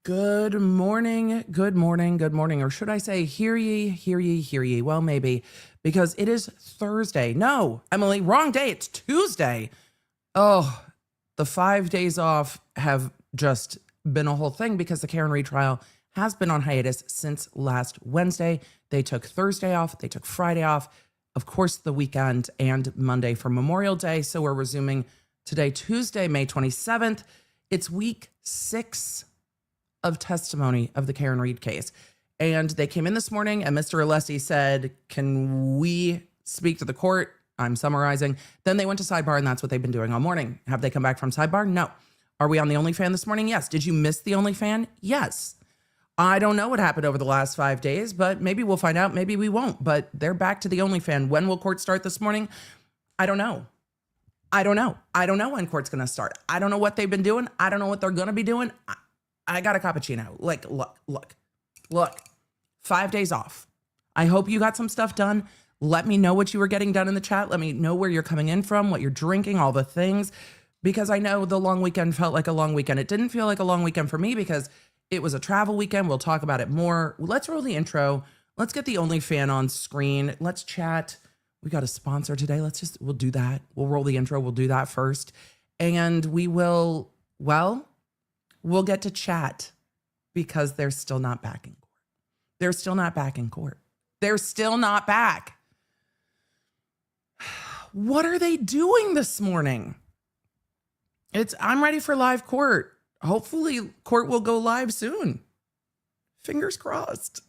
Good morning, good morning, good morning. Or should I say, hear ye, hear ye, hear ye. Well, maybe, because it is Thursday. No, Emily, wrong day. It's Tuesday. Oh, the 5 days off have just been a whole thing because the Karen Read trial has been on hiatus since last Wednesday. They took Thursday off. They took Friday off. Of course, the weekend and Monday for Memorial Day. So we're resuming today, Tuesday, May 27th. It's week 6 of testimony of the Karen Read case. And they came in this morning and Mr. Alessi said, can we speak to the court? I'm summarizing. Then they went to sidebar and that's what they've been doing all morning. Have they come back from sidebar? No. Are we on the OnlyFan this morning? Yes. Did you miss the OnlyFan? Yes. I don't know what happened over the last 5 days, but maybe we'll find out. Maybe we won't, but they're back to the OnlyFan. When will court start this morning? I don't know. I don't know. I don't know when court's going to start. I don't know what they've been doing. I don't know what they're going to be doing. I got a cappuccino. Like, look, 5 days off. I hope you got some stuff done. Let me know what you were getting done in the chat. Let me know where you're coming in from, what you're drinking, all the things, because I know the long weekend felt like a long weekend. It didn't feel like a long weekend for me because it was a travel weekend. We'll talk about it more. Let's roll the intro. Let's get the OnlyFan on screen. Let's chat. We got a sponsor today. We'll do that. We'll roll the intro. We'll do that first. And we will, we'll get to chat because they're still not back in court. They're still not back in court. They're still not back. What are they doing this morning? I'm ready for live court. Hopefully court will go live soon. Fingers crossed.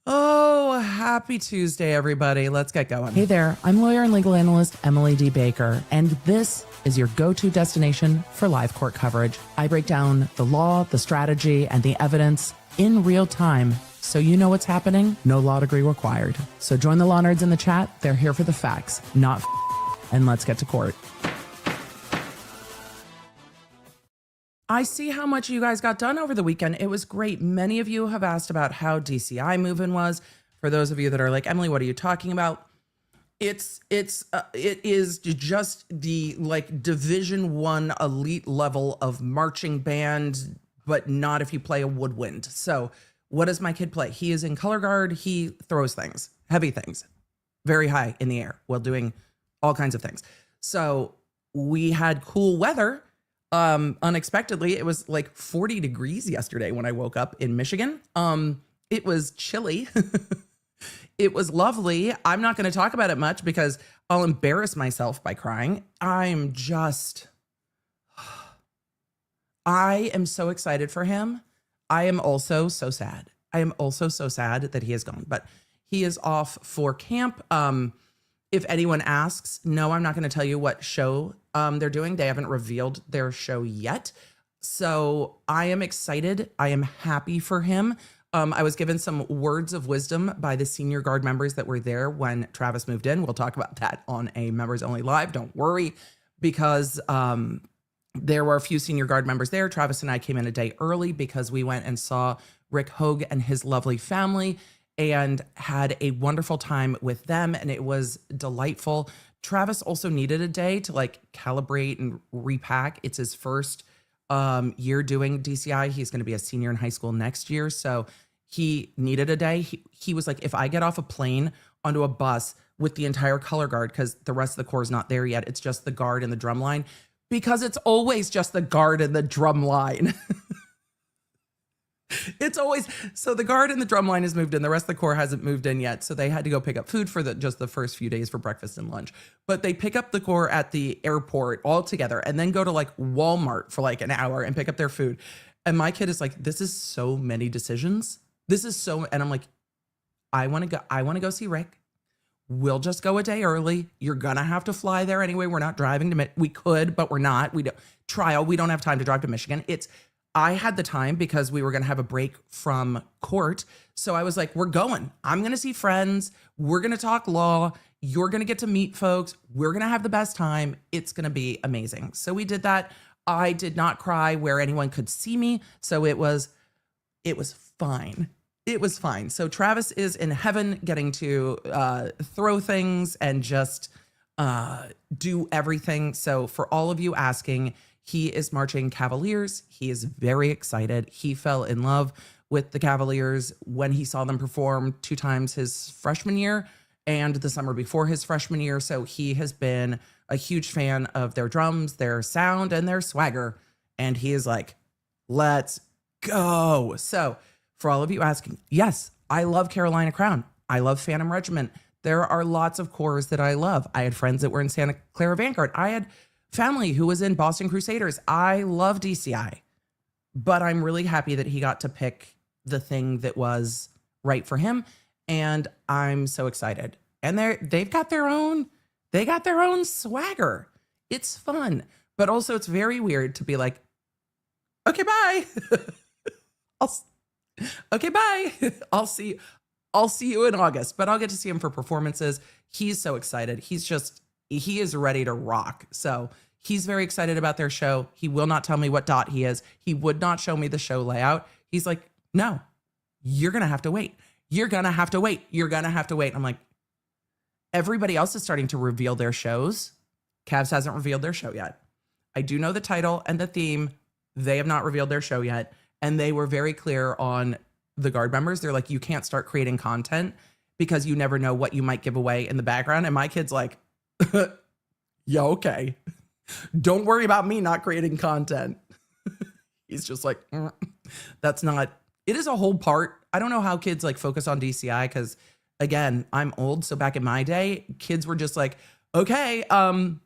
Oh, happy Tuesday, everybody. Let's get going. Hey there, I'm lawyer and legal analyst Emily D. Baker, and this is your go-to destination for live court coverage. I break down the law, the strategy, and the evidence in real time so you know what's happening. No law degree required. So join the law nerds in the chat. They're here for the facts, not and let's get to court. I see how much you guys got done over the weekend. It was great. Many of you have asked about how DCI moving was. For those of you that are like, Emily, what are you talking about? It is just the like Division I elite level of marching band, but not if you play a woodwind. So what does my kid play? He is in color guard. He throws things, heavy things, very high in the air while doing all kinds of things. So we had cool weather. Unexpectedly, it was like 40 degrees yesterday when I woke up in Michigan. It was chilly. It was lovely. I'm not going to talk about it much because I'll embarrass myself by crying. I am so excited for him. I am also so sad. I am also so sad that he is gone, but he is off for camp. If anyone asks, no, I'm not going to tell you what show they're doing. They haven't revealed their show yet. So I am excited. I am happy for him. I was given some words of wisdom by the senior guard members that were there when Travis moved in. We'll talk about that on a members only live. Don't worry, because there were a few senior guard members there. Travis and I came in a day early because we went and saw Rick Hogue and his lovely family and had a wonderful time with them. And it was delightful. Travis also needed a day to like calibrate and repack. It's his first year doing DCI. He's going to be a senior in high school next year. So he needed a day. He was like, if I get off a plane onto a bus with the entire color guard, because the rest of the corps is not there yet. It's just the guard and the drum line, because it's always just the guard and the drum line. It's always, so the guard and the drum line has moved in. The rest of the corps hasn't moved in yet. So they had to go pick up food for just the first few days for breakfast and lunch. But they pick up the corps at the airport all together and then go to like Walmart for like an hour and pick up their food. And my kid is like, this is so many decisions. This is so, and I'm like, I want to go see Rick. We'll just go a day early. You're going to have to fly there anyway. We're not driving to, we could, but we're not. We don't have time to drive to Michigan. I had the time because we were going to have a break from court. So I was like, we're going. I'm going to see friends. We're going to talk law. You're going to get to meet folks. We're going to have the best time. It's going to be amazing. So we did that. I did not cry where anyone could see me. So it was fine. It was fine. So Travis is in heaven getting to throw things and just do everything. So for all of you asking, He is marching Cavaliers. He is very excited. He fell in love with the Cavaliers when he saw them perform 2 times his freshman year and the summer before his freshman year. So he has been a huge fan of their drums, their sound, and their swagger. And he is like, let's go. So for all of you asking, yes, I love Carolina Crown. I love Phantom Regiment. There are lots of corps that I love. I had friends that were in Santa Clara Vanguard. I had family who was in Boston Crusaders. I love DCI, but I'm really happy that he got to pick the thing that was right for him. And I'm so excited. And they've got their own swagger. It's fun, but also it's very weird to be like, okay, bye. Okay, bye. I'll see you in August, but I'll get to see him for performances. He's so excited. He is ready to rock. So he's very excited about their show. He will not tell me what dot he is. He would not show me the show layout. He's like, no, you're going to have to wait. You're going to have to wait. You're going to have to wait. I'm like, everybody else is starting to reveal their shows. Cavs hasn't revealed their show yet. I do know the title and the theme. They have not revealed their show yet. And they were very clear on the Guard members. They're like, you can't start creating content because you never know what you might give away in the background. And my kid's like, yeah, okay. Don't worry about me not creating content. He's just like, that's not, it is a whole part. I don't know how kids like focus on DCI because again, I'm old. So back in my day, kids were just like, okay, I'm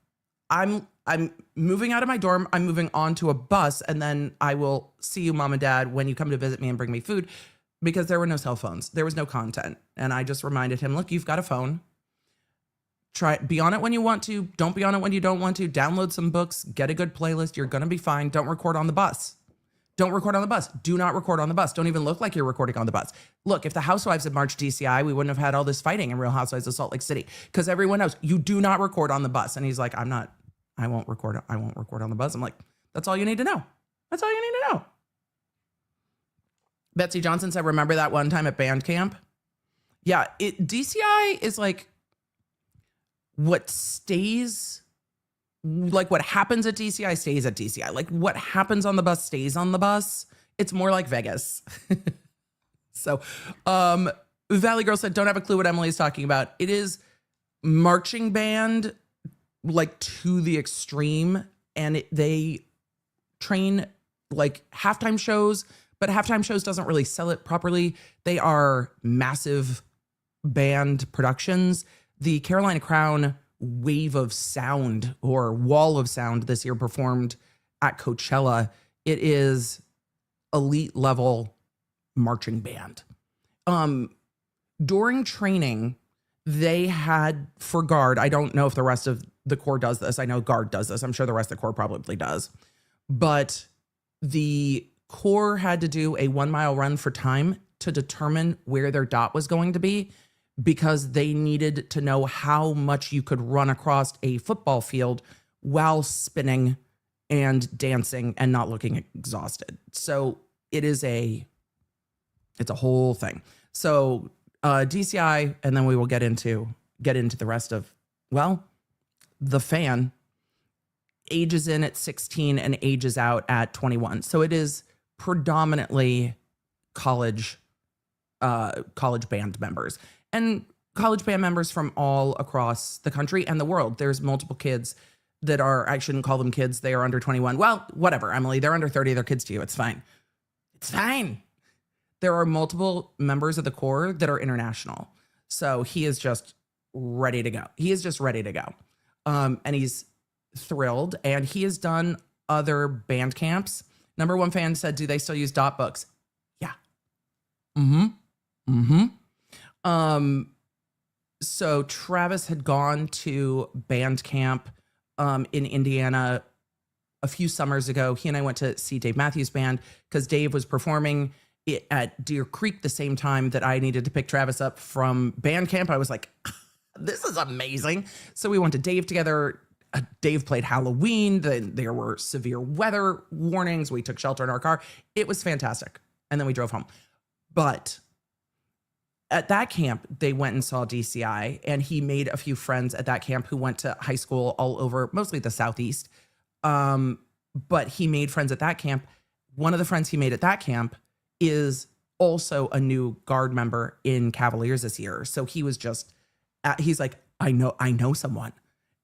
moving out of my dorm. I'm moving on to a bus. And then I will see you, mom and dad, when you come to visit me and bring me food, because there were no cell phones. There was no content. And I just reminded him, look, you've got a phone. Be on it when you want to. Don't be on it when you don't want to. Download some books, get a good playlist. You're going to be fine. Don't record on the bus. Don't record on the bus. Do not record on the bus. Don't even look like you're recording on the bus. Look, if the Housewives had marched DCI, we wouldn't have had all this fighting in Real Housewives of Salt Lake City because everyone knows you do not record on the bus. And he's like, I won't record on the bus. I'm like, that's all you need to know. That's all you need to know. Betsy Johnson said, remember that one time at band camp? Yeah, DCI is like what stays, like what happens at DCI stays at DCI. Like what happens on the bus stays on the bus. It's more like Vegas. So, Valley Girl said, don't have a clue what Emily's talking about. It is marching band, like to the extreme. And they train like halftime shows, but halftime shows doesn't really sell it properly. They are massive band productions. The Carolina Crown Wave of Sound or Wall of Sound this year performed at Coachella. It is elite level marching band. During training, they had for Guard, I don't know if the rest of the Corps does this. I know Guard does this. I'm sure the rest of the Corps probably does. But the Corps had to do a 1 mile run for time to determine where their dot was going to be because they needed to know how much you could run across a football field while spinning and dancing and not looking exhausted. So it's a whole thing. So DCI, and then we will get into the rest of, well, the fan ages in at 16 and ages out at 21. So it is predominantly college band members and college band members from all across the country and the world. There's multiple kids that are, I shouldn't call them kids. They are under 21. Well, whatever, Emily, they're under 30. They're kids to you. It's fine. It's fine. There are multiple members of the Corps that are international. So he is just ready to go. He is just ready to go. And he's thrilled. And he has done other band camps. Number one fan said, do they still use dot books? Yeah. So Travis had gone to band camp in Indiana a few summers ago. He and I went to see Dave Matthews Band because Dave was performing at Deer Creek the same time that I needed to pick Travis up from band camp. I was like, this is amazing. So we went to Dave together. Dave played Halloween. There were severe weather warnings. We took shelter in our car. It was fantastic. And then we drove home. But at that camp, they went and saw DCI, and he made a few friends at that camp who went to high school all over, mostly the Southeast. but he made friends at that camp. One of the friends he made at that camp is also a new guard member in Cavaliers this year. So he was just, he's like, I know someone.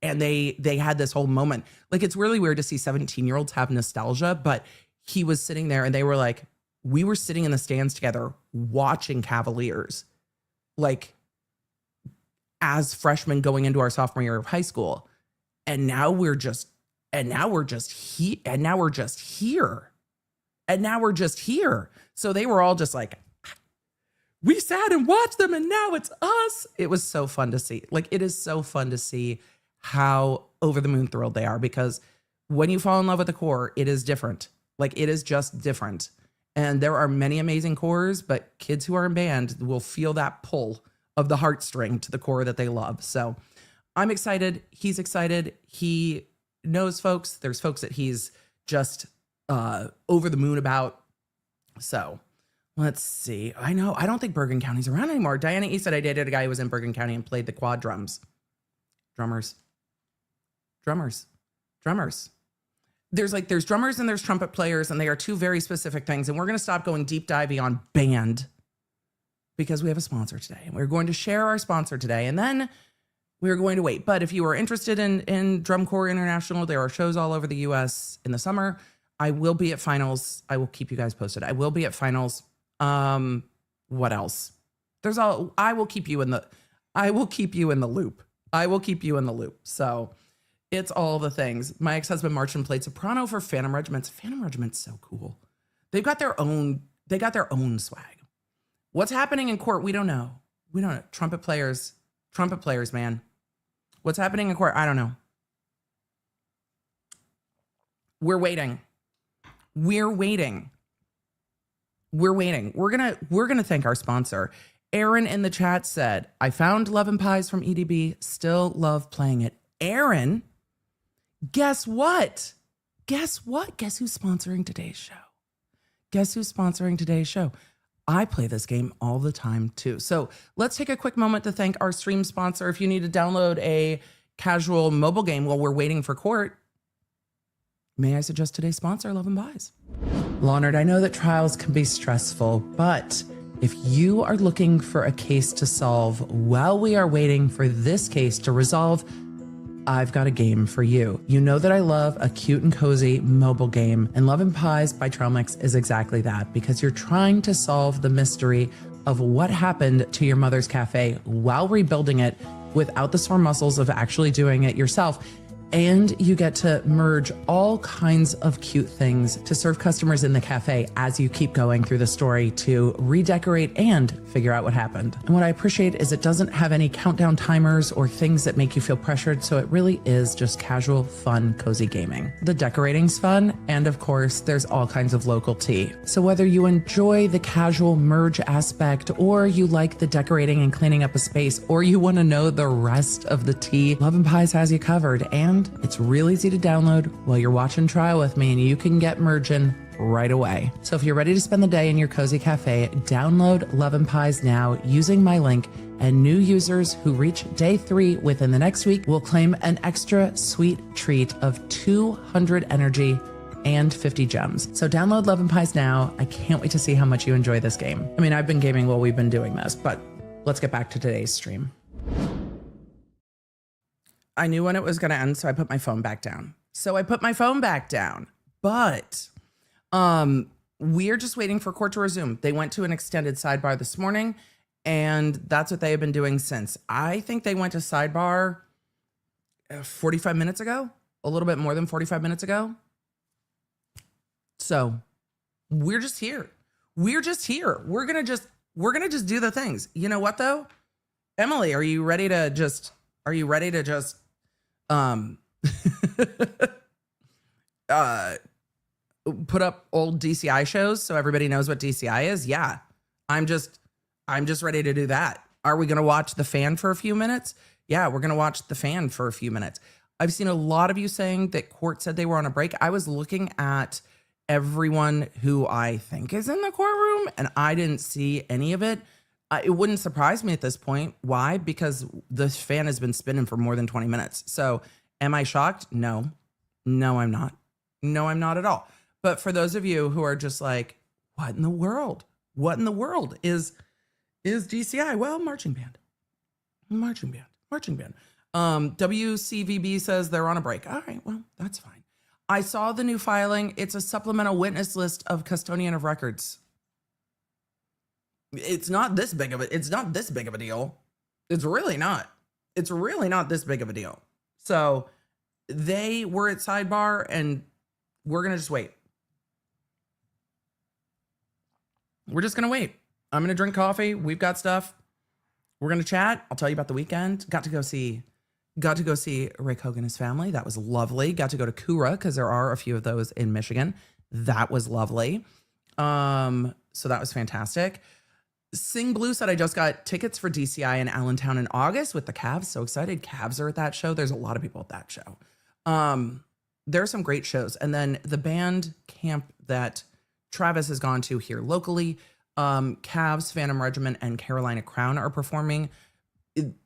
And they had this whole moment. Like, it's really weird to see 17-year-olds have nostalgia, but he was sitting there and they were like, we were sitting in the stands together watching Cavaliers, like, as freshmen going into our sophomore year of high school. And now we're just here. So they were all just like, we sat and watched them and now it's us. It was so fun to see. Like, it is so fun to see how over the moon thrilled they are, because when you fall in love with the Corps, it is different. Like, it is just different. And there are many amazing Corps, but kids who are in band will feel that pull of the heartstring to the Corps that they love. So I'm excited. He's excited. He knows folks. There's folks that he's just over the moon about. So let's see. I don't think Bergen County's around anymore. Diana E said, I dated a guy who was in Bergen County and played the quad drums. Drummers. There's drummers and there's trumpet players, and they are two very specific things. And we're going to stop going deep diving on band because we have a sponsor today. And we're going to share our sponsor today, and then we're going to wait. But if you are interested in Drum Corps International, there are shows all over the U.S. in the summer. I will be at finals. I will keep you guys posted. I will be at finals. What else? I will keep you in the loop. So it's all the things. My ex-husband marched and played soprano for Phantom Regiments. Phantom Regiment's so cool. They got their own swag. What's happening in court? We don't know. Trumpet players, man. What's happening in court? I don't know. We're waiting. We're gonna thank our sponsor. Aaron in the chat said, I found Love and Pies from EDB. Still love playing it. Aaron, guess what? Guess who's sponsoring today's show? I play this game all the time too. So let's take a quick moment to thank our stream sponsor. If you need to download a casual mobile game while we're waiting for court, may I suggest today's sponsor, Love and Pies. Leonard, I know that trials can be stressful, but if you are looking for a case to solve while we are waiting for this case to resolve, I've got a game for you. You know that I love a cute and cozy mobile game, and Love and Pies by Trailmix is exactly that, because you're trying to solve the mystery of what happened to your mother's cafe while rebuilding it without the sore muscles of actually doing it yourself. And you get to merge all kinds of cute things to serve customers in the cafe as you keep going through the story to redecorate and figure out what happened. And what I appreciate is it doesn't have any countdown timers or things that make you feel pressured, so it really is just casual, fun, cozy gaming. The decorating's fun, and of course, there's all kinds of local tea. So whether you enjoy the casual merge aspect, or you like the decorating and cleaning up a space, or you want to know the rest of the tea, Love and Pies has you covered. And it's real easy to download while you're watching trial with me, and you can get merging right away. So if you're ready to spend the day in your cozy cafe, download Love and Pies now using my link, and new users who reach day 3 within the next week will claim an extra sweet treat of 200 energy and 50 gems. So download Love and Pies now. I can't wait to see how much you enjoy this game. I mean, I've been gaming while we've been doing this, but let's get back to today's stream. I knew when it was going to end, so I put my phone back down. But we're just waiting for court to resume. They went to an extended sidebar this morning, and that's what they have been doing since. I think they went to sidebar 45 minutes ago, a little bit more than 45 minutes ago. So we're just here. We're going to just do the things. You know what though? Emily, are you ready to just put up old DCI shows so everybody knows what DCI is? Yeah. I'm just ready to do that. Are we going to watch The Fan for a few minutes? Yeah, we're going to watch The Fan for a few minutes. I've seen a lot of you saying that court said they were on a break. I was looking at everyone who I think is in the courtroom, and I didn't see any of it. It wouldn't surprise me at this point. Why? Because the fan has been spinning for more than 20 minutes. So am I shocked? No, I'm not. No, I'm not at all. But for those of you who are just like, what in the world? What in the world is DCI? Well, marching band. WCVB says they're on a break. All right, well, that's fine. I saw the new filing. It's a supplemental witness list of custodian of records. It's not this big of a deal. It's really not. It's really not this big of a deal. So they were at sidebar, and we're going to just wait. We're just going to wait. I'm going to drink coffee. We've got stuff. We're going to chat. I'll tell you about the weekend. Got to go see Rick Hogan and his family. That was lovely. Got to go to Kura because there are a few of those in Michigan. That was lovely. So that was fantastic. Sing Blue said, I just got tickets for DCI in Allentown in August with the Cavs. So excited. Cavs are at that show. There's a lot of people at that show. There are some great shows. And then the band camp that Travis has gone to here locally, Cavs, Phantom Regiment, and Carolina Crown are performing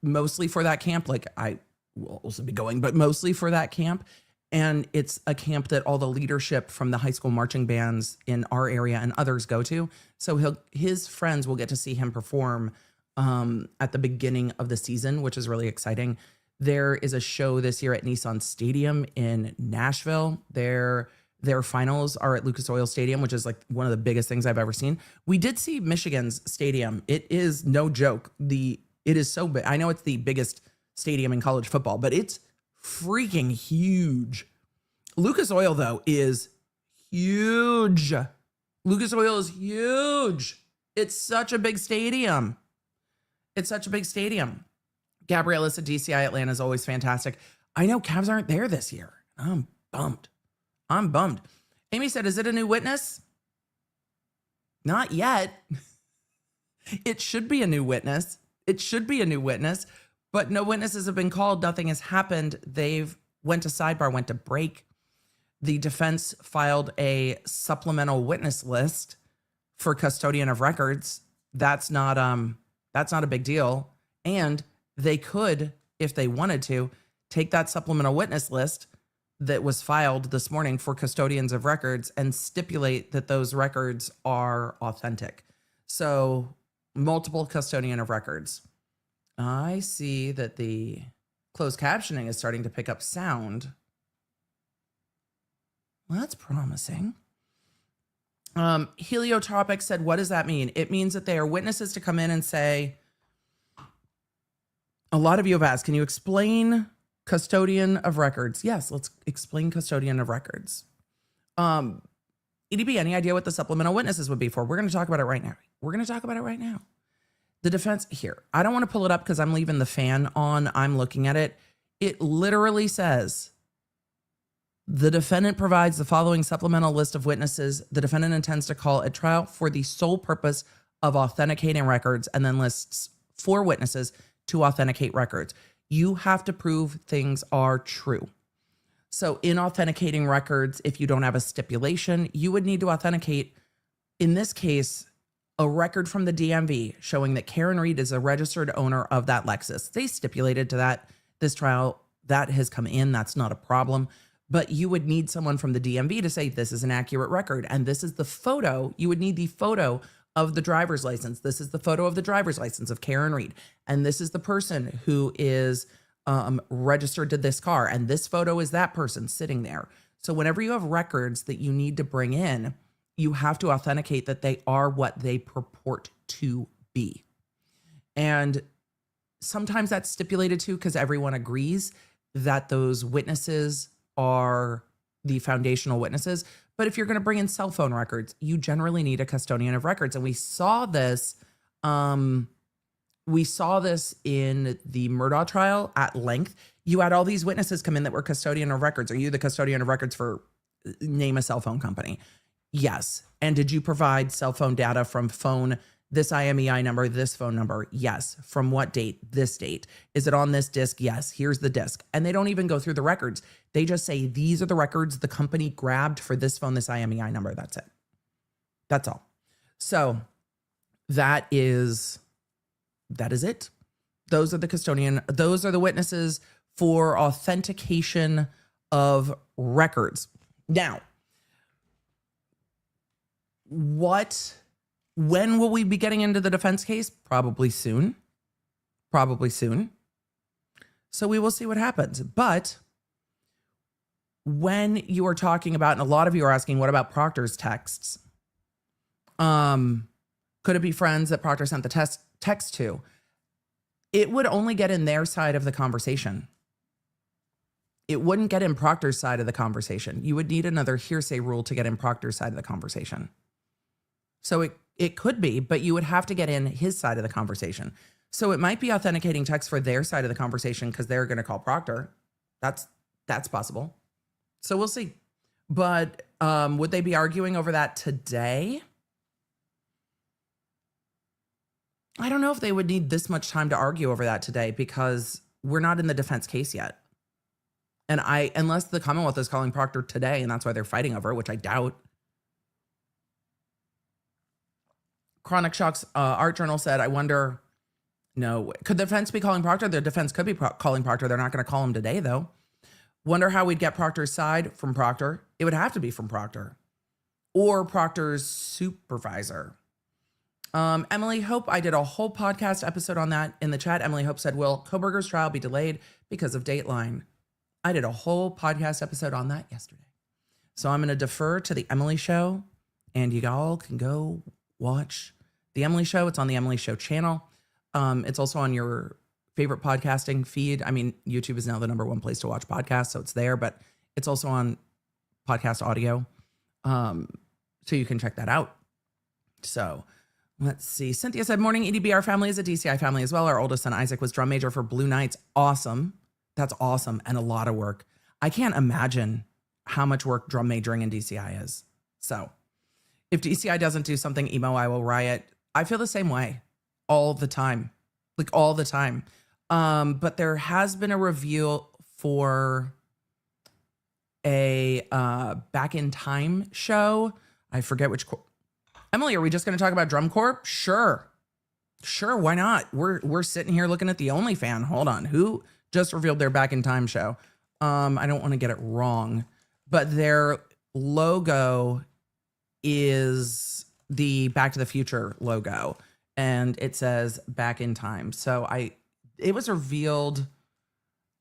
mostly for that camp. Like I will also be going, but mostly for that camp. And it's a camp that all the leadership from the high school marching bands in our area and others go to. So his friends will get to see him perform at the beginning of the season, which is really exciting. There is a show this year at Nissan Stadium in Nashville. Their finals are at Lucas Oil Stadium, which is like one of the biggest things I've ever seen. We did see Michigan's stadium. It is no joke. It is so big. I know it's the biggest stadium in college football, but it's freaking huge. Lucas Oil, though, is huge. Lucas Oil is huge. It's such a big stadium. Gabriella said DCI Atlanta is always fantastic. I know Cavs aren't there this year. I'm bummed. Amy said, is it a new witness? Not yet. It should be a new witness. But no witnesses have been called. Nothing has happened. They've went to sidebar, went to break. The defense filed a supplemental witness list for custodian of records. That's not a big deal. And they could, if they wanted to, take that supplemental witness list that was filed this morning for custodians of records and stipulate that those records are authentic. So multiple custodian of records. I see that the closed captioning is starting to pick up sound. Well, that's promising. Heliotropic said, what does that mean? It means that they are witnesses to come in and say, a lot of you have asked, can you explain custodian of records? Yes, let's explain custodian of records. EDB, any idea what the supplemental witnesses would be for? We're going to talk about it right now. The defense here, I don't want to pull it up because I'm leaving the fan on. I'm looking at it. It literally says, the defendant provides the following supplemental list of witnesses the defendant intends to call at trial for the sole purpose of authenticating records, and then lists 4 witnesses to authenticate records. You have to prove things are true. So in authenticating records, if you don't have a stipulation, you would need to authenticate, in this case, a record from the DMV showing that Karen Reed is a registered owner of that Lexus. They stipulated to that this trial. That has come in. That's not a problem. But you would need someone from the DMV to say, this is an accurate record. And this is the photo. You would need the photo of the driver's license. This is the photo of the driver's license of Karen Reed. And this is the person who is registered to this car. And this photo is that person sitting there. So whenever you have records that you need to bring in, you have to authenticate that they are what they purport to be. And sometimes that's stipulated too, because everyone agrees that those witnesses are the foundational witnesses. But if you're going to bring in cell phone records, you generally need a custodian of records. And we saw this in the Murdaugh trial at length. You had all these witnesses come in that were custodian of records. Are you the custodian of records for, name a cell phone company? Yes. And did you provide cell phone data from phone, this IMEI number, this phone number? Yes. From what date? This date. Is it on this disc? Yes. Here's the disc. And they don't even go through the records. They just say, these are the records the company grabbed for this phone, this IMEI number. That's it. That's all. So that is it. Those are the witnesses for authentication of records. Now, when will we be getting into the defense case? Probably soon. Probably soon. So we will see what happens. But when you are talking about, and a lot of you are asking, what about Proctor's texts? Could it be friends that Proctor sent the text to? It would only get in their side of the conversation. It wouldn't get in Proctor's side of the conversation. You would need another hearsay rule to get in Proctor's side of the conversation. So it could be, but you would have to get in his side of the conversation. So it might be authenticating text for their side of the conversation because they're going to call Proctor. That's possible. So we'll see. But would they be arguing over that today? I don't know if they would need this much time to argue over that today because we're not in the defense case yet. And unless the Commonwealth is calling Proctor today and that's why they're fighting over it, which I doubt. Chronic Shock's art journal said, I wonder, no, could the defense be calling Proctor? The defense could be calling Proctor. They're not going to call him today, though. Wonder how we'd get Proctor's side from Proctor. It would have to be from Proctor or Proctor's supervisor. Emily Hope, I did a whole podcast episode on that in the chat. Emily Hope said, will Koberger's trial be delayed because of Dateline? I did a whole podcast episode on that yesterday. So I'm going to defer to the Emily Show, and you all can go watch the Emily Show. It's on the Emily Show channel. It's also on your favorite podcasting feed. I mean, YouTube is now the #1 place to watch podcasts, so it's there, but it's also on podcast audio. So you can check that out. So let's see. Cynthia said, morning, EDBR family is a DCI family as well. Our oldest son, Isaac, was drum major for Blue Knights. Awesome. That's awesome. And a lot of work. I can't imagine how much work drum majoring in DCI is. So if DCI doesn't do something emo, I will riot. I feel the same way all the time, like all the time. But there has been a reveal for a Back in Time show. I forget which. Emily, are we just going to talk about Drum Corps? Sure. Why not? We're sitting here looking at the OnlyFan. Hold on. Who just revealed their Back in Time show? I don't want to get it wrong, but their logo is the Back to the Future logo, and it says Back in Time. So it was revealed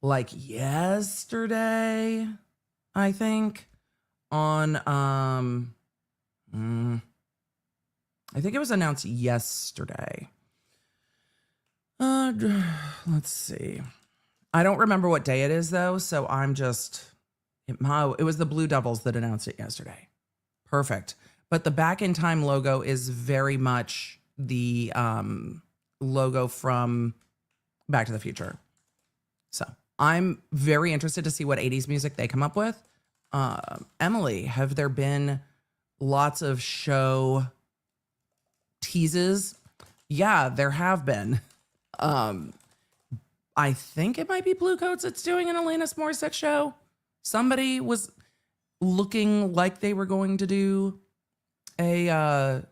like yesterday, I think, on I think it was announced yesterday. Let's see. I don't remember what day it is though, so I'm just it was the Blue Devils that announced it yesterday. Perfect. But the Back in Time logo is very much the logo from Back to the Future. So I'm very interested to see what 80s music they come up with. Emily, have there been lots of show teases? Yeah, there have been. I think it might be Blue Coats that's doing an Alanis Morissette show. Somebody was looking like they were going to do an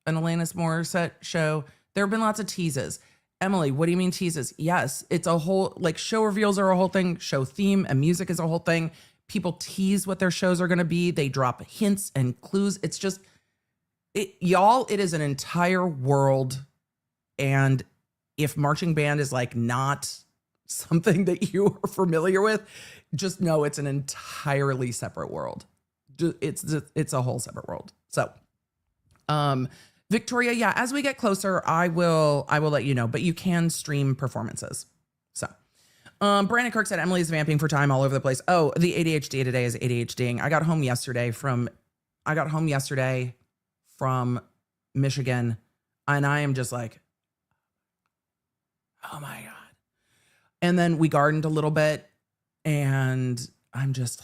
Alanis Morissette show. There have been lots of teases. Emily, what do you mean teases? Yes, it's a whole, like, show reveals are a whole thing. Show theme and music is a whole thing. People tease what their shows are going to be. They drop hints and clues. It's just, it is an entire world. And if marching band is like not something that you are familiar with, just know it's an entirely separate world. It's a whole separate world. So, Victoria, yeah, as we get closer, I will let you know, but you can stream performances. So, Brandon Kirk said, Emily's vamping for time all over the place. Oh, the ADHD today is ADHDing. I got home yesterday from Michigan, and I am just like, oh my God. And then we gardened a little bit, and I'm just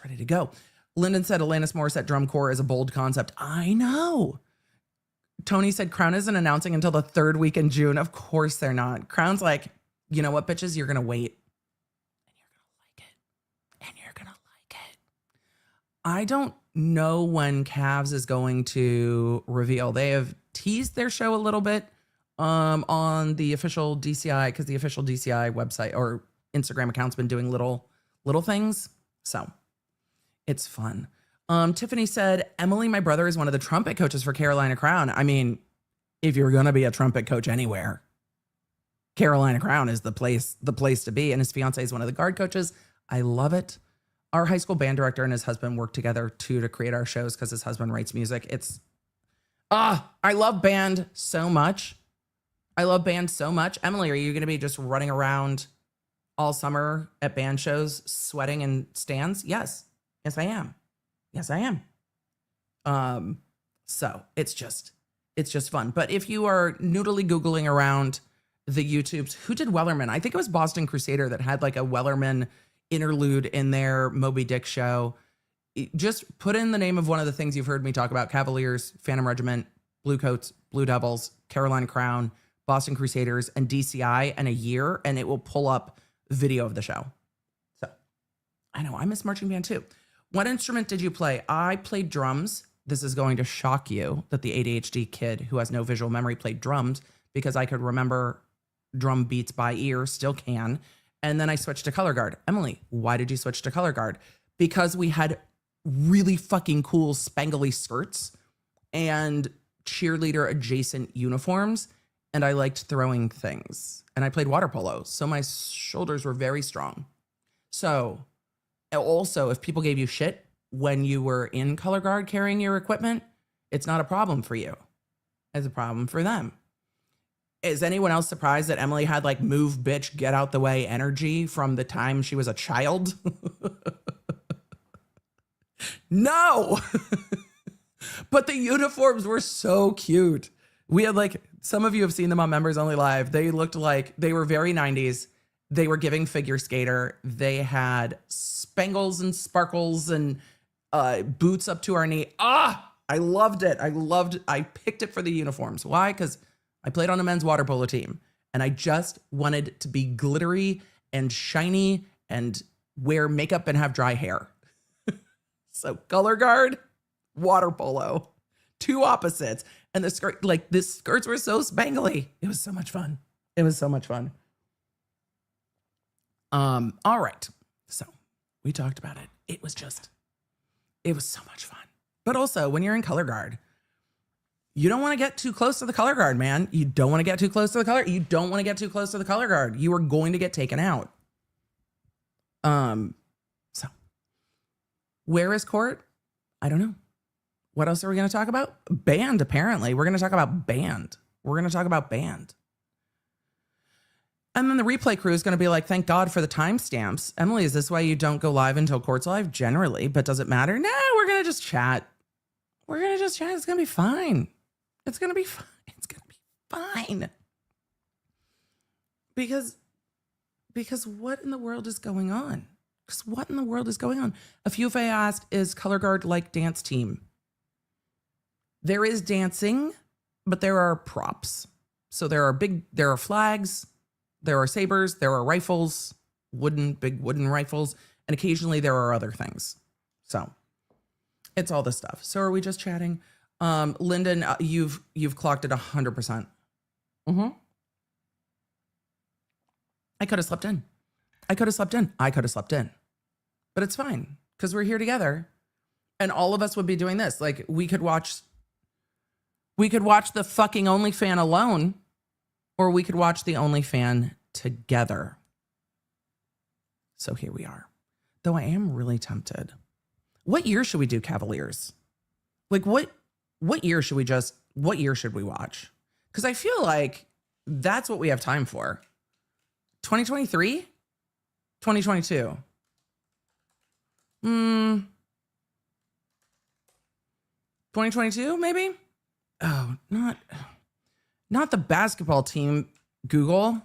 ready to go. Lyndon said, Alanis Morissette drum corps is a bold concept. I know. Tony said, Crown isn't announcing until the 3rd week in June. Of course they're not. Crown's like, you know what, bitches? You're going to wait. And you're going to like it. I don't know when Cavs is going to reveal. They have teased their show a little bit on the official DCI, because the official DCI website or Instagram account's been doing little things. So It's fun. Tiffany said, Emily, my brother, is one of the trumpet coaches for Carolina Crown. I mean, if you're going to be a trumpet coach anywhere, Carolina Crown is the place to be. And his fiance is one of the guard coaches. I love it. Our high school band director and his husband work together too to create our shows because his husband writes music. I love band so much. Emily, are you going to be just running around all summer at band shows, sweating in stands? Yes, I am. So it's just fun. But if you are noodly Googling around the YouTubes, who did Wellerman? I think it was Boston Crusader that had like a Wellerman interlude in their Moby Dick show. Just put in the name of one of the things you've heard me talk about: Cavaliers, Phantom Regiment, Blue Coats, Blue Devils, Carolina Crown, Boston Crusaders, and DCI, and a year, and it will pull up video of the show. So I know I miss marching band too. What instrument did you play? I played drums. This is going to shock you that the ADHD kid who has no visual memory played drums, because I could remember drum beats by ear, still can. And then I switched to color guard. Emily, why did you switch to color guard? Because we had really fucking cool spangly skirts and cheerleader adjacent uniforms, and I liked throwing things. And I played water polo, so my shoulders were very strong. So also, if people gave you shit when you were in color guard carrying your equipment, it's not a problem for you. It's a problem for them. Is anyone else surprised that Emily had like move bitch, get out the way energy from the time she was a child? No. But the uniforms were so cute. We had like, some of you have seen them on Members Only Live. They looked like they were very 90s. They were giving figure skater. They had spangles and sparkles and boots up to our knee. I loved it. I picked it for the uniforms. Why? Because I played on a men's water polo team, and I just wanted to be glittery and shiny and wear makeup and have dry hair. So color guard, water polo, two opposites. And the skirts were so spangly. It was so much fun. All right. So we talked about it. It was so much fun. But also, when you're in color guard, you don't want to get too close to the color guard, man. You don't want to get too close to the color. You don't want to get too close to the color guard. You are going to get taken out. So where is court? I don't know. What else are we going to talk about? Band, apparently. We're going to talk about band. And then the replay crew is going to be like, thank God for the timestamps. Emily, is this why you don't go live until court's live? Generally, but does it matter? No, we're going to just chat. It's going to be fine. It's going to be fine. Because what in the world is going on? A few of you asked, is color guard like dance team? There is dancing, but there are props. So there are flags, there are sabers, there are rifles, big wooden rifles, and occasionally there are other things. So it's all this stuff. So are we just chatting? Lyndon, you've clocked it 100%. Mm-hmm. I could have slept in. But it's fine, because we're here together, and all of us would be doing this. Like, we could watch the fucking OnlyFan alone, or we could watch the OnlyFan together. So here we are. Though I am really tempted. What year should we do Cavaliers? Like, what year should we watch? Because I feel like that's what we have time for. 2023? 2022? 2022, maybe? Oh, not the basketball team, Google.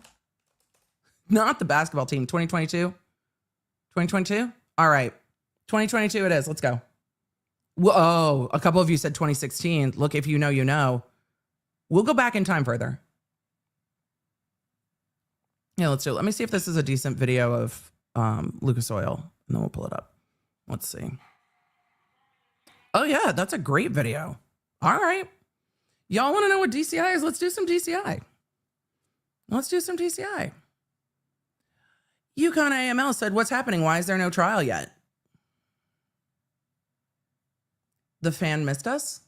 Not the basketball team. 2022? 2022? All right. 2022 it is. Let's go. Whoa, a couple of you said 2016. Look, if you know, you know. We'll go back in time further. Yeah, let's do it. Let me see if this is a decent video of Lucas Oil, and then we'll pull it up. Let's see. Oh, yeah, that's a great video. All right. Y'all want to know what DCI is? Let's do some DCI. Yukon AML said, what's happening? Why is there no trial yet? the fan missed us,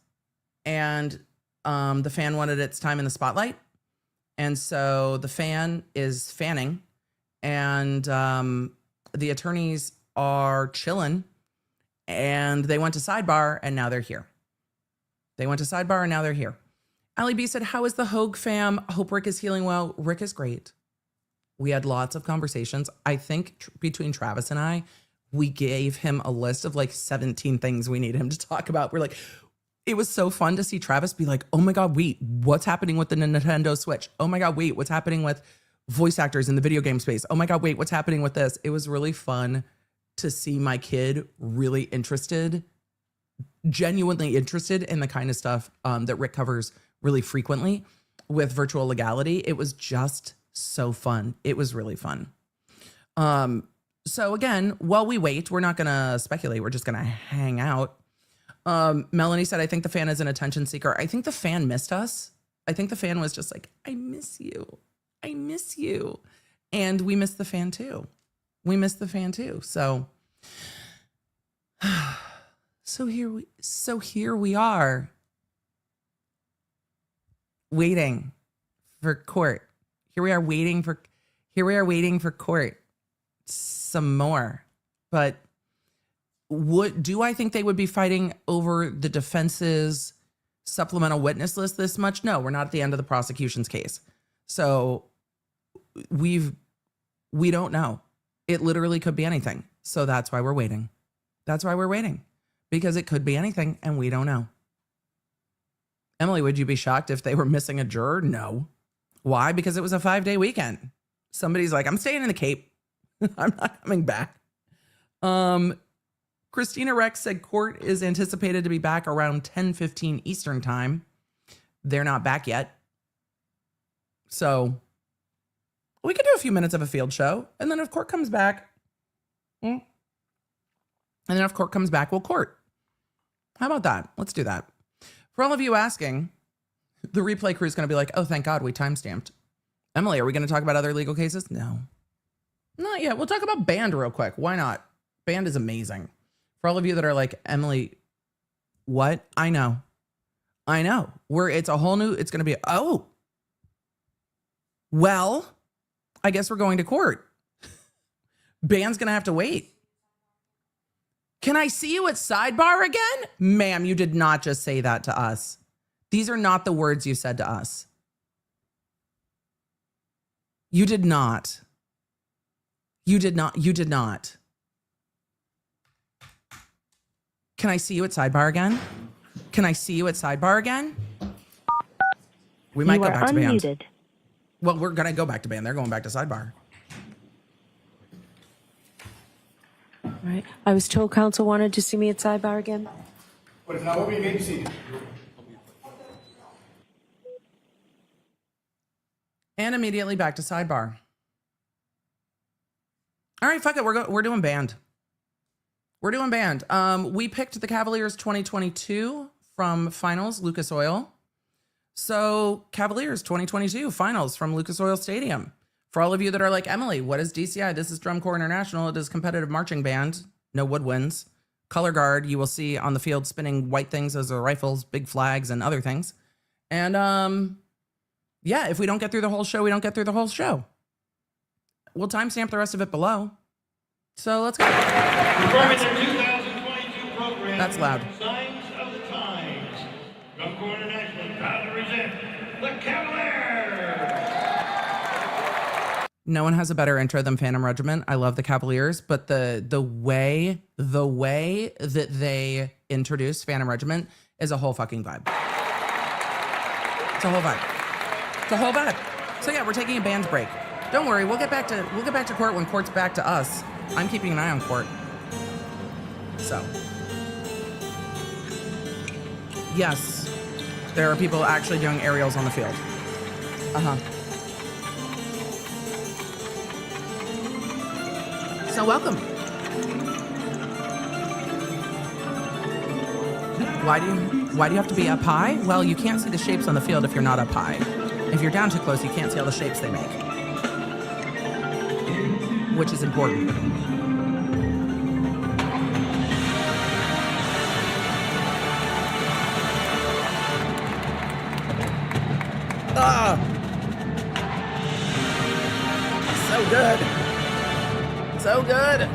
and the fan wanted its time in the spotlight. And so the fan is fanning, and the attorneys are chilling, and they went to sidebar, and now they're here. They went to sidebar, and now they're here. Allie B said, how is the Hogue fam? Hope Rick is healing well. Rick is great. We had lots of conversations. I think between Travis and I, we gave him a list of like 17 things we need him to talk about. We're like, it was so fun to see Travis be like, oh my God, wait, what's happening with the Nintendo Switch? Oh my God, wait, what's happening with voice actors in the video game space? Oh my God, wait, what's happening with this? It was really fun to see my kid really interested, genuinely interested in the kind of stuff that Rick covers really frequently with virtual legality. It was just so fun. It was really fun. So again, while we wait, we're not going to speculate. We're just going to hang out. Melanie said, I think the fan is an attention seeker. I think the fan missed us. I think the fan was just like, I miss you. I miss you. And we missed the fan too. We missed the fan too. So here we are waiting for court. Here we are waiting for court some more. But do I think they would be fighting over the defense's supplemental witness list this much? No, we're not at the end of the prosecution's case. So we don't know. It literally could be anything. So that's why we're waiting. That's why we're waiting, because it could be anything and we don't know. Emily, would you be shocked if they were missing a juror? No. Why? Because it was a 5-day weekend. Somebody's like, I'm staying in the Cape. I'm not coming back. Christina Rex said court is anticipated to be back around 10:15 Eastern time. They're not back yet. So we could do a few minutes of a field show. And then if court comes back, we'll court. How about that? Let's do that. For all of you asking, the replay crew is going to be like, oh, thank God we timestamped. Emily, are we going to talk about other legal cases? No. Not yet. We'll talk about Band real quick. Why not? Band is amazing. For all of you that are like, Emily, what? I know. It's going to be, oh, well, I guess we're going to court. Band's going to have to wait. Can I see you at sidebar again? Ma'am, you did not just say that to us. These are not the words you said to us. You did not. You did not. Can I see you at sidebar again? We might go back to Band. Well, we're going to go back to Band. They're going back to sidebar. All right. I was told counsel wanted to see me at sidebar again. But it's not what we made to see you. And immediately back to sidebar. All right, fuck it. We're doing Band. We picked the Cavaliers 2022 from finals, Lucas Oil. So Cavaliers 2022 finals from Lucas Oil Stadium. For all of you that are like, Emily, what is DCI? This is Drum Corps International. It is competitive marching band. No woodwinds. Color guard, you will see on the field spinning white things as are rifles, big flags, and other things. And yeah, if we don't get through the whole show, we don't get through the whole show. We'll timestamp the rest of it below. So let's go. That's loud. Signs of the times. Drum Corps International proud to present the Cavaliers. No one has a better intro than Phantom Regiment. I love the Cavaliers, but the way that they introduced Phantom Regiment is a whole fucking vibe. It's a whole vibe. So yeah, we're taking a band break. Don't worry, we'll get back to court when court's back to us. I'm keeping an eye on court. So yes, there are people actually doing aerials on the field. So welcome. Why do you have to be up high? Well, you can't see the shapes on the field if you're not up high. If you're down too close, you can't see all the shapes they make, which is important. Ah! So good. So good.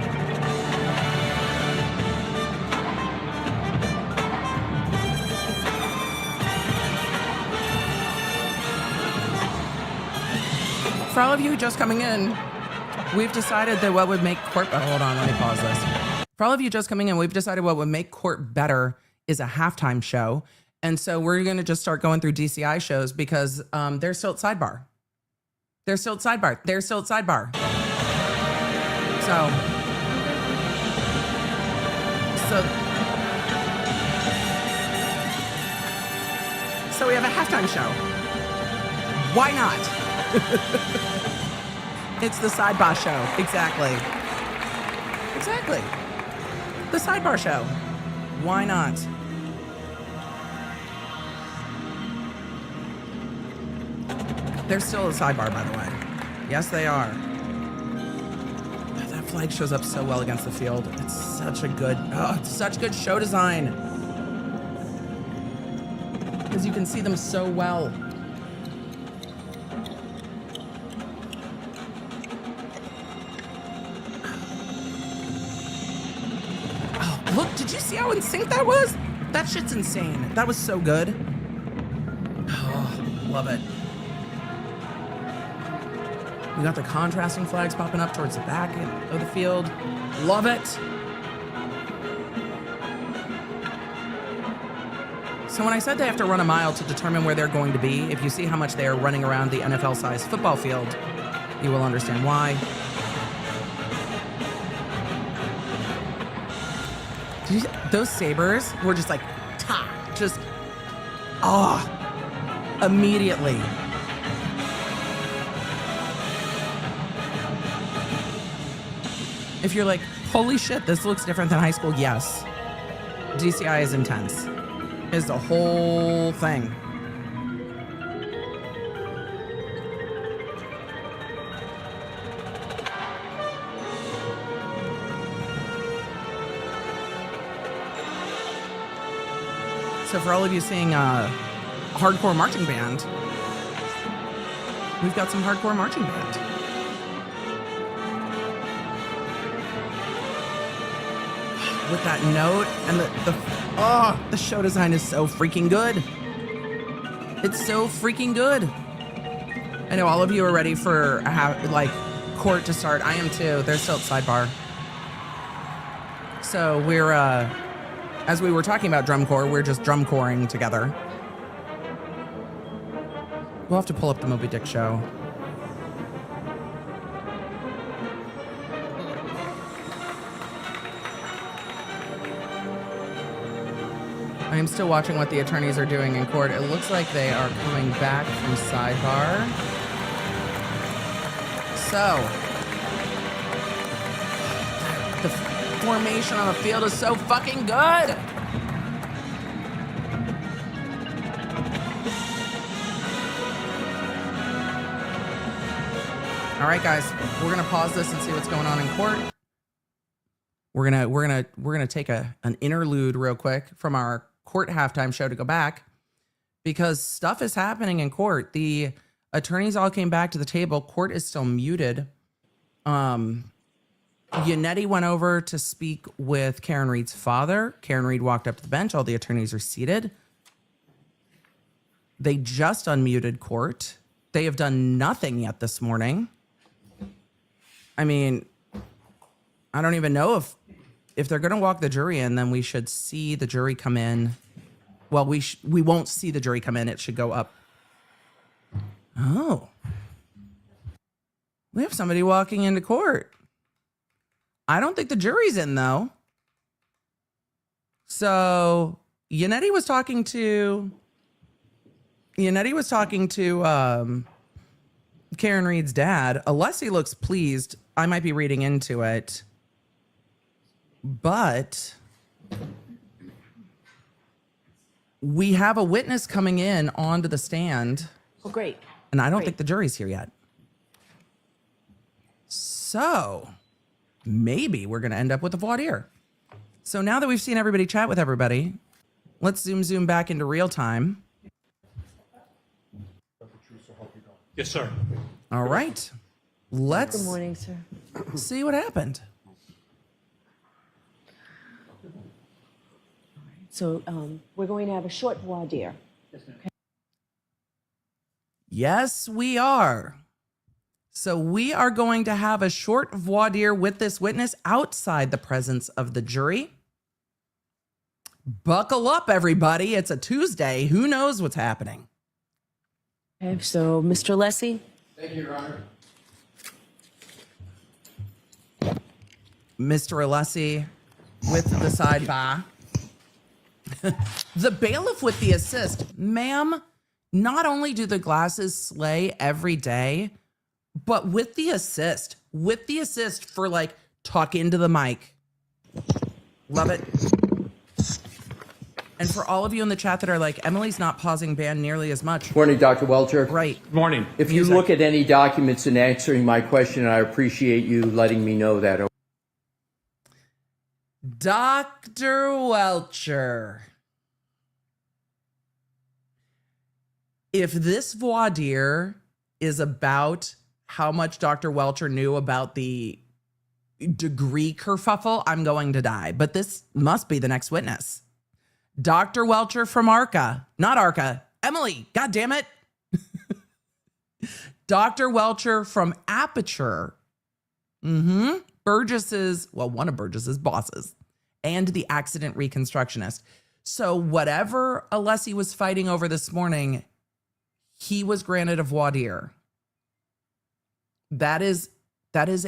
For all of you just coming in, we've decided that what would make court better, hold on, let me pause this. For all of you just coming in, we've decided what would make court better is a halftime show. And so we're going to just start going through DCI shows because they're still at sidebar. They're still at sidebar. They're still at sidebar. So we have a halftime show. Why not? It's the sidebar show. Exactly. Exactly. The sidebar show. Why not? They're still a sidebar, by the way. Yes, they are. That flag shows up so well against the field. It's such a good, it's such good show design. Because you can see them so well. Oh, look, did you see how in sync that was? That shit's insane. That was so good. Oh, love it. We got the contrasting flags popping up towards the back of the field. Love it. So when I said they have to run a mile to determine where they're going to be, if you see how much they are running around the NFL-sized football field, you will understand why. Those sabers were just like, immediately. If you're like, holy shit, this looks different than high school, yes. DCI is intense. Is the whole thing. So for all of you seeing hardcore marching band, we've got some hardcore marching band. With that note and the show design is so freaking good. It's so freaking good. I know all of you are ready for court to start. I am too. They're still at sidebar. So we're as we were talking about drum corps, we're just drum coring together. We'll have to pull up the Moby Dick show. I am still watching what the attorneys are doing in court. It looks like they are coming back from sidebar. So, the formation on the field is so fucking good. All right, guys, we're gonna pause this and see what's going on in court. We're gonna take an interlude real quick from our court halftime show to go back because stuff is happening in court. The attorneys all came back to the table. Court is still muted. Yannetti went over to speak with Karen Reed's father. Karen Reed walked up to the bench. All the attorneys are seated. They just unmuted court. They have done nothing yet this morning. I mean, I don't even know if they're going to walk the jury in, then we should see the jury come in. Well, we won't see the jury come in. It should go up. Oh. We have somebody walking into court. I don't think the jury's in, though. So Yannetti was talking to Karen Reed's dad. Alessi looks pleased. I might be reading into it. But we have a witness coming in onto the stand. Oh, great. And I don't think the jury's here yet. So maybe we're going to end up with a voir dire. So now that we've seen everybody chat with everybody, let's zoom back into real time. Yes, sir. All right. Let's Good morning, sir. see what happened. So we're going to have a short voir dire. Yes, we are. So we are going to have a short voir dire with this witness outside the presence of the jury. Buckle up, everybody. It's a Tuesday. Who knows what's happening? Okay, so Mr. Alessi? Thank you, Your Honor. Mr. Alessi with the sidebar. The bailiff with the assist. Ma'am, not only do the glasses slay every day, but with the assist for like talk into the mic. Love it. And for all of you in the chat that are like, Emily's not pausing band nearly as much. Morning, Dr. Welcher. Right. Good morning. If you look at any documents in answering my question, I appreciate you letting me know that. Dr. Welcher. If this voir dire is about how much Dr. Welcher knew about the degree kerfuffle, I'm going to die. But this must be the next witness. Dr. Welcher from ARCA. Not ARCA. Emily, God damn it. Dr. Welcher from Aperture. Burgess's, well, one of Burgess's bosses. And the Accident Reconstructionist. So whatever Alessi was fighting over this morning, he was granted a voir dire. That is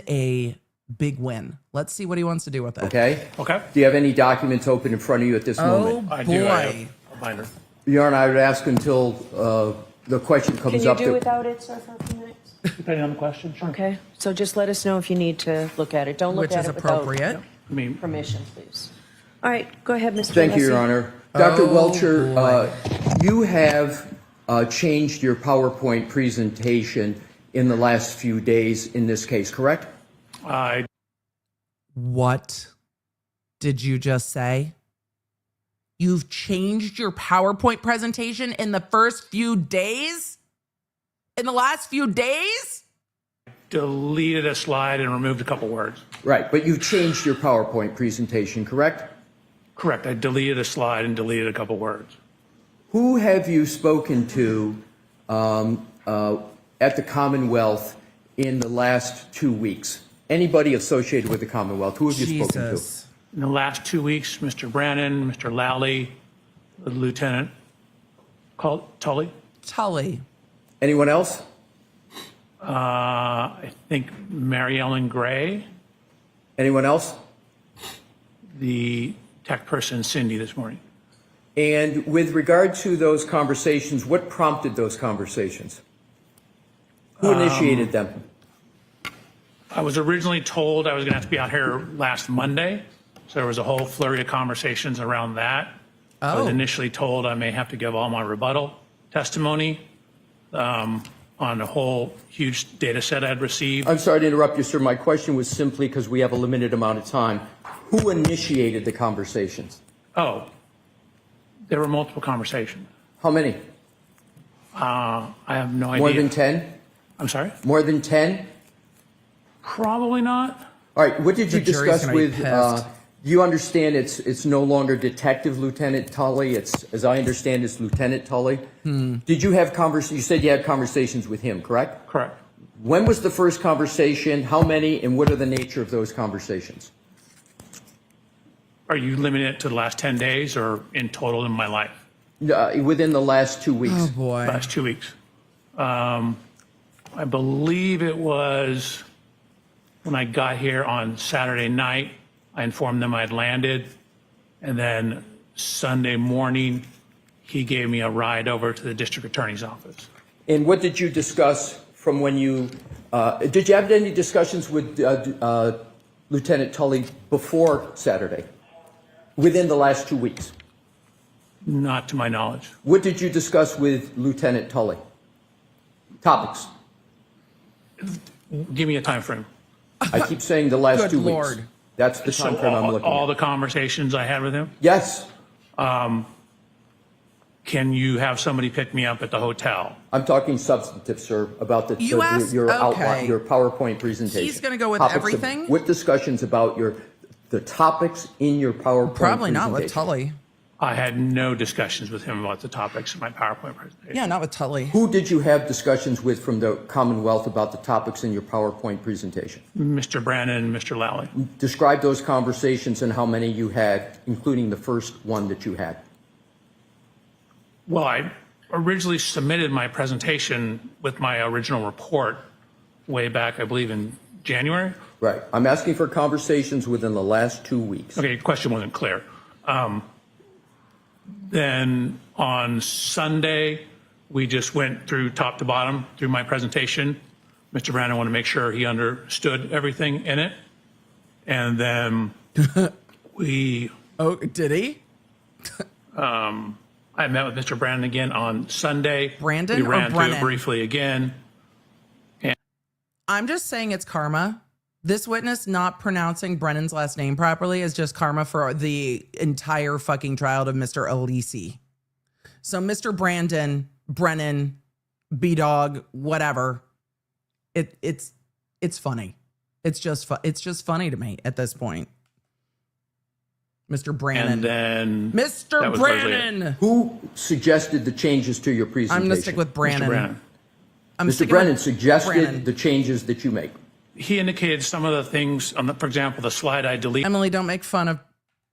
a big win. Let's see what he wants to do with it. Okay? Okay. Do you have any documents open in front of you at this moment? I boy. do. I have a binder. Your Honor, I would ask until the question Can comes you up. do without it, sir, for a few minutes? Depending on the question, sure. Okay, so just let us know if you need to look at it. Don't look Which at is it without appropriate. I mean, permission, please. All right, go ahead, Mr. Thank you, Alessi. Your Honor. Dr. Oh, Welcher, you have changed your PowerPoint presentation in the last few days in this case, correct? I What did you just say? You've changed your PowerPoint presentation in the first few days? In the last few days? deleted a slide and removed a couple words. Right, but you've changed your PowerPoint presentation, correct? Correct. I deleted a slide and deleted a couple words. Who have you spoken to at the Commonwealth in the last 2 weeks? Anybody associated with the Commonwealth? Who have you spoken to? Jesus. In the last 2 weeks, Mr. Brennan, Mr. Lally, the Lieutenant Tully. Tully. Anyone else? I think Mary Ellen Gray, Anyone else? the tech person Cindy this morning. And with regard to those conversations, what prompted those conversations? Who initiated them? I was originally told I was going to have to be out here last Monday, so there was a whole flurry of conversations around that. I was Oh. initially told I may have to give all my rebuttal testimony on a whole huge data set I'd received. I'm sorry to interrupt you, sir. My question was simply because we have a limited amount of time. Who initiated the conversations? Oh, there were multiple conversations. How many? I have no idea. More than 10? I'm sorry? More than 10? Probably not. All right, what did you The jury's discuss gonna be with, pissed. you understand it's no longer Detective Lieutenant Tully, it's, as I understand, it's Lieutenant Tully. Did you have you said you had conversations with him, correct? Correct. When was the first conversation, how many, and what are the nature of those conversations? Are you limiting it to the last 10 days or in total in my life? Within the last 2 weeks. Oh, boy. Last 2 weeks. I believe it was when I got here on Saturday night, I informed them I'd landed. And then Sunday morning, he gave me a ride over to the district attorney's office. And what did you discuss from when you, did you have any discussions with Lieutenant Tully before Saturday? Within the last 2 weeks? Not to my knowledge. What did you discuss with Lieutenant Tully? Topics. Give me a time frame. I keep saying the last Good 2 Lord. weeks. That's the time frame I'm looking all at. the conversations I had with him. Yes. can you have somebody pick me up at the hotel? I'm talking substantive, sir, about You asked- your okay. outline, your PowerPoint presentation. He's gonna go with Topics of- everything? What discussions about the topics in your PowerPoint Probably not with presentation? Tully. I had no discussions with him about the topics in my PowerPoint presentation. Yeah, not with Tully. Who did you have discussions with from the Commonwealth about the topics in your PowerPoint presentation? Mr. Brennan and Mr. Lally. Describe those conversations and how many you had, including the first one that you had. Well, I originally submitted my presentation with my original report way back, I believe, in January. Right. I'm asking for conversations within the last 2 weeks. Okay, your question wasn't clear. Then on Sunday, we just went through top to bottom through my presentation. Mr. Brennan wanted to make sure he understood everything in it. And then we, Oh, did he? I met with Mr. Brennan again on Sunday. Brandon we or ran through Brennan? it briefly again. I'm just saying it's karma. This witness not pronouncing Brennan's last name properly is just karma for the entire fucking trial of Mr. Alessi. So Mr. Brennan, B-Dog, whatever. It's funny. It's just funny to me at this point. Mr. Brennan. And then Mr. that was largely it. Brennan. Who suggested the changes to your presentation? I'm going to stick with Brennan. Mr. Brennan. I'm Mr. sticking Brennan with suggested Brennan. the changes that you make. He indicated some of the things on the, for example, the slide I deleted. Emily, don't make fun of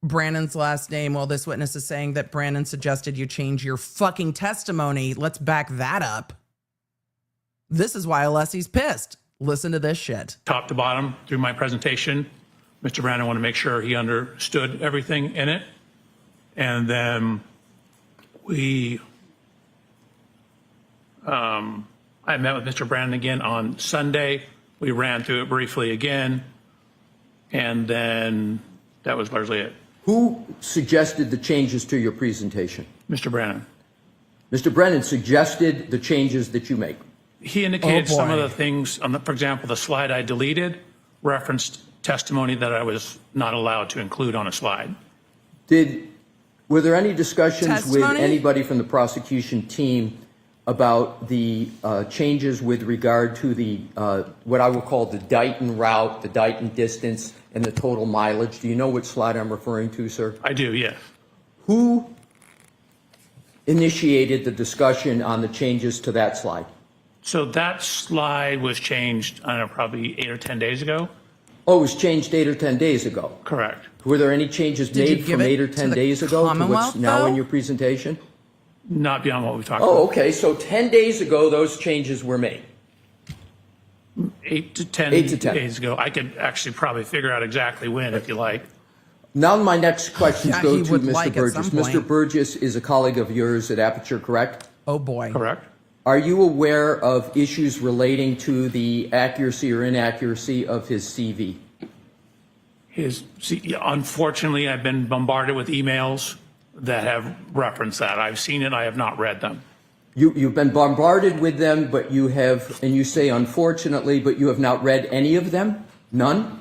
Brandon's last name while this witness is saying that Brandon suggested you change your fucking testimony. Let's back that up. This is why Alessi's pissed. Listen to this shit. Top to bottom through my presentation. Mr. Brennan wanted to make sure he understood everything in it. And then I met with Mr. Brennan again on Sunday. We ran through it briefly again. And then that was largely it. Who suggested the changes to your presentation? Mr. Brennan. Mr. Brennan suggested the changes that you make. He indicated Oh, some of boy. the things on the, for example, the slide I deleted referenced testimony that I was not allowed to include on a slide. Were there any discussions with Testimony? anybody from the prosecution team about the changes with regard to the what I would call the Dighton route, the Dighton distance, and the total mileage? Do you know which slide I'm referring to, sir? I do, yes. Who initiated the discussion on the changes to that slide? So that slide was changed, I don't know, probably 8 or 10 days ago. Oh, it was changed 8 or 10 days ago. Correct. Were there any changes Did you made give from it 8 or to 10 the days ago to what's Commonwealth, now though? in your presentation? Not beyond what we talked Oh, about. okay. So 10 days ago, those changes were made. 8 to 10 8 to 10. days ago. I could actually probably figure out exactly when if you like. Now my next questions Yeah, go he to would Mr. like at Burgess. some Mr. point. Burgess is a colleague of yours at Aperture, correct? Oh boy. Correct. Are you aware of issues relating to the accuracy or inaccuracy of his CV? Unfortunately, I've been bombarded with emails that have referenced that. I've seen it. I have not read them. You've been bombarded with them, but you have, and you say unfortunately, but you have not read any of them? None?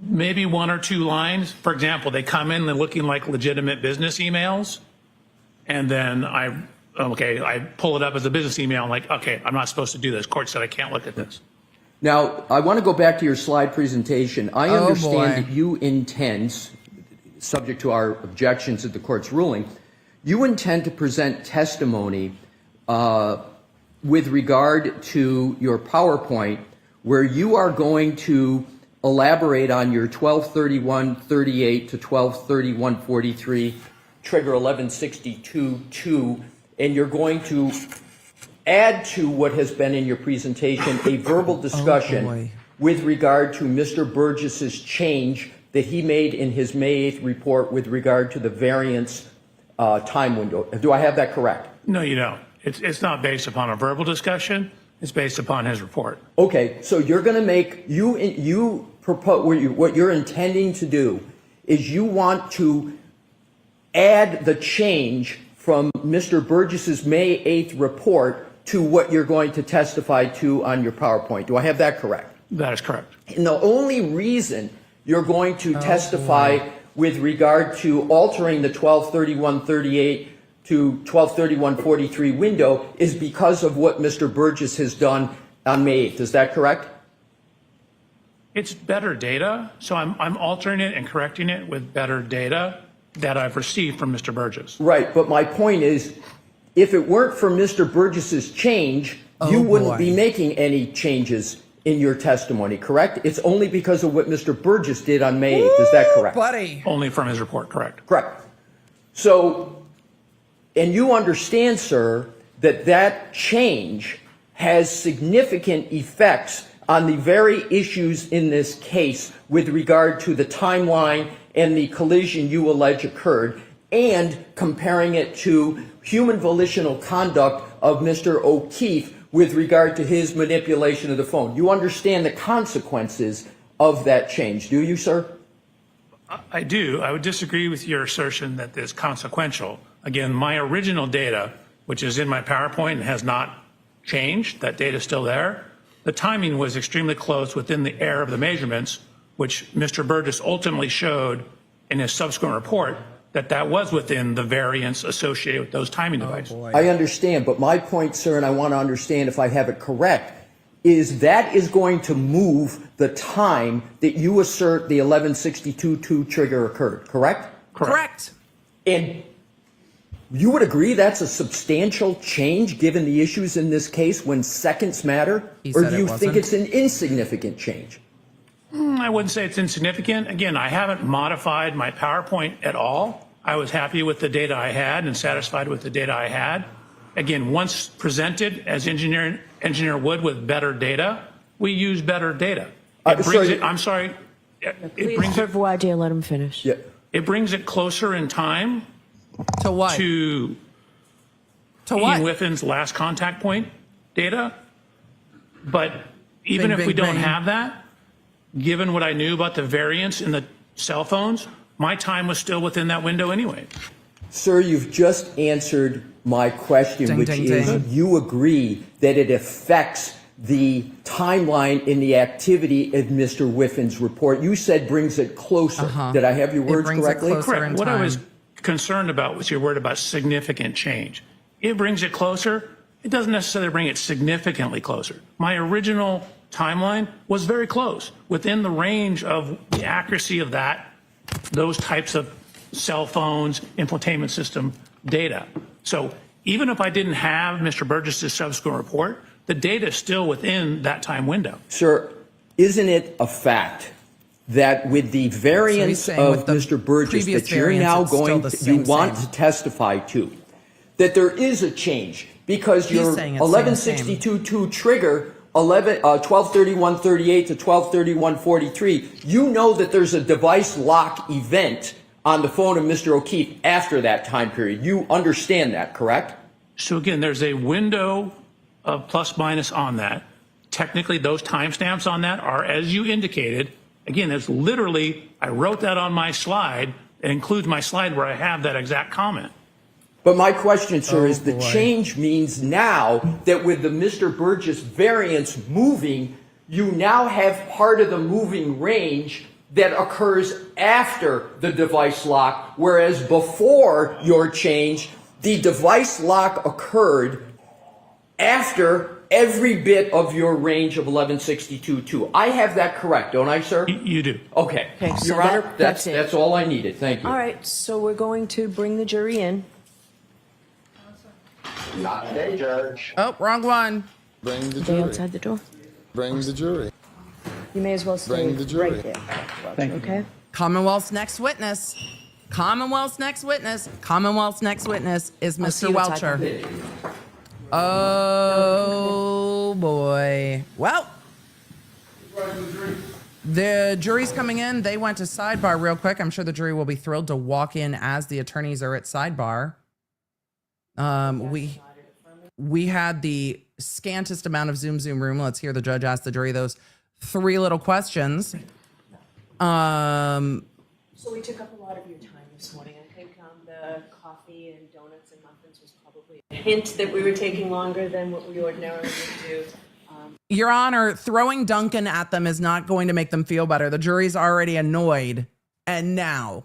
Maybe 1 or 2 lines. For example, they come in, they're looking like legitimate business emails. And then I pull it up as a business email. I'm like, okay, I'm not supposed to do this. Court said I can't look at this. Now, I want to go back to your slide presentation. I Oh, understand boy. that you intend, subject to our objections at the court's ruling, you intend to present testimony with regard to your PowerPoint where you are going to elaborate on your 1231-38 to 1231-43, trigger 1162-2, and you're going to add to what has been in your presentation a verbal discussion boy. with regard to Mr. Burgess's change that he made in his May 8th report with regard to the variance time window. Do I have that correct? No, you don't. It's not based upon a verbal discussion. It's based upon his report. Okay, so you're going to make, you propose, what you're intending to do is you want to add the change from Mr. Burgess's May 8th report to what you're going to testify to on your PowerPoint. Do I have that correct? That is correct. And the only reason you're going to testify with regard to altering the 1231-38 to 12/31/43 window is because of what Mr. Burgess has done on May 8th. Is that correct? It's better data, so I'm altering it and correcting it with better data that I've received from Mr. Burgess. Right, but my point is, if it weren't for Mr. Burgess's change, you wouldn't be making any changes in your testimony, correct? It's only because of what Mr. Burgess did on May 8th. Is that correct? Buddy. Only from his report, correct. Correct. So, and you understand, sir, that that change has significant effects on the very issues in this case with regard to the timeline and the collision you allege occurred, and comparing it to human volitional conduct of Mr. O'Keefe with regard to his manipulation of the phone. You understand the consequences of that change, do you, sir? I do. I would disagree with your assertion that it's consequential. Again, my original data, which is in my PowerPoint and has not changed, that data is still there. The timing was extremely close within the error of the measurements, which Mr. Burgess ultimately showed in his subsequent report that was within the variance associated with those timing devices. I understand, but my point, sir, and I want to understand if I have it correct, is that is going to move the time that you assert the 1162-2 trigger occurred, correct? Correct. And you would agree that's a substantial change given the issues in this case when seconds matter? Or do you think it's an insignificant change? I wouldn't say it's insignificant. Again, I haven't modified my PowerPoint at all. I was happy with the data I had and satisfied with the data I had. Again, once presented as engineer would with better data, we use better data. It brings it, I'm sorry. It brings it, Why do you let him finish? Yeah. it brings it closer in time To what? to To Ian what? Whiffin's last contact point data. But even Bing, if we bing, don't bing. have that, given what I knew about the variance in the cell phones, my time was still within that window anyway. Sir, you've just answered my question, Ding, which ding, is ding. you agree that it affects the timeline in the activity of Mr. Whiffin's report. You said brings it closer. Did I have your words brings it correctly? closer. Correct. in What I was time. concerned about was your word about significant change. It brings it closer. It doesn't necessarily bring it significantly closer. My original timeline was very close, within the range of the accuracy of those types of cell phones, infotainment system data. So even if I didn't have Mr. Burgess's subsequent report, the data is still within that time window. Sir, isn't it a fact that with the variance saying of with the Mr. Burgess previous that you're variance, now it's still going the to, you same, want same. to testify to, that there is a change because He's your saying it's same, 1162-2 trigger 12/31/38 to 12/31/43, you know that there's a device lock event on the phone of Mr. O'Keefe after that time period. You understand that, correct? So again, there's a window of plus minus on that. Technically, those timestamps on that are, as you indicated, again, there's literally, I wrote that on my slide. It includes my slide where I have that exact comment. But my question, sir, is the boy. change means now that with the Mr. Burgess variance moving, you now have part of the moving range that occurs after the device lock, whereas before your change, the device lock occurred after every bit of your range of 1162-2. I have that correct, don't I, sir? You do. Okay. Okay, so Your Honor, that's it. that's all I needed. Thank you. All right, so we're going to bring the jury in. Not today, Judge. Oh, wrong one. Bring the They jury. outside the door. Bring the jury. You may as well stay Bring the jury. right there. Welcher, okay? Commonwealth's next witness. Commonwealth's next witness. Commonwealth's next witness is I'll see Mr. you outside. Welcher. Oh boy. Well, the jury's coming in. They went to sidebar real quick. I'm sure the jury will be thrilled to walk in as the attorneys are at sidebar. We had the scantest amount of Zoom room. Let's hear the judge ask the jury those three little questions. So we took up a lot of your time this morning. I think the coffee and donuts and muffins was probably a hint that we were taking longer than what we ordinarily would do. Your Honor, throwing Duncan at them is not going to make them feel better. The jury's already annoyed. And now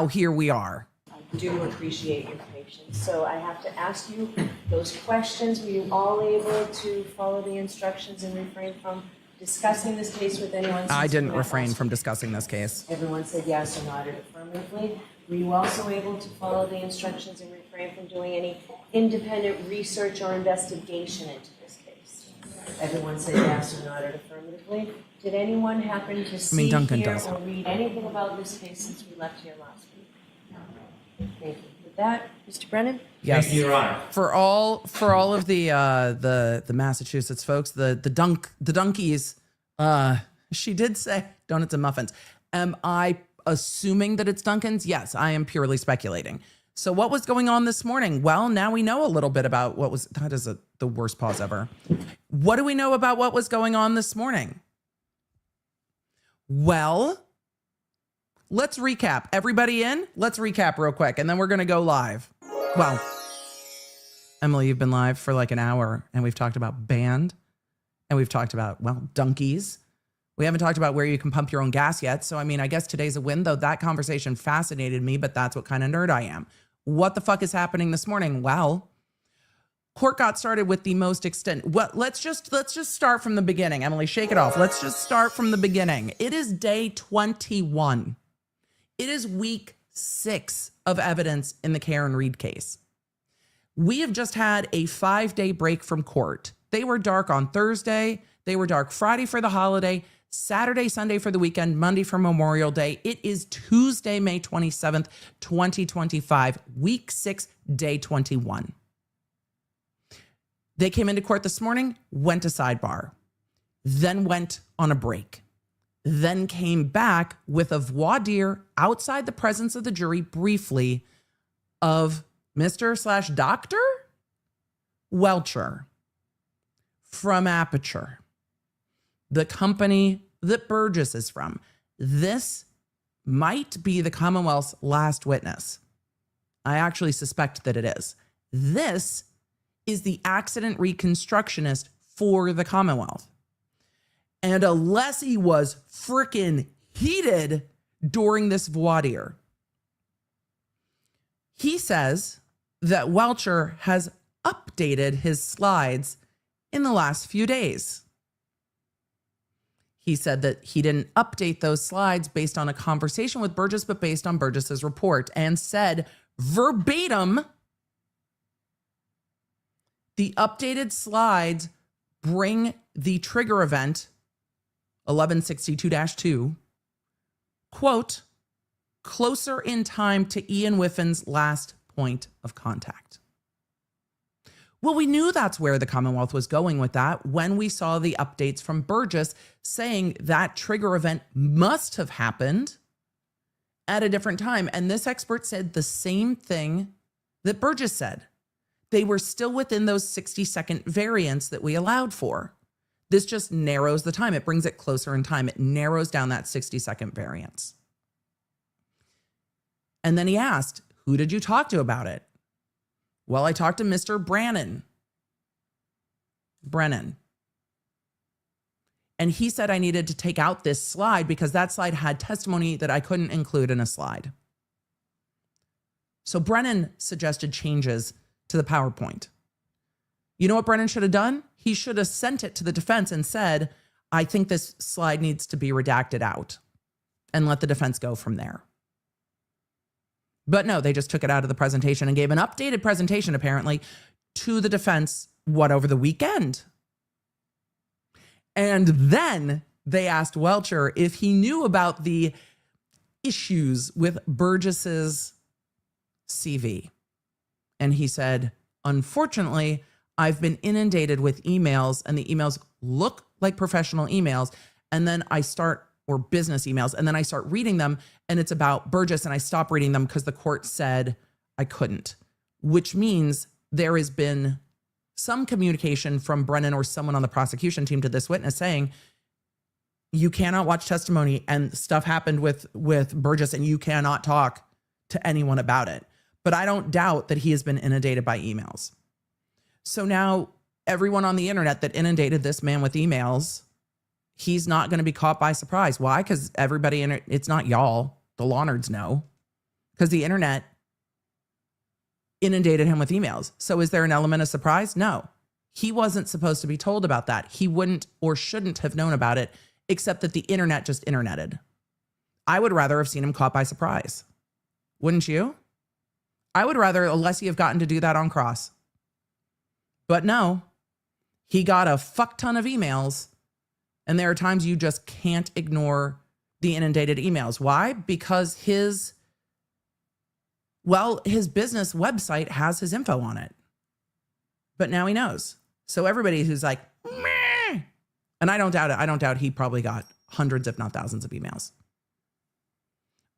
here we are. I do appreciate your patience. information. So I have to ask you those questions. Were you all able to follow the instructions and refrain from discussing this case with anyone? I since didn't we met refrain last from week? discussing this case. Everyone said yes or nodded affirmatively. Were you also able to follow the instructions and refrain from doing any independent research or investigation into this case? Everyone said yes or nodded affirmatively. Did anyone happen to see, Duncan hear, does. or read anything about this case since we left here last week? Thank you. With that, Mr. Brennan? Yes. Thank you, Your Honor. For all of the Massachusetts folks, the donkeys, she did say donuts and muffins. Am I assuming that it's Duncan's? Yes, I am purely speculating. So what was going on this morning? Well, now we know a little bit about what was, that is the worst pause ever. What do we know about what was going on this morning? Well, let's recap. Everybody in? Let's recap real quick, and then we're going to go live. Well, Emily, you've been live for like an hour, and we've talked about band, and we've talked about, well, donkeys. We haven't talked about where you can pump your own gas yet. So, I mean, I guess today's a win, though that conversation fascinated me, but that's what kind of nerd I am. What the fuck is happening this morning? Well, court got started with the most extended. Well, let's just start from the beginning. Emily, shake it off. Let's just start from the beginning. It is day 21. It is week 6 of evidence in the Karen Read case. We have just had a 5-day break from court. They were dark on Thursday. They were dark Friday for the holiday, Saturday, Sunday for the weekend, Monday for Memorial Day. It is Tuesday, May 27th, 2025, week 6, day 21. They came into court this morning, went to sidebar, then went on a break, then came back with a voir dire outside the presence of the jury briefly of Mr./Dr. Welcher from Aperture, the company that Burgess is from. This might be the Commonwealth's last witness. I actually suspect that it is. This is the accident reconstructionist for the Commonwealth. And Alessi was freaking heated during this voir dire. He says that Welcher has updated his slides in the last few days. He said that he didn't update those slides based on a conversation with Burgess, but based on Burgess's report, and said verbatim, the updated slides bring the trigger event 1162-2, quote, closer in time to Ian Whiffin's last point of contact. Well, we knew that's where the Commonwealth was going with that when we saw the updates from Burgess saying that trigger event must have happened at a different time. And this expert said the same thing that Burgess said. They were still within those 60-second variants that we allowed for. This just narrows the time. It brings it closer in time. It narrows down that 60-second variance. And then he asked, who did you talk to about it? Well, I talked to Mr. Brennan. And he said I needed to take out this slide because that slide had testimony that I couldn't include in a slide. So Brennan suggested changes to the PowerPoint. You know what Brennan should have done? He should have sent it to the defense and said, I think this slide needs to be redacted out, and let the defense go from there. But no, they just took it out of the presentation and gave an updated presentation, apparently, to the defense, over the weekend. And then they asked Welcher if he knew about the issues with Burgess's CV. And he said, unfortunately, I've been inundated with emails, and the emails look like professional emails. And then or business emails, and then I start reading them, and it's about Burgess, and I stop reading them because the court said I couldn't, which means there has been some communication from Brennan or someone on the prosecution team to this witness saying, you cannot watch testimony, and stuff happened with Burgess, and you cannot talk to anyone about it. But I don't doubt that he has been inundated by emails. So now everyone on the internet that inundated this man with emails, he's not going to be caught by surprise. Why? Because everybody it's not y'all. The Lawnards know. Because the internet inundated him with emails. So is there an element of surprise? No. He wasn't supposed to be told about that. He wouldn't or shouldn't have known about it, except that the internet just interneted. I would rather have seen him caught by surprise. Wouldn't you? I would rather Alessi have gotten to do that on Cross. But no, he got a fuck ton of emails. And there are times you just can't ignore the inundated emails. Why? Because his business website has his info on it. But now he knows. So everybody who's like, meh, and I don't doubt it. I don't doubt he probably got hundreds, if not thousands of emails.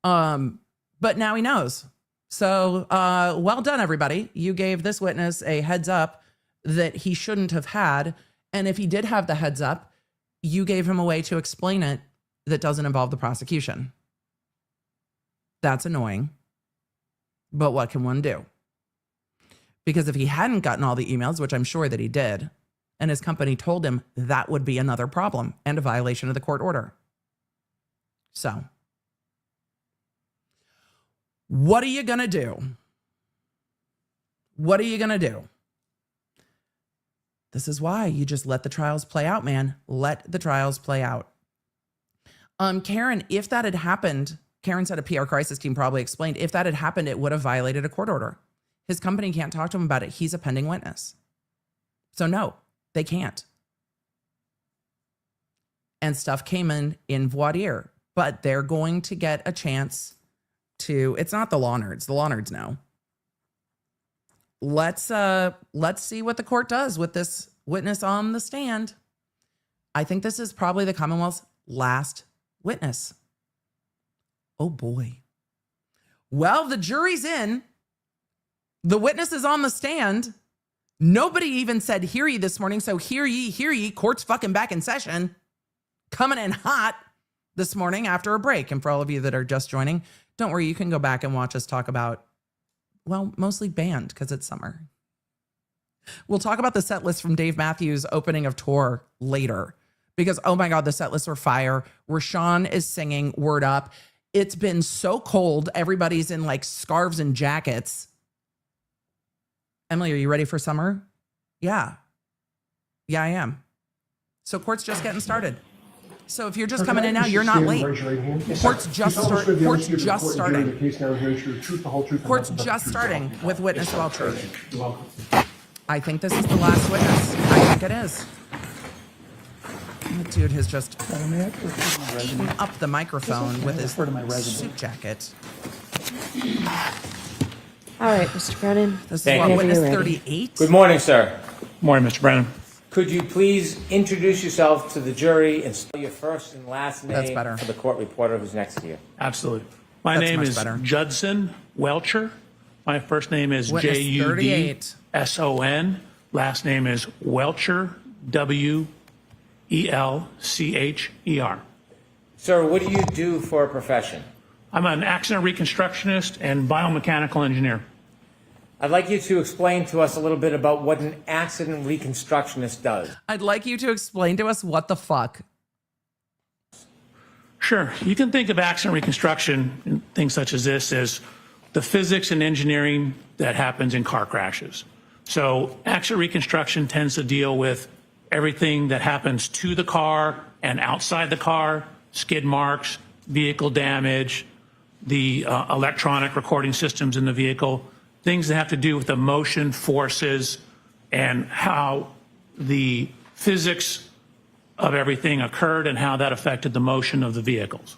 But now he knows. So, well done, everybody. You gave this witness a heads up that he shouldn't have had. And if he did have the heads up, you gave him a way to explain it that doesn't involve the prosecution. That's annoying. But what can one do? Because if he hadn't gotten all the emails, which I'm sure that he did, and his company told him, that would be another problem and a violation of the court order. So, what are you going to do? What are you going to do? This is why you just let the trials play out, man. Let the trials play out. Karen, if that had happened, Karen said a PR crisis team probably explained, if that had happened, it would have violated a court order. His company can't talk to him about it. He's a pending witness. So no, they can't. And stuff came in voir, but they're going to get a chance to, it's not the law nerds. The law nerds know. Let's see what the court does with this witness on the stand. I think this is probably the Commonwealth's last witness. Oh boy. Well, the jury's in. The witness is on the stand. Nobody even said hear ye this morning. So hear ye, court's fucking back in session. Coming in hot this morning after a break. And for all of you that are just joining, don't worry, you can go back and watch us talk about, well, mostly band because it's summer. We'll talk about the set list from Dave Matthews' opening of tour later because, oh my God, the set lists are fire. Rashawn is singing Word Up. It's been so cold. Everybody's in like scarves and jackets. Emily, are you ready for summer? Yeah. Yeah, I am. So court's just getting starting. So if you're just coming in now, you're not late. Court's just starting. Court's just starting with witness Welcher. I think this is the last witness. I think it is. That dude has just eaten up the microphone with his suit jacket. All right, Mr. Brennan. This is Thank what, you. witness Whenever you're ready. 38? Good morning, sir. Morning, Mr. Brennan. Could you please introduce yourself to the jury and spell your first and last That's name better. for the court reporter who's next to you? Absolutely. My That's name much is better. Judson Welcher. My first name is Witness Judson. Last name is Welcher, Welcher. Sir, what do you do for a profession? I'm an accident reconstructionist and biomechanical engineer. I'd like you to explain to us a little bit about what an accident reconstructionist does. I'd like you to explain to us what the fuck. Sure. You can think of accident reconstruction and things such as this as the physics and engineering that happens in car crashes. So accident reconstruction tends to deal with everything that happens to the car and outside the car, skid marks, vehicle damage, the electronic recording systems in the vehicle, things that have to do with the motion forces and how the physics of everything occurred and how that affected the motion of the vehicles.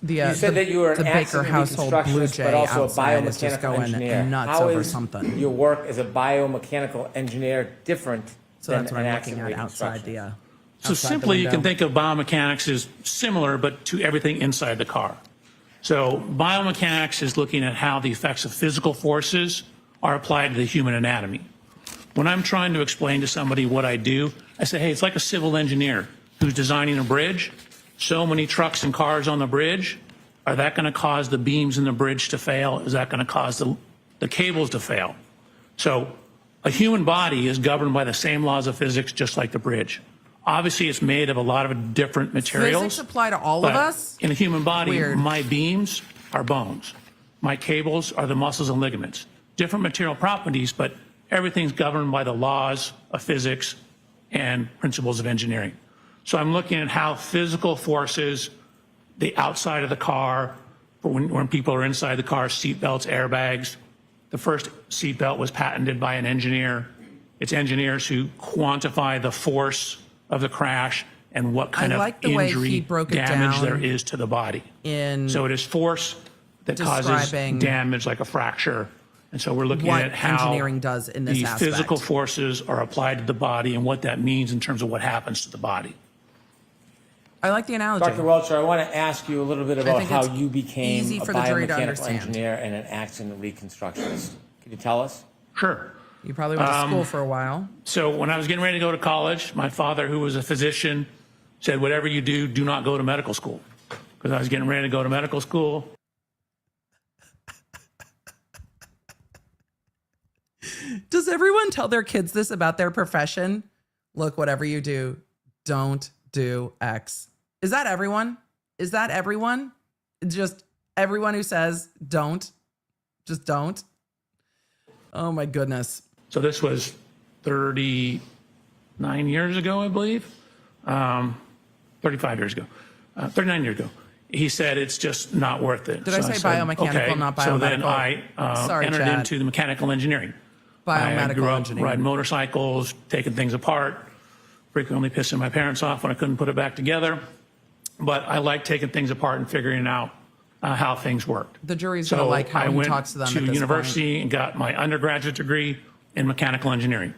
You said that you were an the Baker accident household Blue reconstructionist, Jay but also a outside is just biomechanical going engineer. nuts How over is something. your work as a biomechanical engineer different So than that's what an I'm looking accident at outside the. reconstructionist? So outside the simply, you can window. think of biomechanics as similar, but to everything inside the car. So biomechanics is looking at how the effects of physical forces are applied to the human anatomy. When I'm trying to explain to somebody what I do, I say, hey, it's like a civil engineer who's designing a bridge. So many trucks and cars on the bridge. Are that going to cause the beams in the bridge to fail? Is that going to cause the cables to fail? So a human body is governed by the same laws of physics, just like the bridge. Obviously, it's made of a lot of different materials. Physics apply to all of but us? In a human body, Weird. my beams are bones. My cables are the muscles and ligaments. different material properties, but everything's governed by the laws of physics and principles of engineering. So I'm looking at how physical forces, the outside of the car, when people are inside the car, seat belts, airbags. The first seat belt was patented by an engineer. It's engineers who quantify the force of the crash and what kind I of like the way injury he broke it damage down there is to the body. in So it is force that causes describing damage like a fracture. And so we're looking what at how engineering does in this the aspect. physical forces are applied to the body and what that means in terms of what happens to the body. I like the analogy. Dr. Welcher, I want to ask you a little bit about think how it's you became easy a for the jury to biomechanical understand. engineer and an accident reconstructionist. Can you tell us? Sure. You probably went to school for a while. So when I was getting ready to go to college, my father, who was a physician, said, whatever you do, do not go to medical school. Because I was getting ready to go to medical school. Does everyone tell their kids this about their profession? Look, whatever you do, don't do X. Is that everyone? Is that everyone? Just everyone who says don't, just don't. Oh my goodness. So this was 39 years ago, I believe. 35 years ago. 39 years ago. He said it's just not worth it. Did I say biomechanical, okay. not So then biomedical? I Sorry, entered Chad. into the mechanical engineering. I Biomedical grew up engineering. riding motorcycles, taking things apart, frequently pissing my parents off when I couldn't put it back together. But I like taking things apart and figuring out how things worked. The jury's going to like how I he went talks to them to at this university and got my undergraduate degree in mechanical engineering.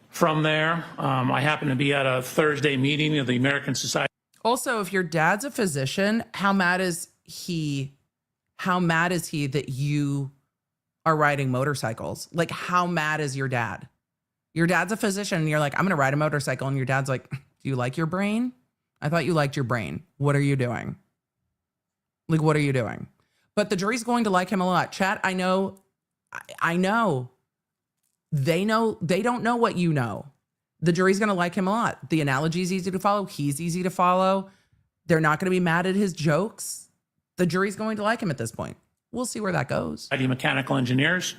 From there, I happened to be at a Thursday meeting of the American Society. Also, if your dad's a physician, how mad is he that you are riding motorcycles? Like, how mad is your dad? Your dad's a physician and you're like, I'm going to ride a motorcycle. And your dad's like, do you like your brain? I thought you liked your brain. What are you doing? Like, what are you doing? But the jury's going to like him a lot. Chat, I know. They don't know what you know. The jury's going to like him a lot. The analogy is easy to follow. He's easy to follow. They're not going to be mad at his jokes. The jury's going to like him at this point. We'll see where that goes. Mechanical engineers.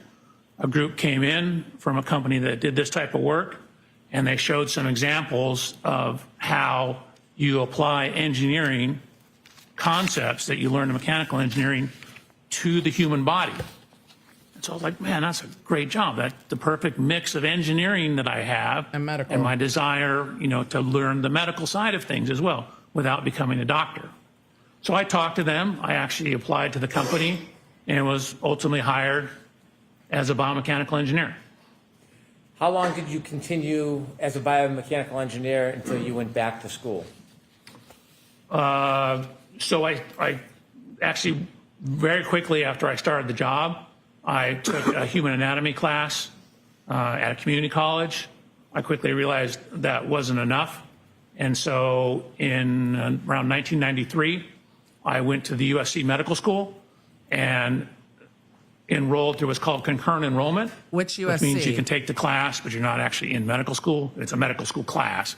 A group came in from a company that did this type of work, and they showed some examples of how you apply engineering concepts that you learn in mechanical engineering to the human body. And so I was like, man, that's a great job. That's the perfect mix of engineering that I have And medical. and my desire, to learn the medical side of things as well without becoming a doctor. So I talked to them. I actually applied to the company and was ultimately hired as a biomechanical engineer. How long did you continue as a biomechanical engineer until you went back to school? So I actually, very quickly after I started the job, I took a human anatomy class at a community college. I quickly realized that wasn't enough. And so in around 1993, I went to the USC Medical School and enrolled through what's called concurrent enrollment. Which USC? Which means you can take the class, but you're not actually in medical school. It's a medical school class.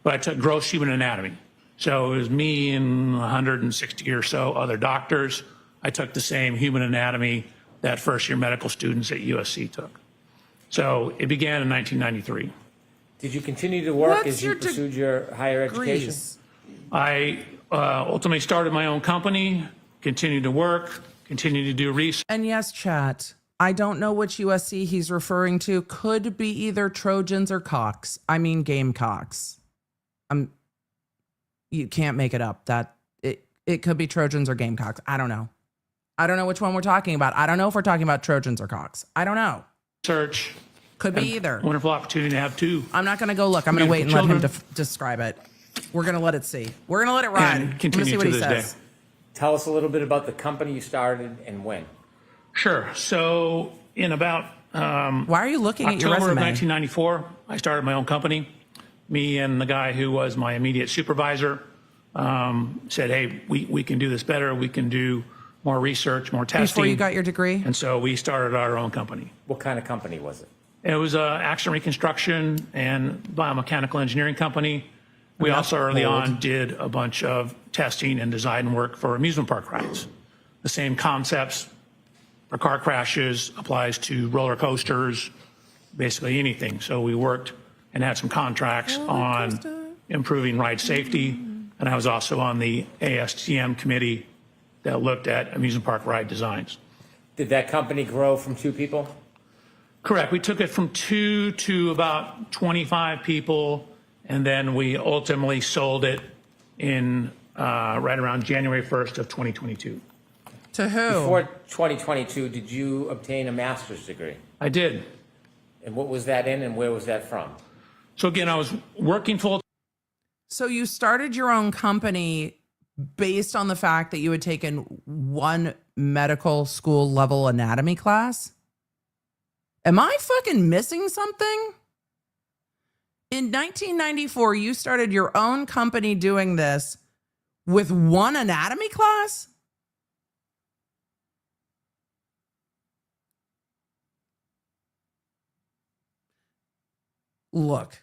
But I took gross human anatomy. So it was me and 160 or so other doctors. I took the same human anatomy that first year medical students at USC took. So it began in 1993. Did you continue to work What's as you your pursued your higher education? Degrees. I ultimately started my own company, continued to work, continued to do research. And yes, chat, I don't know which USC he's referring to. Could be either Trojans or Cocks. I mean Gamecocks. You can't make it up. It could be Trojans or Gamecocks. I don't know. I don't know which one we're talking about. I don't know if we're talking about Trojans or Cocks. I don't know. Search. Could be either. Wonderful opportunity to have two. I'm not going to go look. I'm going to wait and Beautiful let him children. describe it. We're going to let it see. We're going to let it ride. And I'm continue gonna see what to he this says. day. Tell us a little bit about the company you started and when. Sure. So in about Why are you looking at your October of resume? 1994, I started my own company. Me and the guy who was my immediate supervisor said, hey, we can do this better. We can do more research, more testing. Before you got your degree? And so we started our own company. What kind of company was it? It was an Accident Reconstruction and biomechanical engineering company. We also early on did a bunch of testing and design work for amusement park rides. The same concepts, for car crashes, applies to roller coasters, basically anything. So we worked and had some contracts on improving ride safety. And I was also on the ASTM committee that looked at amusement park ride designs. Did that company grow from 2 people? Correct. We took it from 2 to about 25 people, and then we ultimately sold it in right around January 1st of 2022. To who? Before 2022, did you obtain a master's degree? I did. And what was that in and where was that from? So again, I was working full. So you started your own company based on the fact that you had taken one medical school level anatomy class? Am I fucking missing something? In 1994, you started your own company doing this with one anatomy class? Look,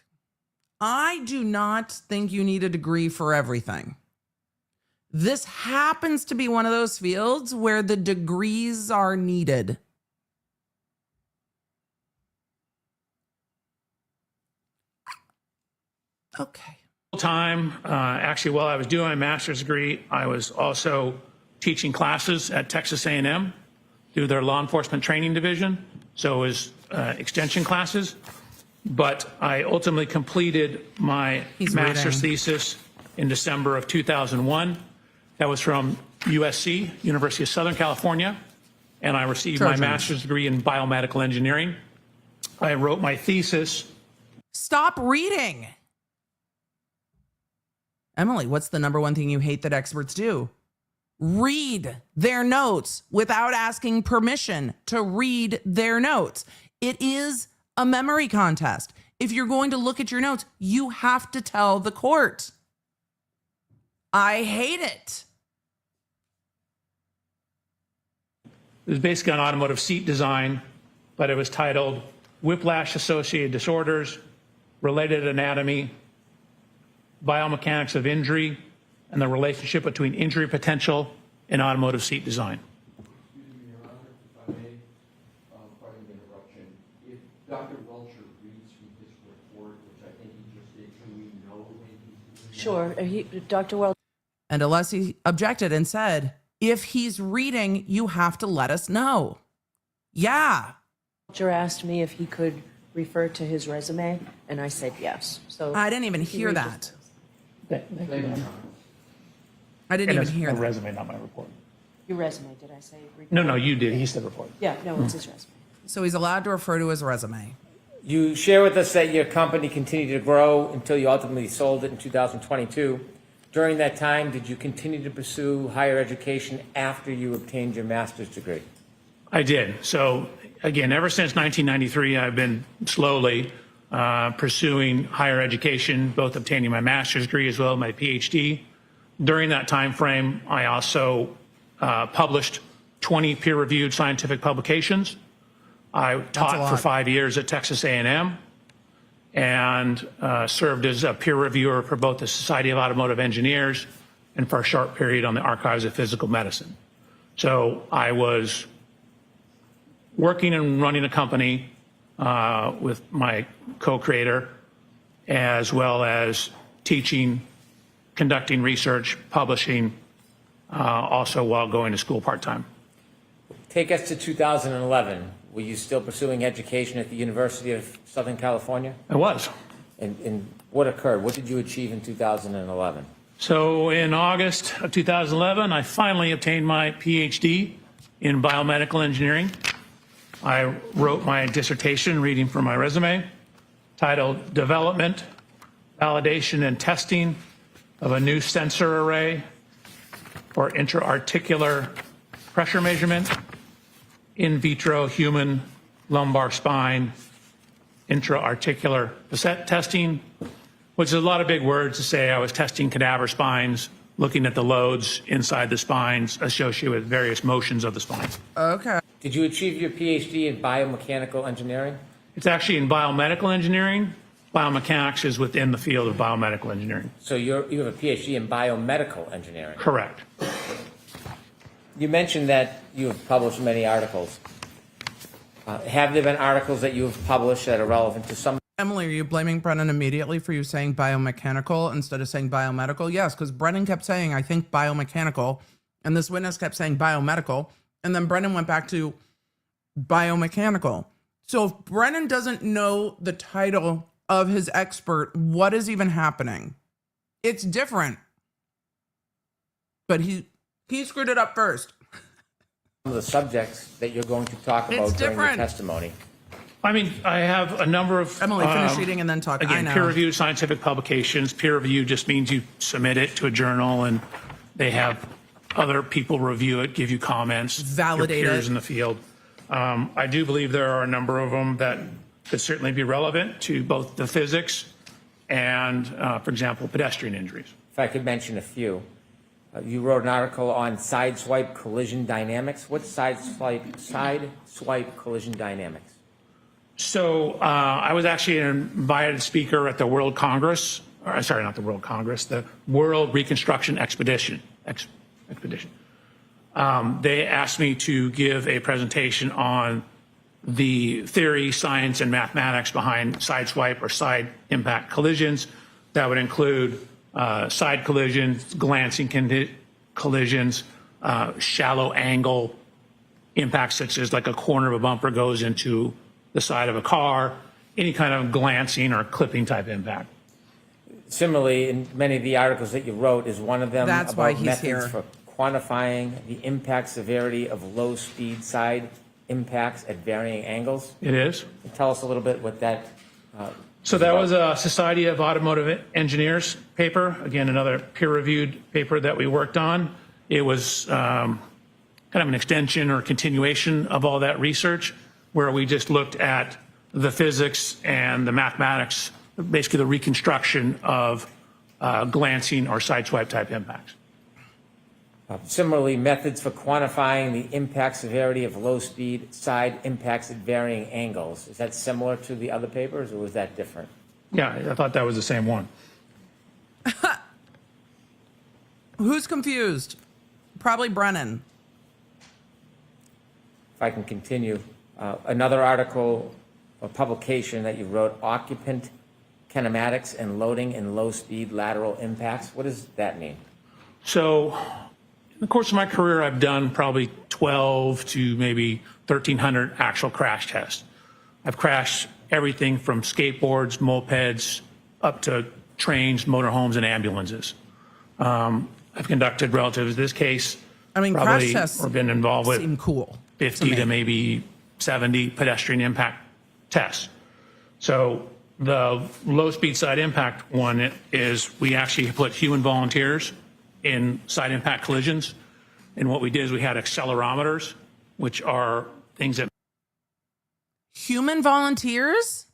I do not think you need a degree for everything. This happens to be one of those fields where the degrees are needed. Okay. Time, actually, while I was doing my master's degree, I was also teaching classes at Texas A&M through their law enforcement training division. So it was extension classes. But I ultimately completed my master's thesis in December of 2001. That was from USC, University of Southern California. And I received my master's degree in biomedical engineering. I wrote my thesis. Stop reading. Emily, what's the number one thing you hate that experts do? Read their notes without asking permission to read their notes. It is a memory contest. If you're going to look at your notes, you have to tell the court. I hate it. It was basically on automotive seat design, but it was titled Whiplash-Associated Disorders, Related Anatomy, Biomechanics of Injury, and the relationship between injury potential and automotive seat design. Excuse me, Your Honor, if I may, pardon the interruption. If Dr. Welcher reads from his report, which I think he just did, can we know when he's doing that? Sure. Dr. Welcher And Alessi objected and said, if he's reading, you have to let us know. Yeah. asked me if he could refer to his resume, and I said yes. So I didn't even he hear reads that. Thank you, Your Honor. I didn't even hear my that. resume, not my report. Your resume, did I say? No, you did. He said report. Yeah, no, it's his resume. So he's allowed to refer to his resume. You share with us that your company continued to grow until you ultimately sold it in 2022. During that time, did you continue to pursue higher education after you obtained your master's degree? I did. So again, ever since 1993, I've been slowly pursuing higher education, both obtaining my master's degree as well as my PhD. During that time frame, I also published 20 peer-reviewed scientific publications. I taught for 5 years at Texas A&M and served as a peer reviewer for both the Society of Automotive Engineers and for a short period on the Archives of Physical Medicine. So I was working and running a company with my co-creator, as well as teaching, conducting research, publishing, also while going to school part-time. Take us to 2011. Were you still pursuing education at the University of Southern California? I was. And what occurred? What did you achieve in 2011? So in August of 2011, I finally obtained my PhD in biomedical engineering. I wrote my dissertation, reading from my resume, titled Development, Validation, and Testing of a New Sensor Array for Intra-Articular Pressure Measurement, In Vitro Human Lumbar Spine, Intra-Articular Facet Testing, which is a lot of big words to say. I was testing cadaver spines, looking at the loads inside the spines associated with various motions of the spine. Okay. Did you achieve your PhD in biomechanical engineering? It's actually in biomedical engineering. Biomechanics is within the field of biomedical engineering. So you have a PhD in biomedical engineering? Correct. You mentioned that you have published many articles. Have there been articles that you have published that are relevant to some? Emily, are you blaming Brennan immediately for you saying biomechanical instead of saying biomedical? Yes, because Brennan kept saying, I think biomechanical, and this witness kept saying biomedical, and then Brennan went back to biomechanical. So if Brennan doesn't know the title of his expert, what is even happening? It's different. But he screwed it up first. Some of the subjects that you're going to talk about during your testimony. I mean, I have a number of Emily, finish reading and then talk. Again, I know. peer-reviewed scientific publications. Peer review just means you submit it to a journal and they have other people review it, give you comments, Validate your peers it. in the field. I do believe there are a number of them that could certainly be relevant to both the physics and, for example, pedestrian injuries. If I could mention a few. You wrote an article on sideswipe collision dynamics. What's sideswipe collision dynamics? So I was actually an invited speaker at the World Congress, or sorry, not the World Congress, the World Reconstruction Expedition. They asked me to give a presentation on the theory, science, and mathematics behind sideswipe or side impact collisions. That would include side collisions, glancing collisions, shallow angle impacts such as like a corner of a bumper goes into the side of a car, any kind of glancing or clipping type impact. Similarly, in many of the articles that you wrote, is one of them That's why about he's methods here. for quantifying the impact severity of low-speed side impacts at varying angles? It is. Tell us a little bit what that. So that was a Society of Automotive Engineers paper. Again, another peer-reviewed paper that we worked on. It was kind of an extension or continuation of all that research, where we just looked at the physics and the mathematics, basically the reconstruction of glancing or sideswipe type impacts. Similarly, methods for quantifying the impact severity of low-speed side impacts at varying angles. Is that similar to the other papers, or was that different? Yeah, I thought that was the same one. Who's confused? Probably Brennan. If I can continue, another article or publication that you wrote, Occupant Kinematics and Loading in Low-Speed Lateral Impacts. What does that mean? So in the course of my career, I've done probably 12 to maybe 1,300 actual crash tests. I've crashed everything from skateboards, mopeds, up to trains, motorhomes, and ambulances. I've conducted relative to this case, I mean, probably, crash tests or been involved with seem cool. 50 to maybe 70 pedestrian impact tests. So the low speed side impact one is we actually put human volunteers in side impact collisions. And what we did is we had accelerometers, which are things that Human volunteers?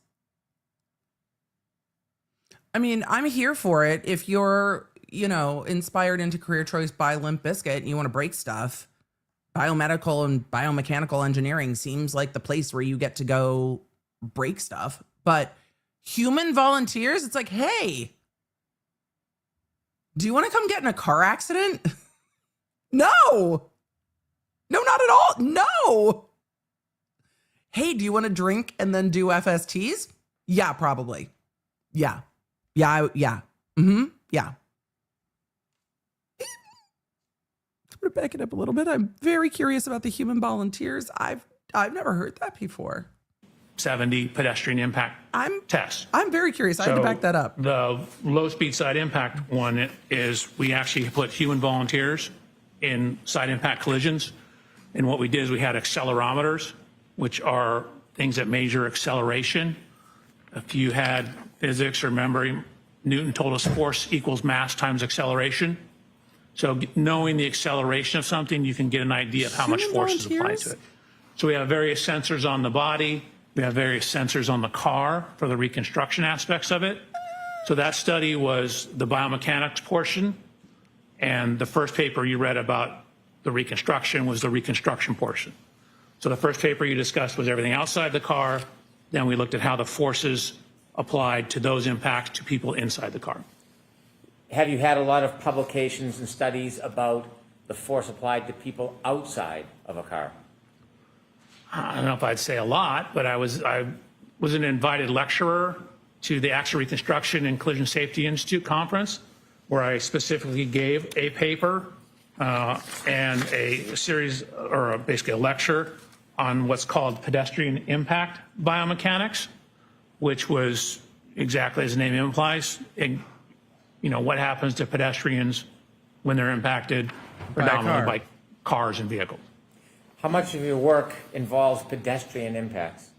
I mean, I'm here for it. If you're, inspired into career choice by Limp Bizkit and you want to break stuff, biomedical and biomechanical engineering seems like the place where you get to go break stuff. But human volunteers, it's like, hey, do you want to come get in a car accident? No, not at all. No. Hey, do you want to drink and then do FSTs? Yeah, probably. Yeah. Mm-hmm. Yeah. I'm going to back it up a little bit. I'm very curious about the human volunteers. I've never heard that before. 70 pedestrian impact tests. I'm very curious. I have to back that up. The low speed side impact one is we actually put human volunteers in side impact collisions. And what we did is we had accelerometers, which are things that measure acceleration. If you had physics or memory, Newton told us force equals mass times acceleration. So knowing the acceleration of something, you can get an idea of how much force is applied to it. So we have various sensors on the body. We have various sensors on the car for the reconstruction aspects of it. So that study was the biomechanics portion. And the first paper you read about the reconstruction was the reconstruction portion. So the first paper you discussed was everything outside the car. Then we looked at how the forces applied to those impacts to people inside the car. Have you had a lot of publications and studies about the force applied to people outside of a car? I don't know if I'd say a lot, but I was an invited lecturer to the Accident Reconstruction and Collision Safety Institute conference, where I specifically gave a paper and a series, or basically a lecture on what's called pedestrian impact biomechanics, which was exactly as the name implies, what happens to pedestrians when they're impacted predominantly by cars and vehicles. How much of your work involves pedestrian impacts?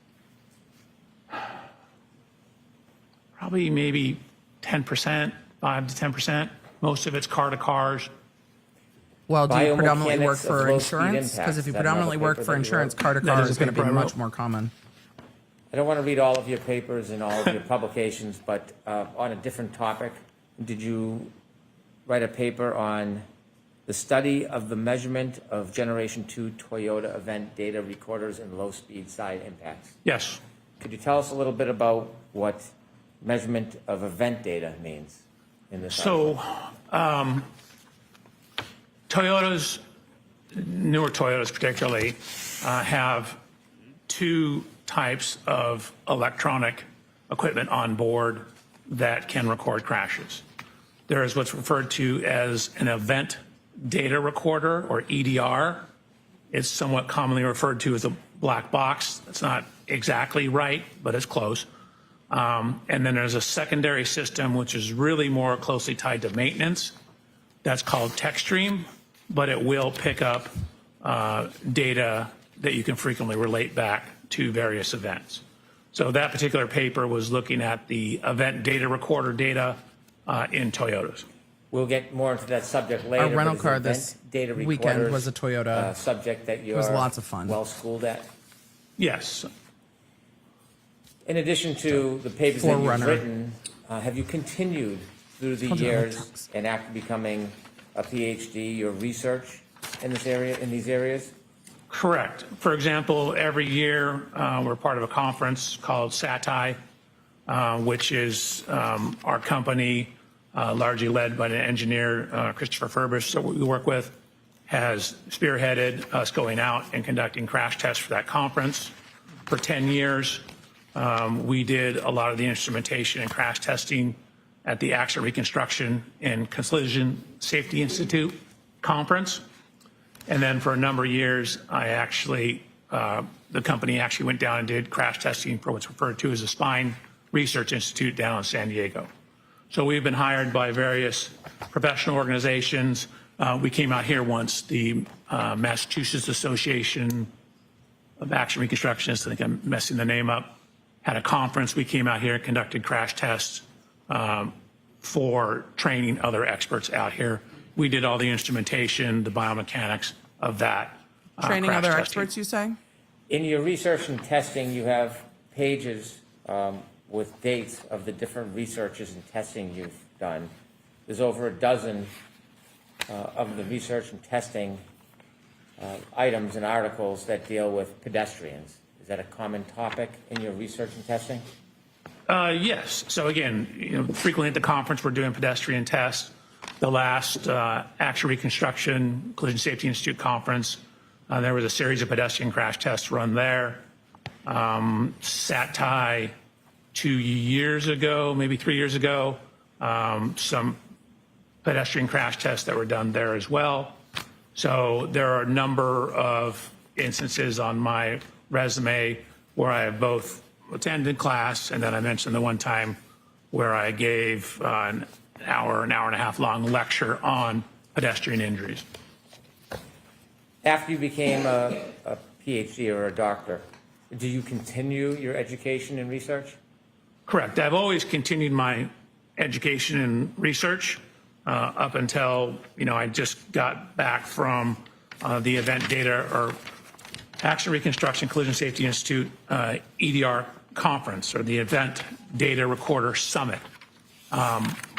Probably maybe 10%, 5 to 10%. Most of it's car to cars. Well, do you predominantly work Biomechanics for of low-speed insurance? Because impacts. if you Is that another predominantly work paper for that you insurance, wrote? car to That car is a is going to be paper I much wrote. more common. I don't want to read all of your papers and all of your publications, but on a different topic, did you write a paper on the study of the measurement of Generation 2 Toyota event data recorders and low-speed side impacts? Yes. Could you tell us a little bit about what measurement of event data means in this article? So Toyotas, newer Toyotas particularly, have two types of electronic equipment on board that can record crashes. There is what's referred to as an event data recorder, or EDR. It's somewhat commonly referred to as a black box. That's not exactly right, but it's close. And then there's a secondary system, which is really more closely tied to maintenance. That's called Techstream, but it will pick up data that you can frequently relate back to various events. So that particular paper was looking at the event data recorder data in Toyotas. We'll get more into that subject later. Our rental but is car event this data weekend recorders, was a Toyota. subject that you're was lots of fun. well schooled at. Yes. In addition to the papers that you've Forerunner. written, have you continued through the Told you I love years trucks. and after becoming a PhD, your research in this area, in these areas? Correct. For example, every year we're part of a conference called SATI, which is our company, largely led by an engineer, Christopher Burgess, that we work with, has spearheaded us going out and conducting crash tests for that conference. For 10 years, we did a lot of the instrumentation and crash testing at the Accident Reconstruction and Collision Safety Institute conference. And then for a number of years, I actually, the company actually went down and did crash testing for what's referred to as the Spine Research Institute down in San Diego. So we've been hired by various professional organizations. We came out here once, the Massachusetts Association of Accident Reconstructionists, I think I'm messing the name up, had a conference. We came out here and conducted crash tests for training other experts out here. We did all the instrumentation, the biomechanics of that. Training crash other testing. experts, you say? In your research and testing, you have pages with dates of the different researches and testing you've done. There's over a dozen of the research and testing items and articles that deal with pedestrians. Is that a common topic in your research and testing? Yes. So again, frequently at the conference, we're doing pedestrian tests. The last Accident Reconstruction Collision Safety Institute conference, there was a series of pedestrian crash tests run there. SATI 2 years ago, maybe 3 years ago, some pedestrian crash tests that were done there as well. So there are a number of instances on my resume where I have both attended class, and then I mentioned the one time where I gave an hour and a half long lecture on pedestrian injuries. After you became a PhD or a doctor, do you continue your education and research? Correct. I've always continued my education and research up until, I just got back from the event data or Accident Reconstruction Collision Safety Institute EDR conference, or the Event Data Recorder Summit.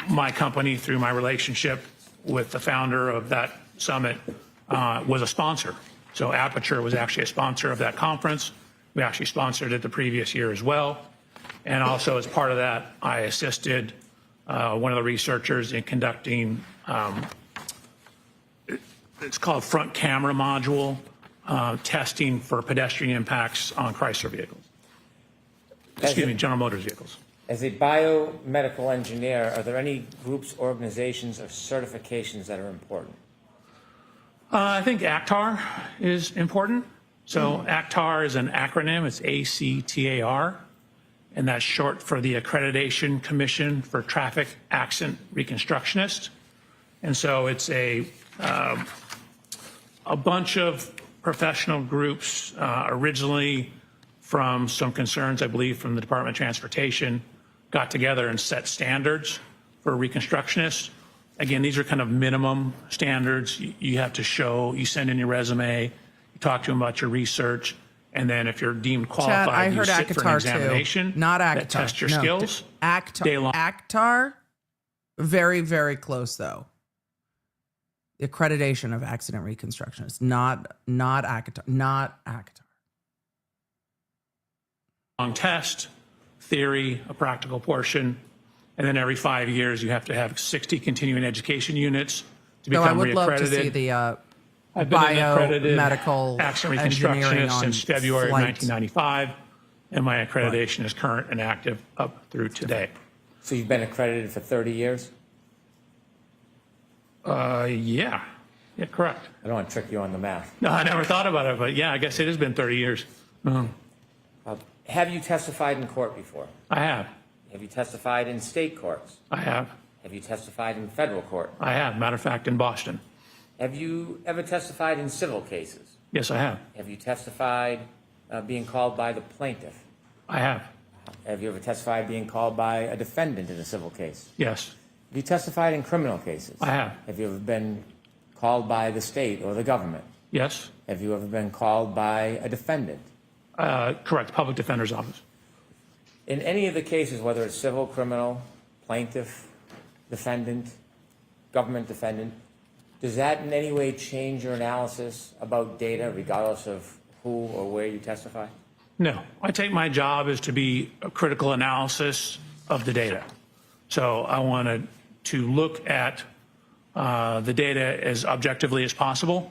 My company, through my relationship with the founder of that summit, was a sponsor. So Aperture was actually a sponsor of that conference. We actually sponsored it the previous year as well. And also as part of that, I assisted one of the researchers in conducting it's called front camera module, testing for pedestrian impacts on Chrysler vehicles. Excuse me, General Motors vehicles. As a biomedical engineer, are there any groups, organizations, or certifications that are important? I think ACTAR is important. So ACTAR is an acronym. It's ACTAR, and that's short for the Accreditation Commission for Traffic Accident Reconstructionist. And so it's a bunch of professional groups, originally from some concerns, I believe, from the Department of Transportation, got together and set standards for reconstructionists. Again, these are kind of minimum standards. You have to show, you send in your resume, you talk to them about your research, and then if you're deemed qualified, I you heard sit for an ACTAR examination too. Not ACTAR. that tests your No, skills. ACTAR. ACTAR. Very, very close though. The accreditation of accident reconstructionists, not ACTAR. Not ACTAR. Long test, theory, a practical portion, and then every 5 years you have to have 60 continuing education units to So become I would love to see reaccredited. the I've been an accredited biomedical accident engineering reconstructionist on since February of flight. 1995, and my accreditation is current and active up through today. So you've been accredited for 30 years? Yeah, correct. I don't want to trick you on the math. No, I never thought about it, but yeah, I guess it has been 30 years. Have you testified in court before? I have. Have you testified in state courts? I have. Have you testified in federal court? I have. Matter of fact, in Boston. Have you ever testified in civil cases? Yes, I have. Have you testified being called by the plaintiff? I have. Have you ever testified being called by a defendant in a civil case? Yes, Have you testified in criminal cases? I have. Have you ever been called by the state or the government? Yes. Have you ever been called by a defendant? Correct. Public Defender's Office. In any of the cases, whether it's civil, criminal, plaintiff, defendant, government defendant, does that in any way change your analysis about data, regardless of who or where you testify? No. I take my job as to be a critical analysis of the data. So I wanted to look at the data as objectively as possible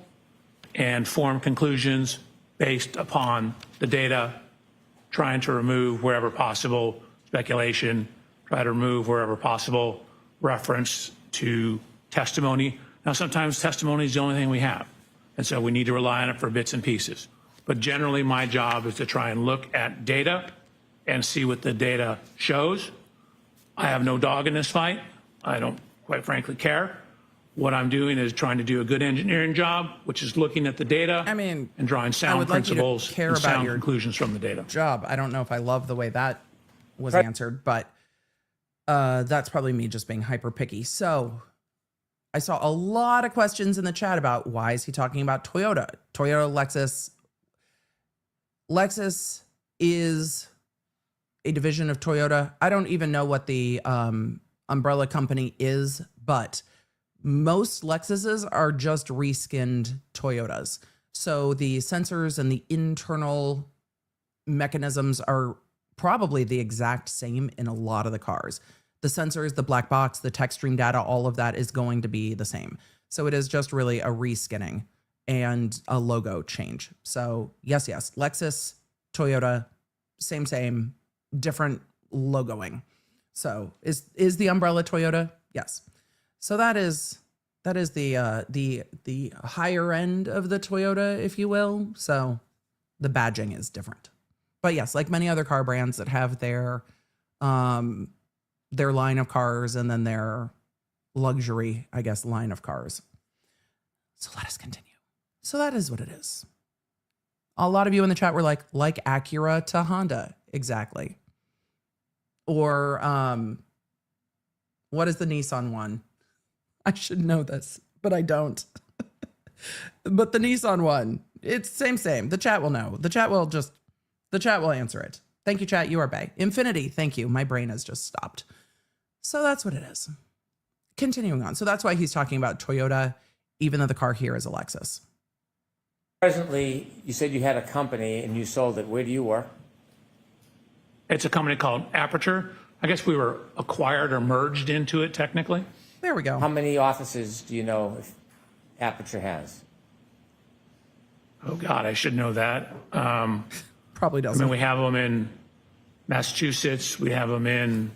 and form conclusions based upon the data, trying to remove wherever possible speculation, try to remove wherever possible reference to testimony. Now, sometimes testimony is the only thing we have, and so we need to rely on it for bits and pieces. But generally, my job is to try and look at data and see what the data shows. I have no dog in this fight. I don't, quite frankly, care. What I'm doing is trying to do a good engineering job, which is looking at the data and drawing sound would like you to principles care and about sound your conclusions from the data. job. I don't know if I love the way that was answered, but that's probably me just being hyper picky. So I saw a lot of questions in the chat about why is he talking about Toyota? Toyota, Lexus. Lexus is a division of Toyota. I don't even know what the umbrella company is, but most Lexuses are just reskinned Toyotas. So the sensors and the internal mechanisms are probably the exact same in a lot of the cars. The sensors, the black box, the Techstream data, all of that is going to be the same. So it is just really a reskinning and a logo change. So yes, Lexus, Toyota, same, different logoing. So is the umbrella Toyota? Yes. So that is the higher end of the Toyota, if you will. So the badging is different. But yes, like many other car brands that have their line of cars and then their luxury, I guess, line of cars. So let us continue. So that is what it is. A lot of you in the chat were like Acura to Honda. Exactly. Or what is the Nissan one? I should know this, but I don't. But the Nissan one, it's same. The chat will know. The chat will answer it. Thank you, chat. You are bae. Infinity, thank you. My brain has just stopped. So that's what it is. Continuing on. So that's why he's talking about Toyota, even though the car here is a Lexus. Presently, you said you had a company and you sold it. Where do you work? It's a company called Aperture. I guess we were acquired or merged into it technically. There we go. How many offices do you know Aperture has? Oh, God, I should know that. Probably I doesn't. mean, we have them in Massachusetts. We have them in,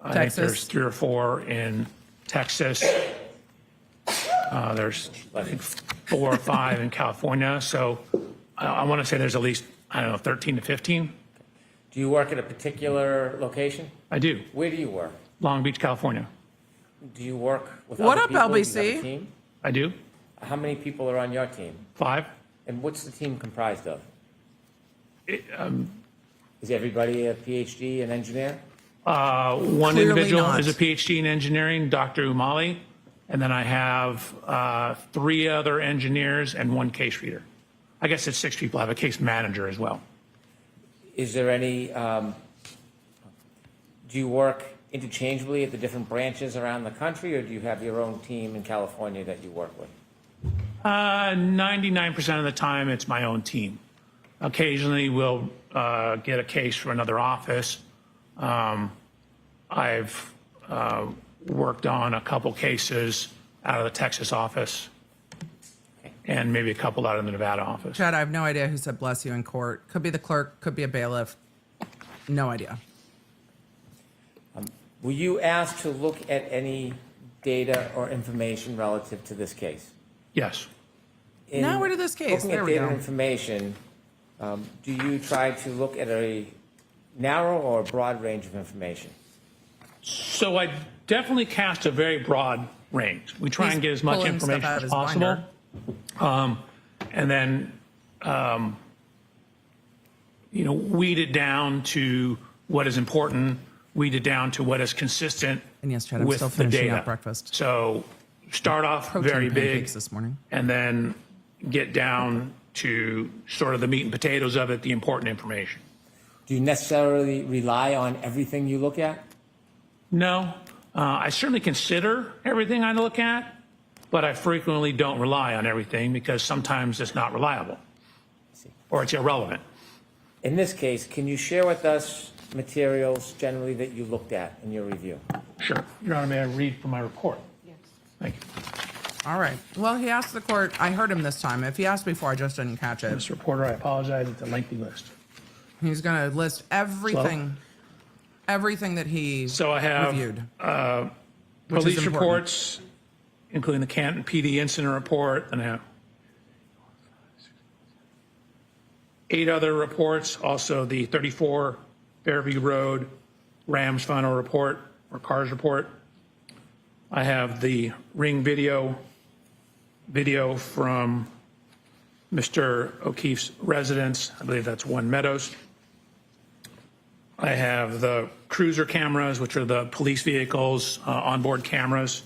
I think Texas. there's 3 or 4 in Texas. There's, I think, 4 or 5 in California. So I want to say there's at least, I don't know, 13 to 15. Do you work at a particular location? I do. Where do you work? Long Beach, California. Do you work with What other up, people? Do you have LBC? a team? I do. How many people are on your team? 5. And what's the team comprised of? It, Is everybody a PhD and engineer? one Clearly individual not. is a PhD in engineering, Dr. Umali. And then I have 3 other engineers and 1 case reader. I guess it's 6 people. I have a case manager as well. Is there any, do you work interchangeably at the different branches around the country, or do you have your own team in California that you work with? 99% of the time, it's my own team. Occasionally, we'll get a case from another office. I've worked on a couple cases out of the Texas office and maybe a couple out of the Nevada office. Chad, I have no idea who said bless you in court. Could be the clerk, could be a bailiff. No idea. Were you asked to look at any data or information relative to this case? Yes. In Now we're to this case. Looking There at we data go. and information, do you try to look at a narrow or broad range of information? So I definitely cast a very broad range. We try He's and get as much pulling stuff information out of as his possible. binder. And then, weed it down to what is important, weed it down to what is consistent And yes, Chad, I'm with still the finishing data. up breakfast. So start off Protein very big pancakes this morning. and then get down to sort of the meat and potatoes of it, the important information. Do you necessarily rely on everything you look at? No, I certainly consider everything I look at, but I frequently don't rely on everything because sometimes it's not reliable or it's irrelevant. In this case, can you share with us materials generally that you looked at in your review? Sure. Your Honor, may I read from my report? Yes. Thank you. All right. Well, he asked the court. I heard him this time. If he asked before, I just didn't catch it. Mr. Reporter, I apologize. It's a lengthy list. He's going to list everything that he So I have reviewed. which is police important. reports, including the Canton PD incident report, and I have 8 other reports, also the 34 Fairview Road Rams final report or cars report. I have the ring video from Mr. O'Keefe's residence. I believe that's One Meadows. I have the cruiser cameras, which are the police vehicles, onboard cameras,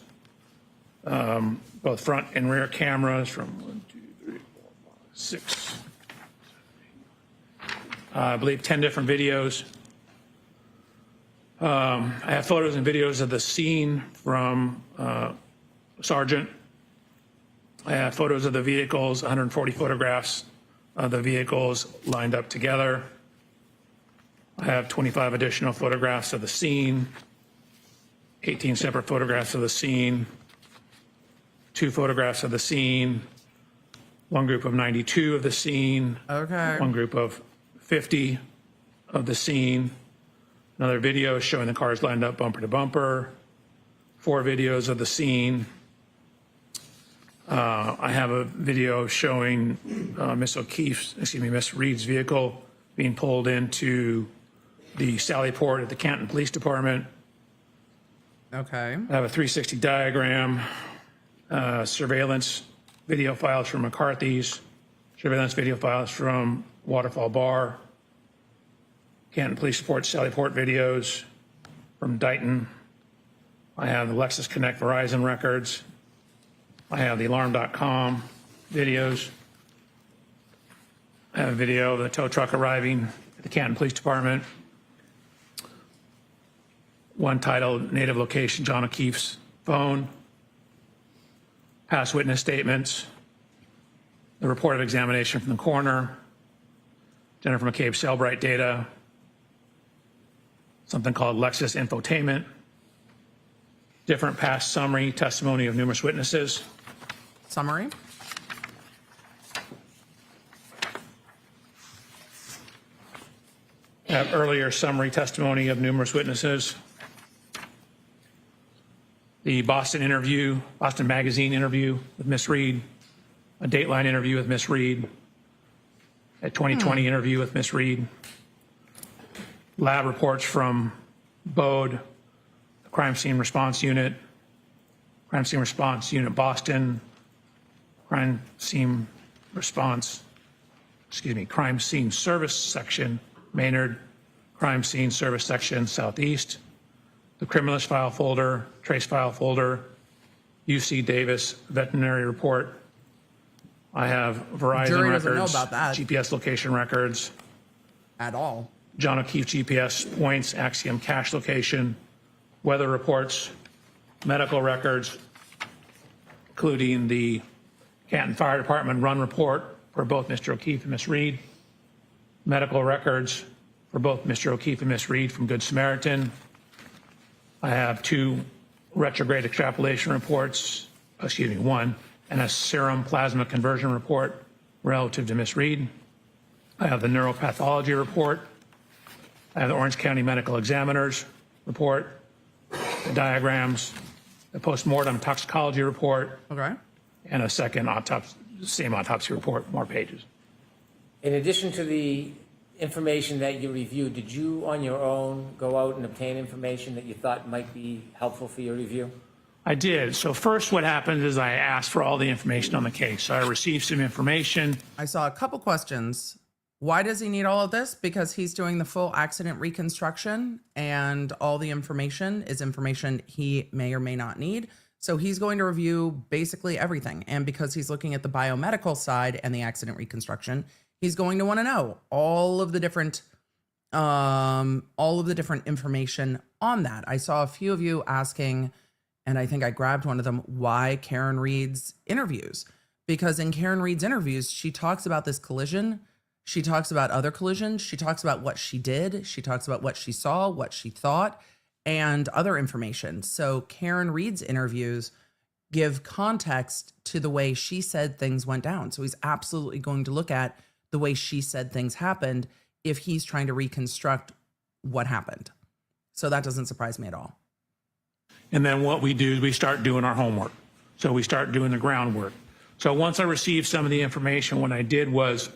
both front and rear cameras from 1, 2, 3, 4, 5, 6, I believe 10 different videos. I have photos and videos of the scene from Sergeant. I have photos of the vehicles, 140 photographs of the vehicles lined up together. I have 25 additional photographs of the scene, 18 separate photographs of the scene, 2 photographs of the scene, one group of 92 of the scene, Okay. one group of 50 of the scene, another video showing the cars lined up bumper to bumper, 4 videos of the scene. I have a video showing Miss Reed's vehicle being pulled into the Sally Port at the Canton Police Department. Okay. I have a 360 diagram, surveillance video files from McCarthy's, surveillance video files from Waterfall Bar, Canton Police Report, Sally Port videos from Dighton. I have the Lexus Connect Verizon records. I have the alarm.com videos. I have a video of the tow truck arriving at the Canton Police Department. One titled Native Location, John O'Keefe's phone. Past witness statements. The report of examination from the coroner. Jennifer McCabe Cellbrite data. Something called Lexus Infotainment. Different past summary testimony of numerous witnesses. Summary. Earlier summary testimony of numerous witnesses. The Boston Magazine interview with Miss Reed, a Dateline interview with Miss Reed, a 2020 interview with Miss Reed, lab reports from BODE, the Crime Scene Response Unit Boston, Crime Scene Service Section Maynard, Crime Scene Service Section Southeast, the Criminalist File Folder, Trace File Folder, UC Davis Veterinary Report. I have Verizon Jury records, doesn't know about that. GPS location records, At all. John O'Keefe GPS points, Axiom cache location, weather reports, medical records, including the Canton Fire Department run report for both Mr. O'Keefe and Miss Reed, medical records for both Mr. O'Keefe and Miss Reed from Good Samaritan. I have 2 retrograde extrapolation reports, one, and a serum plasma conversion report relative to Miss Reed. I have the neuropathology report. I have the Orange County Medical Examiner's report, the diagrams, the postmortem toxicology report, Okay. and a second same autopsy report, more pages. In addition to the information that you reviewed, did you on your own go out and obtain information that you thought might be helpful for your review? I did. So first what happened is I asked for all the information on the case. So I received some information. I saw a couple questions. Why does he need all of this? Because he's doing the full accident reconstruction, and all the information is information he may or may not need. So he's going to review basically everything. And because he's looking at the biomedical side and the accident reconstruction, he's going to want to know all of the different information on that. I saw a few of you asking, and I think I grabbed one of them, why Karen Reed's interviews. Because in Karen Reed's interviews, she talks about this collision. She talks about other collisions. She talks about what she did. She talks about what she saw, what she thought, and other information. So Karen Reed's interviews give context to the way she said things went down. So he's absolutely going to look at the way she said things happened if he's trying to reconstruct what happened. So that doesn't surprise me at all. And then what we do is we start doing our homework. So we start doing the groundwork. So once I received some of the information, what I did was,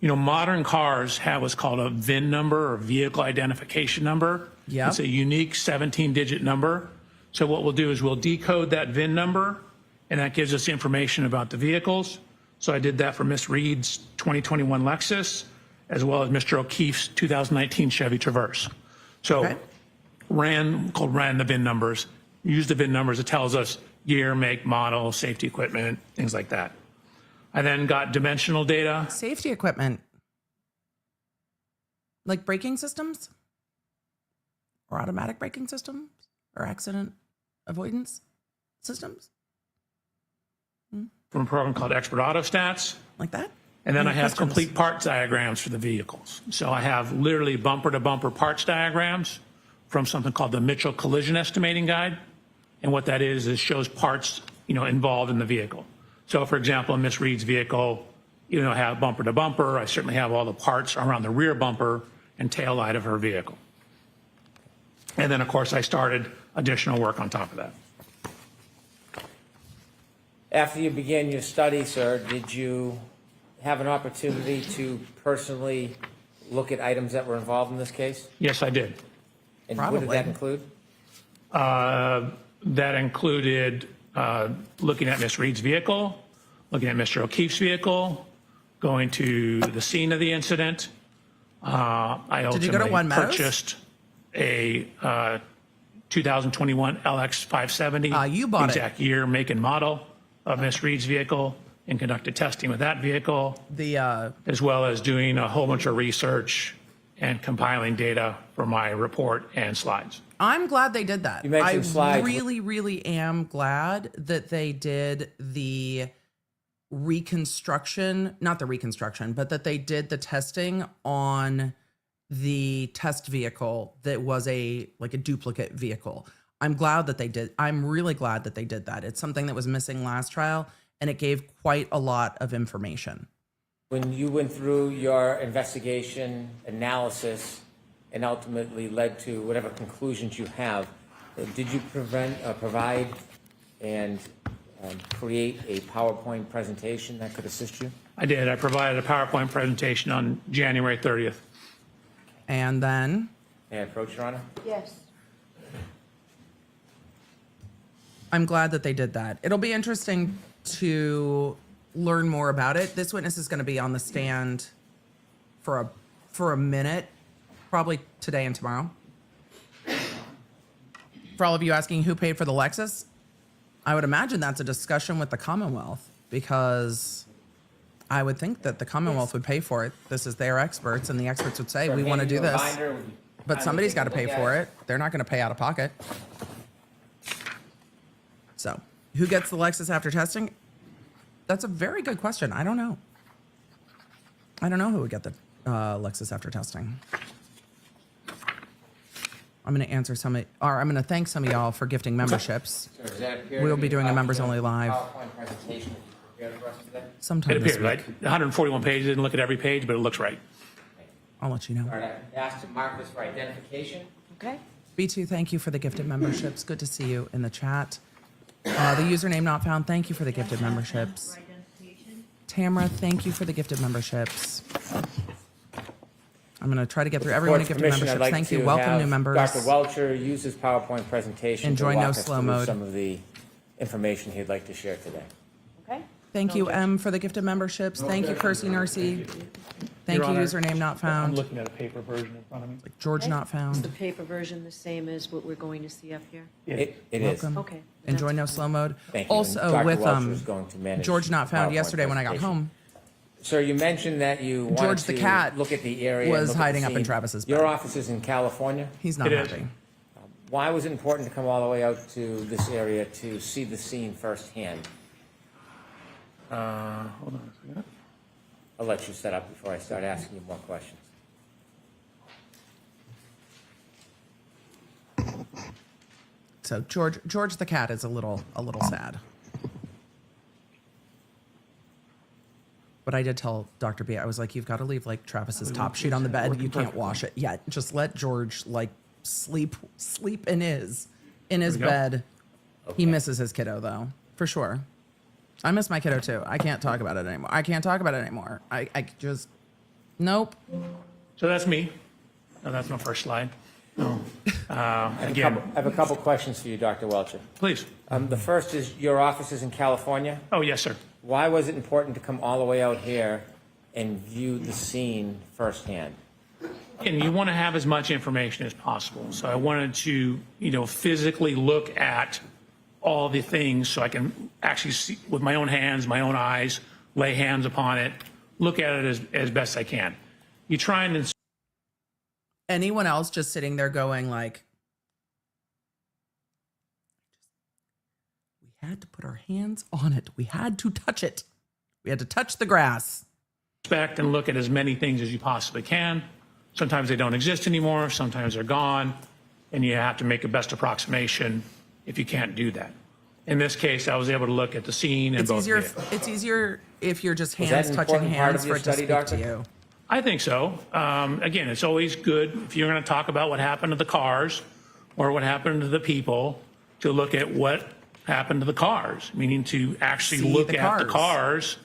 modern cars have what's called a VIN number or vehicle identification number. Yep. It's a unique 17-digit number. So what we'll do is we'll decode that VIN number, and that gives us information about the vehicles. So I did that for Miss Reed's 2021 Lexus, as well as Mr. O'Keefe's 2019 Chevy Traverse. So Okay. ran the VIN numbers, use the VIN numbers. It tells us year, make, model, safety equipment, things like that. I then got dimensional data. Safety equipment. Like braking systems? Or automatic braking systems? Or accident avoidance systems? From a program called Expert Auto Stats. Like that? And then Any I have questions? complete parts diagrams for the vehicles. So I have literally bumper-to-bumper parts diagrams from something called the Mitchell Collision Estimating Guide. And what that is shows parts, involved in the vehicle. So for example, in Miss Reed's vehicle, I have bumper-to-bumper. I certainly have all the parts around the rear bumper and tail light of her vehicle. And then, of course, I started additional work on top of that. After you began your study, sir, did you have an opportunity to personally look at items that were involved in this case? Yes, I did. And what did Probably. that include? That included looking at Miss Reed's vehicle, looking at Mr. O'Keefe's vehicle, going to the scene of the incident. I Did you go to ultimately One Meadows? purchased a 2021 LX 570. You bought it. exact year, make, and model of Miss Reed's vehicle, and conducted testing with that vehicle, as well as doing a whole bunch of research and compiling data for my report and slides. I'm glad they did that. You mentioned I slides. really, really am glad that they did the reconstruction, not the reconstruction, but that they did the testing on the test vehicle that was a duplicate vehicle. I'm glad that they did. I'm really glad that they did that. It's something that was missing last trial. and it gave quite a lot of information. When you went through your investigation, analysis, and ultimately led to whatever conclusions you have, did you provide and create a PowerPoint presentation that could assist you? I did. I provided a PowerPoint presentation on January 30th. And then May I approach, Your Honor? Yes. I'm glad that they did that. It'll be interesting to learn more about it. This witness is going to be on the stand for a minute, probably today and tomorrow. For all of you asking who paid for the Lexus, I would imagine that's a discussion with the Commonwealth, because I would think that the Commonwealth would pay for it. This is their experts, and the experts would say, we want to do this. But somebody's got to pay for it. They're not going to pay out of pocket. So, who gets the Lexus after testing? That's a very good question. I don't know. I don't know who would get the Lexus after testing. I'm going to answer I'm going to thank some of y'all for gifting memberships. So does that appear We'll to be doing a a members only live PowerPoint presentation that you prepared for us today? sometime It this appears, week. right? 141 pages. Didn't look at every page, but it looks right. I'll let you know. All right, I asked to mark this for identification. Okay. B2, thank you for the gifted memberships. Good to see you in the chat. The username not found, thank you for the gifted memberships. Tamara, thank you for the gifted memberships. I'm going to try to get through everyone who Board's gifted permission, I'd memberships. like Thank to you. Welcome have new members. Dr. Welcher use his PowerPoint presentation Enjoy to no walk us slow through mode. some of the information he'd like to share today. Okay. Thank you, M, for the gifted memberships. Thank you, Kersey Nursey. Thank you, Your Honor, username not I'm found. looking at a paper version in front of me. George not Is the found. paper version the same as what we're going to see up here? It is. Welcome. Okay. Enjoy That's no fine. slow mode. Thank you. Also, And Dr. with Welcher is going to manage George not found PowerPoint yesterday when I got presentation. home. Sir, you mentioned that you wanted George the to cat look at the area. and was look at the hiding up in scene. Travis's Your bed. office is in California. He's not It is. happy. Why was it important to come all the way out to this area to see the scene firsthand? Hold on a second. I'll let you set up before I start asking you more questions. So George the cat is a little sad. But I did tell Dr. B, I was like, you've got to leave like Travis's top sheet on the bed. You can't wash it yet. Just let George like sleep in his go. bed. He misses his kiddo though, for sure. I miss my kiddo too. I can't talk about it anymore. I just, nope. So that's me. No, that's my first slide. No. I Again, have a couple questions for you, Dr. Welcher. please. The first is your office is in California. Oh, yes, sir. Why was it important to come all the way out here and view the scene firsthand? And you want to have as much information as possible. So I wanted to, physically look at all the things so I can actually see with my own hands, my own eyes, lay hands upon it, look at it as best I can. You try and Anyone else just sitting there going like, we had to put our hands on it. We had to touch it. We had to touch the grass. inspect and look at as many things as you possibly can. Sometimes they don't exist anymore. Sometimes they're gone. And you have to make a best approximation if you can't do that. In this case, I was able to look at the scene and both vehicles. It's easier if you're just Was that hands an touching important part hands of for your it to study, speak Doctor? to you. I think so. Again, it's always good if you're going to talk about what happened to the cars or what happened to the people to look at what happened to the cars, meaning to actually See look the at the cars. cars,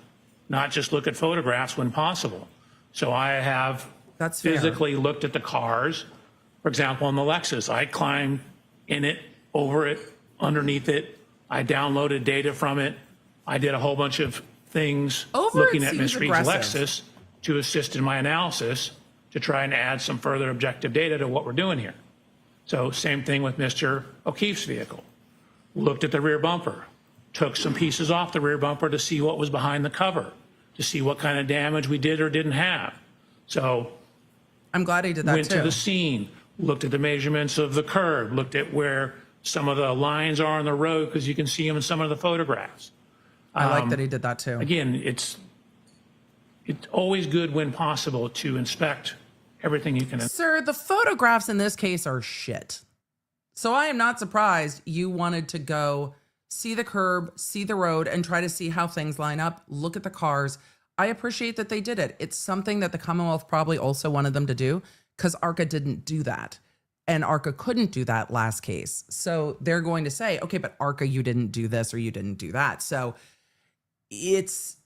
not just look at photographs when possible. So I have That's fair. physically looked at the cars. For example, on the Lexus, I climbed in it, over it, underneath it. I downloaded data from it. I did a whole bunch of things Over it looking at seems Ms. Reed's aggressive. Lexus to assist in my analysis to try and add some further objective data to what we're doing here. So same thing with Mr. O'Keefe's vehicle. Looked at the rear bumper, took some pieces off the rear bumper to see what was behind the cover, to see what kind of damage we did or didn't have. So I'm glad he did that went to too. the scene, looked at the measurements of the curb, looked at where some of the lines are on the road because you can see them in some of the photographs. I like that he did that too. Again, it's always good when possible to inspect everything you can. Sir, the photographs in this case are shit. So I am not surprised you wanted to go see the curb, see the road, and try to see how things line up, look at the cars. I appreciate that they did it. It's something that the Commonwealth probably also wanted them to do because ARCA didn't do that. And ARCA couldn't do that last case. So they're going to say, okay, but ARCA, you didn't do this or you didn't do that. So it's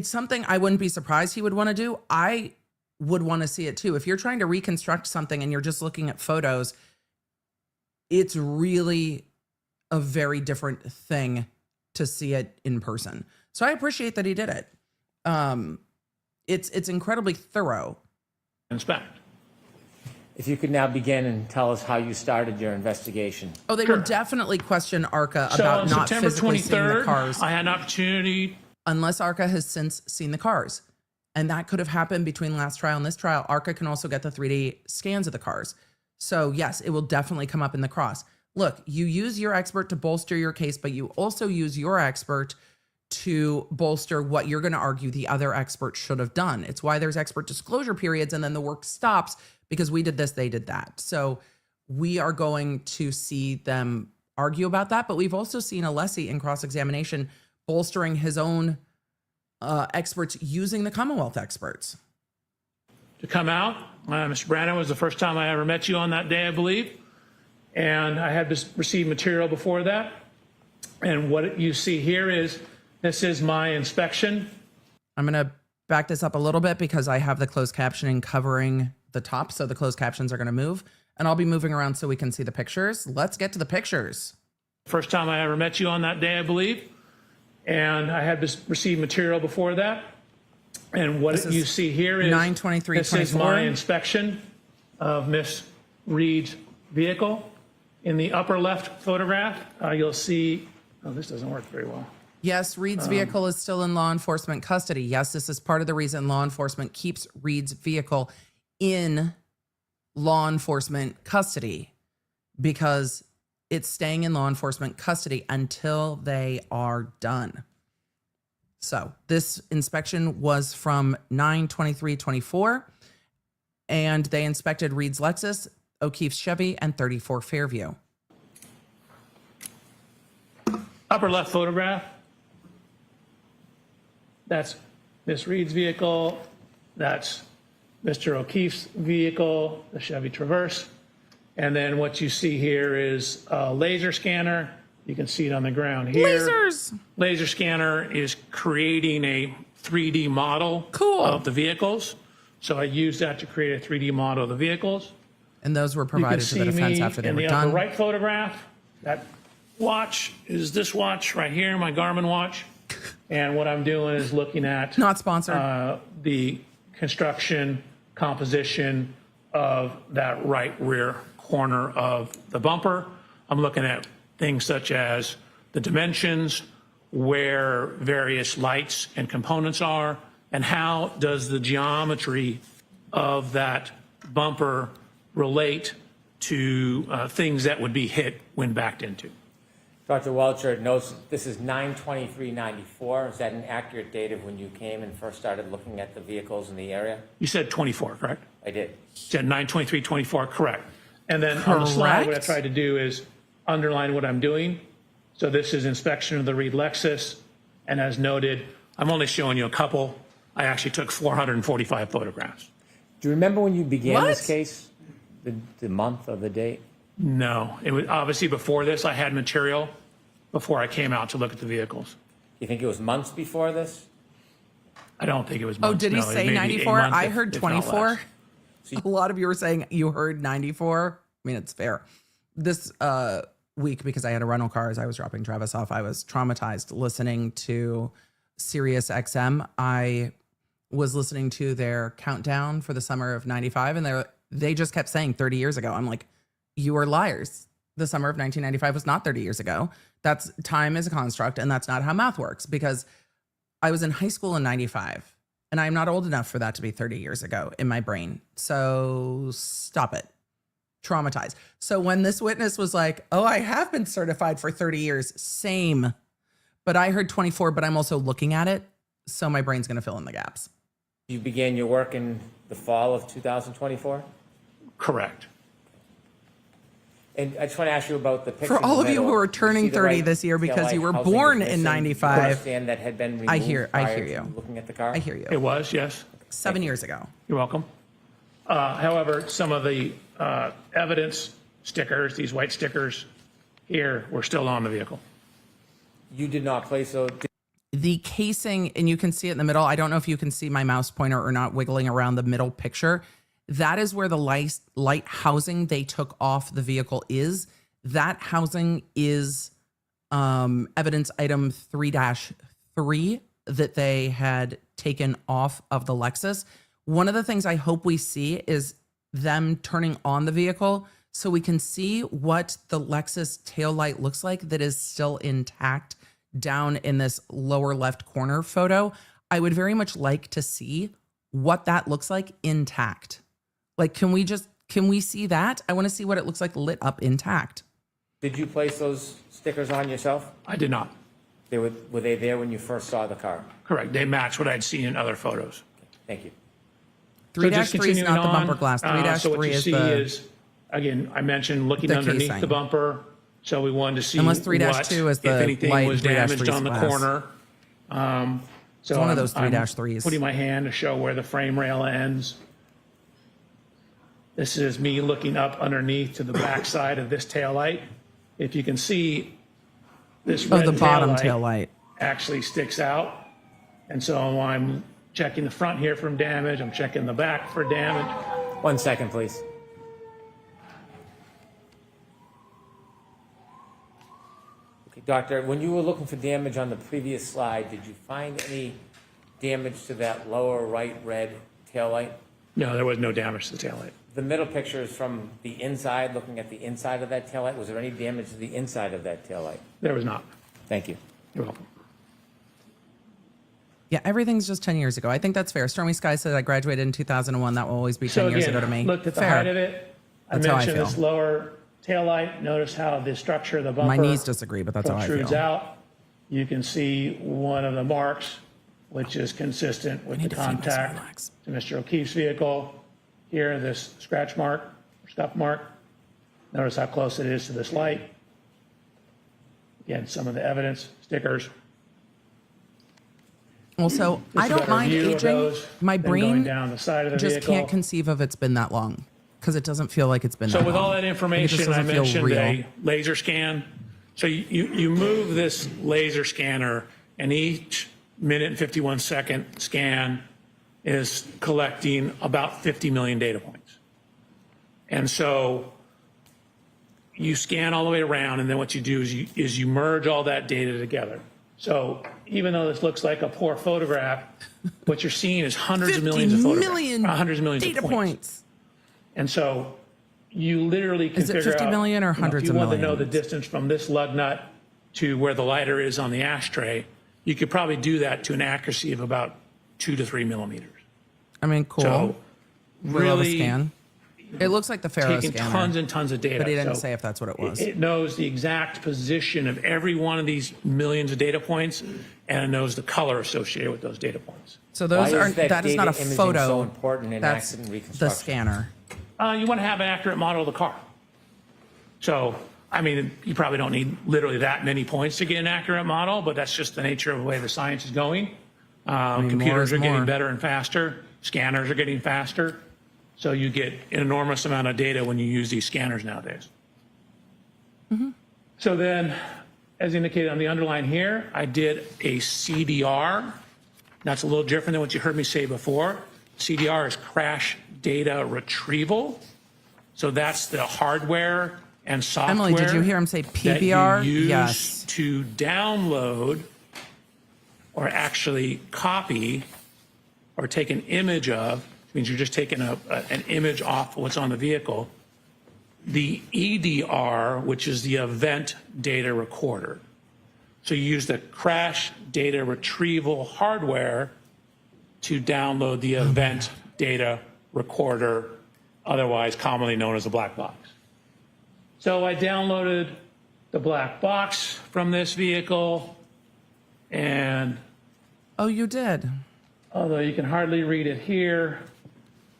something I wouldn't be surprised he would want to do. I would want to see it too. If you're trying to reconstruct something and you're just looking at photos, it's really a very different thing to see it in person. So I appreciate that he did it. It's incredibly thorough. Inspect. If you could now begin and tell us how you started your investigation. Oh, they will definitely question ARCA So about on not September physically seeing the 23rd, cars, I had an opportunity. unless ARCA has since seen the cars. And that could have happened between last trial and this trial. ARCA can also get the 3D scans of the cars. So yes, it will definitely come up in the cross. Look, you use your expert to bolster your case, but you also use your expert to bolster what you're going to argue the other expert should have done. It's why there's expert disclosure periods, and then the work stops because we did this, they did that. So we are going to see them argue about that, but we've also seen Alessi in cross-examination bolstering his own experts using the Commonwealth experts. To come out. Mr. Brennan, was the first time I ever met you on that day, I believe. And I had received material before that. And what you see here is, this is my inspection. I'm going to back this up a little bit because I have the closed captioning covering the top. So the closed captions are going to move, and I'll be moving around so we can see the pictures. Let's get to the pictures. First time I ever met you on that day, I believe. And I had received material before that. And what you see here is 9/23/24. This is my inspection of Miss Reed's vehicle. In the upper left photograph, you'll see, oh, this doesn't work very well. Yes, Reed's vehicle is still in law enforcement custody. Yes, this is part of the reason law enforcement keeps Reed's vehicle in law enforcement custody, because it's staying in law enforcement custody until they are done. So this inspection was from 9/23/24, and they inspected Reed's Lexus, O'Keefe's Chevy, and 34 Fairview. Upper left photograph. That's Miss Reed's vehicle. That's Mr. O'Keefe's vehicle, the Chevy Traverse. And then what you see here is a laser scanner. You can see it on the ground here. Lasers! Laser scanner is creating a 3D model Cool. of the vehicles. So I used that to create a 3D model of the vehicles. And those were You can provided to see the defense me after they in were the done. upper right photograph. That watch is this watch right here, my Garmin watch. And what I'm doing is looking at Not sponsored. the construction composition of that right rear corner of the bumper. I'm looking at things such as the dimensions, where various lights and components are, and how does the geometry of that bumper relate to things that would be hit when backed into. Dr. Welcher notes this is 9/23/94. Is that an accurate date of when you came and first started looking at the vehicles in the area? You said 24, correct? I did. You said 9/23/24, correct. And then on the slide, what I Correct. tried to do is underline what I'm doing. So this is inspection of the Reed Lexus. And as noted, I'm only showing you a couple. I actually took 445 photographs. Do you remember when you began What? this case? The month or the date? No, it was obviously before this, I had material before I came out to look at the vehicles. You think it was months before this? I don't think it was months. Oh, did he no, it say may be 94? 8 months, I if- heard if not 24. less. A lot of you were saying you heard 94. I mean, it's fair. This week, because I had a rental car as I was dropping Travis off, I was traumatized listening to Sirius XM. I was listening to their countdown for the summer of 95, and they just kept saying 30 years ago. I'm like, you are liars. The summer of 1995 was not 30 years ago. That's time is a construct, and that's not how math works, because I was in high school in 95. And I'm not old enough for that to be 30 years ago in my brain. So stop it. Traumatized. So when this witness was like, oh, I have been certified for 30 years, same. But I heard 24, but I'm also looking at it. So my brain's going to fill in the gaps. You began your work in the fall of 2024? Correct. And I just want to ask you about the picture. For all in the of you middle. who are turning see the 30 right this year because you taillight were housing born is in missing. 95. Do you understand that had been removed I hear prior to you. looking at the car? I hear you. It was, yes. 7 years ago. You're welcome. However, some of the evidence stickers, these white stickers here, were still on the vehicle. You did not place those. The casing, and you can see it in the middle. I don't know if you can see my mouse pointer or not wiggling around the middle picture. That is where the light housing they took off the vehicle is. That housing is evidence item 3-3 that they had taken off of the Lexus. One of the things I hope we see is them turning on the vehicle so we can see what the Lexus taillight looks like that is still intact down in this lower left corner photo. I would very much like to see what that looks like intact. Like, can we see that? I want to see what it looks like lit up intact. Did you place those stickers on yourself? I did not. Were they there when you first saw the car? Correct. They match what I'd seen in other photos. Thank you. 3-3 is continuing not the on, bumper glass. 3-3 so what you is see the is, again, I mentioned looking the underneath casing. the bumper. So we wanted to see Unless what, 3-2 is if the anything light, was 3-3 damaged is on the glass. corner. So one of those I'm 3-3s. putting my hand to show where the frame rail ends. This is me looking up underneath to the back side of this taillight. If you can see, this red the bottom taillight taillight. actually sticks out. And so I'm checking the front here for damage. I'm checking the back for damage. 1 second, please. Okay, Doctor, when you were looking for damage on the previous slide, did you find any damage to that lower right red taillight? No, there was no damage to the taillight. The middle picture is from the inside, looking at the inside of that taillight. Was there any damage to the inside of that taillight? There was not. Thank you. You're welcome. Yeah, everything's just 10 years ago. I think that's fair. Stormy Sky said I graduated in 2001. That will always be 10 So years again, ago to me. looked at the Fair. height of it. That's I how I mentioned feel. this lower taillight. Notice how the structure of the bumper My knees disagree, but that's how I protrudes feel. out. You can see one of the marks, which is consistent with the need to feel this, contact relax. to Mr. O'Keefe's vehicle. Here, this scratch mark, or scuff mark. Notice how close it is to this light. Again, some of the evidence, stickers. Well, so This I is don't a mind review of aging. those, My then going brain down the side of the just vehicle. can't conceive of it's been that long because it doesn't feel like it's been So that with long. all that Like, it just information, I doesn't feel mentioned real. a laser scan. So you move this laser scanner, and each minute and 51 second scan is collecting about 50 million data points. And so you scan all the way around, and then what you do is you merge all that data together. So even though this looks like a poor photograph, what you're seeing is hundreds of millions of 50 photographs, million hundreds of millions data of points. And so you literally can Is it figure 50 out, million or hundreds if of you want to know the millions? distance from this lug nut to where the lighter is on the ashtray, you could probably do that to an accuracy of about 2 to 3 millimeters. I mean, cool. So We love a really scan. It looks like the Pharaoh taking scanner, tons and tons of data. but he didn't So say if that's what it was. It knows the exact position of every one of these millions of data points, and it knows the color associated with those data points. So those Why are is that is not a data imaging photo. so important in That's accident the reconstruction? scanner. You want to have an accurate model of the car. So, I mean, you probably don't need literally that many points to get an accurate model, but that's just the nature of the way the science is going. more Computers is are getting more. better and faster. Scanners are getting faster. So you get an enormous amount of data when you use these scanners nowadays. So then, as indicated on the underline here, I did a CDR. That's a little different than what you heard me say before. CDR is crash data retrieval. So that's the hardware and software. Emily, did you hear him say PBR? That you use Yes. to download or actually copy or take an image of, which means you're just taking an image off what's on the vehicle, the EDR, which is the event data recorder. So you use the crash data retrieval hardware to download the event data recorder, otherwise commonly known as a black box. So I downloaded the black box from this vehicle, and Oh, you did. although you can hardly read it here,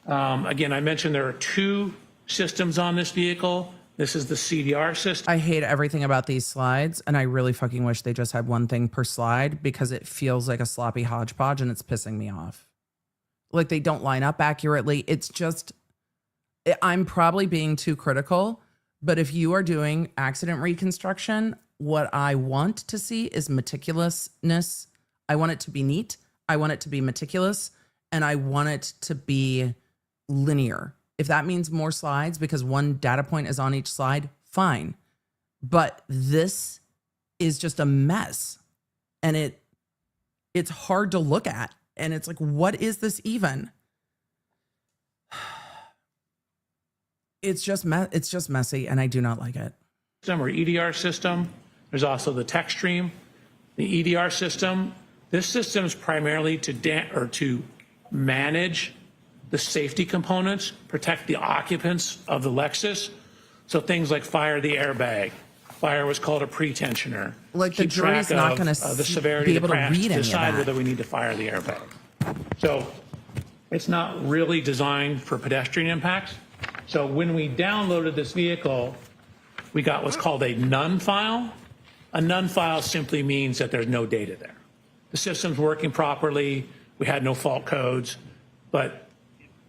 again, I mentioned there are two systems on this vehicle. This is the CDR system. I hate everything about these slides, and I really fucking wish they just had one thing per slide because it feels like a sloppy hodgepodge and it's pissing me off. Like they don't line up accurately. It's just, I'm probably being too critical, but if you are doing accident reconstruction, what I want to see is meticulousness. I want it to be neat. I want it to be meticulous, and I want it to be linear. If that means more slides because one data point is on each slide, fine. But this is just a mess, and it's hard to look at. And it's like, what is this even? It's just messy, and I do not like it. Or EDR system. There's also the Techstream. The EDR system. This system is primarily to manage the safety components, protect the occupants of the Lexus. So things like fire the airbag. Fire was called a pretensioner. Like the jury's not going to the severity be of the able to crash read to any of decide that. whether we need to fire the airbag. So it's not really designed for pedestrian impacts. So when we downloaded this vehicle, we got what's called a none file. A none file simply means that there's no data there. The system's working properly. We had no fault codes. But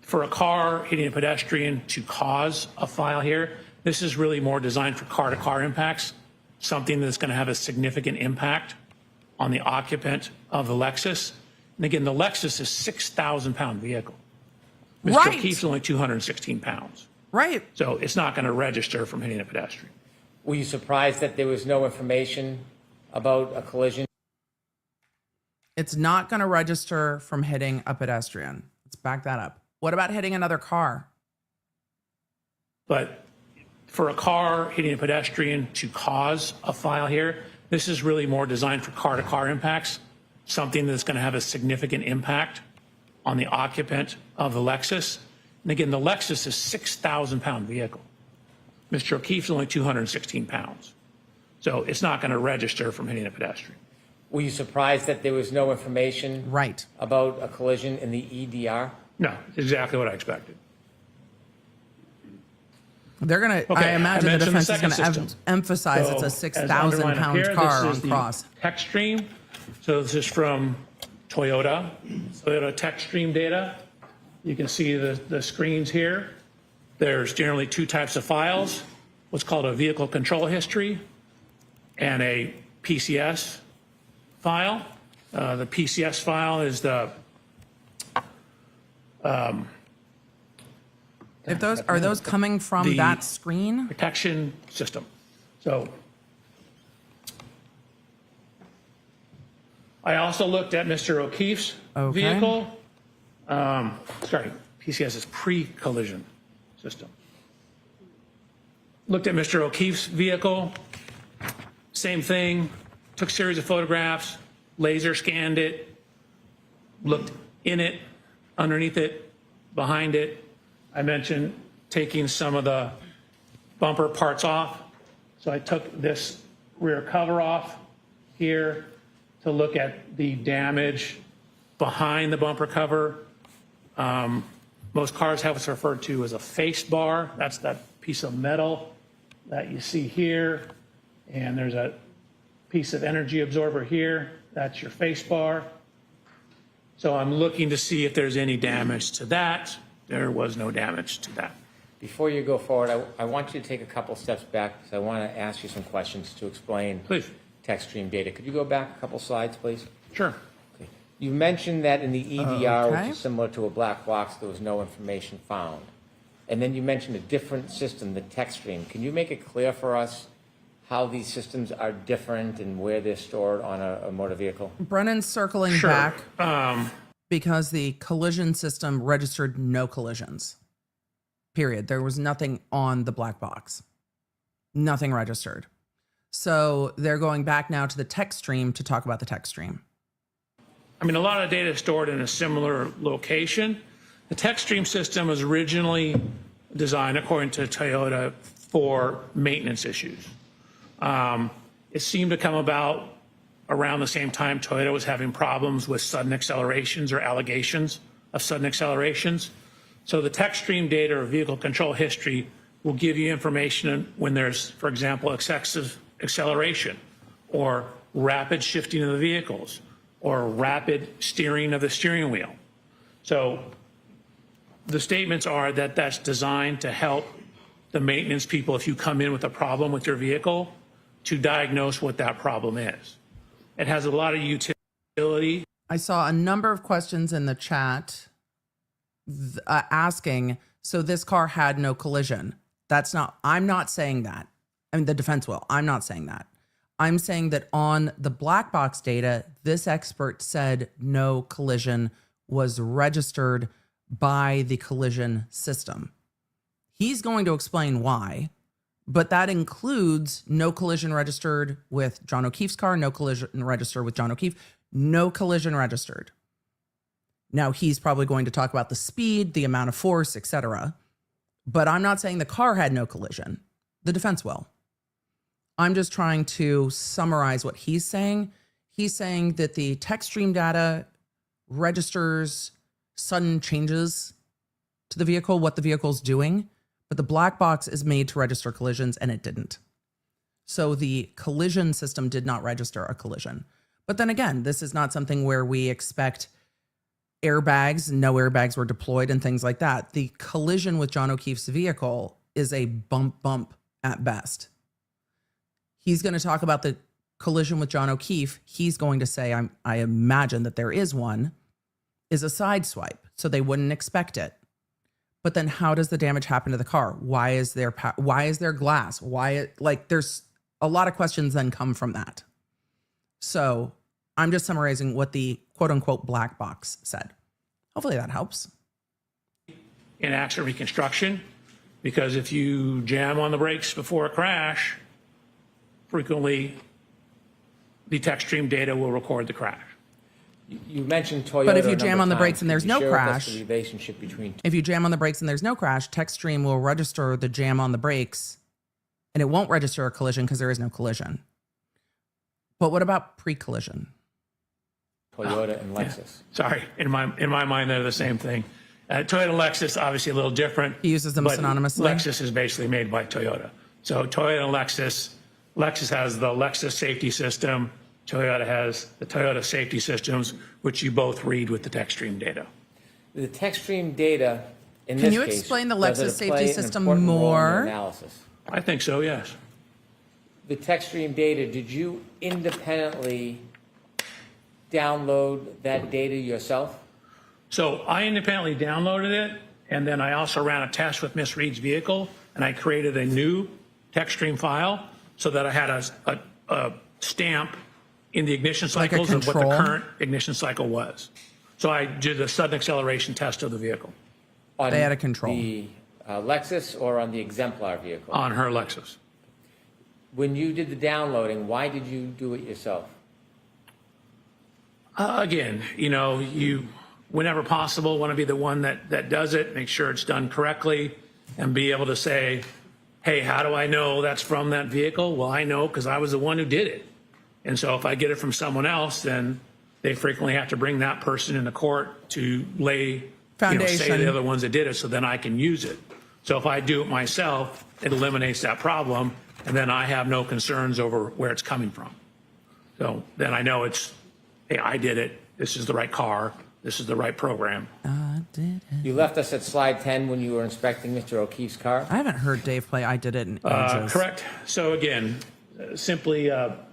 for a car hitting a pedestrian to cause a file here, this is really more designed for car-to-car impacts, something that's going to have a significant impact on the occupant of the Lexus. And again, the Lexus is a 6,000-pound vehicle. Mr. Right. O'Keefe's only 216 pounds. Right. So it's not going to register from hitting a pedestrian. Were you surprised that there was no information about a collision? It's not going to register from hitting a pedestrian. Let's back that up. What about hitting another car? But for a car hitting a pedestrian to cause a file here, this is really more designed for car-to-car impacts, something that's going to have a significant impact on the occupant of the Lexus. And again, the Lexus is a 6,000-pound vehicle. Mr. O'Keefe's only 216 pounds. So it's not going to register from hitting a pedestrian. Were you surprised that there was no information Right. about a collision in the EDR? No, exactly what I expected. They're going to, Okay, I imagine I the mentioned defense the is going to second system. emphasize it's a So, as underlined up 6,000-pound here, car this on is the cross. Techstream. So this is from Toyota Techstream data. You can see the screens here. There's generally two types of files, what's called a vehicle control history and a PCS file. The PCS file is the If those are those coming from the- that screen? protection system. So I also looked at Mr. O'Keefe's Okay. vehicle. Sorry, PCS is pre-collision system. Looked at Mr. O'Keefe's vehicle. Same thing. Took a series of photographs, laser scanned it, looked in it, underneath it, behind it. I mentioned taking some of the bumper parts off. So I took this rear cover off here to look at the damage behind the bumper cover. Most cars have what's referred to as a face bar. That's that piece of metal that you see here. And there's a piece of energy absorber here. That's your face bar. So I'm looking to see if there's any damage to that. There was no damage to that. Before you go forward, I want you to take a couple steps back because I want to ask you some questions to explain Please. Techstream data. Could you go back a couple slides, please? Sure. Okay. You mentioned that in the EDR, Okay. which is similar to a black box, there was no information found. And then you mentioned a different system, the Techstream. Can you make it clear for us how these systems are different and where they're stored on a motor vehicle? Brennan's circling Sure. back because the collision system registered no collisions. Period. There was nothing on the black box. Nothing registered. So they're going back now to the Techstream to talk about the Techstream. I mean, a lot of data is stored in a similar location. The Techstream system was originally designed, according to Toyota, for maintenance issues. It seemed to come about around the same time Toyota was having problems with sudden accelerations or allegations of sudden accelerations. So the Techstream data or vehicle control history will give you information when there's, for example, excessive acceleration or rapid shifting of the vehicles or rapid steering of the steering wheel. So the statements are that that's designed to help the maintenance people, if you come in with a problem with your vehicle, to diagnose what that problem is. It has a lot of utility. I saw a number of questions in the chat asking, so this car had no collision. I'm not saying that. I mean, the defense will. I'm not saying that. I'm saying that on the black box data, this expert said no collision was registered by the collision system. He's going to explain why, but that includes no collision registered with John O'Keefe's car, no collision registered with John O'Keefe, no collision registered. Now, he's probably going to talk about the speed, the amount of force, etc. But I'm not saying the car had no collision. The defense will. I'm just trying to summarize what he's saying. He's saying that the Techstream data registers sudden changes to the vehicle, what the vehicle's doing, but the black box is made to register collisions, and it didn't. So the collision system did not register a collision. But then again, this is not something where we expect airbags, no airbags were deployed and things like that. The collision with John O'Keefe's vehicle is a bump at best. He's going to talk about the collision with John O'Keefe. He's going to say, I imagine that there is one, is a side swipe, so they wouldn't expect it. But then how does the damage happen to the car? Why is there glass? There's a lot of questions then come from that. So I'm just summarizing what the quote unquote black box said. Hopefully that helps. In accident reconstruction, because if you jam on the brakes before a crash, frequently the Techstream data will record the crash. You mentioned Toyota. But if you jam on the brakes and there's no crash, the relationship between if you jam on the brakes and there's no crash, Techstream will register the jam on the brakes, and it won't register a collision because there is no collision. But what about pre-collision? Toyota and Lexus. Yeah. Sorry, in my mind, they're the same thing. Toyota and Lexus, obviously a little different. He uses them but synonymously. Lexus is basically made by Toyota. So Toyota and Lexus has the Lexus safety system. Toyota has the Toyota safety systems, which you both read with the Techstream data. The Techstream data, in Can this you case, explain the does it Lexus safety play an system important role in more? your analysis? I think so, yes. The Techstream data, did you independently download that data yourself? So I independently downloaded it, and then I also ran a test with Miss Reed's vehicle, and I created a new Techstream file so that I had a stamp in the ignition Like a cycles of what the control? current ignition cycle was. So I did a sudden acceleration test of the vehicle On They had a control. the Lexus or on the exemplar vehicle? on her Lexus. When you did the downloading, why did you do it yourself? Again, you, whenever possible, want to be the one that does it, make sure it's done correctly, and be able to say, hey, how do I know that's from that vehicle? Well, I know because I was the one who did it. And so if I get it from someone else, then they frequently have to bring that person into court to lay, Foundation. say the other ones that did it, so then I can use it. So if I do it myself, it eliminates that problem, and then I have no concerns over where it's coming from. So then I know it's, hey, I did it. This is the right car. This is the right program. I did it. You left us at slide 10 when you were inspecting Mr. O'Keefe's car. I haven't heard Dave play I Did It in ages. Correct. So again, simply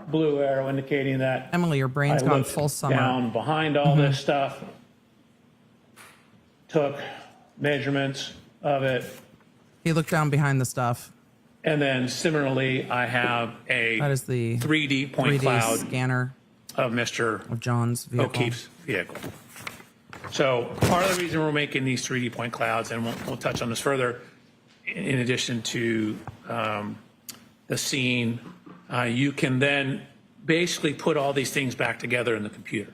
blue arrow indicating that Emily, your brain's I gone looked full summer. down behind all this stuff, took measurements of it, He looked down behind the stuff. and then similarly, I have a That is the 3D point 3D cloud scanner of Mr. of John's vehicle. O'Keefe's vehicle. So part of the reason we're making these 3D point clouds, and we'll touch on this further, in addition to the scene, you can then basically put all these things back together in the computer.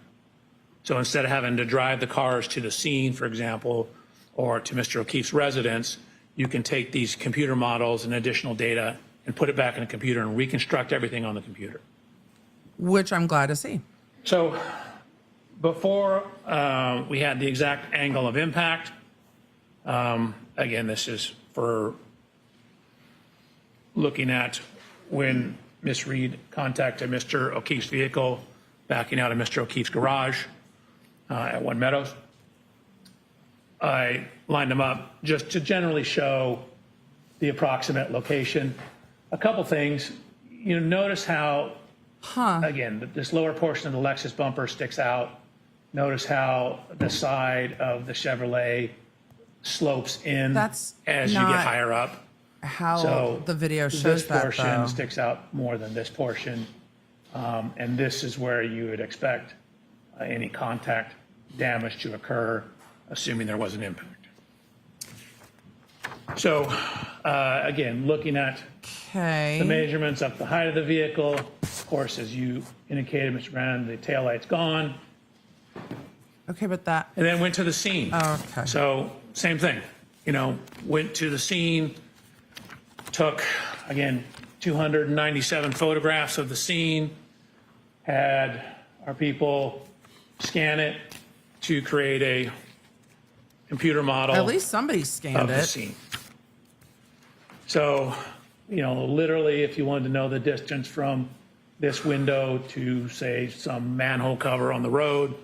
So instead of having to drive the cars to the scene, for example, or to Mr. O'Keefe's residence, you can take these computer models and additional data and put it back in the computer and reconstruct everything on the computer. Which I'm glad to see. So before we had the exact angle of impact. Again, this is for looking at when Miss Reed contacted Mr. O'Keefe's vehicle, backing out of Mr. O'Keefe's garage at One Meadows. I lined them up just to generally show the approximate location. A couple things. You notice how, again, this lower portion of the Lexus bumper sticks out. Notice how the side of the Chevrolet slopes in That's as you not get higher up. How So the video shows this that, portion though. sticks out more than this portion. And this is where you would expect any contact damage to occur, assuming there was an impact. So again, looking at Okay. the measurements up the height of the vehicle, of course, as you indicated, Mr. Brennan, the taillight's gone, Okay, but that. and then went to the scene. Oh, okay. So same thing, went to the scene, took, again, 297 photographs of the scene, had our people scan it to create a computer model At least somebody of scanned the it. scene. So, literally, if you wanted to know the distance from this window to, say, some manhole cover on the road,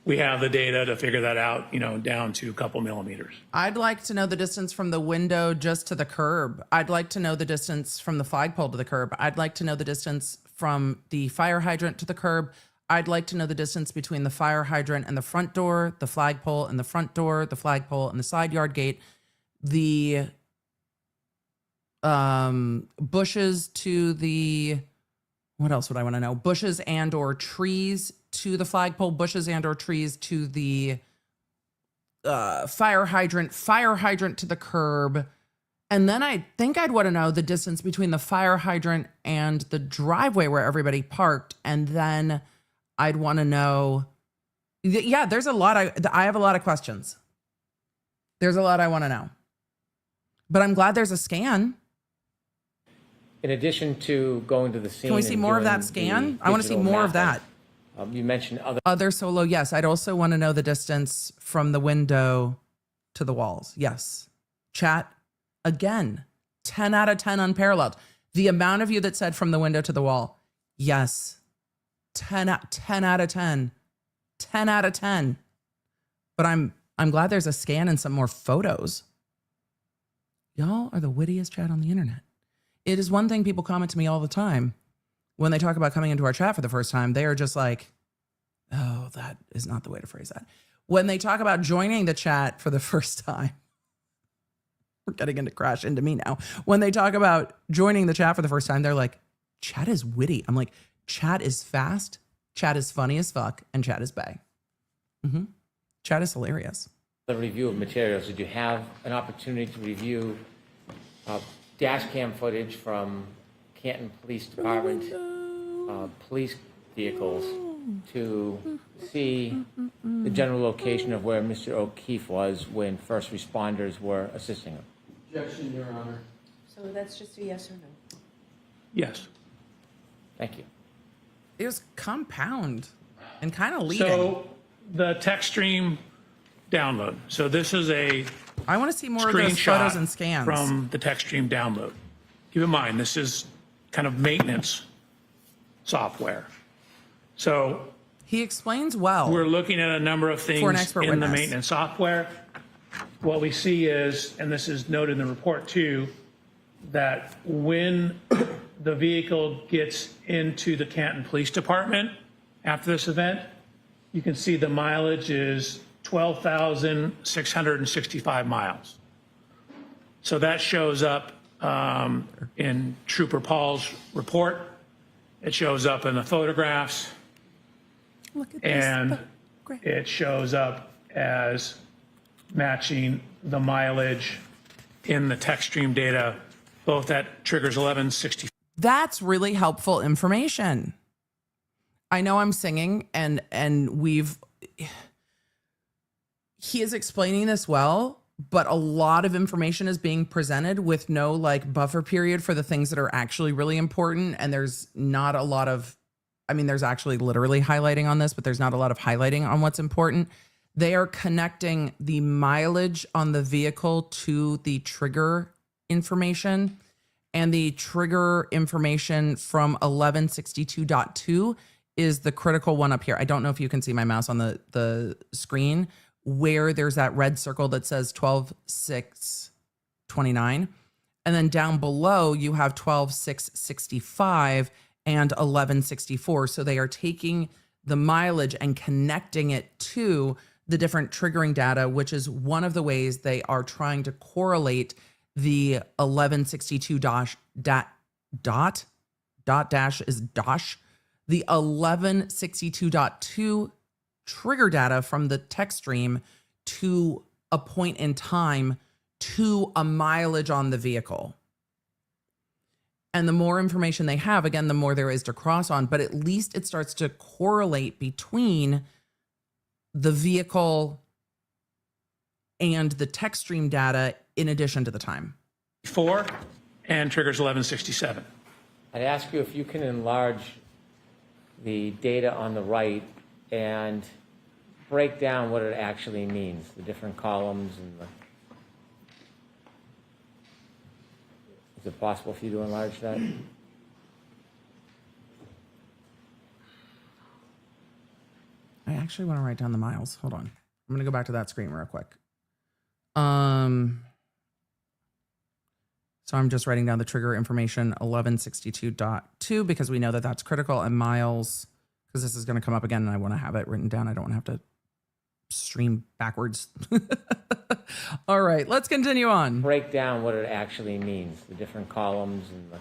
we have the data to figure that out, down to a couple millimeters. I'd like to know the distance from the window just to the curb. I'd like to know the distance from the flagpole to the curb. I'd like to know the distance from the fire hydrant to the curb. I'd like to know the distance between the fire hydrant and the front door, the flagpole and the front door, the flagpole and the side yard gate, the bushes to the, what else would I want to know? Bushes and or trees to the flagpole, bushes and or trees to the fire hydrant to the curb. And then I think I'd want to know the distance between the fire hydrant and the driveway where everybody parked. And then I'd want to know, yeah, there's a lot. I have a lot of questions. There's a lot I want to know. But I'm glad there's a scan. In addition to going to the scene, Can we see and more of doing that scan? the I want to see digital more of that. mapping, you mentioned other. Other solo, yes. I'd also want to know the distance from the window to the walls. Yes. Chat, again, 10 out of 10 unparalleled. The amount of you that said from the window to the wall, yes. 10 out of 10. 10 out of 10. But I'm glad there's a scan and some more photos. Y'all are the wittiest chat on the internet. It is one thing people comment to me all the time when they talk about coming into our chat for the first time. They are just like, oh, that is not the way to phrase that. When they talk about joining the chat for the first time, we're getting into crash into me now. When they talk about joining the chat for the first time, they're like, chat is witty. I'm like, chat is fast, chat is funny as fuck, and chat is bae. Chat is hilarious. The review of materials. Did you have an opportunity to review dash cam footage from Canton Police Department police vehicles to see the general location of where Mr. O'Keefe was when first responders were assisting him? Objection, Your Honor. So that's just a yes or no? Yes. Thank you. It was compound and kind of leading. So the Techstream download. So this is a I want to see more of those screenshot photos and scans. from the Techstream download. Keep in mind, this is kind of maintenance software. So He explains well. we're looking at a number of things For an expert in the witness. maintenance software. What we see is, and this is noted in the report too, that when the vehicle gets into the Canton Police Department after this event, you can see the mileage is 12,665 miles. So that shows up in Trooper Paul's report. It shows up in the photographs, Look at and Great. it shows up as matching the mileage in the Techstream data, both at triggers 1160. That's really helpful information. I know I'm singing and he is explaining this well, but a lot of information is being presented with no like buffer period for the things that are actually really important. And there's not a lot of, there's actually literally highlighting on this, but there's not a lot of highlighting on what's important. They are connecting the mileage on the vehicle to the trigger information. And the trigger information from 1162.2 is the critical one up here. I don't know if you can see my mouse on the screen where there's that red circle that says 12.629. And then down below, you have 12.665 and 1164. So they are taking the mileage and connecting it to the different triggering data, which is one of the ways they are trying to correlate the 1162 dot dash is dosh, the 1162.2 trigger data from the Techstream to a point in time to a mileage on the vehicle. And the more information they have, again, the more there is to cross on, but at least it starts to correlate between the vehicle and the Techstream data in addition to the time. 4 and triggers 1167. I'd ask you if you can enlarge the data on the right and break down what it actually means, the different columns and the... Is it possible for you to enlarge that? I actually want to write down the miles. Hold on. I'm going to go back to that screen real quick. So I'm just writing down the trigger information 1162.2 because we know that that's critical, and miles, because this is going to come up again and I want to have it written down. I don't want to have to stream backwards. All right, let's continue on. Break down what it actually means, the different columns and the...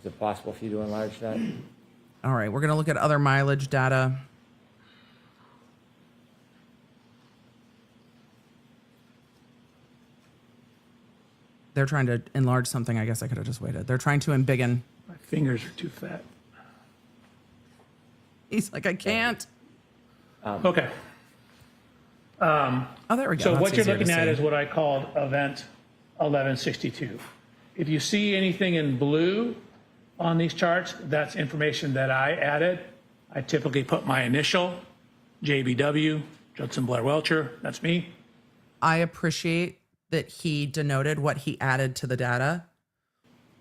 Is it possible for you to enlarge that? All right, we're going to look at other mileage data. They're trying to enlarge something. I guess I could have just waited. They're trying to embiggen. My fingers are too fat. He's like, I can't. Okay. Oh, there we go. So That's what you're easier looking to at see. is what I called event 1162. If you see anything in blue on these charts, that's information that I added. I typically put my initial, JBW, Judson Blair Welcher, that's me. I appreciate that he denoted what he added to the data.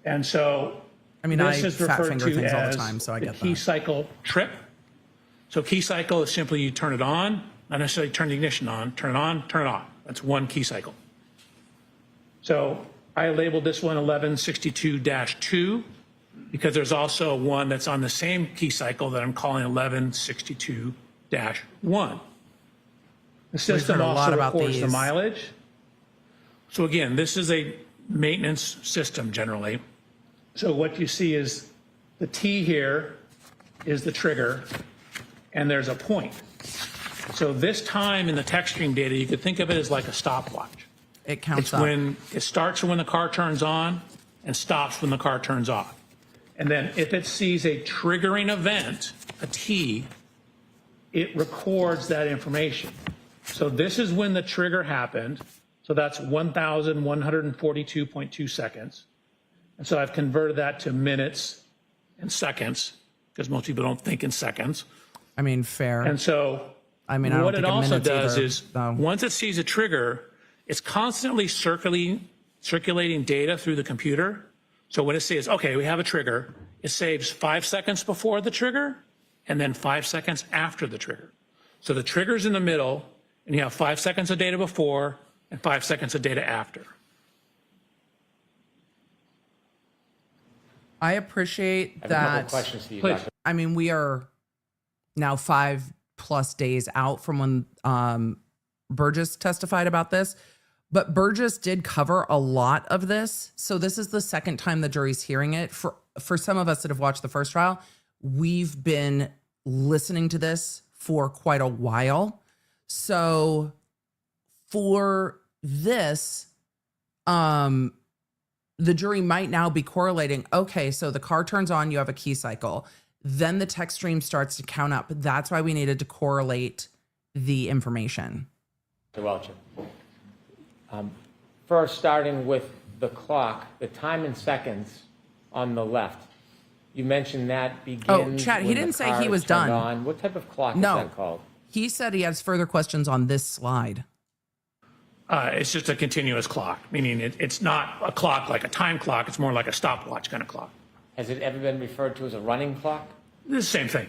And so I mean, this I is fat referred finger to things all the as time, so I the get key that. cycle trip. So key cycle is simply you turn it on, not necessarily turn the ignition on, turn it on, turn it off. That's one key cycle. So I labeled this one 1162-2 because there's also one that's on the same key cycle that I'm calling 1162-1. The system heard a lot also about records the these. mileage. So again, this is a maintenance system generally. So what you see is the T here is the trigger, and there's a point. So this time in the Techstream data, you could think of it as like a stopwatch. It counts It's up. when it starts when the car turns on and stops when the car turns off. And then if it sees a triggering event, a T, it records that information. So this is when the trigger happened. So that's 1,142.2 seconds. And so I've converted that to minutes and seconds because most people don't think in seconds. I mean, fair. And so I mean, I don't what it think in also minutes does either, is though. once it sees a trigger, it's constantly circulating data through the computer. So when it says, okay, we have a trigger, it saves 5 seconds before the trigger and then 5 seconds after the trigger. So the trigger's in the middle and you have 5 seconds of data before and 5 seconds of data after. I appreciate I have a couple that. of questions for you, Please. Dr. I mean, we are now 5+ days out from when Burgess testified about this, but Burgess did cover a lot of this. So this is the second time the jury's hearing it. For some of us that have watched the first trial, we've been listening to this for quite a while. So for this, the jury might now be correlating, okay, so the car turns on, you have a key cycle. Then the Techstream starts to count up. That's why we needed to correlate the information. Dr. Welcher. First, starting with the clock, the time in seconds on the left. You mentioned that begins. Oh, Chad, he when didn't the say car he is was turned done. on. What type of clock No. is that called? He said he has further questions on this slide. It's just a continuous clock, meaning it's not a clock like a time clock. It's more like a stopwatch kind of clock. Has it ever been referred to as a running clock? It's the same thing.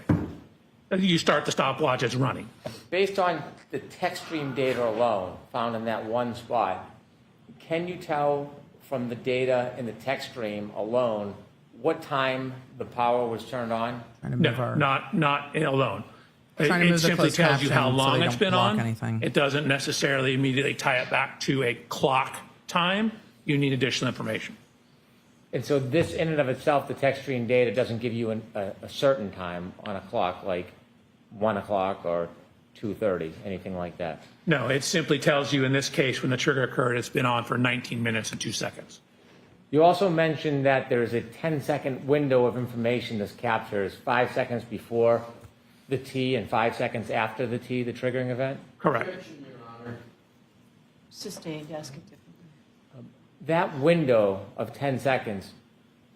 You start the stopwatch, it's running. Based on the Techstream data alone, found in that one spot, can you tell from the data in the Techstream alone what time the power was turned on? No, not alone. Trying to It move the simply closed tells you how caption so long they it's don't been block on. anything. It doesn't necessarily immediately tie it back to a clock time. You need additional information. And so this in and of itself, the Techstream data doesn't give you a certain time on a clock, like 1 o'clock or 2:30, anything like that. No, it simply tells you in this case when the trigger occurred, it's been on for 19 minutes and 2 seconds. You also mentioned that there's a 10-second window of information this captures, 5 seconds before the T and 5 seconds after the T, the triggering event. Correct. Sustained, ask it differently. That window of 10 seconds,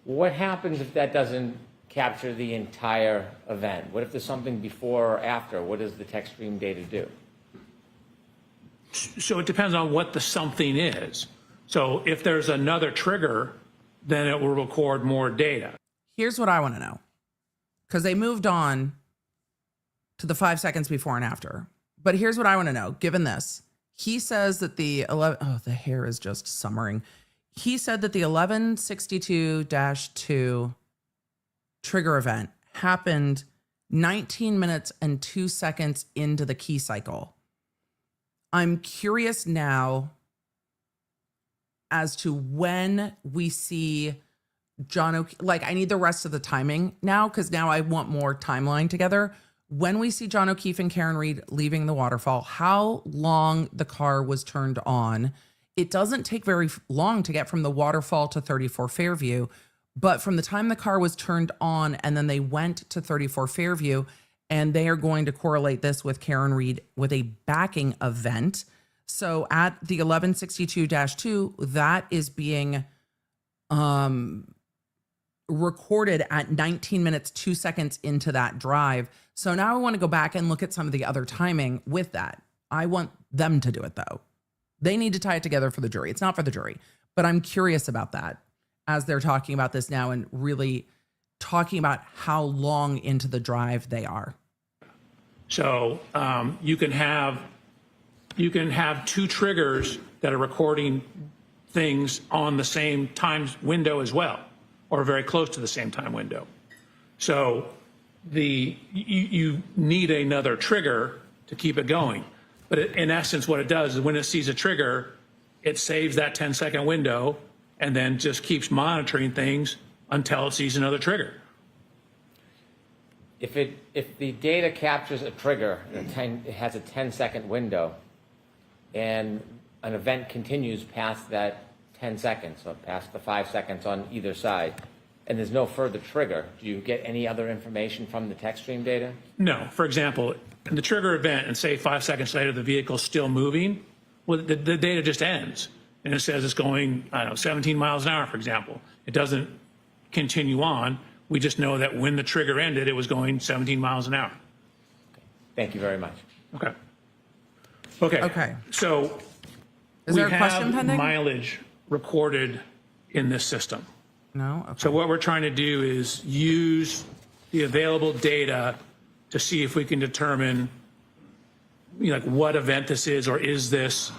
what happens if that doesn't capture the entire event? What if there's something before or after? What does the Techstream data do? So it depends on what the something is. So if there's another trigger, then it will record more data. Here's what I want to know. Because they moved on to the 5 seconds before and after. But here's what I want to know. Given this, he says that the 11, oh, the hair is just summering. He said that the 1162-2 trigger event happened 19 minutes and 2 seconds into the key cycle. I'm curious now as to when we see John O'Keefe. Like, I need the rest of the timing now because now I want more timeline together. When we see John O'Keefe and Karen Reed leaving the waterfall, how long the car was turned on. It doesn't take very long to get from the waterfall to 34 Fairview, but from the time the car was turned on and then they went to 34 Fairview, and they are going to correlate this with Karen Reed with a backing event. So at the 1162-2, that is being recorded at 19 minutes, 2 seconds into that drive. So now I want to go back and look at some of the other timing with that. I want them to do it though. They need to tie it together for the jury. It's not for the jury, but I'm curious about that as they're talking about this now and really talking about how long into the drive they are. So you can have two triggers that are recording things on the same time window as well, or very close to the same time window. So you need another trigger to keep it going. But in essence, what it does is when it sees a trigger, it saves that 10-second window and then just keeps monitoring things until it sees another trigger. If the data captures a trigger, it has a 10-second window, and an event continues past that 10 seconds, so past the 5 seconds on either side, and there's no further trigger, do you get any other information from the Techstream data? No. For example, in the trigger event, and say 5 seconds later the vehicle's still moving, well, the data just ends. And it says it's going, 17 miles an hour, for example. It doesn't continue on. We just know that when the trigger ended, it was going 17 miles an hour. Thank you very much. Okay. So Is we there a question have pending? mileage recorded in this system. No? Okay. So what we're trying to do is use the available data to see if we can determine like what event this is, or is this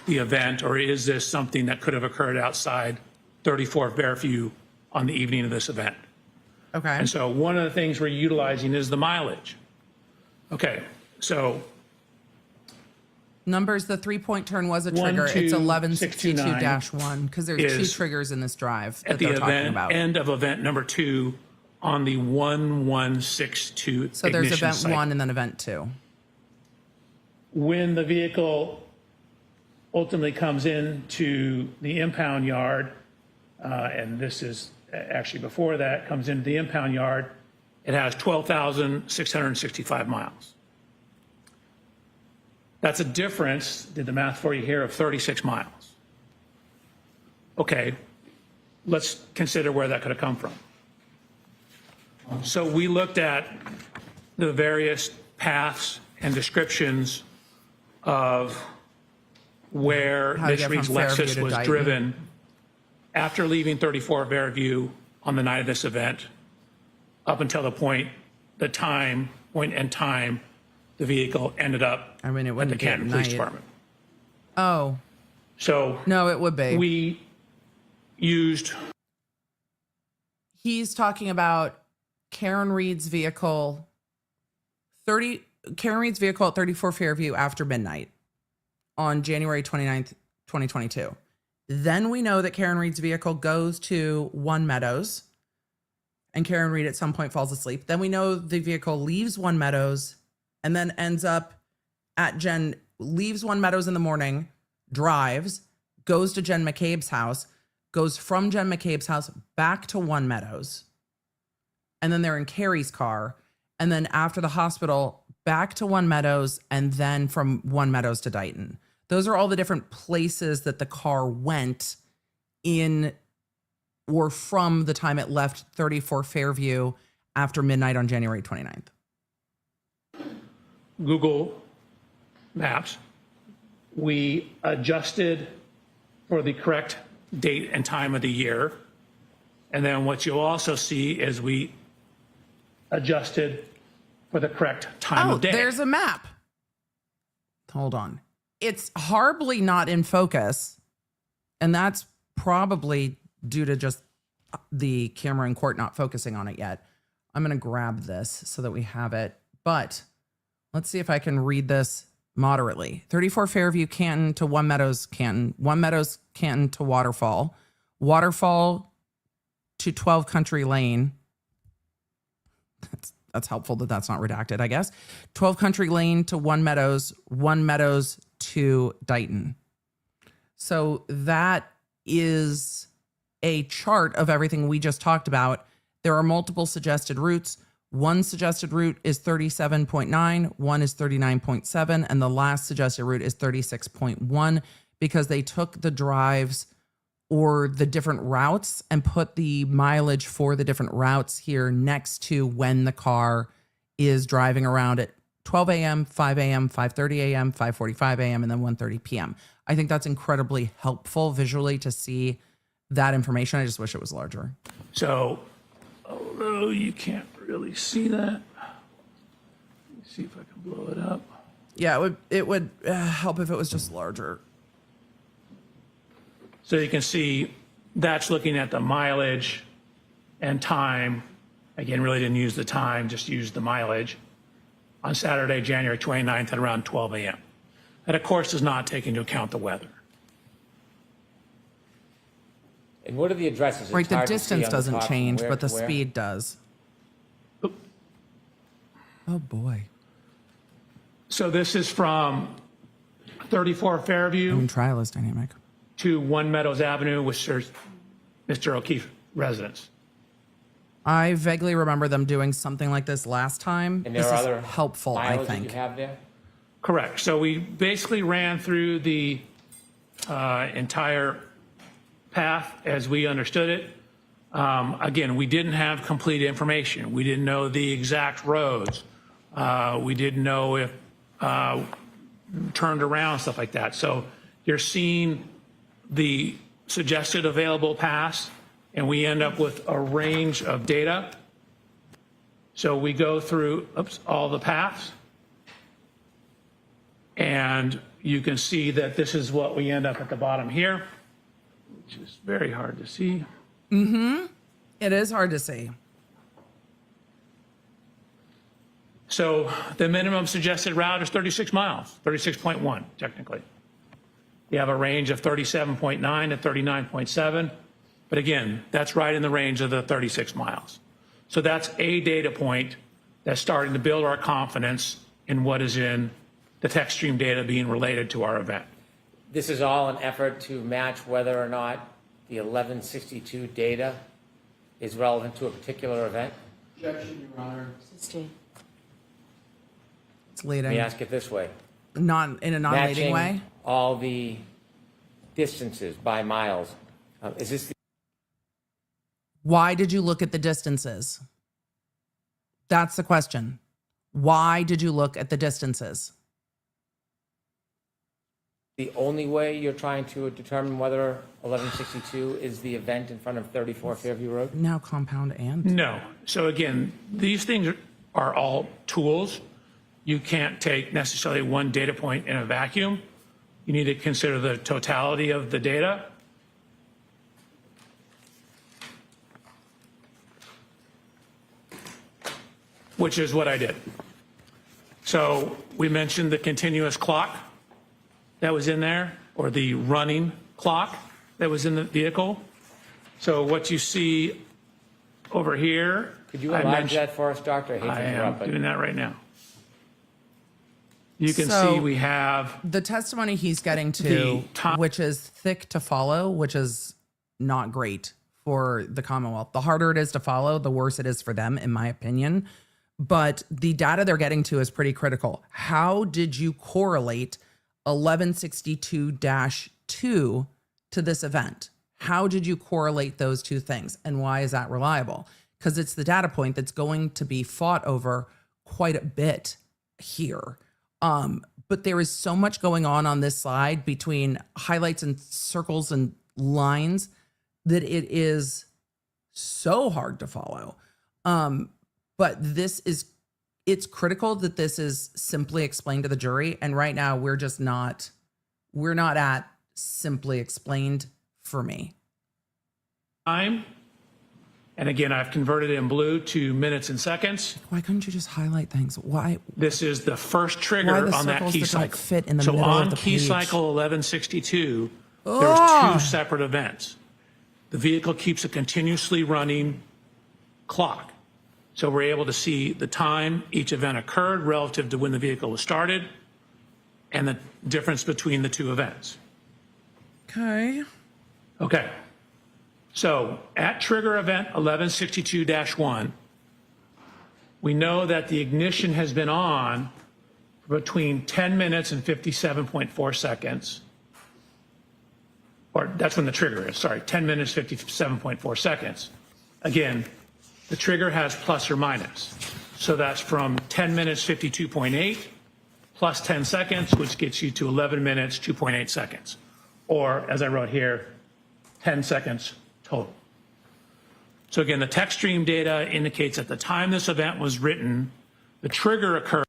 the event, or is this something that could have occurred outside 34 Fairview on the evening of this event. Okay. And so one of the things we're utilizing is the mileage. Okay, so Numbers, the 3-point turn was a 1, trigger. 2, It's 629 1162-1 because there's two is triggers in this drive at that the they're talking event about. end of event number 2 on the 1162 So there's ignition event cycle. 1 and then event 2. When the vehicle ultimately comes into the impound yard, and this is actually before that, comes into the impound yard, it has 12,665 miles. That's a difference, did the math for you here, of 36 miles. Okay, let's consider where that could have come from. So we looked at the various paths and descriptions of where How to Ms. get Reed's from Fairview Lexus to was Dighton. driven after leaving 34 Fairview on the night of this event, up until the point in time, the vehicle ended up I mean, it at the wouldn't be at Canton Police night. Department. Oh, So no, it would be. we used He's talking about Karen Reed's vehicle, Karen Reed's vehicle at 34 Fairview after midnight on January 29th, 2022. Then we know that Karen Reed's vehicle goes to One Meadows and Karen Reed at some point falls asleep. Then we know the vehicle leaves One Meadows and then ends up at leaves One Meadows in the morning, drives, goes to Jen McCabe's house, goes from Jen McCabe's house back to One Meadows. And then they're in Carrie's car. And then after the hospital, back to One Meadows, and then from One Meadows to Dighton. Those are all the different places that the car went in or from the time it left 34 Fairview after midnight on January 29th. Google Maps. We adjusted for the correct date and time of the year. And then what you'll also see is we adjusted for the correct time of day. There's a map. Hold on. It's horribly not in focus. And that's probably due to just the camera in court not focusing on it yet. I'm going to grab this so that we have it. But let's see if I can read this moderately. 34 Fairview, Canton to One Meadows, Canton. One Meadows, Canton to Waterfall. Waterfall to 12 Country Lane. That's helpful that that's not redacted, I guess. 12 Country Lane to One Meadows to Dighton. So that is a chart of everything we just talked about. There are multiple suggested routes. One suggested route is 37.9, one is 39.7, and the last suggested route is 36.1 because they took the drives or the different routes and put the mileage for the different routes here next to when the car is driving around at 12 a.m., 5 a.m., 5:30 a.m., 5:45 a.m., and then 1:30 p.m. I think that's incredibly helpful visually to see that information. I just wish it was larger. So, although you can't really see that, let me see if I can blow it up. Yeah, it would help if it was just larger. So you can see that's looking at the mileage and time. Again, really didn't use the time, just used the mileage on Saturday, January 29th at around 12 a.m. That, of course, does not take into account the weather. And what are the addresses? Right, It's the hard to see distance on the doesn't top from change, where but to the where. speed does. Oop. Oh boy. So this is from 34 Fairview Trial is dynamic. to One Meadows Avenue, which is Mr. O'Keefe's residence. I vaguely remember them doing something like this last time. And there This are is other helpful, I mileage that think. you have there? Correct. So we basically ran through the entire path as we understood it. Again, we didn't have complete information. We didn't know the exact roads. We didn't know if turned around, stuff like that. So you're seeing the suggested available paths, and we end up with a range of data. So we go through all the paths, and you can see that this is what we end up at the bottom here, which is very hard to see. It is hard to see. So the minimum suggested route is 36 miles, 36.1 technically. You have a range of 37.9 to 39.7. But again, that's right in the range of the 36 miles. So that's a data point that's starting to build our confidence in what is in the Techstream data being related to our event. This is all an effort to match whether or not the 1162 data is relevant to a particular event? Objection, Your Honor. Sustain. It's Let me leading. ask it this way. In a non-leading Matching way. all the distances by miles. Is this the Why did you look at the distances? That's the question. Why did you look at the distances? the only way you're trying to determine whether 1162 is the event in front of 34 Fairview Road? Now compound and. No. So again, these things are all tools. You can't take necessarily one data point in a vacuum. You need to consider the totality of the data. Which is what I did. So we mentioned the continuous clock that was in there, or the running clock that was in the vehicle. So what you see over here. Could you enlarge that for us, Doctor? I hate I to am interrupt, but doing that right now. You can So- see we have The testimony he's getting to, The time- which is thick to follow, which is not great for the Commonwealth. The harder it is to follow, the worse it is for them, in my opinion. But the data they're getting to is pretty critical. How did you correlate 1162-2 to this event? How did you correlate those two things? And why is that reliable? Because it's the data point that's going to be fought over quite a bit here. But there is so much going on this slide between highlights and circles and lines that it is so hard to follow. But it's critical that this is simply explained to the jury. And right now we're not at simply explained for me. time. And again, I've converted it in blue to minutes and seconds. Why couldn't you just highlight things? Why? This is the first Why trigger the on that circles key that don't cycle. fit in the So middle of on the key page? cycle 1162, there's two separate events. The vehicle keeps a continuously running clock. So we're able to see the time each event occurred relative to when the vehicle was started and the difference between the two events. Okay. Okay. So at trigger event 1162-1, we know that the ignition has been on for between 10 minutes and 57.4 seconds. Or that's when the trigger is, sorry, 10 minutes, 57.4 seconds. Again, the trigger has plus or minus. So that's from 10 minutes, 52.8 plus 10 seconds, which gets you to 11 minutes, 2.8 seconds. Or as I wrote here, 10 seconds total. So again, the Techstream data indicates at the time this event was written, the trigger occurred.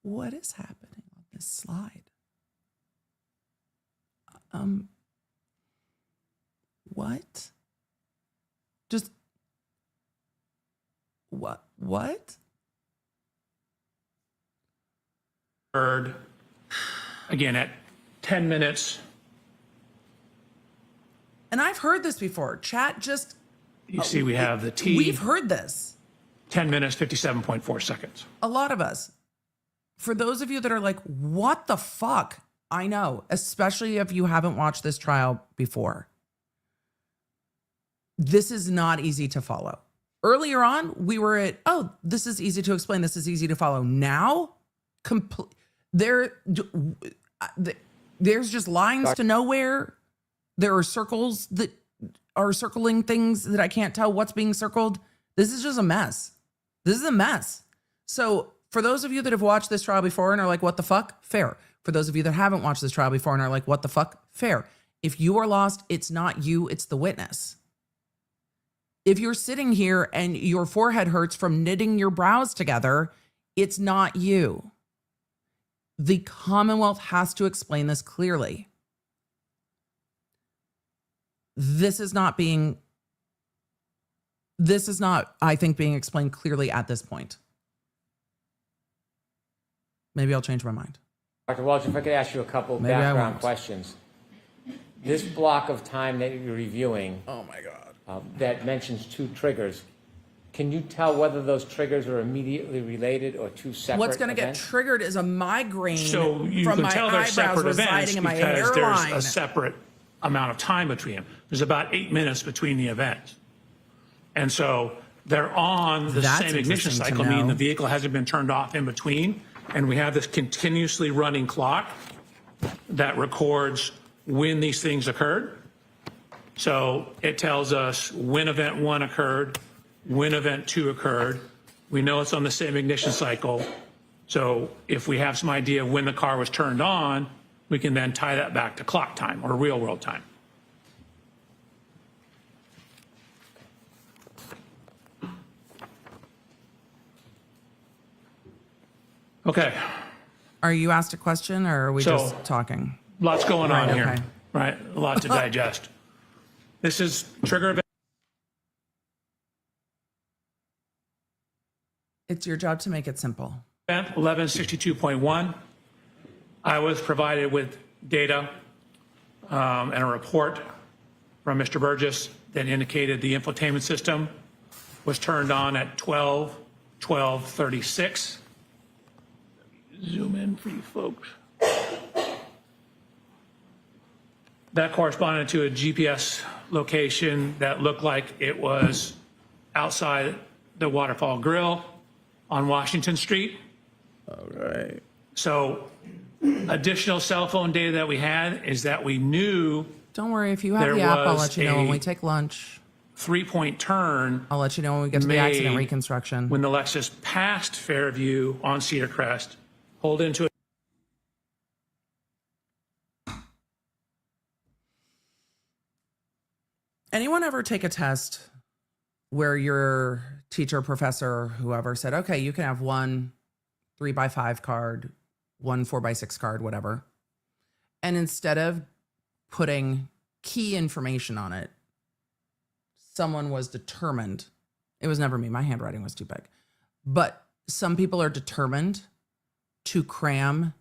What is happening on this slide? What? Just what? Occurred again at 10 minutes. And I've heard this before. Chat just You see we have the T, we've heard this. 10 minutes, 57.4 seconds. A lot of us. For those of you that are like, what the fuck? I know, especially if you haven't watched this trial before. This is not easy to follow. Earlier on, we were at, oh, this is easy to explain. This is easy to follow. Now, there's just lines to nowhere. There are circles that are circling things that I can't tell what's being circled. This is just a mess. This is a mess. So for those of you that have watched this trial before and are like, what the fuck? Fair. For those of you that haven't watched this trial before and are like, what the fuck? Fair. If you are lost, it's not you, it's the witness. If you're sitting here and your forehead hurts from knitting your brows together, it's not you. The Commonwealth has to explain this clearly. This is not, I think, being explained clearly at this point. Maybe I'll change my mind. Dr. Welcher, if I could ask you a couple Maybe I background won't. questions. This block of time that you're reviewing Oh my God. that mentions two triggers, can you tell whether those triggers are immediately related or two separate What's going to get events? triggered is a migraine So you from can my tell they're eyebrows separate events residing in my because hairline. there's a separate amount of time between them. There's about 8 minutes between the events. And so they're on the That's same ignition interesting to cycle, meaning know. the vehicle hasn't been turned off in between. And we have this continuously running clock that records when these things occurred. So it tells us when event 1 occurred, when event 2 occurred. We know it's on the same ignition cycle. So if we have some idea of when the car was turned on, we can then tie that back to clock time or real world time. Okay, Are you asked a question or are we So- just talking? lots going on Right, here, okay. right? A lot to digest. This is trigger event. It's your job to make it simple. 1162.1, I was provided with data and a report from Mr. Burgess that indicated the infotainment system was turned on at 12:36. Zoom in for you folks. That corresponded to a GPS location that looked like it was outside the Waterfall Grill on Washington Street. All right. So additional cell phone data that we had is that we knew Don't worry. If you have There the app, I'll was let you know when a- we take lunch. 3-point turn I'll let you know when we get to the accident made reconstruction. when the Lexus passed Fairview on Cedar Crest, pulled into a Anyone ever take a test where your teacher, professor, whoever said, okay, you can have one 3x5 card, one 4x6 card, whatever. And instead of putting key information on it, someone was determined. It was never me. My handwriting was too big. But some people are determined to cram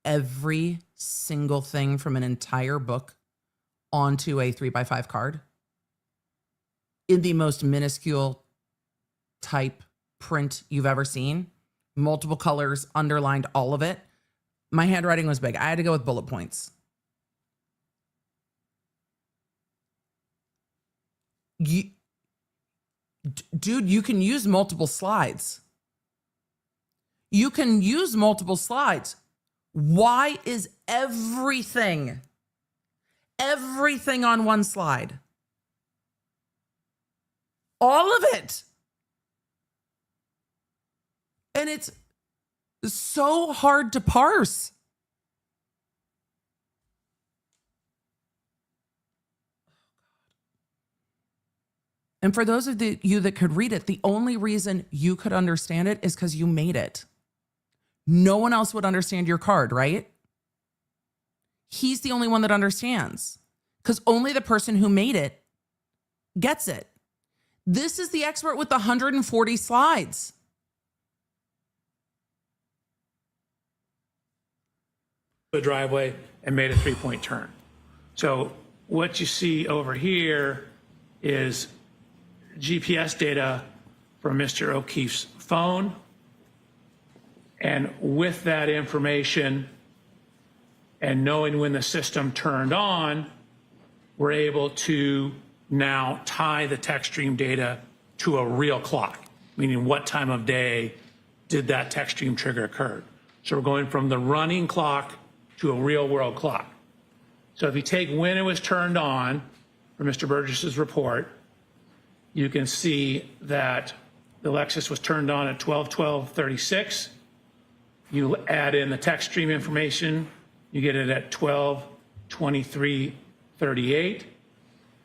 every single thing from an entire book onto a 3x5 card in the most minuscule type print you've ever seen. Multiple colors, underlined, all of it. My handwriting was big. I had to go with bullet points. Dude, you can use multiple slides. You can use multiple slides. Why is everything on one slide? All of it. And it's so hard to parse. And for those of you that could read it, the only reason you could understand it is because you made it. No one else would understand your card, right? He's the only one that understands because only the person who made it gets it. This is the expert with the 140 slides. the driveway and made a 3-point turn. So what you see over here is GPS data from Mr. O'Keefe's phone. And with that information and knowing when the system turned on, we're able to now tie the Techstream data to a real clock, meaning what time of day did that Techstream trigger occur. So we're going from the running clock to a real world clock. So if you take when it was turned on for Mr. Burgess's report, you can see that the Lexus was turned on at 12:12:36. You add in the Techstream information, you get it at 12:23:38.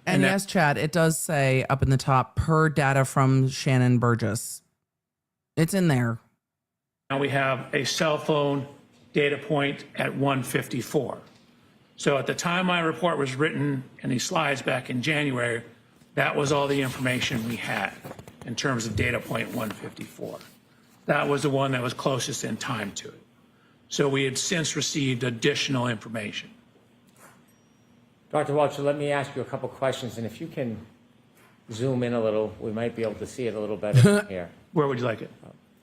And yes, Chad, it does say up in the top, per data from Shannon Burgess. It's in there. Now we have a cell phone data point at 1:54. So at the time my report was written and these slides back in January, that was all the information we had in terms of data point 154. That was the one that was closest in time to it. So we had since received additional information. Dr. Welcher, let me ask you a couple questions, and if you can zoom in a little, we might be able to see it a little better from here. Where would you like it?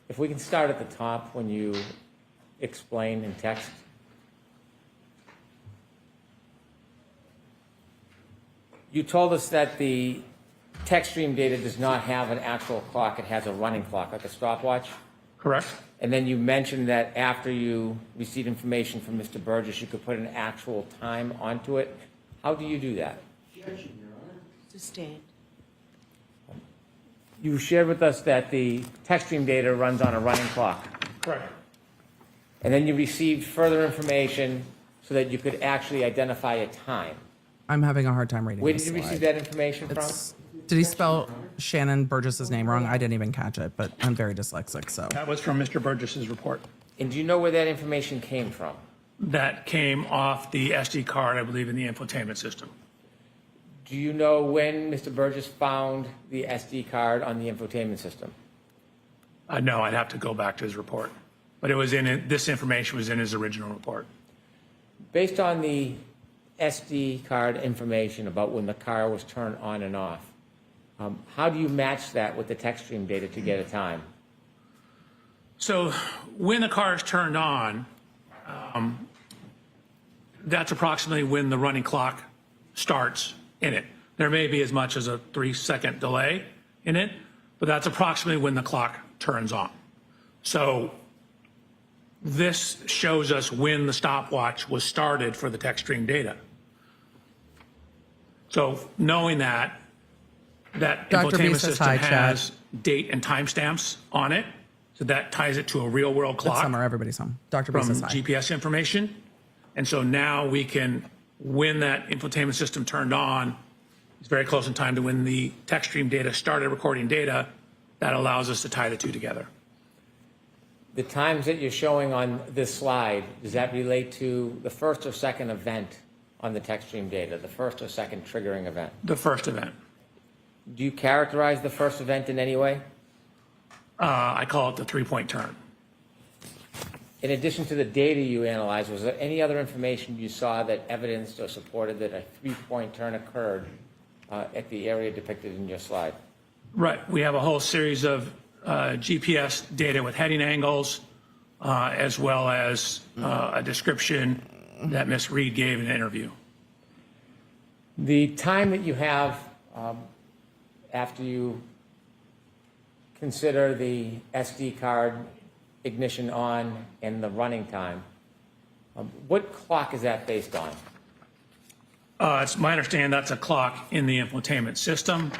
If we can start at the top when you explain in text. You told us that the Techstream data does not have an actual clock, it has a running clock, like a stopwatch. Correct? And then you mentioned that after you received information from Mr. Burgess, you could put an actual time onto it. How do you do that? Sustained. You shared with us that the Techstream data runs on a running clock. Correct. And then you received further information so that you could actually identify a time. I'm having a hard time reading Where this did you receive slide. that information from? Did he spell Shannon Burgess's name wrong? I didn't even catch it, but I'm very dyslexic, so. That was from Mr. Burgess's report. And do you know where that information came from? That came off the SD card, I believe, in the infotainment system. Do you know when Mr. Burgess found the SD card on the infotainment system? No, I'd have to go back to his report. But it was in it, this information was in his original report. Based on the SD card information about when the car was turned on and off, how do you match that with the Techstream data to get a time? So when the car is turned on, that's approximately when the running clock starts in it. There may be as much as a 3-second delay in it, but that's approximately when the clock turns on. So this shows us when the stopwatch was started for the Techstream data. So knowing that Dr. B infotainment says system hi, Chad. has date and timestamps on it, so that ties it to a real world It's clock summer, everybody's home. Dr. B from says hi. GPS information. And so now we can, when that infotainment system turned on, it's very close in time to when the Techstream data started recording data. That allows us to tie the two together. The times that you're showing on this slide, does that relate to the first or second event on the Techstream data, the first or second triggering event? The first event. Do you characterize the first event in any way? I call it the 3-point turn. In addition to the data you analyzed, was there any other information you saw that evidenced or supported that a 3-point turn occurred at the area depicted in your slide? Right. We have a whole series of GPS data with heading angles, as well as a description that Ms. Reed gave in an interview. The time that you have after you consider the SD card ignition on and the running time, what clock is that based on? It's my understanding that's a clock in the infotainment system.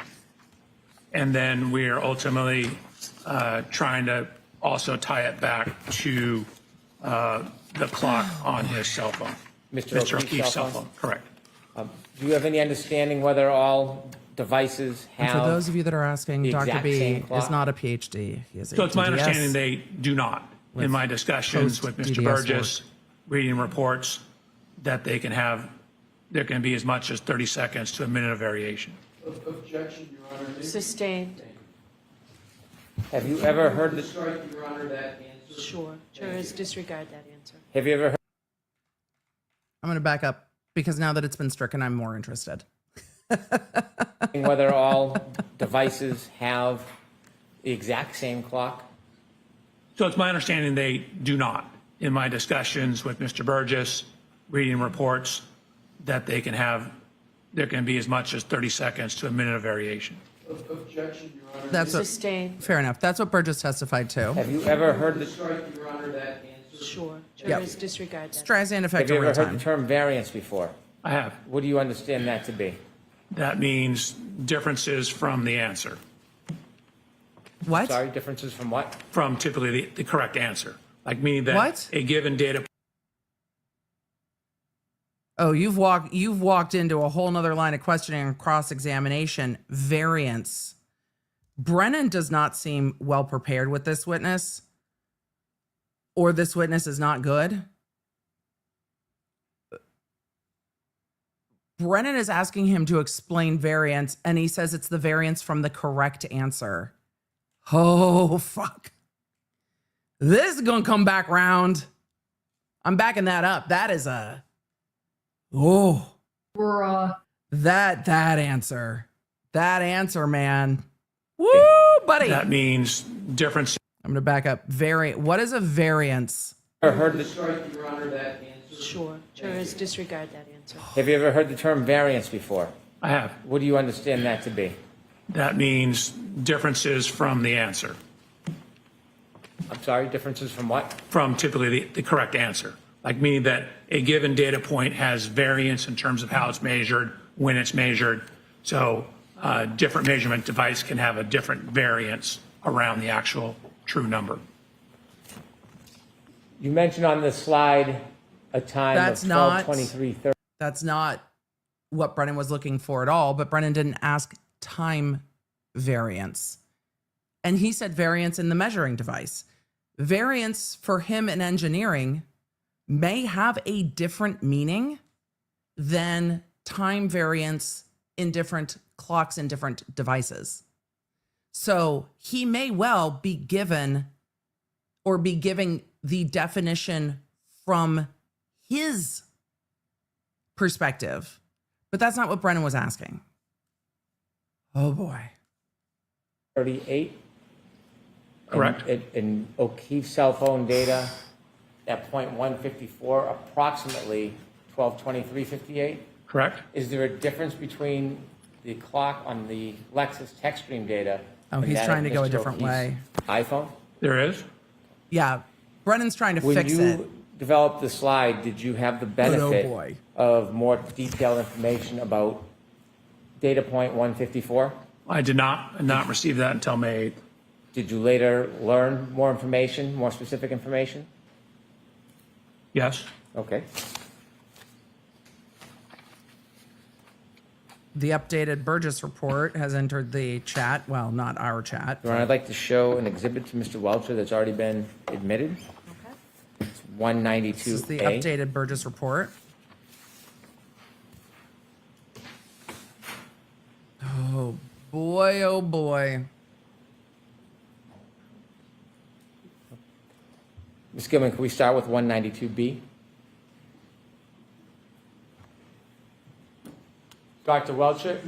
And then we're ultimately trying to also tie it back to the clock on his cell phone. Mr. O'Keefe's cell phone, correct. Do you have any understanding whether all devices And have? for those of you that are asking, the Dr. exact B same is clock? not a PhD. He is a So it's my TDS. understanding they do not. In my discussions with Mr. post-DDS Burgess, reading reports, that they can have, there can be as much as 30 seconds to a minute of variation. Objection, Your Honor. Sustained. Have you ever heard the? Strike, Your Honor, that answer. Sure. Jurors disregard that answer. Have you ever heard? I'm going to back up because now that it's been stricken, I'm more interested. Whether all devices have the exact same clock? So it's my understanding they do not. In my discussions with Mr. Burgess, reading reports, that they can have, there can be as much as 30 seconds to a minute of variation. Objection, Your Honor. That's what, Sustained. fair enough. That's what Burgess testified to. Have you ever heard the? Strike, Your Honor, that answer. Sure. Jurors disregard that. Streisand effect Have you in ever real heard the time. term variance before? I have. What do you understand that to be? That means differences from the answer, What? Sorry, differences from what? from typically the correct answer. Like meaning that What? a given data Oh, you've walked into a whole nother line of questioning and cross-examination. Variance. Brennan does not seem well prepared with this witness, or this witness is not good. Brennan is asking him to explain variance, and he says it's the variance from the correct answer. Oh, fuck. This is going to come back round. I'm backing that up. That is a... Oh, that answer, man. Woo, buddy. that means difference. I'm gonna back up. What is a variance? Ever heard the? Strike, Your Honor, that answer. Sure. Jurors disregard that answer. Have you ever heard the term variance before? I have. What do you understand that to be? That means differences from the answer, I'm sorry, differences from what? from typically the correct answer. Like meaning that a given data point has variance in terms of how it's measured, when it's measured. So different measurement device can have a different variance around the actual true number. You mentioned on the slide a time That's of not- 12:23:30. That's not what Brennan was looking for at all, but Brennan didn't ask time variance. And he said variance in the measuring device. Variance for him in engineering may have a different meaning than time variance in different clocks and different devices. So he may well be given or be giving the definition from his perspective, but that's not what Brennan was asking. Oh boy. 38. Correct. And O'Keefe's cell phone data at point 154, approximately 12:23:58. Correct? Is there a difference between the clock on the Lexus Techstream data? Oh, and he's that of trying to go a Mr. different O'Keefe's way. iPhone? There is. Yeah. Brennan's trying to When fix you it. developed the slide, did you have the benefit boy. of more detailed information about data point 154? I did not receive that until May 8th. Did you later learn more information, more specific information? Yes. Okay. The updated Burgess report has entered the chat. Well, not our chat. Your Honor, I'd like to show an exhibit to Mr. Welcher that's already been admitted. Okay. It's 192A. This is the updated Burgess report. Oh boy, oh boy. Ms. Gilman, can we start with 192B? Dr. Welcher?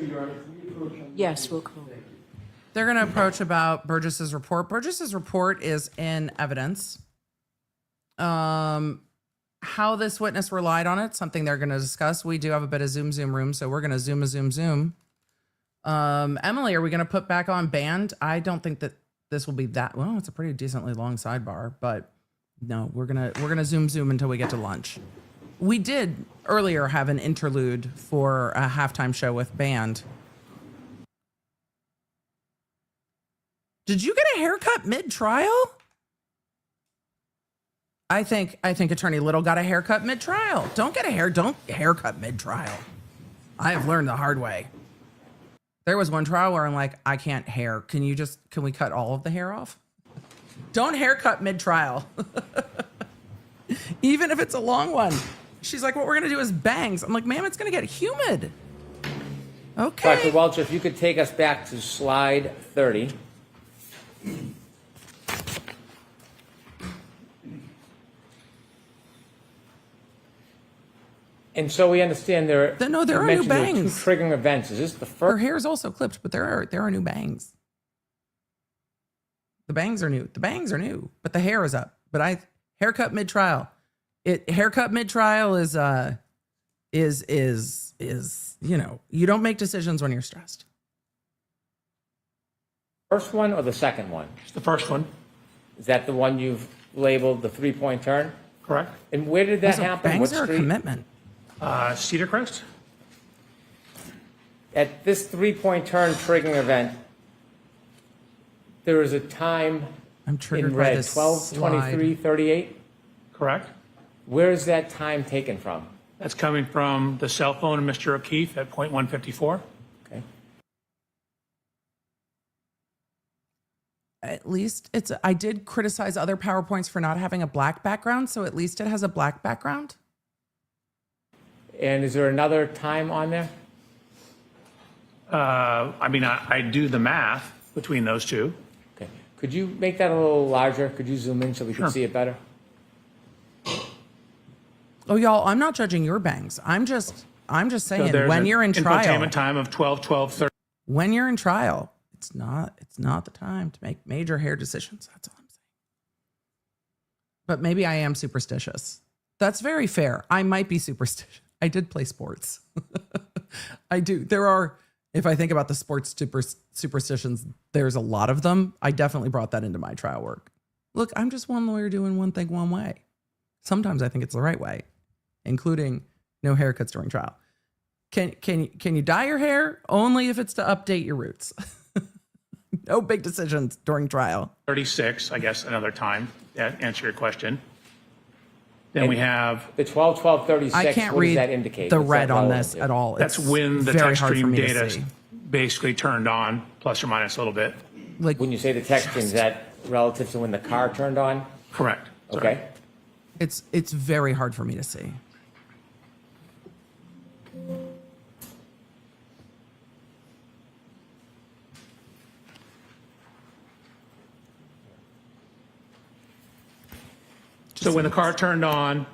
Yes, we'll call. They're going to approach about Burgess's report. Burgess's report is in evidence. How this witness relied on it, something they're going to discuss. We do have a bit of zoom room, so we're going to zoom. Emily, are we going to put back on band? I don't think that this will be that. Well, it's a pretty decently long sidebar, but no, we're gonna zoom until we get to lunch. We did earlier have an interlude for a halftime show with band. Did you get a haircut mid-trial? I think Attorney Little got a haircut mid-trial. Don't haircut mid-trial. I have learned the hard way. There was one trial where I'm like, I can't hair. Can we cut all of the hair off? Don't haircut mid-trial. Even if it's a long one. She's like, what we're gonna do is bangs. I'm like, ma'am, it's gonna get humid. Okay. Dr. Welcher, if you could take us back to slide 30. And so we understand there There are you new mentioned there were two bangs. triggering events. Is this the Her first? hair is also clipped, but there are new bangs. The bangs are new. But the hair is up. But haircut mid-trial. Haircut mid-trial is you don't make decisions when you're stressed. First one or the second one? It's the first one. Is that the one you've labeled the three-point turn? Correct. And where did that Also, happen? bangs What are a street? commitment. Cedar Crest? At this three-point turn triggering event, there is a time I'm triggered in by red, this 12:23:38. Correct. Where is that time taken from? That's coming from the cell phone of Mr. O'Keefe at point 154. Okay. At least I did criticize other PowerPoints for not having a black background, so at least it has a black background. And is there another time on there? I do the math between those two. Okay. Could you make that a little larger? Could you zoom in so we can Sure. see it better? Oh, y'all, I'm not judging your bangs. I'm just saying There's when an you're in trial, infotainment time of 12:30. when you're in trial, it's not the time to make major hair decisions. That's all I'm saying. But maybe I am superstitious. That's very fair. I might be superstitious. I did play sports. I do. If I think about the sports superstitions, there's a lot of them. I definitely brought that into my trial work. Look, I'm just one lawyer doing one thing one way. Sometimes I think it's the right way, including no haircuts during trial. Can you dye your hair? Only if it's to update your roots. No big decisions during trial. 36, I guess, another time. That answer your question. Then we have, The 12-12-36, I can't what does read that indicate? the What's red that on relevant this to? at all. that's It's when the very hard for Techstream me to data see. basically turned on, plus or minus a little bit. Like When you say the Techstream, is that relative to when the car turned on? Correct. Sorry. Okay. it's very hard for me to see. So when the car turned on,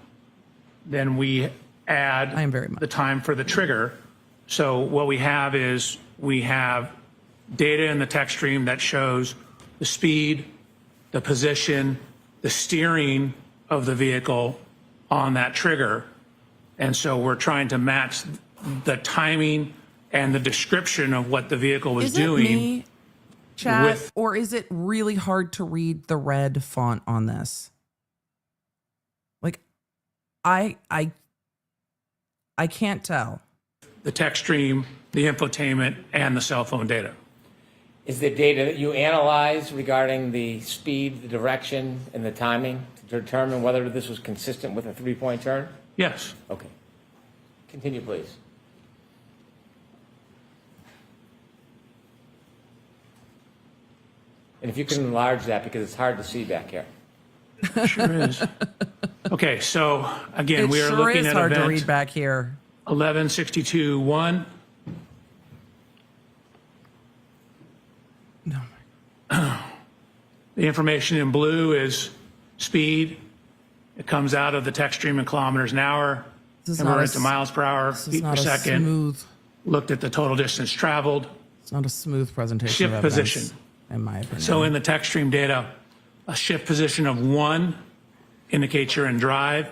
then we add I am very much. the time for the trigger. So what we have is we have data in the text stream that shows the speed, the position, the steering of the vehicle on that trigger. And so we're trying to match the timing and the description of what the vehicle was Is doing. it me, Chad, with- or is it really hard to read the red font on this? Like, I can't tell. The text stream, the infotainment, and the cell phone data. Is the data that you analyze regarding the speed, the direction, and the timing to determine whether this was consistent with a three-point turn? Yes. Okay. Continue, please. And if you can enlarge that, because it's hard to see back here. Sure is. Okay, so again, It we are sure looking is at hard to event read back here. 1162-1. No. The information in blue is speed. It comes out of the text stream in kilometers an hour, This is converted not into miles per hour, This is feet per not a second. smooth. Looked at the total distance traveled. It's not a smooth presentation. Shift of evidence, position. in my opinion. So in the text stream data, a shift position of 1 indicates you're in drive.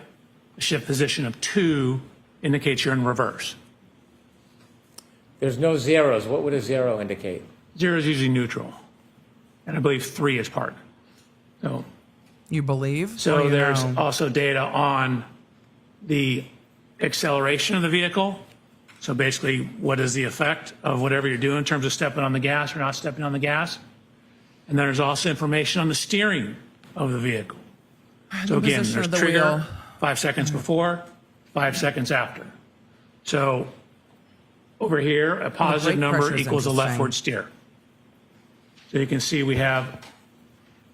A shift position of 2 indicates you're in reverse. There's no zeros. What would a zero indicate? 0 is usually neutral. And I believe 3 is park. So You believe? What do So you there's know? also data on the acceleration of the vehicle. So basically, what is the effect of whatever you're doing in terms of stepping on the gas or not stepping on the gas? And then there's also information on the steering of the vehicle. So again, position there's of the trigger, wheel. 5 seconds before, 5 seconds after. So over here, a positive brake number pressure is equals a interesting. leftward steer. So you can see we have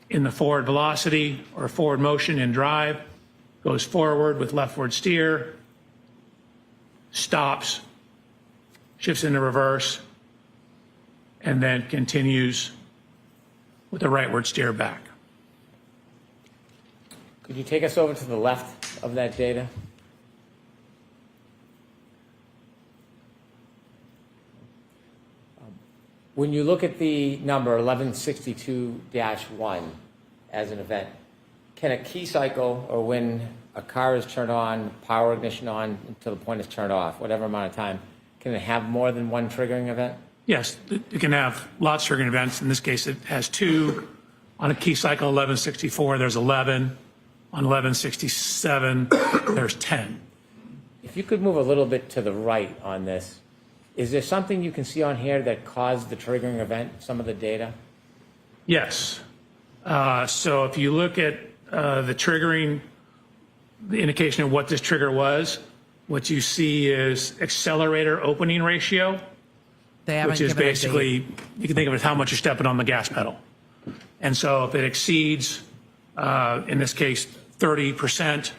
in the forward velocity or forward motion in drive, goes forward with leftward steer, stops, shifts into reverse, and then continues with the rightward steer back. Could you take us over to the left of that data? When you look at the number 1162-1 as an event, can a key cycle, or when a car is turned on, power ignition on until the point it's turned off, whatever amount of time, can it have more than one triggering event? Yes, it can have lots of triggering events. In this case, it has 2. On a key cycle 1164, there's 11. On 1167, there's 10. If you could move a little bit to the right on this, is there something you can see on here that caused the triggering event, some of the data? Yes. So if you look at the triggering, the indication of what this trigger was, what you see is accelerator opening ratio, They haven't which is given a date. basically, you can think of it as how much you're stepping on the gas pedal. And so if it exceeds, in this case, 30%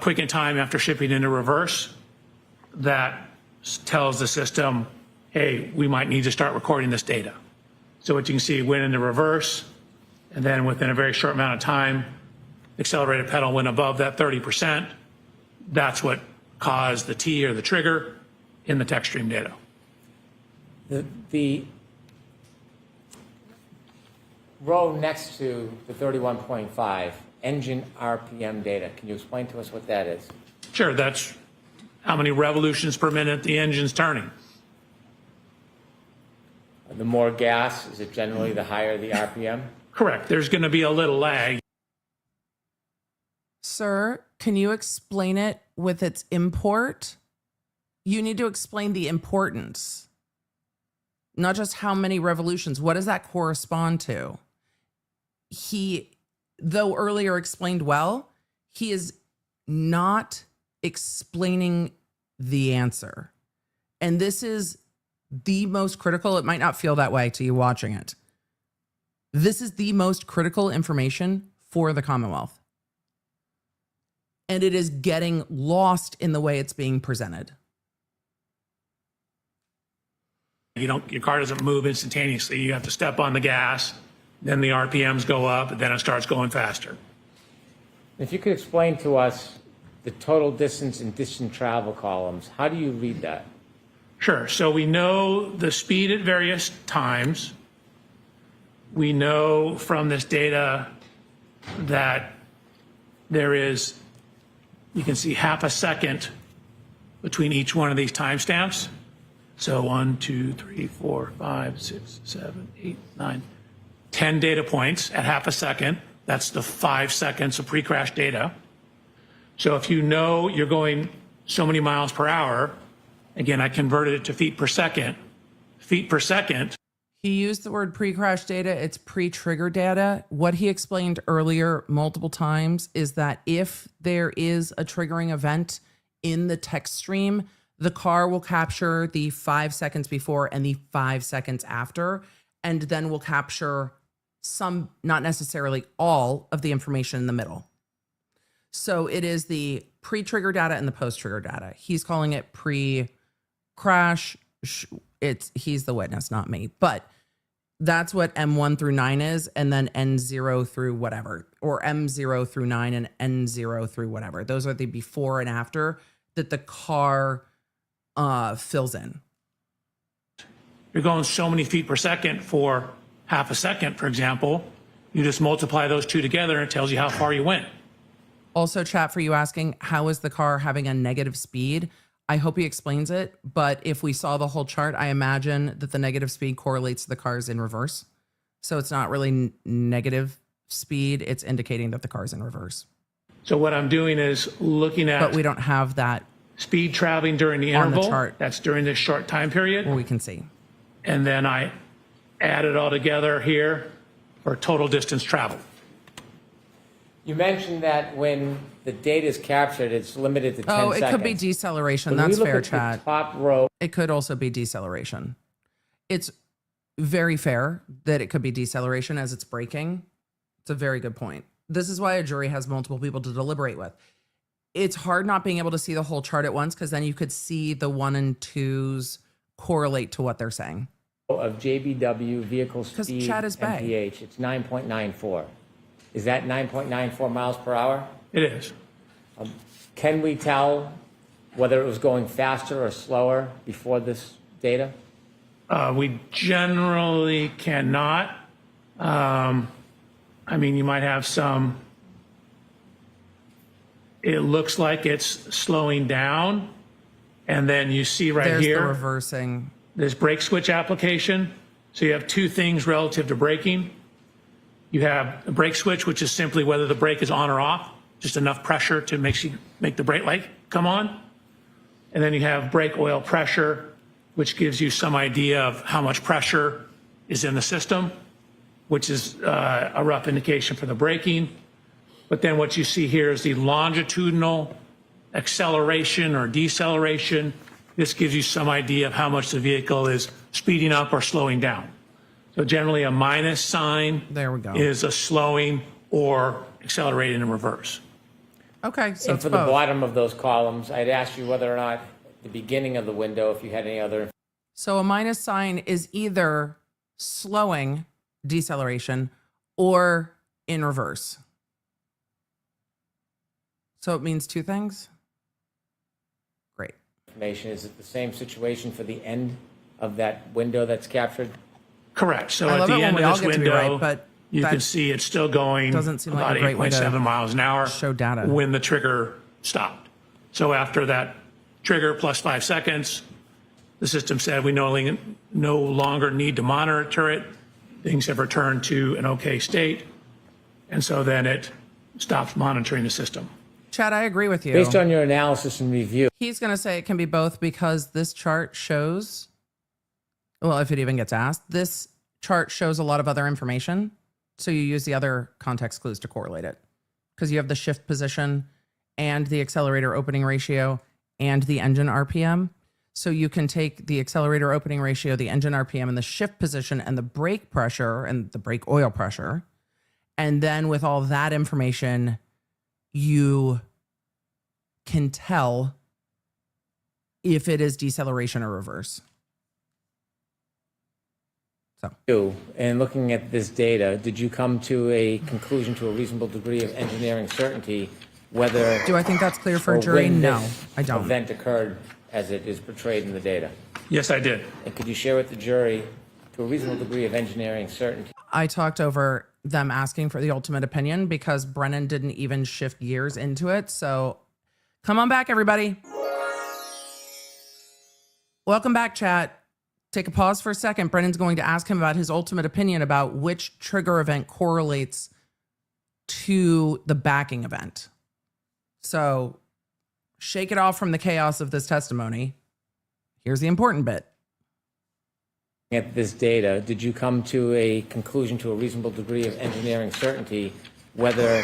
quicken time after shipping into reverse, that tells the system, hey, we might need to start recording this data. So what you can see, it went into reverse, and then within a very short amount of time, the accelerated pedal went above that 30%. That's what caused the T or the trigger in the text stream data. The row next to the 31.5, engine RPM data, can you explain to us what that is? Sure, that's how many revolutions per minute the engine's turning. The more gas, is it generally the higher the RPM? Correct. There's going to be a little lag. Sir, can you explain it with its import? you need to explain the importance, not just how many revolutions. What does that correspond to? He, though earlier explained well, he is not explaining the answer. And this is the most critical. It might not feel that way to you watching it. This is the most critical information for the Commonwealth. And it is getting lost in the way it's being presented. Your car doesn't move instantaneously. You have to step on the gas, then the RPMs go up, and then it starts going faster. If you could explain to us the total distance and distance travel columns, how do you read that? Sure. So we know the speed at various times. We know from this data that there is, you can see half a second between each one of these timestamps. So 1, 2, 3, 4, 5, 6, 7, 8, 9, 10 data points at half a second. That's the 5 seconds of pre-crash data. So if you know you're going so many miles per hour, again, I converted it to feet per second. Feet per second. He used the word pre-crash data. It's pre-trigger data. What he explained earlier multiple times is that if there is a triggering event in the text stream, the car will capture the 5 seconds before and the 5 seconds after, and then will capture some, not necessarily all, of the information in the middle. So it is the pre-trigger data and the post-trigger data. He's calling it pre-crash. He's the witness, not me. But that's what M1 through 9 is, and then N0 through whatever, or M0 through 9 and N0 through whatever. Those are the before and after that the car fills in. You're going so many feet per second for half a second, for example. You just multiply those two together and it tells you how far you went. Also, chat for you asking, how is the car having a negative speed? I hope he explains it, but if we saw the whole chart, I imagine that the negative speed correlates to the cars in reverse. So it's not really negative speed. It's indicating that the car's in reverse. So what I'm doing is looking at But we don't have that speed traveling during the on the interval. chart. That's during this short time period. where we can see. And then I add it all together here for total distance traveled. You mentioned that when the data is captured, it's limited to 10 Oh, it seconds. could be deceleration. When we That's look fair, at the chat. top row. It could also be deceleration. It's very fair that it could be deceleration as it's braking. It's a very good point. This is why a jury has multiple people to deliberate with. It's hard not being able to see the whole chart at once, because then you could see the 1 and 2s correlate to what they're saying. Of JBW vehicle 'Cause speed Chad is Bay. MPH, it's 9.94. Is that 9.94 miles per hour? It is. Can we tell whether it was going faster or slower before this data? We generally cannot. I mean, you might have some, it looks like it's slowing down. And then you see right There's here, the reversing. this brake switch application. So you have two things relative to braking. You have a brake switch, which is simply whether the brake is on or off, just enough pressure to make the brake light come on. And then you have brake oil pressure, which gives you some idea of how much pressure is in the system, which is a rough indication for the braking. But then what you see here is the longitudinal acceleration or deceleration. This gives you some idea of how much the vehicle is speeding up or slowing down. So generally a minus sign There we go. is a slowing or accelerating in reverse. Okay, so And it's for the both. bottom of those columns, I'd ask you whether or not the beginning of the window, if you had any other. So a minus sign is either slowing, deceleration, or in reverse. So it means two things? Great. Information. Is it the same situation for the end of that window that's captured? Correct. So I at love the it when end we of all this get to be window, right, but you that can see it's still going doesn't seem like about a great way to 8.7 miles an hour show data. when the trigger stopped. So after that trigger plus 5 seconds, the system said we no longer need to monitor it. Things have returned to an okay state. And so then it stops monitoring the system. Chad, I agree with you. Based on your analysis and review, He's going to say it can be both because this chart shows, well, if it even gets asked, this chart shows a lot of other information. So you use the other context clues to correlate it because you have the shift position and the accelerator opening ratio and the engine RPM. So you can take the accelerator opening ratio, the engine RPM, and the shift position and the brake pressure and the brake oil pressure. And then with all that information, you can tell if it is deceleration or reverse. and looking at this data, did you come to a conclusion to a reasonable degree of engineering certainty whether Do I think that's clear for or a jury? when No, this I don't. event occurred as it is portrayed in the data? Yes, I did. And could you share with the jury, to a reasonable degree of engineering certainty, I talked over them asking for the ultimate opinion because Brennan didn't even shift gears into it. So come on back, everybody. Welcome back, chat. Take a pause for a second. Brennan's going to ask him about his ultimate opinion about which trigger event correlates to the backing event. So shake it off from the chaos of this testimony. Here's the important bit. at this data, did you come to a conclusion to a reasonable degree of engineering certainty whether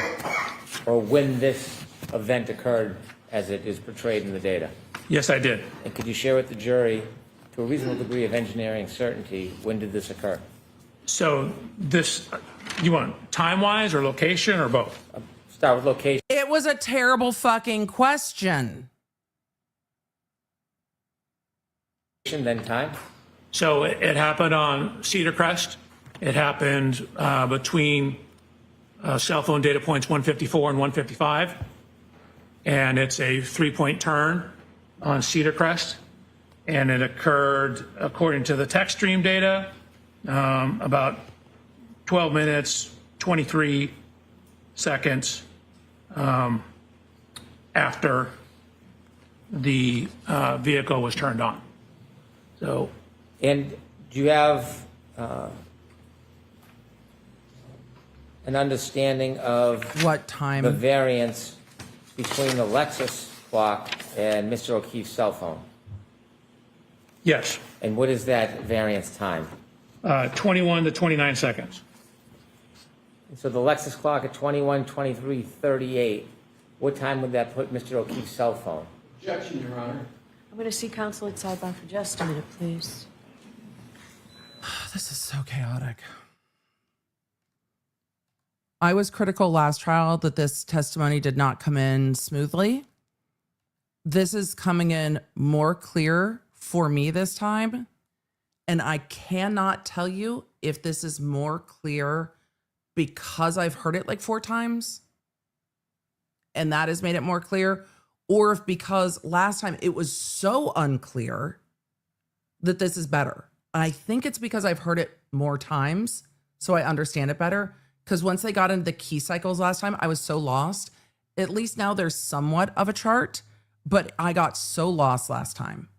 or when this event occurred as it is portrayed in the data? Yes, I did. And could you share with the jury, to a reasonable degree of engineering certainty, when did this occur? So this, you want time-wise or location or both? Start with location. It was a terrible fucking question. Then time. So it happened on Cedar Crest. It happened between cell phone data points 154 and 155. And it's a 3-point turn on Cedar Crest. And it occurred, according to the Techstream data, about 12 minutes, 23 seconds after the vehicle was turned on. So, And do you have an understanding of What the time? variance between the Lexus clock and Mr. O'Keefe's cell phone? yes, And what is that variance time? 21 to 29 seconds. So the Lexus clock at 21, 23, 38, what time would that put Mr. O'Keefe's cell phone? Objection, Your Honor. I'm going to see counsel at sidebar for just a minute, please. This is so chaotic. I was critical last trial that this testimony did not come in smoothly. This is coming in more clear for me this time. And I cannot tell you if this is more clear because I've heard it like 4 times and that has made it more clear, or if because last time it was so unclear that this is better. I think it's because I've heard it more times, so I understand it better. Because once they got into the key cycles last time, I was so lost. At least now there's somewhat of a chart, but I got so lost last time.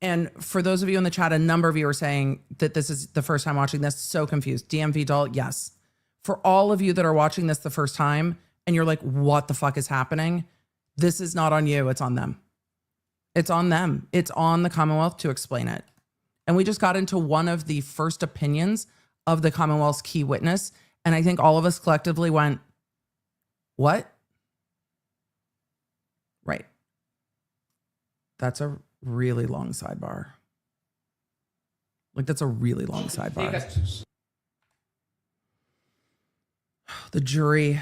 And for those of you in the chat, a number of you are saying that this is the first time watching this, so confused. DMV doll, yes. For all of you that are watching this the first time and you're like, what the fuck is happening? This is not on you, it's on them. It's on them. It's on the Commonwealth to explain it. And we just got into one of the first opinions of the Commonwealth's key witness. And I think all of us collectively went, what? Right. That's a really long sidebar. Like, that's a really long sidebar. The jury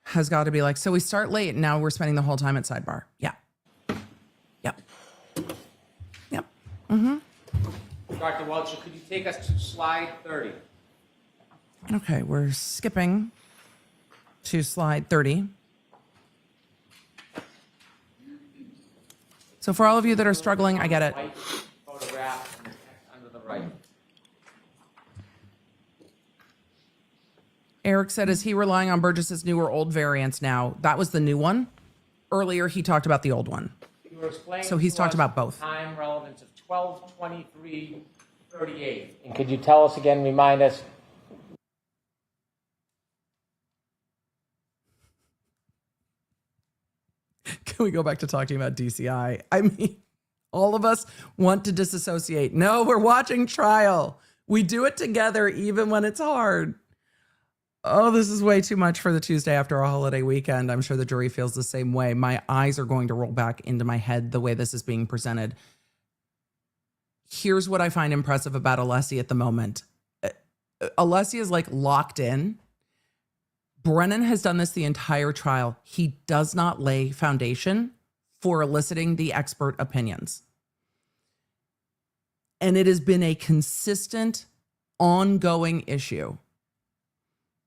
has got to be like, so we start late and now we're spending the whole time at sidebar. Yeah. Yep. Yep. Mm-hmm. Dr. Welcher, could you take us to slide 30? Okay, we're skipping to slide 30. So for all of you that are struggling, I get it. White photograph and text under the right. Eric said, is he relying on Burgess's new or old variants now? That was the new one. Earlier, he talked about the old one. You were explaining So he's to talked us about both. Time relevance of 12:23:38. And could you tell us again, remind us? Can we go back to talking about DCI? I mean, all of us want to disassociate. No, we're watching trial. We do it together even when it's hard. Oh, this is way too much for the Tuesday after a holiday weekend. I'm sure the jury feels the same way. My eyes are going to roll back into my head the way this is being presented. Here's what I find impressive about Alessi at the moment. Alessi is like locked in. Brennan has done this the entire trial. He does not lay foundation for eliciting the expert opinions. And it has been a consistent, ongoing issue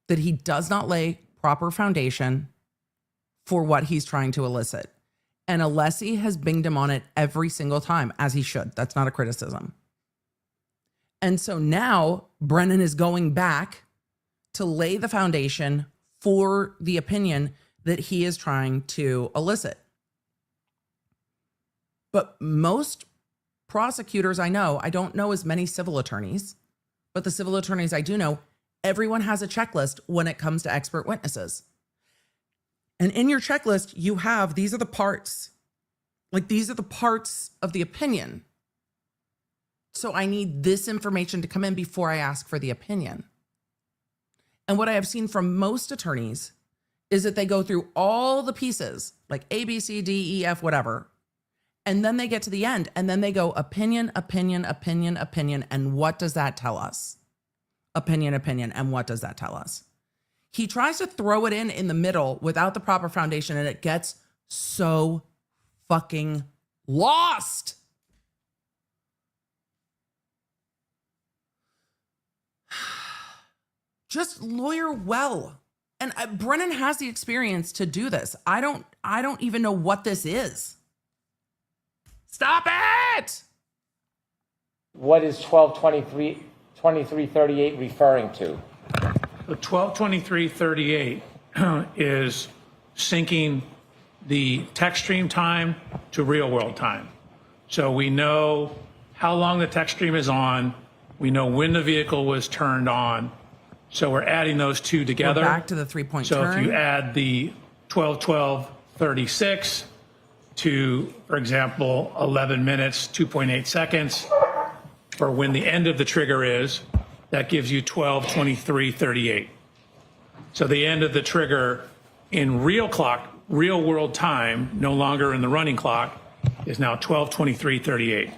that he does not lay proper foundation for what he's trying to elicit. And Alessi has binged him on it every single time, as he should. That's not a criticism. And so now Brennan is going back to lay the foundation for the opinion that he is trying to elicit. But most prosecutors I know, I don't know as many civil attorneys, but the civil attorneys I do know, everyone has a checklist when it comes to expert witnesses. And in your checklist, you have, these are the parts. Like, these are the parts of the opinion. So I need this information to come in before I ask for the opinion. And what I have seen from most attorneys is that they go through all the pieces, like A, B, C, D, E, F, whatever. And then they get to the end and then they go opinion, opinion, opinion, opinion. And what does that tell us? Opinion, opinion. And what does that tell us? He tries to throw it in the middle without the proper foundation, and it gets so fucking lost. Just lawyer well. And Brennan has the experience to do this. I don't even know what this is. Stop it! What is 122338 referring to? The 122338 is syncing the Techstream time to real world time. So we know how long the Techstream is on. We know when the vehicle was turned on. So we're adding those two together. We're back to the 3-point turn. So if you add the 12:12:36 to, for example, 11 minutes, 2.8 seconds, for when the end of the trigger is, that gives you 12:23:38. So the end of the trigger in real world time, no longer in the running clock, is now 12:23:38.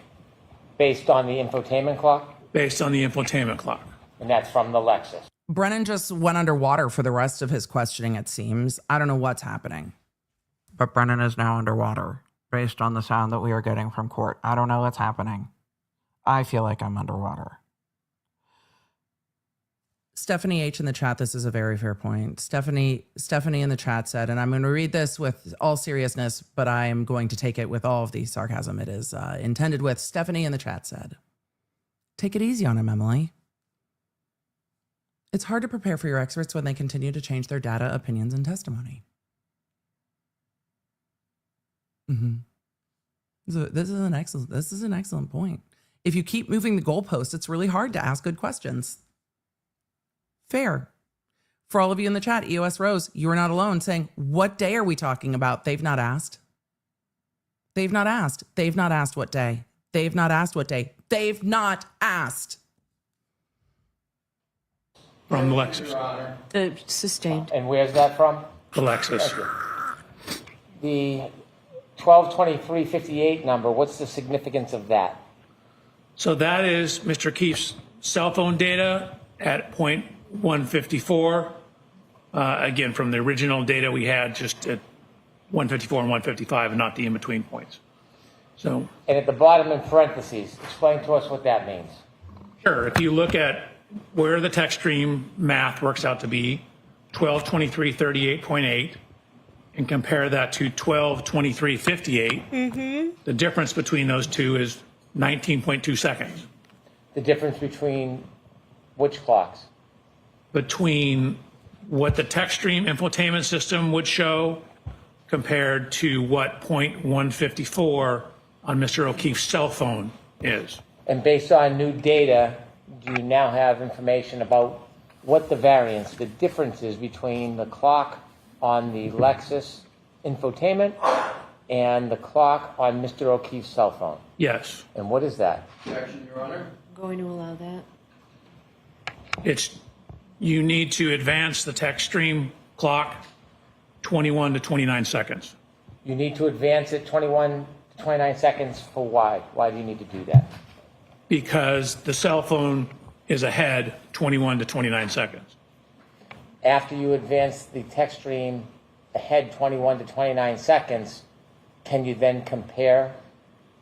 Based on the infotainment clock? Based on the infotainment clock. And that's from the Lexus. Brennan just went underwater for the rest of his questioning, it seems. I don't know what's happening. But Brennan is now underwater, based on the sound that we are getting from court. I don't know what's happening. I feel like I'm underwater. Stephanie H. in the chat, this is a very fair point. Stephanie in the chat said, and I'm going to read this with all seriousness, but I am going to take it with all of the sarcasm it is intended with. Stephanie in the chat said, take it easy on him, Emily. It's hard to prepare for your experts when they continue to change their data, opinions, and testimony. So this is an excellent point. If you keep moving the goalposts, it's really hard to ask good questions. Fair. For all of you in the chat, EOS Rose, you are not alone, saying, what day are we talking about? They've not asked. They've not asked. They've not asked what day. They've not asked what day. They've not asked. From the Lexus. Sustained. And where's that from? The Lexus. The 122358 number, what's the significance of that? So that is Mr. Keefe's cell phone data at point 154. Again, from the original data we had just at 154 and 155 and not the in-between points. So, And at the bottom in parentheses, explain to us what that means. sure, if you look at where the Techstream math works out to be, 122338.8, and compare that to 122358, the difference between those two is 19.2 seconds. The difference between which clocks? Between what the Techstream infotainment system would show compared to what point 154 on Mr. O'Keefe's cell phone is. And based on new data, do you now have information about what the variance, the difference is between the clock on the Lexus infotainment and the clock on Mr. O'Keefe's cell phone. Yes. And what is that? Objection, Your Honor. I'm going to allow that. You need to advance the Techstream clock 21 to 29 seconds. You need to advance it 21 to 29 seconds for why? Why do you need to do that? Because the cell phone is ahead 21 to 29 seconds. After you advance the Techstream ahead 21 to 29 seconds, can you then compare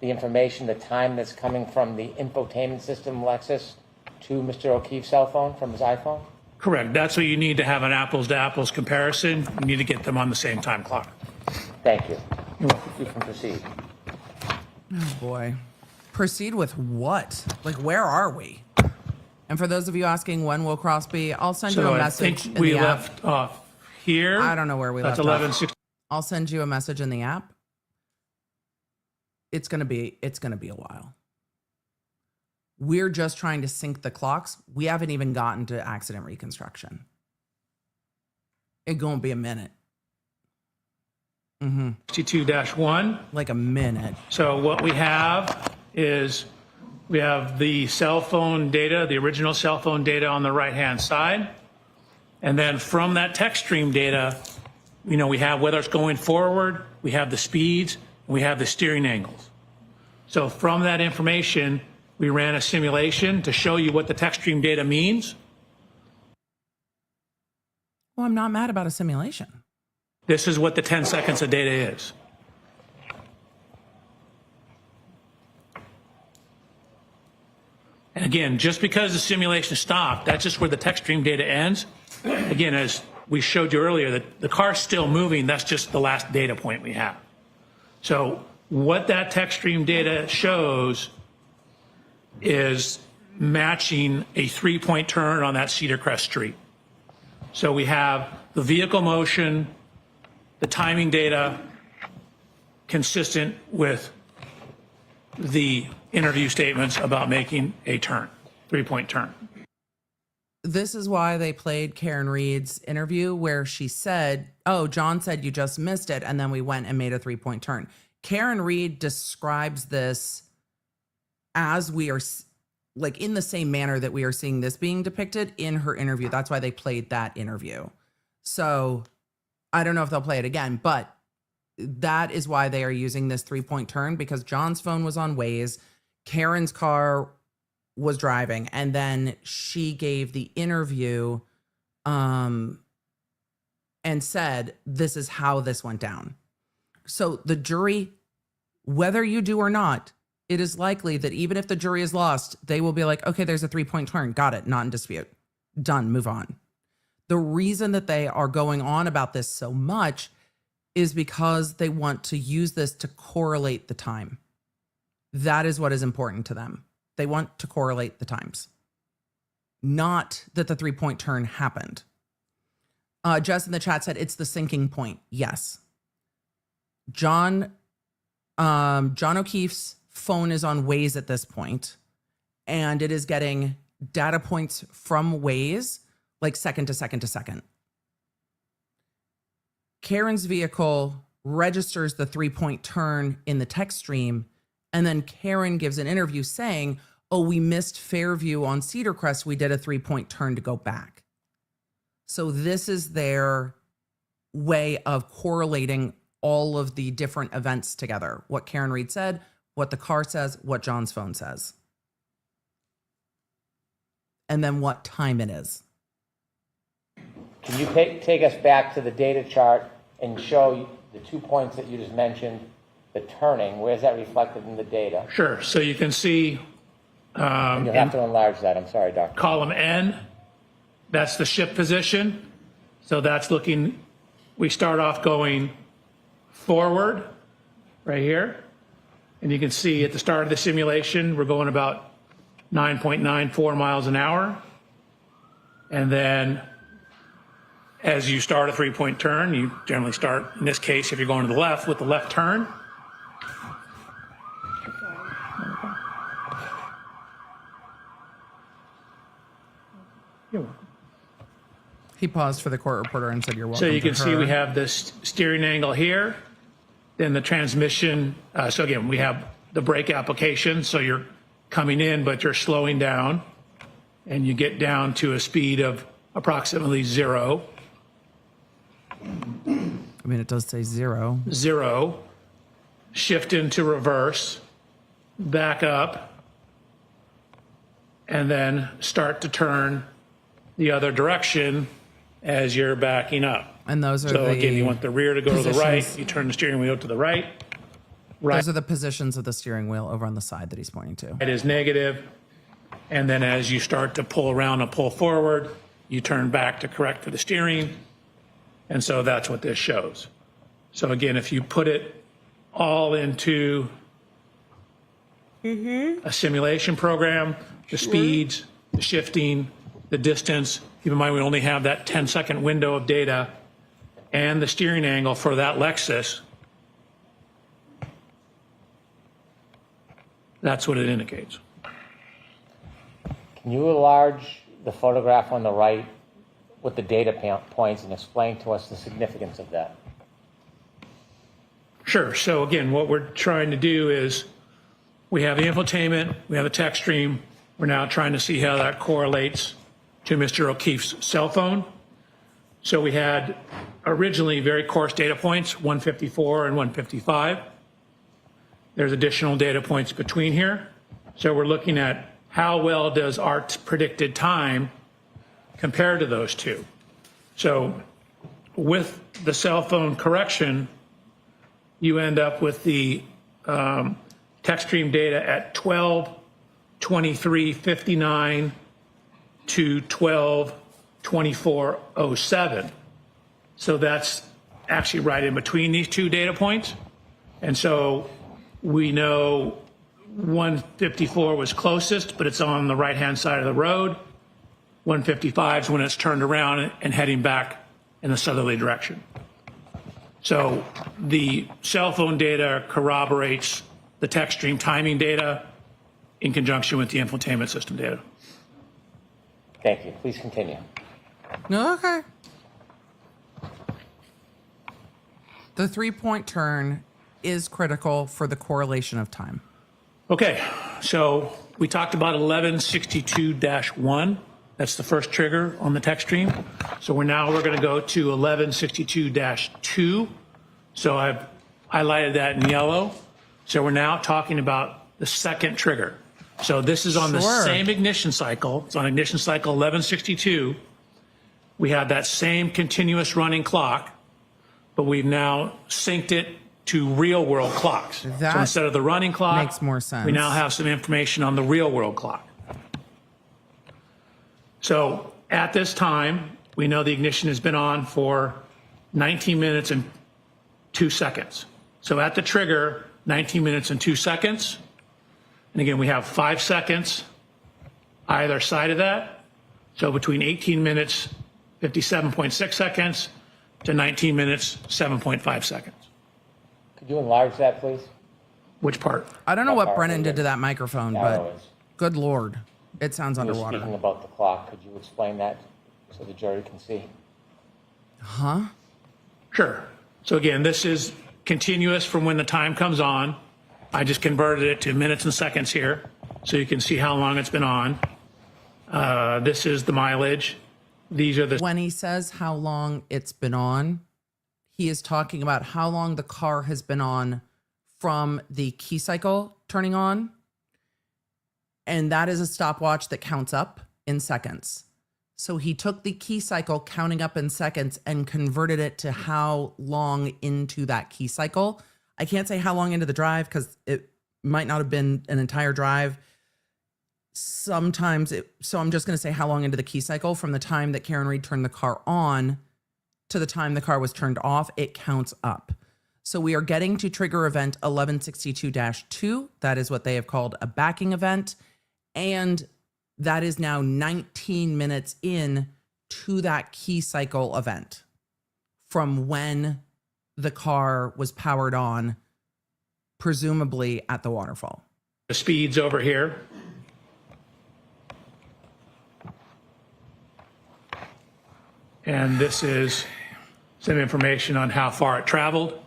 the information, the time that's coming from the infotainment system, Lexus, to Mr. O'Keefe's cell phone from his iPhone? Correct. That's what you need to have an apples to apples comparison. You need to get them on the same time clock. Thank you. You can proceed. Oh boy. Proceed with what? Like, where are we? And for those of you asking when will Cross be, I'll send you So a I message think in we the app. left off here. I don't know where we That's left off. 11:16. I'll send you a message in the app. It's gonna be a while. We're just trying to sync the clocks. We haven't even gotten to accident reconstruction. It's gonna be a minute. 62-1. Like a minute. So what we have is we have the cell phone data, the original cell phone data on the right-hand side. And then from that Techstream data, we have whether it's going forward, we have the speeds, and we have the steering angles. So from that information, we ran a simulation to show you what the Techstream data means. Well, I'm not mad about a simulation. This is what the 10 seconds of data is. And again, just because the simulation stopped, that's just where the Techstream data ends. Again, as we showed you earlier, the car's still moving. That's just the last data point we have. So what that Techstream data shows is matching a 3-point turn on that Cedar Crest Street. So we have the vehicle motion, the timing data consistent with the interview statements about making a turn, 3-point turn. This is why they played Karen Reed's interview where she said, oh, John said you just missed it. And then we went and made a 3-point turn. Karen Reed describes this as we are like in the same manner that we are seeing this being depicted in her interview. That's why they played that interview. So I don't know if they'll play it again, but that is why they are using this 3-point turn, because John's phone was on Waze, Karen's car was driving, and then she gave the interview and said, this is how this went down. So the jury, whether you do or not, it is likely that even if the jury is lost, they will be like, okay, there's a 3-point turn. Got it. Not in dispute. Done. Move on. The reason that they are going on about this so much is because they want to use this to correlate the time. That is what is important to them. They want to correlate the times, not that the 3-point turn happened. Jess in the chat said it's the sinking point. Yes. John O'Keefe's phone is on Waze at this point, and it is getting data points from Waze like second to second to second. Karen's vehicle registers the 3-point turn in the Techstream, and then Karen gives an interview saying, oh, we missed Fairview on Cedar Crest. We did a 3-point turn to go back. So this is their way of correlating all of the different events together. What Karen Reed said, what the car says, what John's phone says. And then what time it is. Can you take us back to the data chart and show the 2 points that you just mentioned, the turning? Where's that reflected in the data? Sure. So you can see And you'll have to enlarge that. I'm sorry, Doctor. column N, that's the ship position. So that's looking, we start off going forward right here. And you can see at the start of the simulation, we're going about 9.94 miles an hour. And then as you start a 3-point turn, you generally start, in this case, if you're going to the left, with the left turn. You're welcome. He paused for the court reporter and said, you're welcome. So you to can see her. we have this steering angle here. Then the transmission, so again, we have the brake application. So you're coming in, but you're slowing down, and you get down to a speed of approximately 0. I mean, it does say 0. 0, shift into reverse, back up, and then start to turn the other direction as you're backing up. And those are So the again, you want the rear to go to the right, positions. you turn the steering wheel to the right. Those are the positions of the steering wheel over on the side that he's pointing to. It is negative, and then as you start to pull around and pull forward, you turn back to correct for the steering, and so that's what this shows. So again, if you put it all into a simulation program, the speeds, the shifting, the distance, keep in mind we only have that 10-second window of data, and the steering angle for that Lexus, that's what it indicates. Can you enlarge the photograph on the right with the data points and explain to us the significance of that? Sure. So again, what we're trying to do is we have the infotainment, we have the Techstream. We're now trying to see how that correlates to Mr. O'Keefe's cell phone. So we had originally very coarse data points, 154 and 155. There's additional data points between here. So we're looking at how well does our predicted time compare to those two. So with the cell phone correction, you end up with the Techstream data at 12:23:59 to 12:24:07. So that's actually right in between these two data points. And so we know 154 was closest, but it's on the right-hand side of the road. 155 is when it's turned around and heading back in the southerly direction. So the cell phone data corroborates the Techstream timing data in conjunction with the infotainment system data. Thank you. Please continue. Okay. The 3-point turn is critical for the correlation of time. Okay, so we talked about 1162-1. That's the first trigger on the Techstream. So we're going to go to 1162-2. So I've highlighted that in yellow. So we're now talking about the second trigger. So this is on the same ignition cycle. It's on ignition cycle 1162. We have that same continuous running clock, but we've now synced it to real world clocks. So That instead of the running clock, makes more sense. we now have some information on the real world clock. So at this time, we know the ignition has been on for 19 minutes and 2 seconds. So at the trigger, 19 minutes and 2 seconds. And again, we have 5 seconds either side of that. So between 18 minutes, 57.6 seconds to 19 minutes, 7.5 seconds. Could you enlarge that, please? Which part? I don't know How what far Brennan away did to that microphone, Narrow but is. good Lord, it sounds You were underwater. speaking about the clock. Could you explain that so the jury can see? Huh? Sure. So again, this is continuous from when the time comes on. I just converted it to minutes and seconds here so you can see how long it's been on. This is the mileage. These are the When he says how long it's been on, he is talking about how long the car has been on from the key cycle turning on. And that is a stopwatch that counts up in seconds. So he took the key cycle counting up in seconds and converted it to how long into that key cycle. I can't say how long into the drive because it might not have been an entire drive. So I'm just going to say how long into the key cycle from the time that Karen Reed turned the car on to the time the car was turned off, it counts up. So we are getting to trigger event 1162-2. That is what they have called a backing event. And that is now 19 minutes in to that key cycle event from when the car was powered on, presumably at the waterfall. speeds over here. And this is some information on how far it traveled.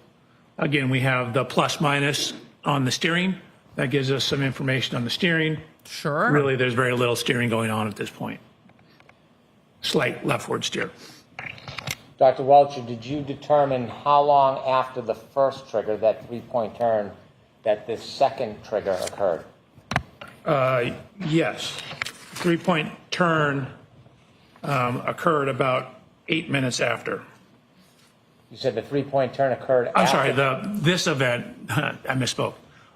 Again, we have the plus minus on the steering. That gives us some information on the steering. Sure. Really, there's very little steering going on at this point. Slight leftward steer. Dr. Welcher, did you determine how long after the first trigger, that 3-point turn, that this second trigger occurred? Yes. 3-point turn occurred about 8 minutes after. You said the 3-point turn occurred I'm after? sorry, this event, I misspoke.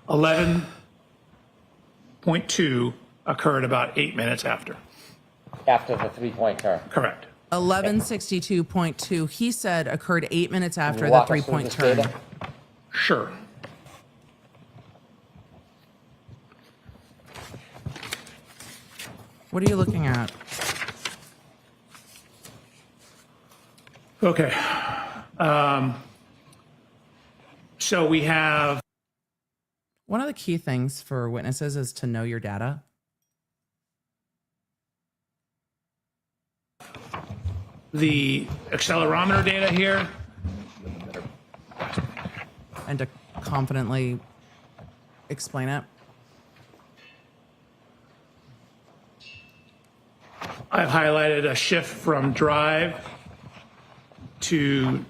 11.2 occurred about 8 minutes after. After the 3-point turn. Correct. 1162.2, he said, occurred 8 minutes after Can you the walk us through 3-point this turn. data? Sure. What are you looking at? Okay. So we have One of the key things for witnesses is to know your data. the accelerometer data here. And to confidently explain it. I've highlighted a shift from drive to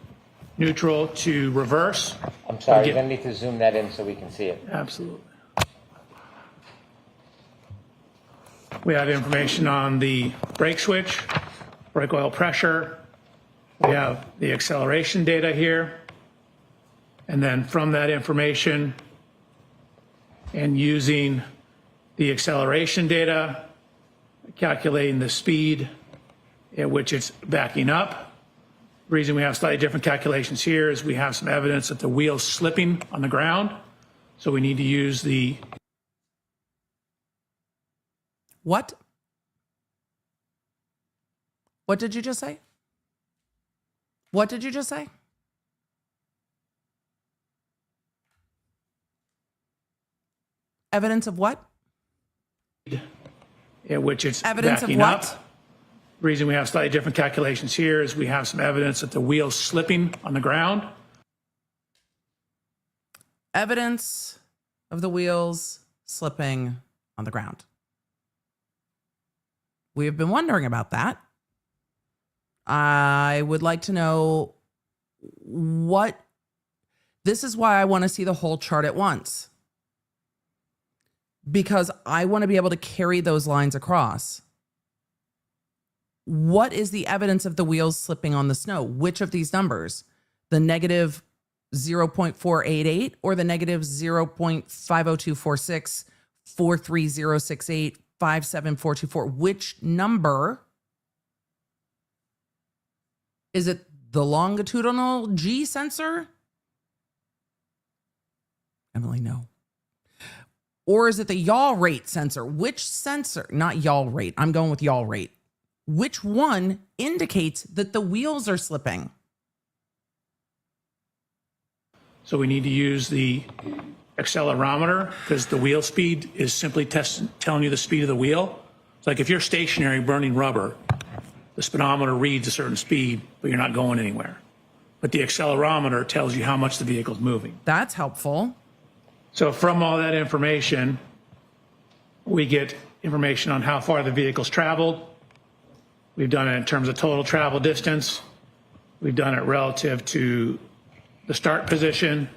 neutral to reverse. I'm sorry, Okay. you're going to need to zoom that in so we can see it. Absolutely. We have information on the brake switch, brake oil pressure. We have the acceleration data here. And then from that information and using the acceleration data, calculating the speed at which it's backing up. The reason we have slightly different calculations here is we have some evidence that the wheel's slipping on the ground. So we need to use the What? What did you just say? What did you just say? Evidence of what? at which it's Evidence of backing what? up. The reason we have slightly different calculations here is we have some evidence that the wheel's slipping on the ground. Evidence of the wheels slipping on the ground. We have been wondering about that. I would like to know what. This is why I want to see the whole chart at once. Because I want to be able to carry those lines across. What is the evidence of the wheels slipping on the snow? Which of these numbers? The negative 0.488 or the negative 0.50246, 43068, 57424? Which number? Is it the longitudinal G sensor? Emily, no. Or is it the yaw rate sensor? Which sensor, not yaw rate, I'm going with yaw rate. Which one indicates that the wheels are slipping? So we need to use the accelerometer because the wheel speed is simply telling you the speed of the wheel. It's like if you're stationary burning rubber, the speedometer reads a certain speed, but you're not going anywhere. But the accelerometer tells you how much the vehicle's moving. That's helpful. So from all that information, we get information on how far the vehicle's traveled. We've done it in terms of total travel distance. We've done it relative to the start position.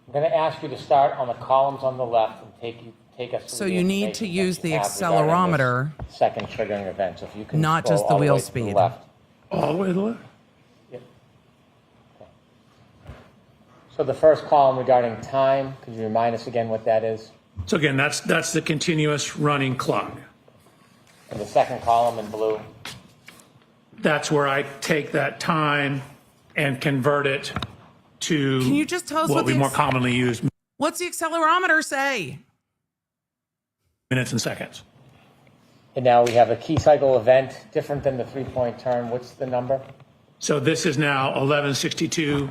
I'm going to ask you to start on the columns on the left and take us through So the you need to information use that the you have regarding accelerometer, this second triggering event. So if you can not scroll just the all wheel way to speed. left. All the way to the left. Yep. Okay. So the first column regarding time, could you remind us again what that is? So again, that's the continuous running clock. And the second column in blue? That's where I take that time and convert it to Can you just tell us what what we the more commonly use, what's the accelerometer say? minutes and seconds. And now we have a key cycle event different than the 3-point turn. What's the number? So this is now 1162-2.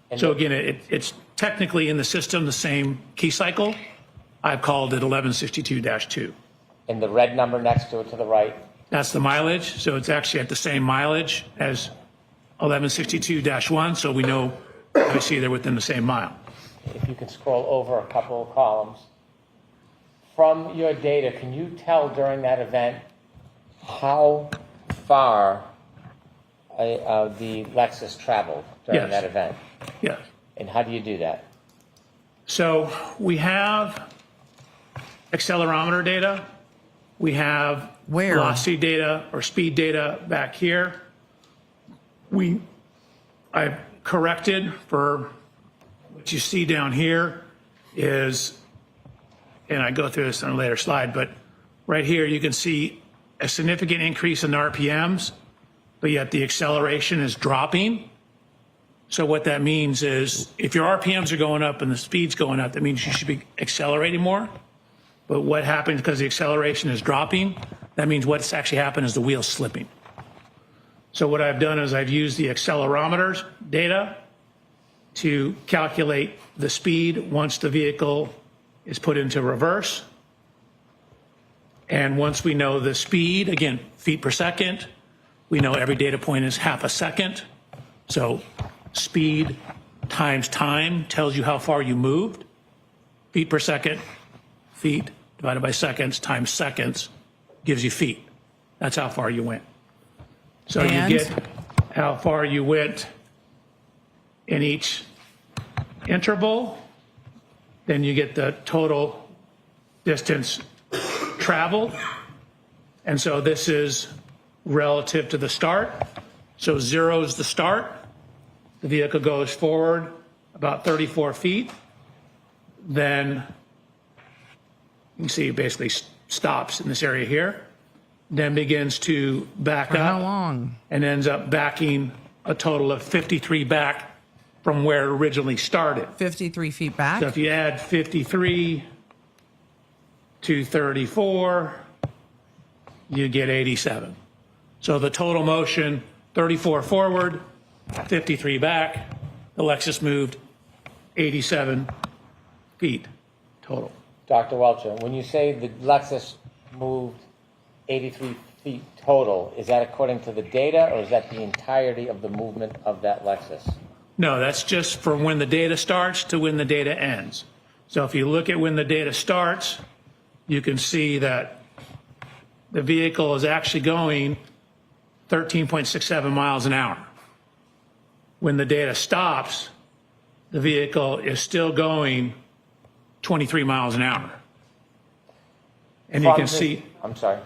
And So again, it's technically in the system the same key cycle. I've called it 1162-2. And the red number next to it to the right? That's the mileage. So it's actually at the same mileage as 1162-1. So we know, obviously, they're within the same mile. If you can scroll over a couple of columns. From your data, can you tell during that event how far the Lexus traveled during Yes. that event? Yes. And how do you do that? So we have accelerometer data. We have Where? velocity data or speed data back here. I've corrected for what you see down here is, and I go through this on a later slide, but right here you can see a significant increase in RPMs, but yet the acceleration is dropping. So what that means is if your RPMs are going up and the speed's going up, that means you should be accelerating more. But what happens because the acceleration is dropping, that means what's actually happened is the wheel's slipping. So what I've done is I've used the accelerometers data to calculate the speed once the vehicle is put into reverse. And once we know the speed, again, feet per second, we know every data point is half a second. So speed times time tells you how far you moved. Feet per second, feet divided by seconds times seconds gives you feet. That's how far you went. So And? you get how far you went in each interval, then you get the total distance traveled. And so this is relative to the start. So 0 is the start. The vehicle goes forward about 34 feet. Then you can see it basically stops in this area here. Then begins to back For how up long? and ends up backing a total of 53 back from where it originally started. 53 feet back? So if you add 53 to 34, you get 87. So the total motion, 34 forward, 53 back, the Lexus moved 87 feet total. Dr. Welcher, when you say the Lexus moved 83 feet total, is that according to the data or is that the entirety of the movement of that Lexus? No, that's just from when the data starts to when the data ends. So if you look at when the data starts, you can see that the vehicle is actually going 13.67 miles an hour. When the data stops, the vehicle is still going 23 miles an hour. And you can see, I'm sorry.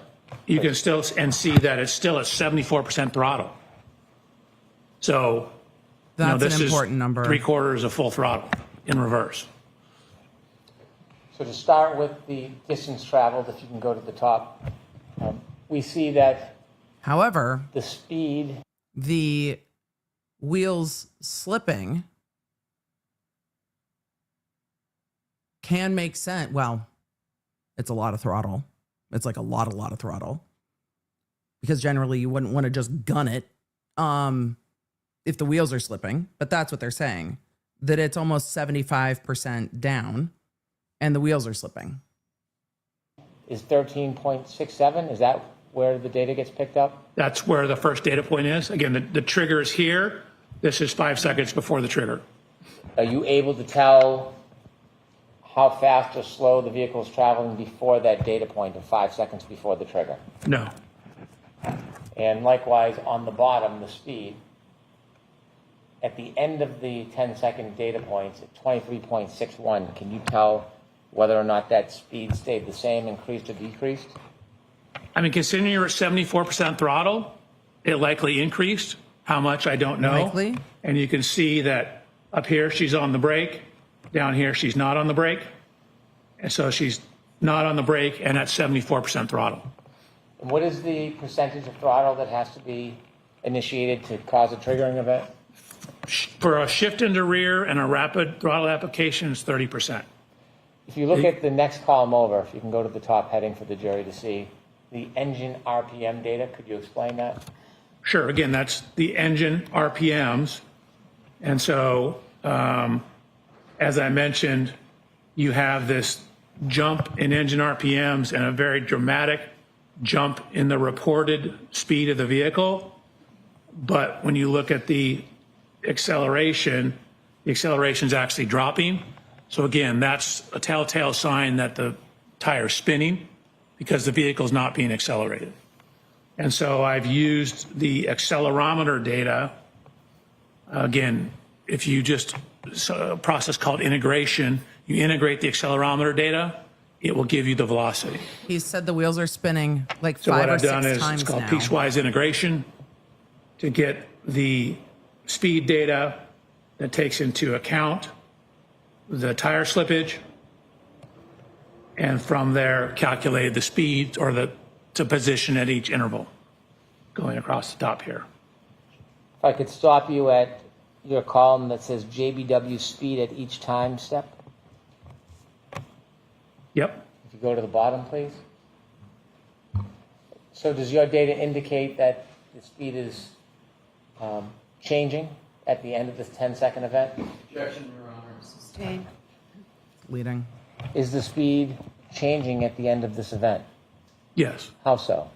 you can still see that it's still at 74% throttle. So That's this an important number. is 3/4 of full throttle in reverse. So to start with the distance traveled, if you can go to the top, we see that However, the speed, the wheels slipping can make sense. Well, it's a lot of throttle. It's like a lot of throttle. Because generally you wouldn't want to just gun it if the wheels are slipping. But that's what they're saying. That it's almost 75% down and the wheels are slipping. is 13.67. Is that where the data gets picked up? That's where the first data point is. Again, the trigger is here. This is 5 seconds before the trigger. Are you able to tell how fast or slow the vehicle is traveling before that data point of 5 seconds before the trigger? No. And likewise, on the bottom, the speed. At the end of the 10-second data points at 23.61, can you tell whether or not that speed stayed the same, increased, or decreased? I mean, considering you're at 74% throttle, it likely increased. How much, I don't know. Likely. And you can see that up here, she's on the brake. Down here, she's not on the brake. And so she's not on the brake and at 74% throttle. And what is the percentage of throttle that has to be initiated to cause a triggering event? For a shift into rear and a rapid throttle application, it's 30%. If you look at the next column over, if you can go to the top heading for the jury to see the engine RPM data, could you explain that? Sure. Again, that's the engine RPMs. And so, as I mentioned, you have this jump in engine RPMs and a very dramatic jump in the reported speed of the vehicle. But when you look at the acceleration is actually dropping. So again, that's a telltale sign that the tire is spinning because the vehicle is not being accelerated. And so I've used the accelerometer data. Again, if you just, a process called integration, you integrate the accelerometer data, it will give you the velocity. He said the wheels are spinning like So 5 what or I've 6 done is times it's called now. piecewise integration to get the speed data that takes into account the tire slippage, and from there calculated the speed or the position at each interval going across the top here. If I could stop you at your column that says JBW speed at each time step. Yep. If you go to the bottom, please. So does your data indicate that the speed is changing at the end of this 10-second event? Objection, Your Honor. Sustain. Leading. Is the speed changing at the end of this event? Yes. How so?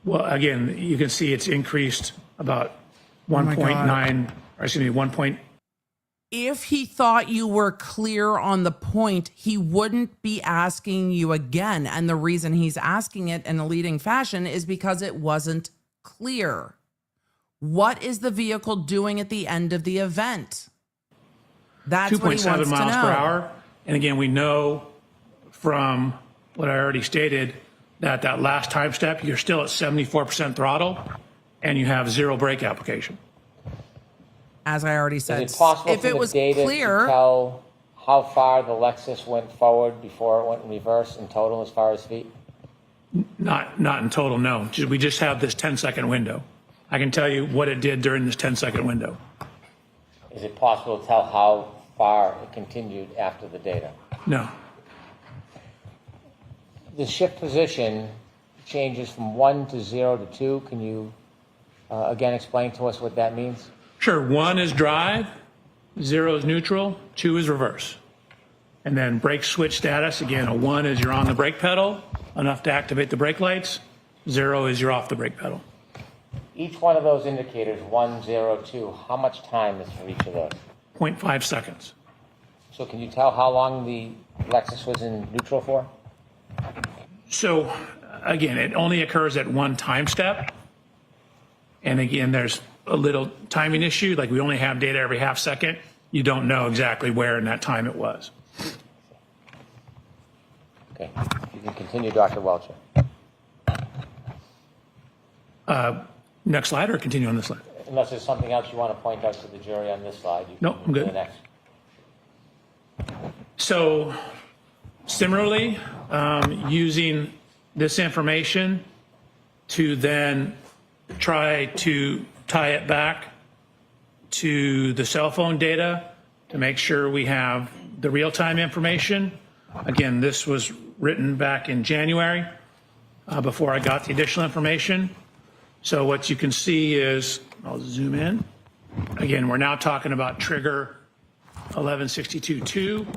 Well, again, you can see it's increased about my God. 1.9, or excuse me, 1. If he thought you were clear on the point, he wouldn't be asking you again. And the reason he's asking it in a leading fashion is because it wasn't clear. What is the vehicle doing at the end of the event? That's what he 2.7 wants to miles know. per hour. And again, we know from what I already stated that that last time step, you're still at 74% throttle and you have 0 brake application. As I already said, Is it possible if from it the was data clear, to tell how far the Lexus went forward before it went in reverse in total as far as feet? Not in total, no. We just have this 10-second window. I can tell you what it did during this 10-second window. Is it possible to tell how far it continued after the data? No. The shift position changes from 1 to 0 to 2. Can you again explain to us what that means? Sure, 1 is drive, 0 is neutral, 2 is reverse. And then brake switch status, again, a 1 is you're on the brake pedal, enough to activate the brake lights. 0 is you're off the brake pedal. Each one of those indicators, 1, 0, 2, how much time is for each of those? 0.5 seconds. So can you tell how long the Lexus was in neutral for? So again, it only occurs at one time step. And again, there's a little timing issue. Like we only have data every half second. You don't know exactly where in that time it was. Okay, you can continue, Dr. Welcher. Next slide or continue on this slide? Unless there's something else you want to point out to the jury on this slide. You No, can I'm move to good. the next. So similarly, using this information to then try to tie it back to the cell phone data to make sure we have the real-time information. Again, this was written back in January before I got the additional information. So what you can see is, I'll zoom in. Again, we're now talking about trigger 1162.2.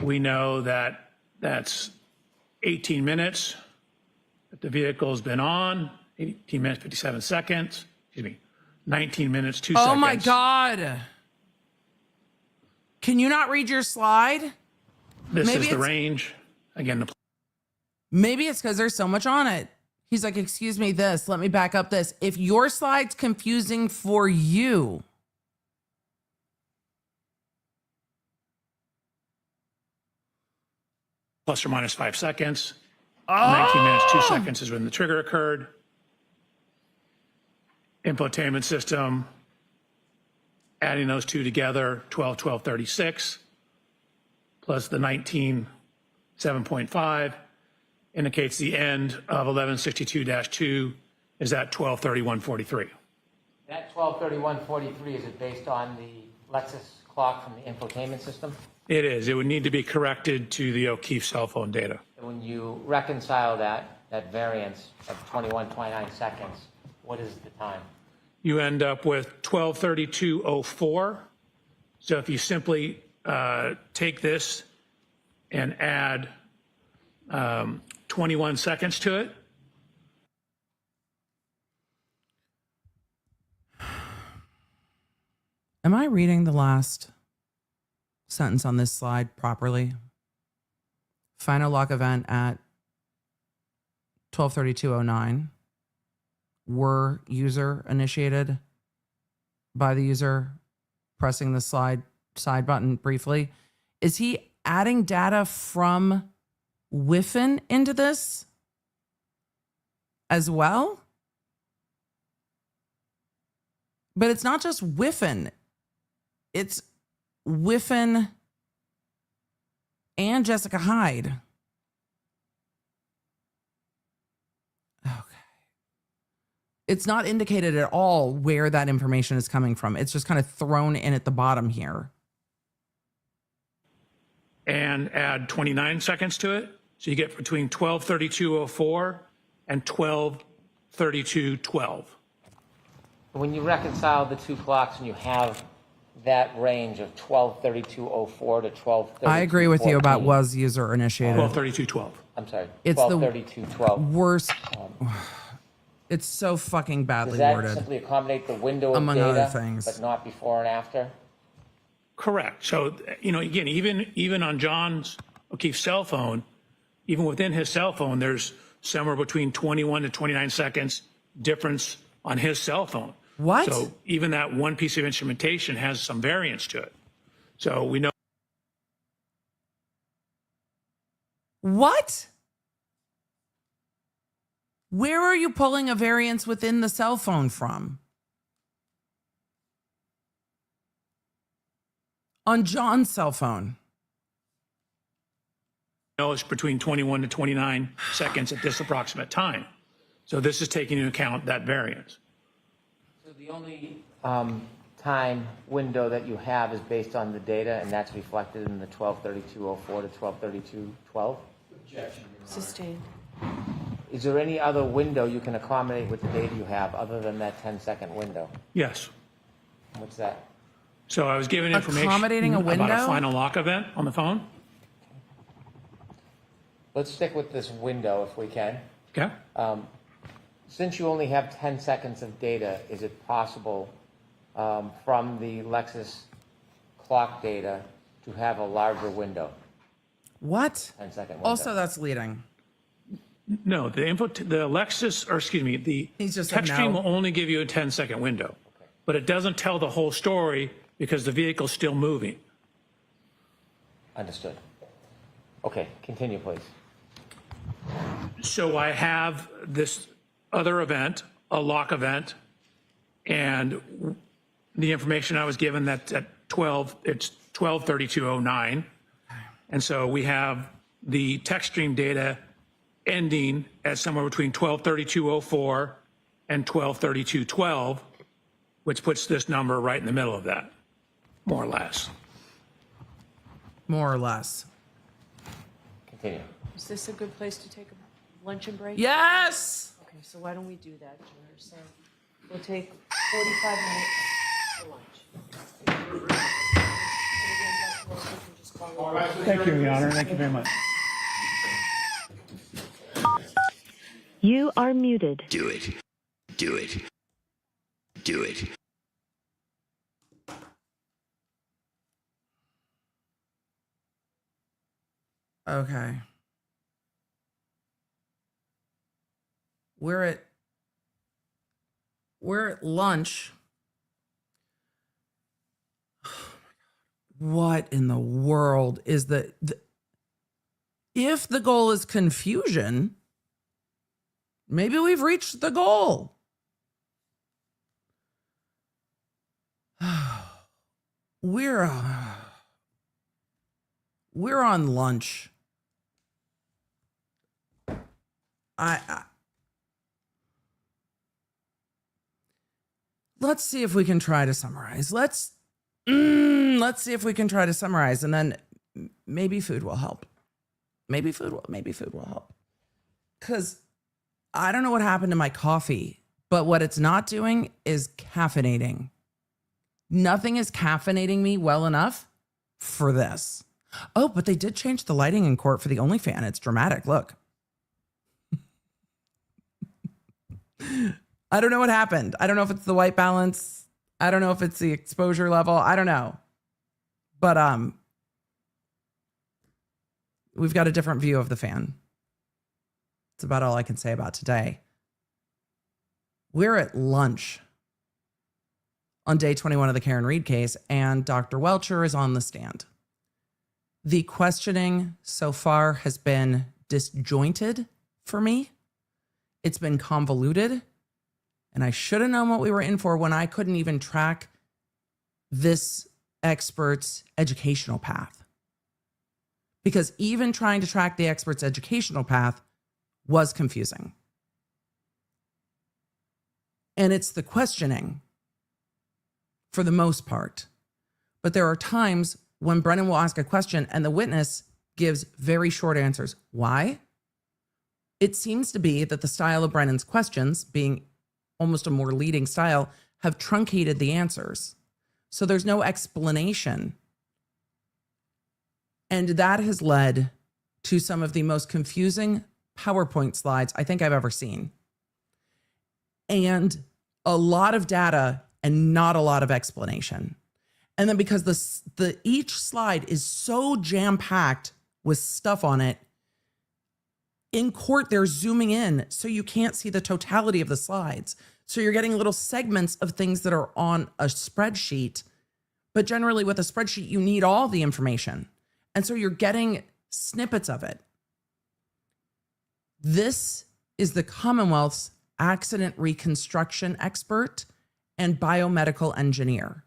We know that that's 18 minutes that the vehicle has been on, 18 minutes, 57 seconds, 19 minutes, 2 seconds. oh my God. Can you not read your slide? This maybe is the it's- range. Again, Maybe it's because there's so much on it. He's like, excuse me, this, let me back up this. If your slide's confusing for you, plus or minus 5 seconds. 19 minutes, 2 seconds is when the trigger occurred. Infotainment system, adding those two together, 12:36, plus the 19:7.5 indicates the end of 1162-2 is at 12:31:43. That 12:31:43, is it based on the Lexus clock from the infotainment system? It is. It would need to be corrected to the O'Keefe cell phone data. And when you reconcile that variance of 21.29 seconds, what is the time? You end up with 12:32:04. So if you simply take this and add 21 seconds to it. Am I reading the last sentence on this slide properly? Final lock event at 12:32:09 were user initiated by the user pressing the side button briefly. Is he adding data from Whiffen into this as well? But it's not just Whiffen. It's Whiffen and Jessica Hyde. Okay. It's not indicated at all where that information is coming from. It's just kind of thrown in at the bottom here. And add 29 seconds to it. So you get between 12:32:04 and 12:32:12. When you reconcile the two clocks and you have that range of 12:32:04 to 12:32:14. I agree with you about was user initiated. 12:32:12. I'm sorry. It's the 12:32:12. worst. It's so fucking badly Does that worded. simply accommodate the window of Among data, other things. but not before and after? Correct. So, again, even on John O'Keefe's cell phone, even within his cell phone, there's somewhere between 21 to 29 seconds difference on his cell phone. What? So even that one piece of instrumentation has some variance to it. So we know. What? Where are you pulling a variance within the cell phone from? On John's cell phone. It's between 21 to 29 seconds at this approximate time. So this is taking into account that variance. So the only time window that you have is based on the data, and that's reflected in the 12:32:04 to 12:32:12? Sustained. Is there any other window you can accommodate with the data you have other than that 10-second window? Yes. What's that? So I was given information Accommodating a about a window? final lock event on the phone. Let's stick with this window if we can. Okay. Since you only have 10 seconds of data, is it possible from the Lexus clock data to have a larger window? What? 10-second window. Also, that's leading. No, the Lexus, or excuse me, the He's just said Techstream no. will only give you a 10-second window, but it doesn't tell the whole story because the vehicle's still moving. Understood. Okay, continue, please. So I have this other event, a lock event, and the information I was given that at 12:32:09. And so we have the Techstream data ending at somewhere between 12:32:04 and 12:32:12, which puts this number right in the middle of that, more or less. More or less. Continue. Is this a good place to take a luncheon break? Yes! Okay, so why don't we do that, George? So we'll take 45 minutes for lunch. And again, Dr. Wilson, you can just call it. Thank you, Your Honor. Thank you very much. You are muted. Do it. Do it. Do it. Okay. We're at lunch. What in the world is if the goal is confusion, maybe we've reached the goal. We're on lunch. Let's see if we can try to summarize. Let's see if we can try to summarize, and then maybe food will help. Maybe food will help. Because I don't know what happened to my coffee, but what it's not doing is caffeinating. Nothing is caffeinating me well enough for this. Oh, but they did change the lighting in court for the OnlyFans. It's dramatic. Look. I don't know what happened. I don't know if it's the white balance. I don't know if it's the exposure level. I don't know. But we've got a different view of the fan. That's about all I can say about today. We're at lunch on day 21 of the Karen Read case, and Dr. Welcher is on the stand. The questioning so far has been disjointed for me. It's been convoluted, and I should have known what we were in for when I couldn't even track this expert's educational path. Because even trying to track the expert's educational path was confusing. And it's the questioning for the most part. But there are times when Brennan will ask a question and the witness gives very short answers. Why? It seems to be that the style of Brennan's questions, being almost a more leading style, have truncated the answers. So there's no explanation. And that has led to some of the most confusing PowerPoint slides I think I've ever seen. And a lot of data and not a lot of explanation. And then because each slide is so jam-packed with stuff on it, in court, they're zooming in so you can't see the totality of the slides. So you're getting little segments of things that are on a spreadsheet. But generally with a spreadsheet, you need all the information. And so you're getting snippets of it. This is the Commonwealth's accident reconstruction expert and biomedical engineer.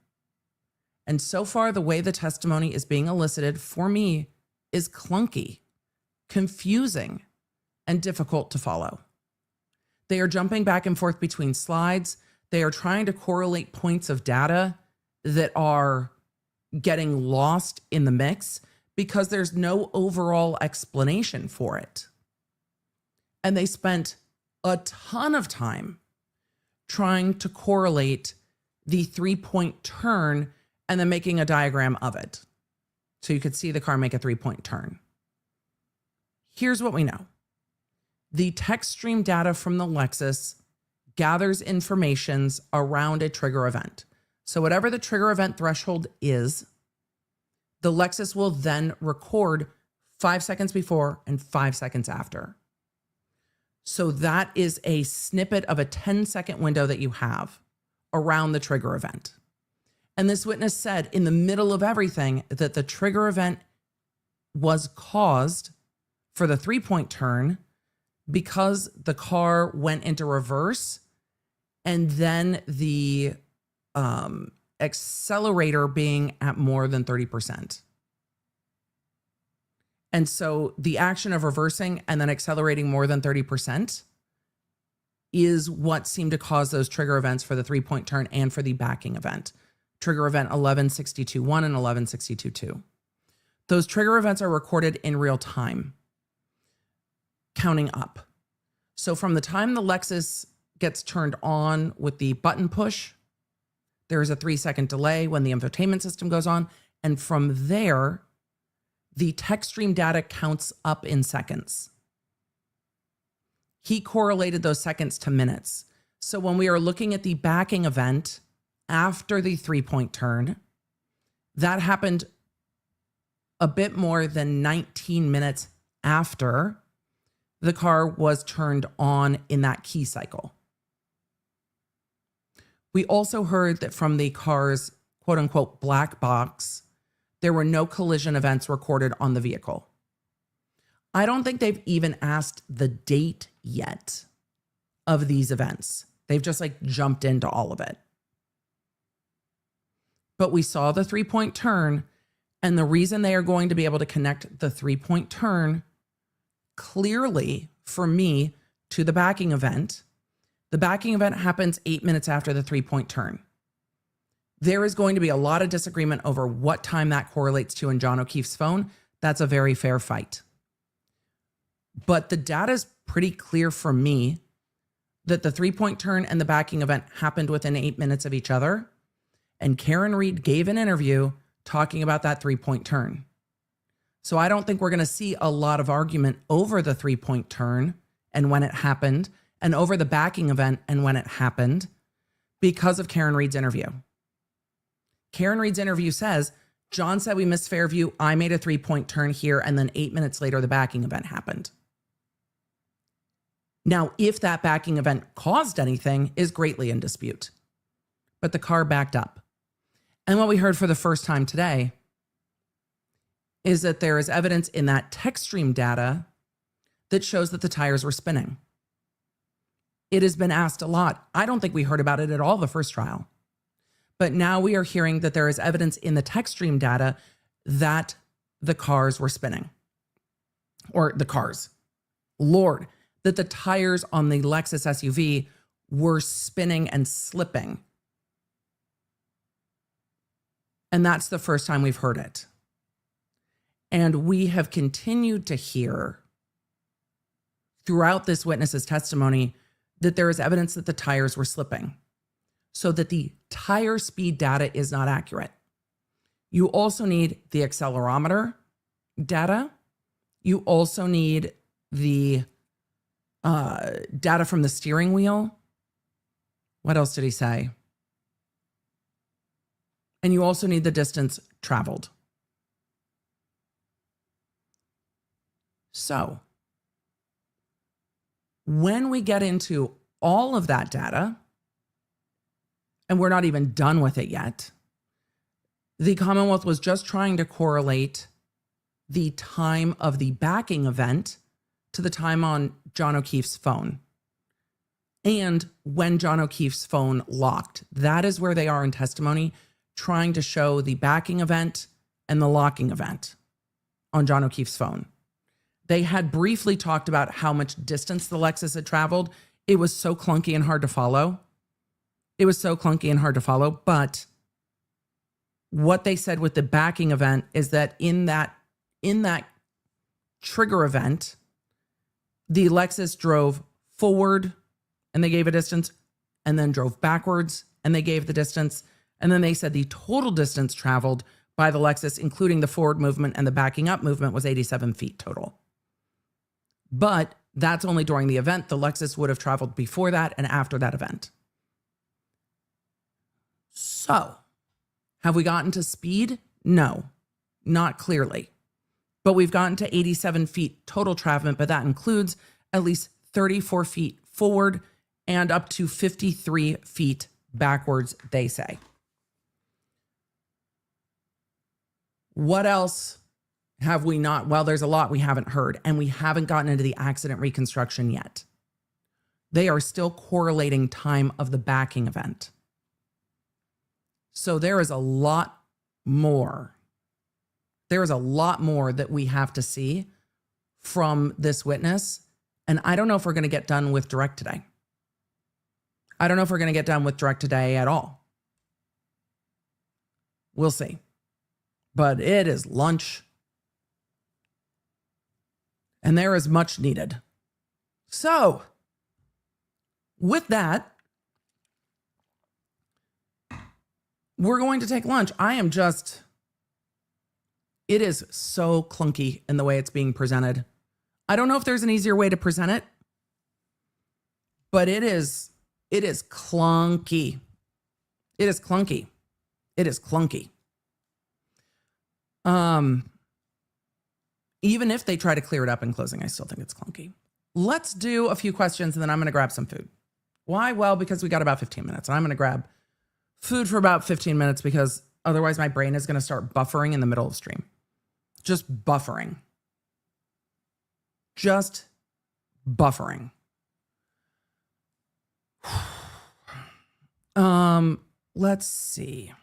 And so far, the way the testimony is being elicited for me is clunky, confusing, and difficult to follow. They are jumping back and forth between slides. They are trying to correlate points of data that are getting lost in the mix because there's no overall explanation for it. And they spent a ton of time trying to correlate the 3-point turn and then making a diagram of it. So you could see the car make a 3-point turn. Here's what we know. The Techstream data from the Lexus gathers informations around a trigger event. So whatever the trigger event threshold is, the Lexus will then record 5 seconds before and 5 seconds after. So that is a snippet of a 10-second window that you have around the trigger event. And this witness said in the middle of everything that the trigger event was caused for the 3-point turn because the car went into reverse and then the accelerator being at more than 30%. And so the action of reversing and then accelerating more than 30% is what seemed to cause those trigger events for the 3-point turn and for the backing event. Trigger event 1162.1 and 1162.2. Those trigger events are recorded in real time, counting up. So from the time the Lexus gets turned on with the button push, there is a 3-second delay when the infotainment system goes on. And from there, the Techstream data counts up in seconds. He correlated those seconds to minutes. So when we are looking at the backing event after the 3-point turn, that happened a bit more than 19 minutes after the car was turned on in that key cycle. We also heard that from the car's quote unquote black box, there were no collision events recorded on the vehicle. I don't think they've even asked the date yet of these events. They've just jumped into all of it. But we saw the 3-point turn, and the reason they are going to be able to connect the 3-point turn clearly for me to the backing event. The backing event happens 8 minutes after the 3-point turn. There is going to be a lot of disagreement over what time that correlates to in John O'Keefe's phone. That's a very fair fight. But the data is pretty clear for me that the 3-point turn and the backing event happened within 8 minutes of each other. And Karen Read gave an interview talking about that 3-point turn. So I don't think we're going to see a lot of argument over the 3-point turn and when it happened and over the backing event and when it happened because of Karen Reed's interview. Karen Reed's interview says, John said we missed Fairview. I made a 3-point turn here. And then 8 minutes later, the backing event happened. Now, if that backing event caused anything is greatly in dispute, but the car backed up. And what we heard for the first time today is that there is evidence in that Techstream data that shows that the tires were spinning. It has been asked a lot. I don't think we heard about it at all the first trial. But now we are hearing that there is evidence in the Techstream data that the cars were spinning. Or the cars. Lord, that the tires on the Lexus SUV were spinning and slipping. And that's the first time we've heard it. And we have continued to hear throughout this witness's testimony that there is evidence that the tires were slipping, so that the tire speed data is not accurate. You also need the accelerometer data. You also need the data from the steering wheel. What else did he say? And you also need the distance traveled. So, when we get into all of that data, and we're not even done with it yet, the Commonwealth was just trying to correlate the time of the backing event to the time on John O'Keefe's phone and when John O'Keefe's phone locked. That is where they are in testimony, trying to show the backing event and the locking event on John O'Keefe's phone. They had briefly talked about how much distance the Lexus had traveled. It was so clunky and hard to follow. But what they said with the backing event is that in that trigger event, the Lexus drove forward and they gave a distance, and then drove backwards and they gave the distance. And then they said the total distance traveled by the Lexus, including the forward movement and the backing up movement, was 87 feet total. But that's only during the event. The Lexus would have traveled before that and after that event. So, have we gotten to speed? No, not clearly. But we've gotten to 87 feet total travel, but that includes at least 34 feet forward and up to 53 feet backwards, they say. What else have we not? Well, there's a lot we haven't heard, and we haven't gotten into the accident reconstruction yet. They are still correlating time of the backing event. So there is a lot more. There is a lot more that we have to see from this witness. And I don't know if we're going to get done with direct today. I don't know if we're going to get done with direct today at all. We'll see. But it is lunch. And there is much needed. So, with that, we're going to take lunch. It is so clunky in the way it's being presented. I don't know if there's an easier way to present it, but it is clunky. It is clunky. Even if they try to clear it up in closing, I still think it's clunky. Let's do a few questions and then I'm going to grab some food. Why? Well, because we got about 15 minutes and I'm going to grab food for about 15 minutes because otherwise my brain is going to start buffering in the middle of the stream. Just buffering. Let's see.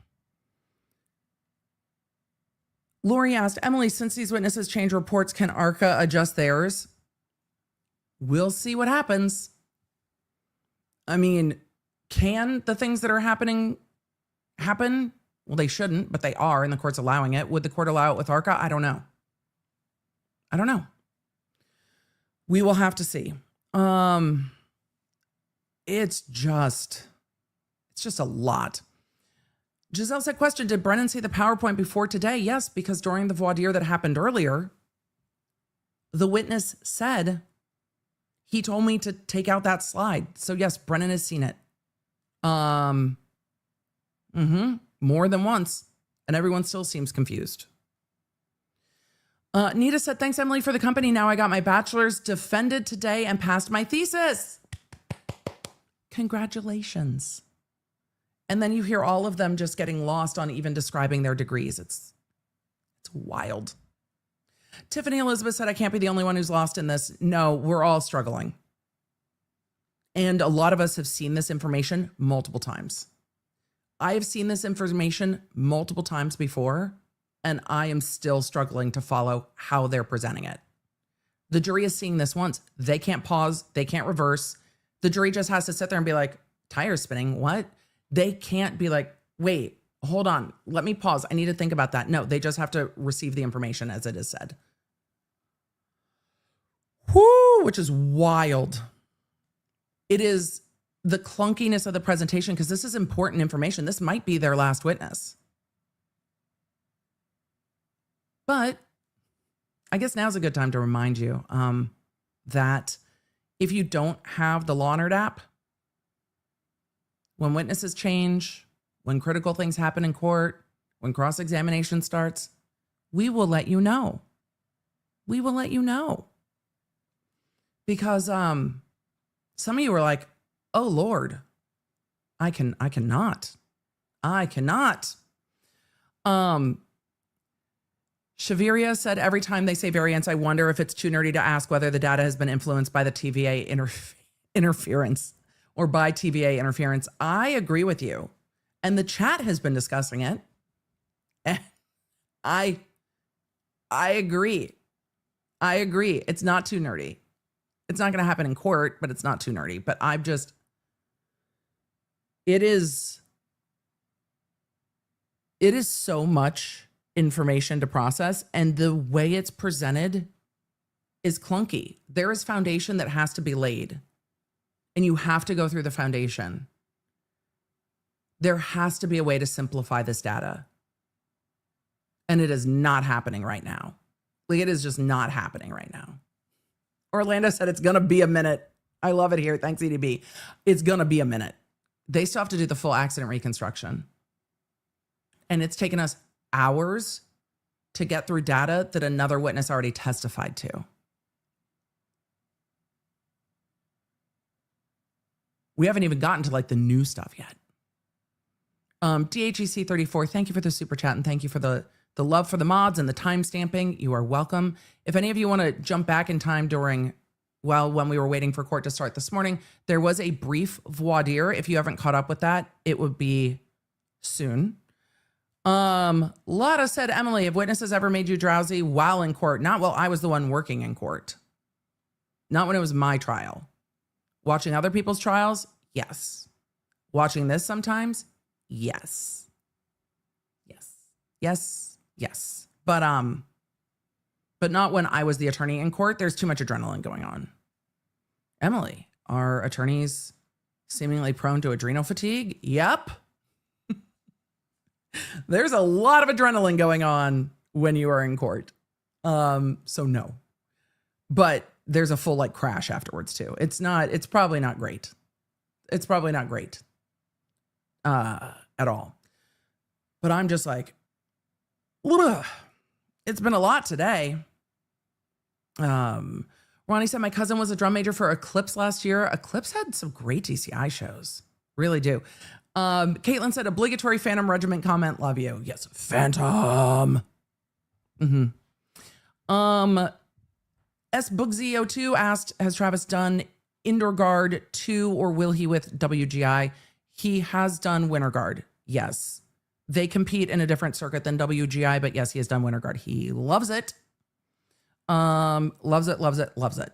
Lori asked, Emily, since these witnesses change reports, can ARCA adjust theirs? We'll see what happens. I mean, can the things that are happening happen? Well, they shouldn't, but they are, and the court's allowing it. Would the court allow it with ARCA? I don't know. We will have to see. It's just a lot. Giselle said, question, did Brennan see the PowerPoint before today? Yes, because during the voir dire that happened earlier, the witness said He told me to take out that slide. So yes, Brennan has seen it. More than once. And everyone still seems confused. Nita said, thanks, Emily, for the company. Now I got my bachelor's, defended today, and passed my thesis. Congratulations. And then you hear all of them just getting lost on even describing their degrees. It's wild. Tiffany Elizabeth said, I can't be the only one who's lost in this. No, we're all struggling. And a lot of us have seen this information multiple times. I have seen this information multiple times before, and I am still struggling to follow how they're presenting it. The jury is seeing this once. They can't pause. They can't reverse. The jury just has to sit there and be like, tires spinning, what? They can't be like, wait, hold on, let me pause. I need to think about that. No, they just have to receive the information as it is said. Whoo, which is wild. It is the clunkiness of the presentation because this is important information. This might be their last witness. But I guess now's a good time to remind you that if you don't have the Law Nerd app, when witnesses change, when critical things happen in court, when cross-examination starts, we will let you know. We will let you know. Because some of you are like, oh Lord, I cannot. Shaviria said, every time they say variance, I wonder if it's too nerdy to ask whether the data has been influenced by the TVA interference or by TVA interference. I agree with you. And the chat has been discussing it. I agree. I agree. It's not too nerdy. It's not going to happen in court, but it's not too nerdy. But it is so much information to process, and the way it's presented is clunky. There is foundation that has to be laid, and you have to go through the foundation. There has to be a way to simplify this data, and it is not happening right now. Like, it is just not happening right now. Orlando said it's going to be a minute. I love it here. Thanks, EDB. It's going to be a minute. They still have to do the full accident reconstruction. And it's taken us hours to get through data that another witness already testified to. We haven't even gotten to like the new stuff yet. DHEC34, thank you for the super chat and thank you for the love for the mods and the time stamping. You are welcome. If any of you want to jump back in time when we were waiting for court to start this morning, there was a brief voir dire. If you haven't caught up with that, it would be soon. Lotta said, Emily, have witnesses ever made you drowsy while in court? Not while I was the one working in court. Not when it was my trial. Watching other people's trials? Yes. Watching this sometimes? Yes. Yes. But not when I was the attorney in court. There's too much adrenaline going on. Emily, are attorneys seemingly prone to adrenal fatigue? Yep. There's a lot of adrenaline going on when you are in court. So no. But there's a full like crash afterwards too. It's probably not great. It's probably not great. At all. But I'm just like, ugh. It's been a lot today. Ronnie said, my cousin was a drum major for Eclipse last year. Eclipse had some great DCI shows. Really do. Caitlin said, obligatory Phantom Regiment comment. Love you. Yes, Phantom. S Boogsy02 asked, has Travis done Indoor Guard 2 or will he with WGI? He has done Winter Guard. Yes. They compete in a different circuit than WGI, but yes, he has done Winter Guard. He loves it. Loves it.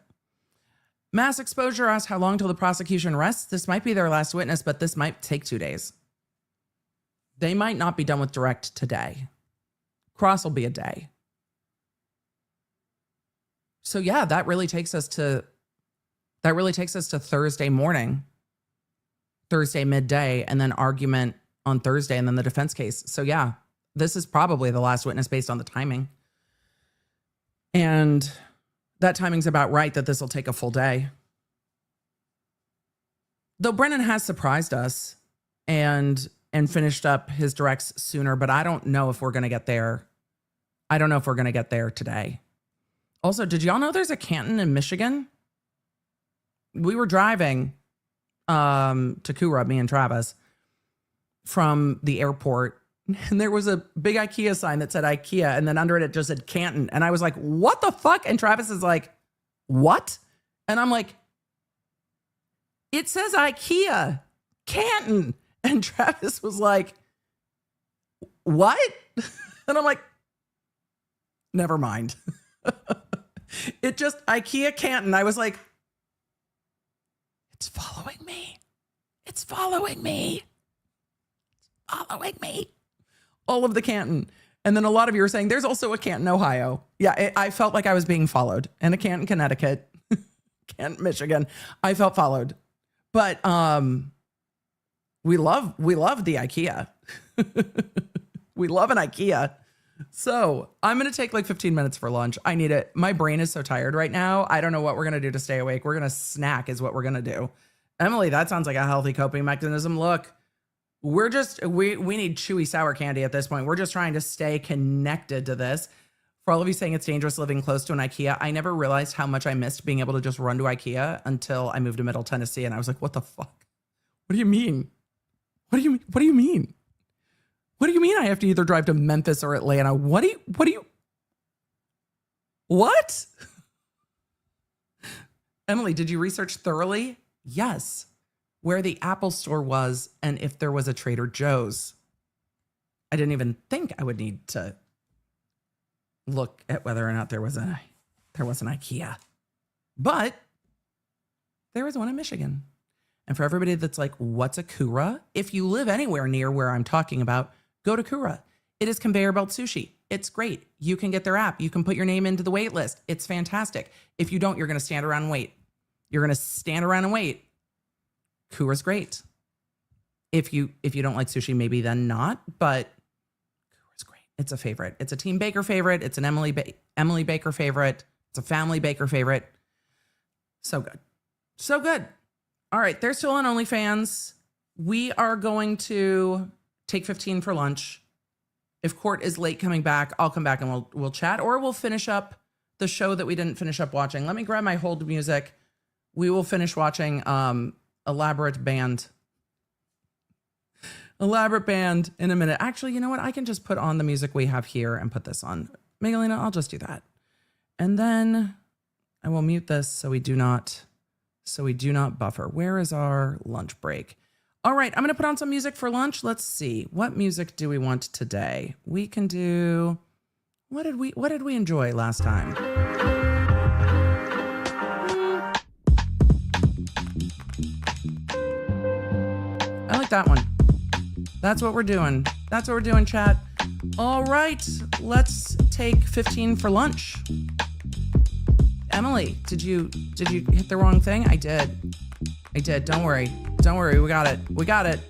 Mass Exposure asked how long till the prosecution rests. This might be their last witness, but this might take 2 days. They might not be done with direct today. Cross will be a day. So yeah, that really takes us to Thursday morning, Thursday midday, and then argument on Thursday, and then the defense case. So yeah, this is probably the last witness based on the timing. And that timing's about right that this will take a full day. Though Brennan has surprised us and finished up his directs sooner, but I don't know if we're going to get there. I don't know if we're going to get there today. Also, did y'all know there's a Canton in Michigan? We were driving to Kura, me and Travis, from the airport, and there was a big IKEA sign that said IKEA, and then under it just said Canton. And I was like, what the fuck? And Travis is like, what? And I'm like, it says IKEA, Canton. And Travis was like, what? And I'm like, never mind. It just, IKEA Canton. I was like, it's following me. It's following me. It's following me. All of the Canton. And then a lot of you are saying there's also a Canton, Ohio. Yeah, I felt like I was being followed. And a Canton, Connecticut. Canton, Michigan. I felt followed. But we love the IKEA. We love an IKEA. So I'm going to take like 15 minutes for lunch. I need it. My brain is so tired right now. I don't know what we're going to do to stay awake. We're going to snack is what we're going to do. Emily, that sounds like a healthy coping mechanism. Look, we're just, we need chewy sour candy at this point. We're just trying to stay connected to this. For all of you saying it's dangerous living close to an IKEA, I never realized how much I missed being able to just run to IKEA until I moved to Middle Tennessee. And I was like, what the fuck? What do you mean? What do you mean? What do you mean I have to either drive to Memphis or Atlanta? What? Emily, did you research thoroughly? Yes. Where the Apple store was and if there was a Trader Joe's. I didn't even think I would need to look at whether or not there was an IKEA. But there is one in Michigan. And for everybody that's like, what's a Kura? If you live anywhere near where I'm talking about, go to Kura. It is conveyor belt sushi. It's great. You can get their app. You can put your name into the wait list. It's fantastic. If you don't, you're going to stand around and wait. You're going to stand around and wait. Kura's great. If you don't like sushi, maybe then not, but Kura's great. It's a favorite. It's a Team Baker favorite. It's an Emily Baker favorite. It's a family Baker favorite. So good. So good. All right, they're still on OnlyFans. We are going to take 15 for lunch. If Court is late coming back, I'll come back and we'll chat, or we'll finish up the show that we didn't finish up watching. Let me grab my hold music. We will finish watching Elaborate Band in a minute. Actually, you know what? I can just put on the music we have here and put this on. Megalina, I'll just do that. And then I will mute this so we do not buffer. Where is our lunch break? All right, I'm going to put on some music for lunch. Let's see. What music do we want today? We can do, what did we enjoy last time? I like that one. That's what we're doing. That's what we're doing, chat. All right, let's take 15 for lunch. Emily, did you hit the wrong thing? I did. Don't worry. We got it.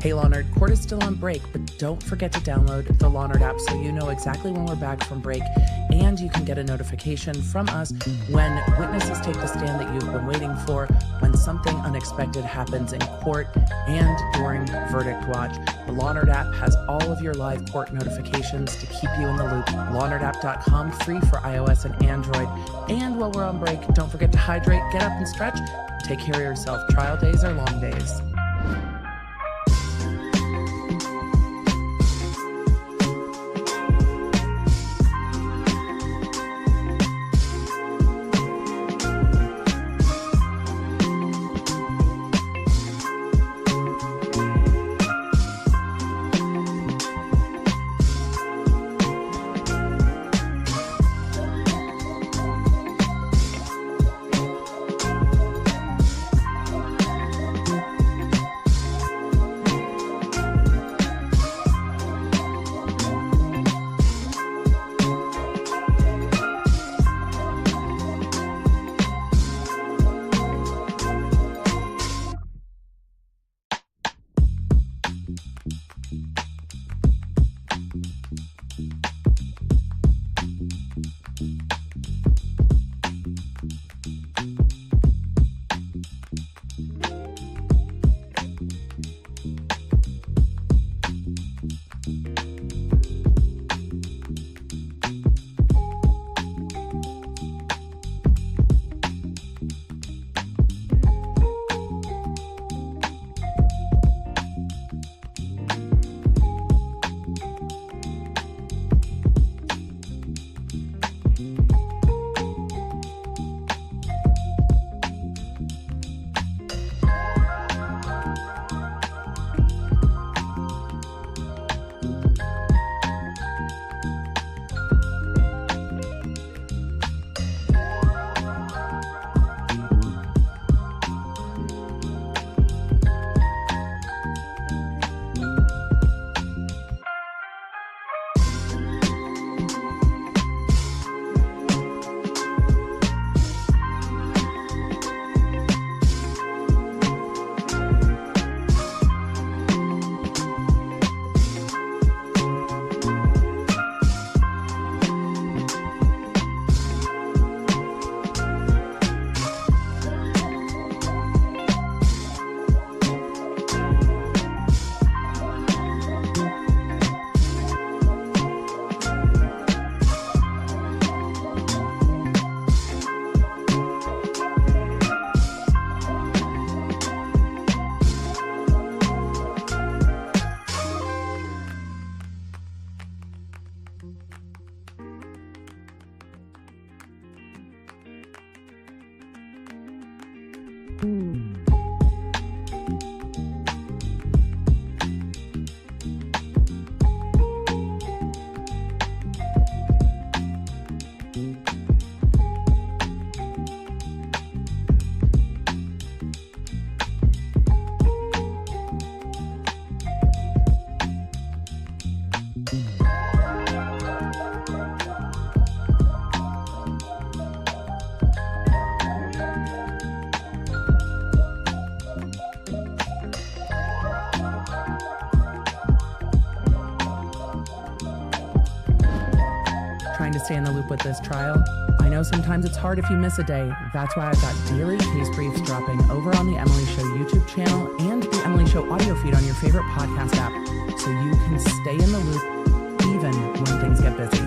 Hey Law Nerd, court is still on break, but don't forget to download the Law Nerd app so you know exactly when we're back from break, and you can get a notification from us when witnesses take the stand that you've been waiting for, when something unexpected happens in court, and during verdict watch. The Law Nerd app has all of your live court notifications to keep you in the loop. LawNerdApp.com, free for iOS and Android. And while we're on break, don't forget to hydrate, get up and stretch. Take care of yourself. Trial days are long days. Trying to stay in the loop with this trial? I know sometimes it's hard if you miss a day. That's why I've got daily case briefs dropping over on the Emily Show YouTube channel and the Emily Show audio feed on your favorite podcast app, so you can stay in the loop even when things get busy.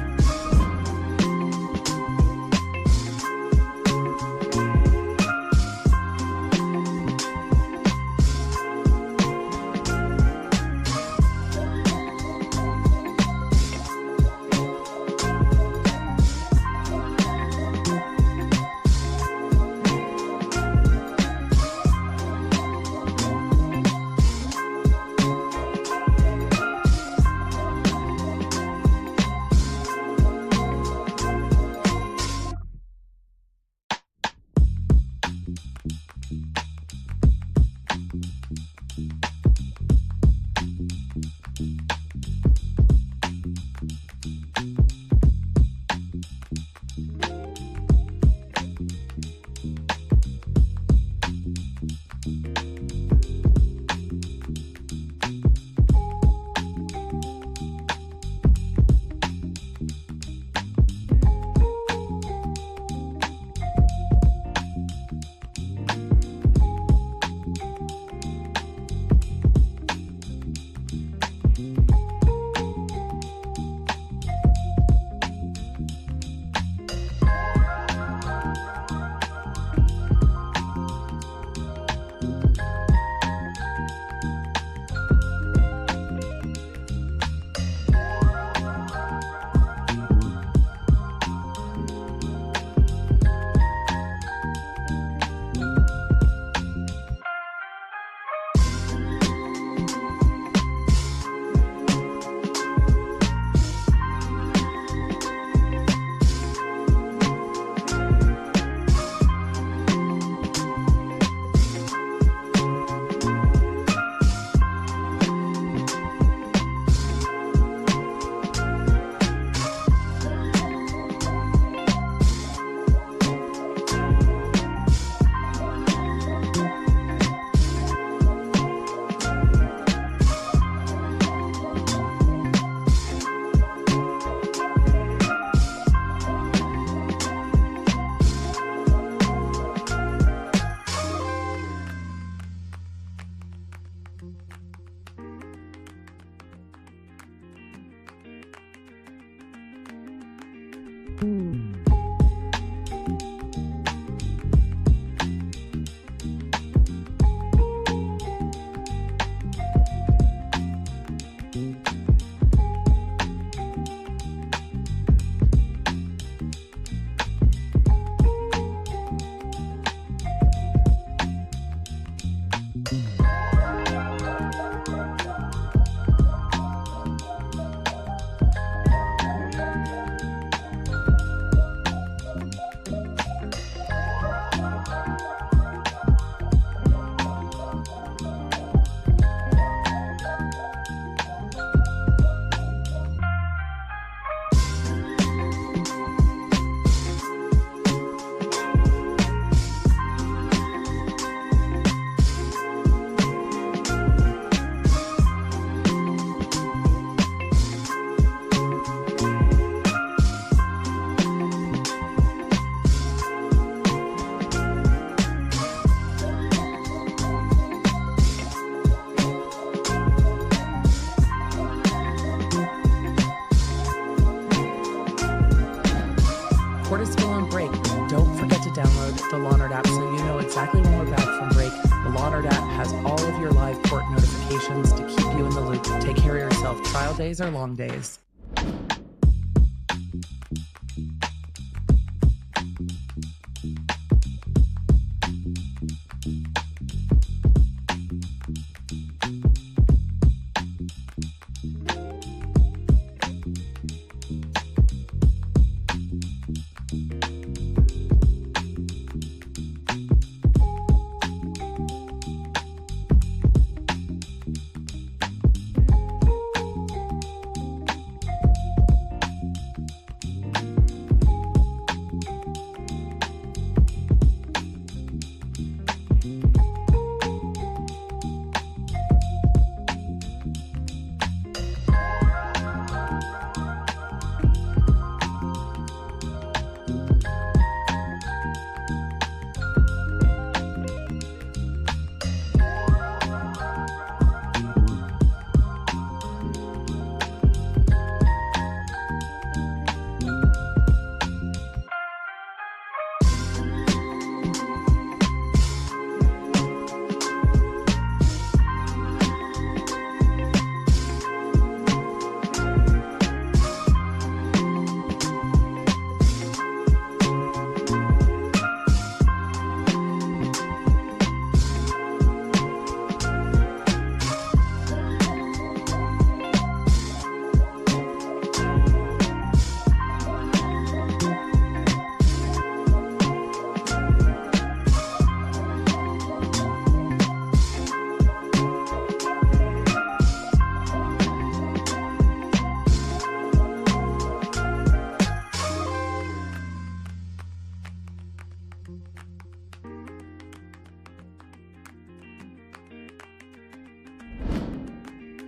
exactly when we're back from break. The Law Nerd app has all of your live court notifications to keep you in the loop. Take care of yourself. Trial days are long days.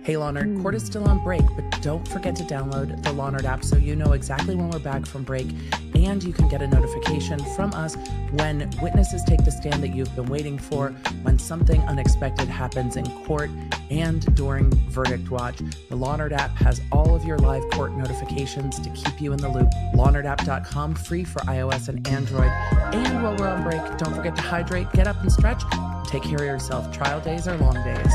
Hey Law Nerd, court is still on break, but don't forget to download the Law Nerd app so you know exactly when we're back from break, and you can get a notification from us when witnesses take the stand that you've been waiting for, when something unexpected happens in court, and during verdict watch. The Law Nerd app has all of your live court notifications to keep you in the loop. LawNerdApp.com, free for iOS and Android. And while we're on break, don't forget to hydrate, get up and stretch. Take care of yourself. Trial days are long days.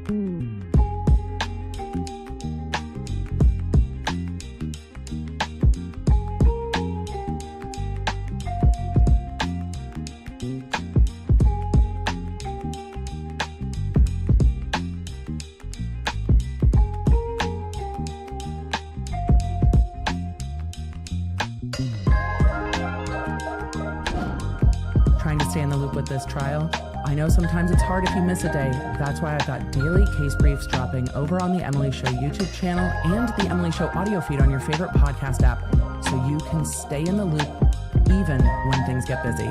Trying to stay in the loop with this trial? I know sometimes it's hard if you miss a day. That's why I've got daily case briefs dropping over on the Emily Show YouTube channel and the Emily Show audio feed on your favorite podcast app, so you can stay in the loop even when things get busy.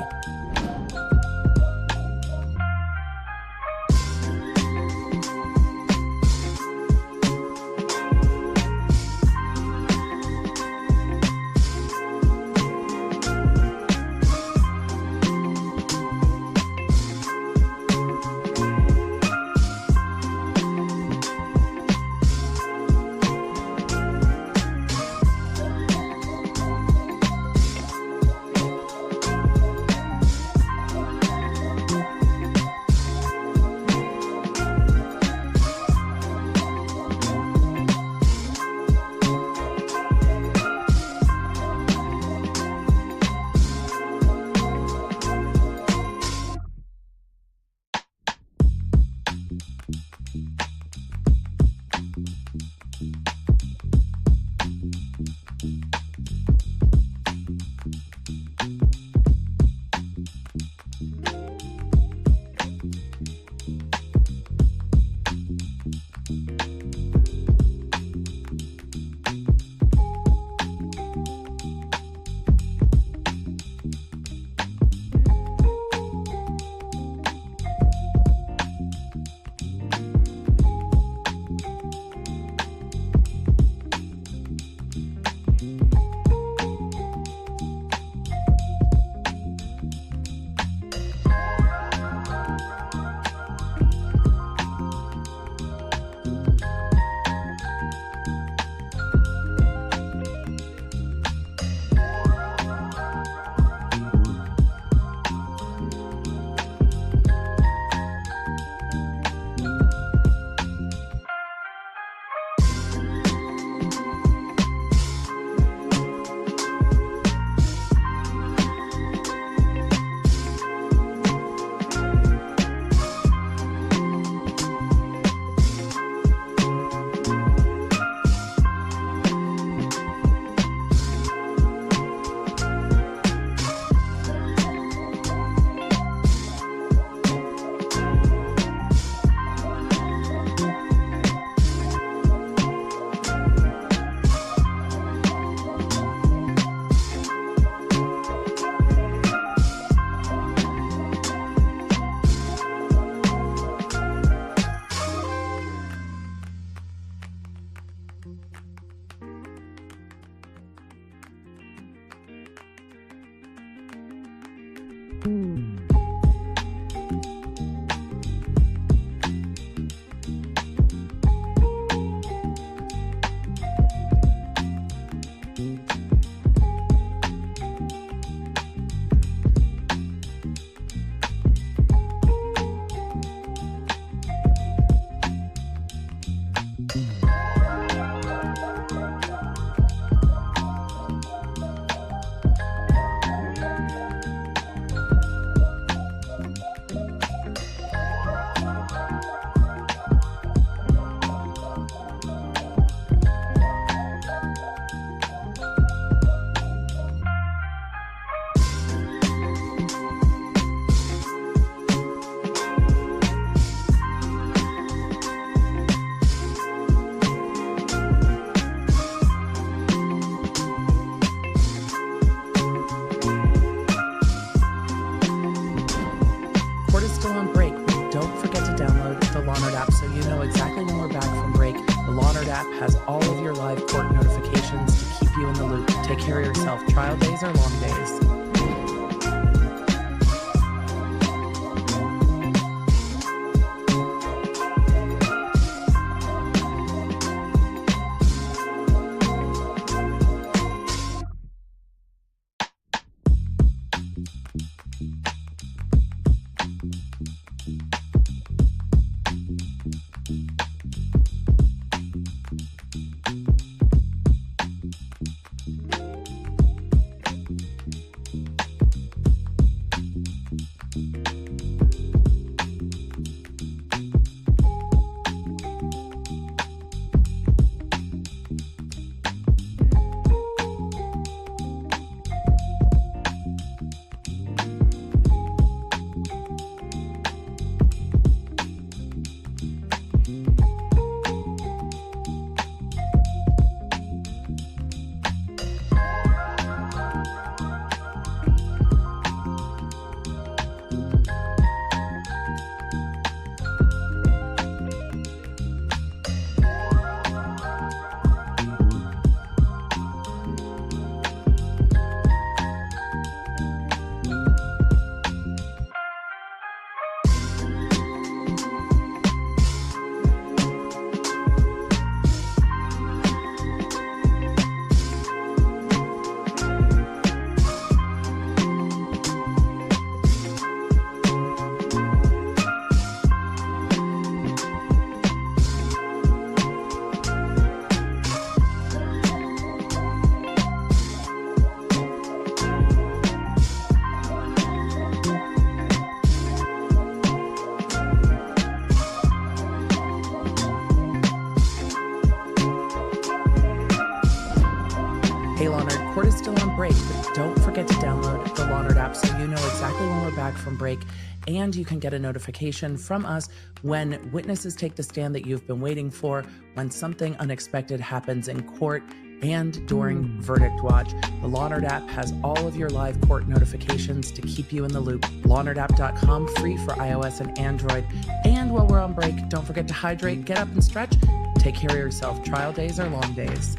has all of your live court notifications to keep you in the loop. Take care of yourself. Trial days are long days. Court is still on break, but don't forget to download the Law Nerd app so you know exactly when we're back from break, and you can get a notification from us when witnesses take the stand that you've been waiting for, when something unexpected happens in court, and during Verdict Watch. The Law Nerd app has all of your live court notifications to keep you in the loop. LawNerdApp.com, free for iOS and Android. And while we're on break, don't forget to hydrate, get up and stretch. Take care of yourself. Trial days are long days.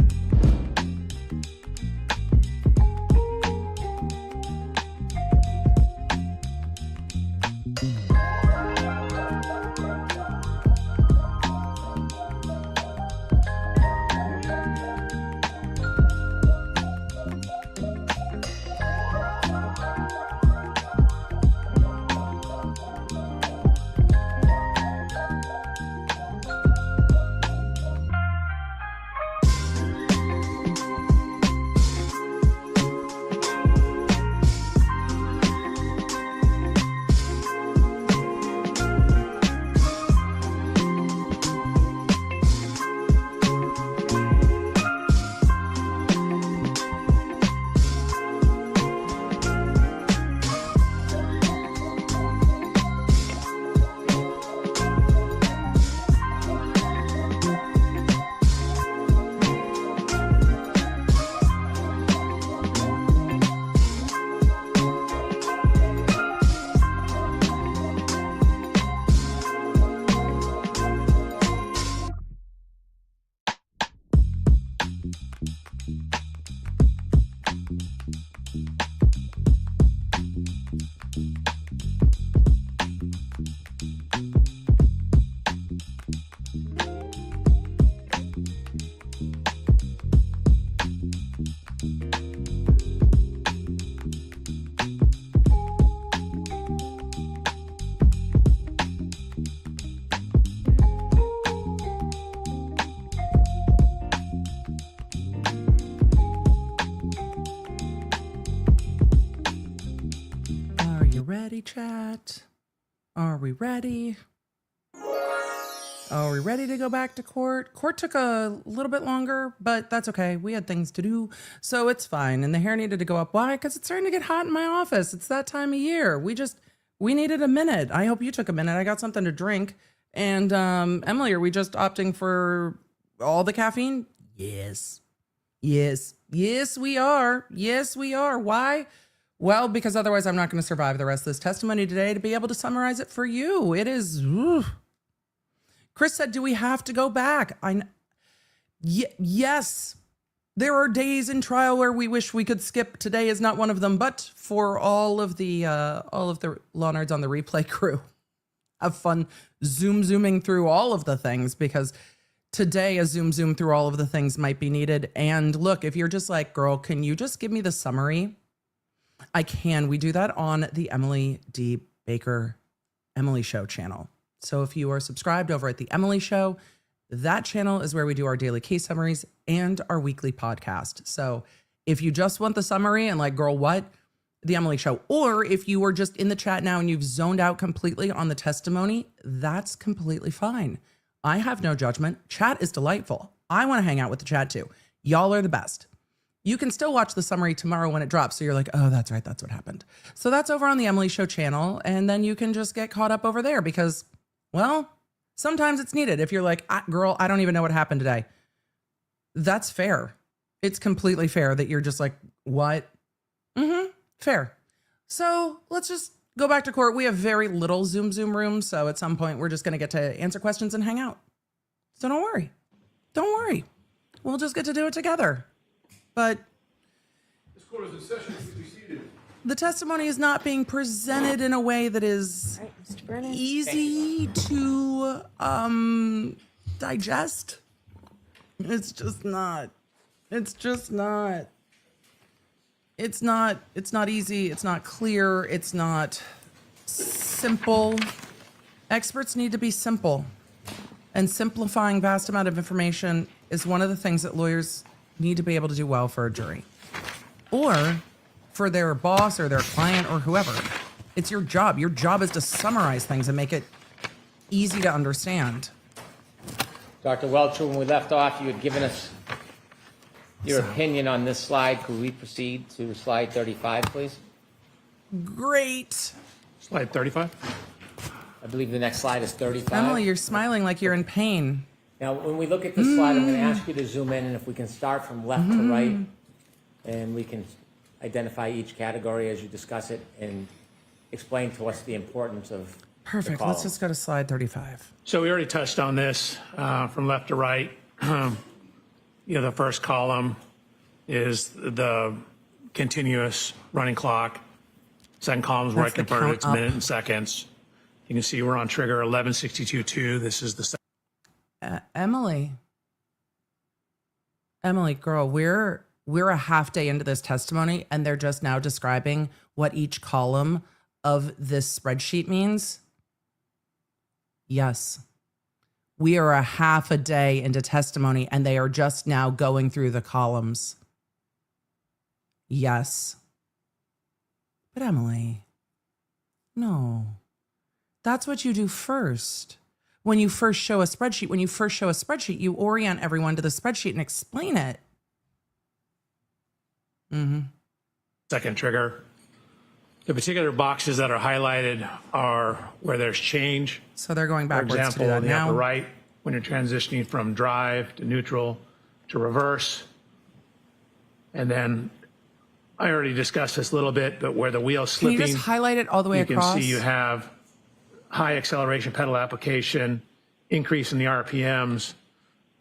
Ready, chat? Are we ready? Are we ready to go back to court? Court took a little bit longer, but that's okay. We had things to do, so it's fine. And the hair needed to go up. Why? Because it's starting to get hot in my office. It's that time of year. We needed a minute. I hope you took a minute. I got something to drink. And Emily, are we just opting for all the caffeine? Yes. Yes. Yes, we are. Yes, we are. Why? Well, because otherwise I'm not going to survive the rest of this testimony today to be able to summarize it for you. It is... Chris said, do we have to go back? Yes. There are days in trial where we wish we could skip. Today is not one of them, but for all of the Law Nerds on the replay crew, have fun zooming through all of the things, because today a zoom through all of the things might be needed. And look, if you're just like, girl, can you just give me the summary? I can. We do that on the Emily D. Baker Emily Show channel. So if you are subscribed over at the Emily Show, that channel is where we do our daily case summaries and our weekly podcast. So if you just want the summary and like, girl, what? The Emily Show. Or if you are just in the chat now and you've zoned out completely on the testimony, that's completely fine. I have no judgment. Chat is delightful. I want to hang out with the chat too. Y'all are the best. You can still watch the summary tomorrow when it drops. So you're like, oh, that's right. That's what happened. So that's over on the Emily Show channel. And then you can just get caught up over there because, well, sometimes it's needed. If you're like, girl, I don't even know what happened today. That's fair. It's completely fair that you're just like, what? Fair. So let's just go back to court. We have very little Zoom room. So at some point we're just going to get to answer questions and hang out. So don't worry. Don't worry. We'll just get to do it together. But This court is in session. Please be seated. the testimony is not being presented in a way that is Right, Mr. Brennan. easy to digest. It's just not. It's just not. It's not easy. It's not clear. It's not simple. Experts need to be simple. And simplifying vast amount of information is one of the things that lawyers need to be able to do well for a jury. Or for their boss or their client or whoever. It's your job. Your job is to summarize things and make it easy to understand. Dr. Welcher, when we left off, you had given us Your opinion on this slide, could we proceed to slide 35, please? Great. Slide 35. I believe the next slide is 35. Emily, you're smiling like you're in pain. Now, when we look at this slide, I'm going to ask you to zoom in, and if we can start from left to right, and we can identify each category as you discuss it and explain to us the importance of Perfect. the Let's column. just go to slide 35. So we already touched on this from left to right. The first column is the continuous running clock. Second column is where I That's the converted it to count up. minutes and seconds. You can see we're on trigger 1162.2. This is the Emily, girl, we're a half day into this testimony, and they're just now describing what each column of this spreadsheet means. Yes. We are a half a day into testimony, and they are just now going through the columns. Yes. But Emily, no. That's what you do first. When you first show a spreadsheet, you orient everyone to the spreadsheet and explain it. second trigger. The particular boxes that are highlighted are where there's change. So they're going For backwards example, to do that in the now. upper right, when you're transitioning from drive to neutral to reverse. And then I already discussed this a little bit, but where the wheel's Can slipping, you just highlight it all the way you across? can see you have high acceleration pedal application, increase in the RPMs.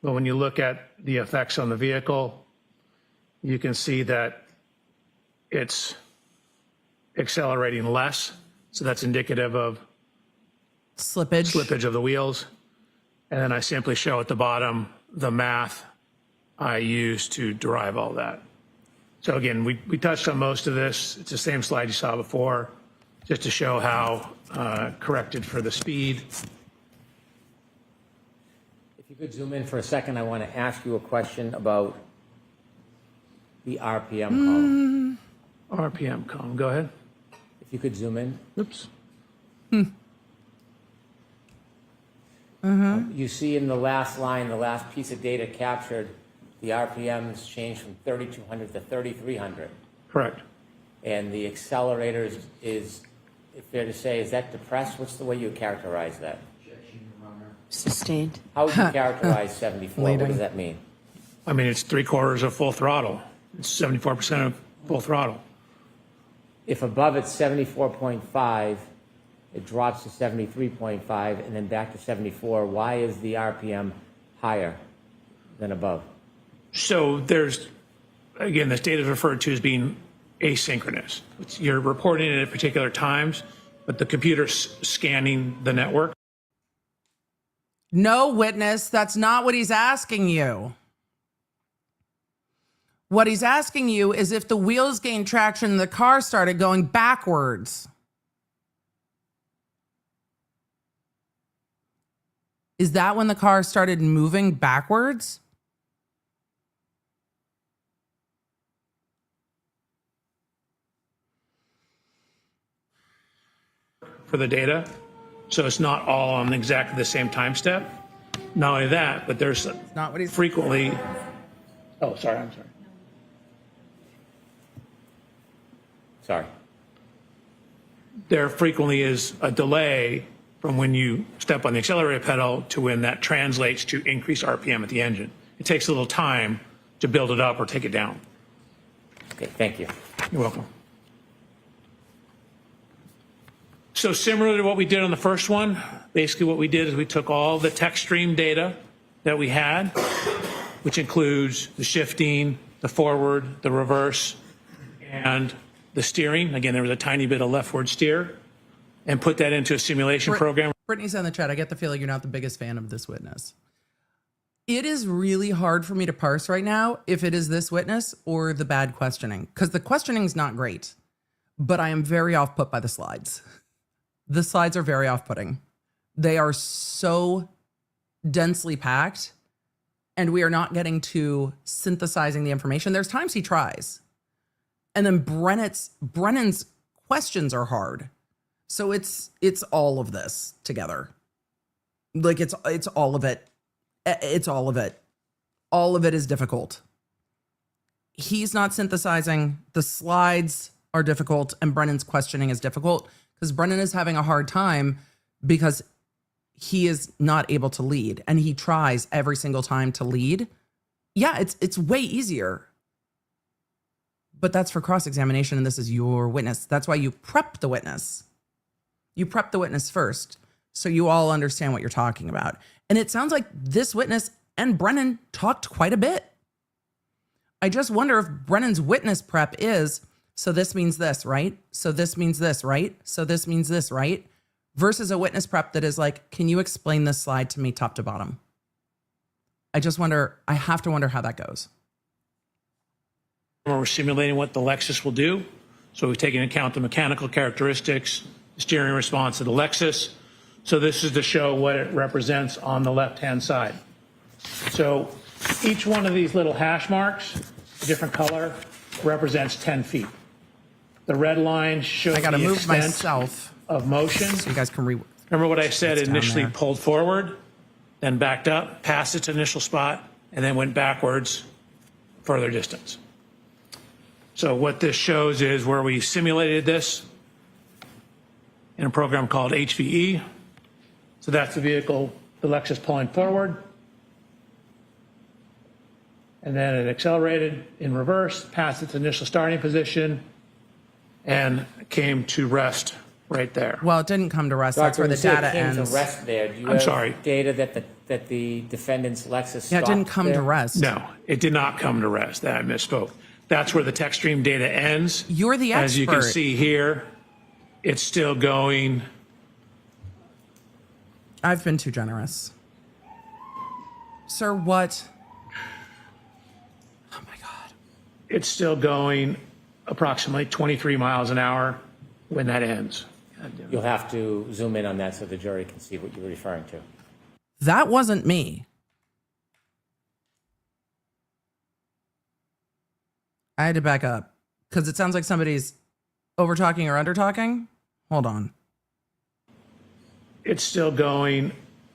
But when you look at the effects on the vehicle, you can see that it's accelerating less. So that's indicative of slippage of the wheels. And then I simply show at the bottom the math I use to derive all that. So again, we touched on most of this. It's the same slide you saw before, just to show how corrected for the speed. If you could zoom in for a second, I want to ask you a question about the RPM column. RPM column, go ahead. If you could zoom in. Oops. You see in the last line, the last piece of data captured, the RPMs changed from 3,200 to 3,300. Correct. And the accelerator is fair to say, is that depressed? What's the way you characterize that? Sustained. How would you characterize 74? What Leading. does that mean? I mean, it's 3/4 of full throttle. It's 74% of full throttle. If above it's 74.5, it drops to 73.5 and then back to 74. Why is the RPM higher than above? So there's, again, this data is referred to as being asynchronous. You're reporting it at particular times, but the computer's scanning the network. No, witness, that's not what he's asking you. What he's asking you is if the wheels gained traction and the car started going backwards. Is that when the car started moving backwards? For the data. So it's not all on exactly the same time step. Not only that, but there's Not what he's frequently, oh, sorry, I'm sorry. Sorry. There frequently is a delay from when you step on the accelerator pedal to when that translates to increased RPM at the engine. It takes a little time to build it up or take it down. Okay, thank you. You're welcome. So similar to what we did on the first one, basically what we did is we took all the Techstream data that we had, which includes the shifting, the forward, the reverse, and the steering. Again, there was a tiny bit of leftward steer, and put that into a simulation program. Brittany's in the chat. I get the feeling you're not the biggest fan of this witness. It is really hard for me to parse right now if it is this witness or the bad questioning, because the questioning is not great, but I am very off put by the slides. The slides are very off-putting. They are so densely packed, and we are not getting to synthesizing the information. There's times he tries. And then Brennan's questions are hard. So it's all of this together. Like it's all of it. It's all of it. All of it is difficult. he's not synthesizing. The slides are difficult, and Brennan's questioning is difficult because Brennan is having a hard time because he is not able to lead, and he tries every single time to lead. Yeah, it's way easier. But that's for cross-examination, and this is your witness. That's why you prep the witness. You prep the witness first, so you all understand what you're talking about. And it sounds like this witness and Brennan talked quite a bit. I just wonder if Brennan's witness prep is, so this means this, right? So this means this, right? So this means this, right? Versus a witness prep that is like, can you explain this slide to me top to bottom? I just wonder, I have to wonder how that goes. We're simulating what the Lexus will do. So we've taken into account the mechanical characteristics, the steering response of the Lexus. So this is to show what it represents on the left-hand side. So each one of these little hash marks, a different color, represents 10 feet. The red line shows I gotta the move extent myself of motion. so you guys can Remember what I said, It's down initially there. pulled forward, then backed up, past its initial spot, and then went backwards further distance. So what this shows is where we simulated this in a program called HVE. So that's the vehicle, the Lexus pulling forward. And then it accelerated in reverse, past its initial starting position, and came to rest right there. Well, it didn't come to rest. That's Doctor, where when the you say it data came ends. to rest there, do you I'm have sorry. data that the defendant's Lexus Yeah, it didn't stopped come there? to rest. No, it did not come to rest. That I misspoke. That's where the Techstream data ends. You're the As you can expert. see here, it's still going. I've been too generous. Sir, what? Oh my God. It's still going approximately 23 miles an hour when that ends. You'll have to zoom in on that so the jury can see what you're referring to. That wasn't me. I had to back up because it sounds like somebody's over talking or under talking. Hold on. It's still going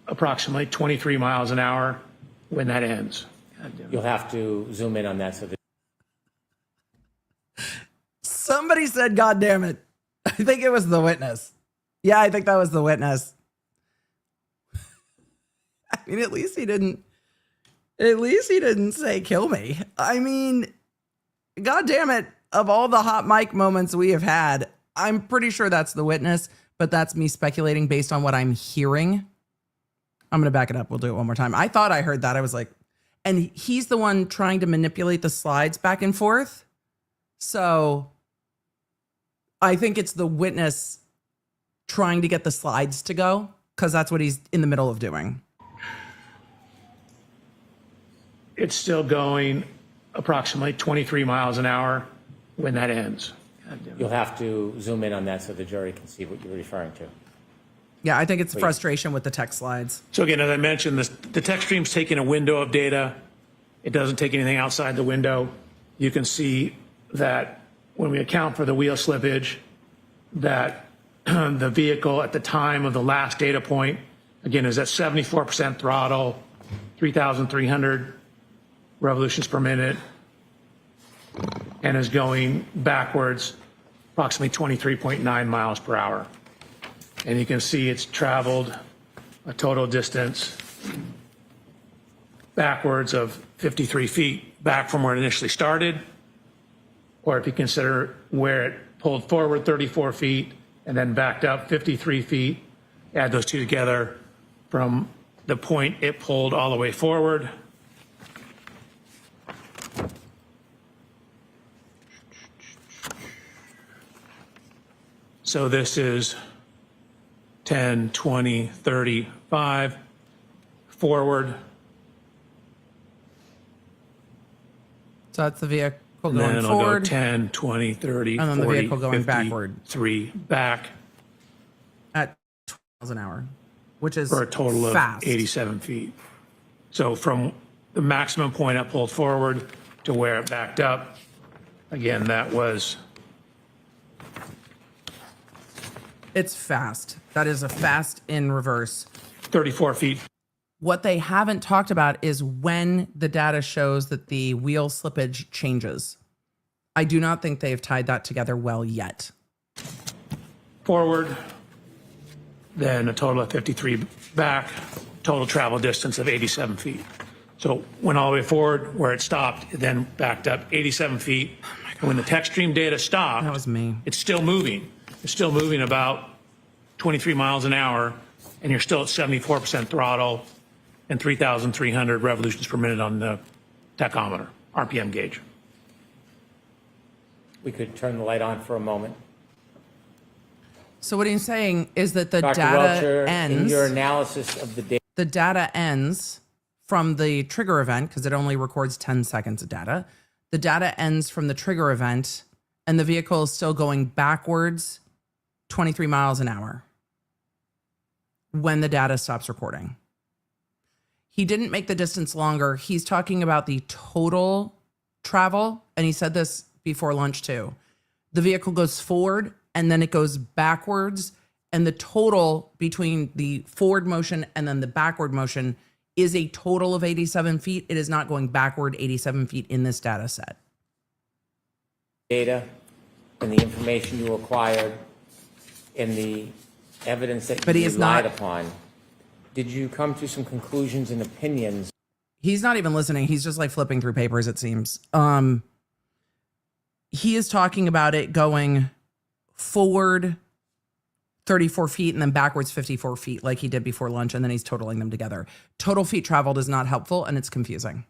approximately 23 miles an hour when that ends. You'll have to zoom in on that so the Somebody said, God damn it. I think it was the witness. Yeah, I think that was the witness. I mean, at least he didn't say kill me. I mean, God damn it. Of all the hot mic moments we have had, I'm pretty sure that's the witness, but that's me speculating based on what I'm hearing. I'm going to back it up. We'll do it one more time. I thought I heard that. I was like, and he's the one trying to manipulate the slides back and forth. So I think it's the witness trying to get the slides to go because that's what he's in the middle of doing. It's still going approximately 23 miles an hour when that ends. you'll have to zoom in on that so the jury can see what you're referring to. Yeah, I think it's frustration with the text slides. So again, as I mentioned, the Techstream's taking a window of data. It doesn't take anything outside the window. You can see that when we account for the wheel slippage, that the vehicle at the time of the last data point, again, is at 74% throttle, 3,300 revolutions per minute, and is going backwards approximately 23.9 miles per hour. And you can see it's traveled a total distance backwards of 53 feet back from where it initially started. Or if you consider where it pulled forward 34 feet and then backed up 53 feet, add those two together from the point it pulled all the way forward. So this is 10, 20, 35, forward. So that's the vehicle And going then it'll forward. go 10, 20, 30, And then the 40, vehicle going 50, backward. 3 back At 12 miles an hour, which is for a total of fast. 87 feet. So from the maximum point it pulled forward to where it backed up, again, that was It's fast. That is a fast in reverse. 34 feet. What they haven't talked about is when the data shows that the wheel slippage changes. I do not think they've tied that together well yet. Forward, then a total of 53 back, total travel distance of 87 feet. So went all the way forward where it stopped, it then backed up 87 feet. And when the Techstream data stopped, That was me. it's still moving. It's still moving about 23 miles an hour, and you're still at 74% throttle and 3,300 revolutions per minute on the tachometer, RPM gauge. We could turn the light on for a moment. So what he's saying is that the Dr. data Welcher, in ends. your analysis of the data, The data ends from the trigger event because it only records 10 seconds of data. The data ends from the trigger event, and the vehicle is still going backwards 23 miles an hour when the data stops recording. He didn't make the distance longer. He's talking about the total travel, and he said this before lunch too. The vehicle goes forward and then it goes backwards, and the total between the forward motion and then the backward motion is a total of 87 feet. It is not going backward 87 feet in this data set. data and the information you acquired and the evidence that But he you is relied not- upon, did you come to some conclusions and opinions? He's not even listening. He's just like flipping through papers, it seems. He is talking about it going forward 34 feet and then backwards 54 feet like he did before lunch, and then he's totaling them together. Total feet traveled is not helpful, and it's confusing.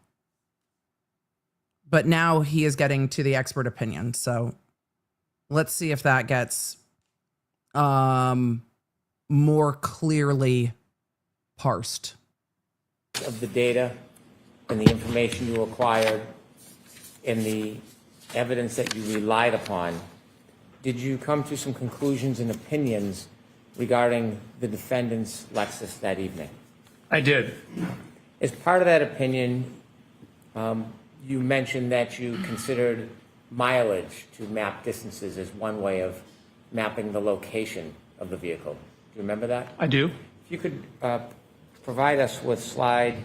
But now he is getting to the expert opinion, so let's see if that gets more clearly parsed. Of the data and the information you acquired and the evidence that you relied upon, did you come to some conclusions and opinions regarding the defendant's Lexus that evening? I did. As part of that opinion, you mentioned that you considered mileage to map distances as one way of mapping the location of the vehicle. Do you remember that? I do. If you could provide us with slide.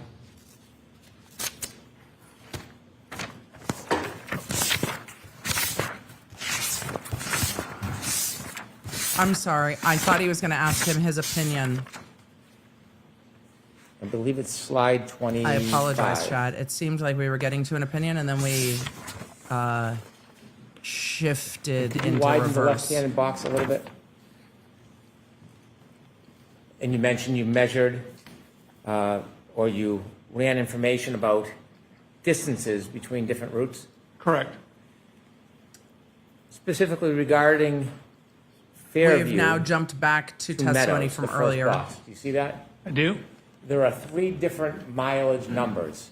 I'm sorry. I thought he was going to ask him his opinion. I believe it's slide 25. I apologize, Chad. It seemed like we were getting to an opinion, and then we shifted Could you into widen the reverse. left-handed box a little bit? And you mentioned you measured or you ran information about distances between different routes, Correct. specifically regarding Fairview. We've now jumped back to testimony Meadows, from the first earlier. box. Do you see that? I do. There are 3 different mileage numbers.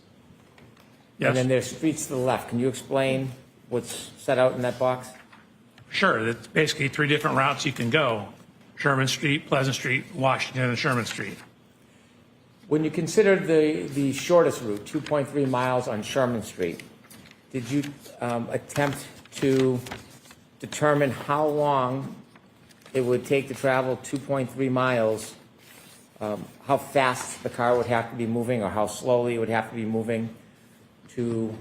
Yes. And then there's streets to the left. Can you explain what's set out in that box? Sure. It's basically 3 different routes you can go. Sherman Street, Pleasant Street, Washington, and Sherman Street. When you considered the shortest route, 2.3 miles on Sherman Street, did you attempt to determine how long it would take to travel 2.3 miles, how fast the car would have to be moving or how slowly it would have to be moving to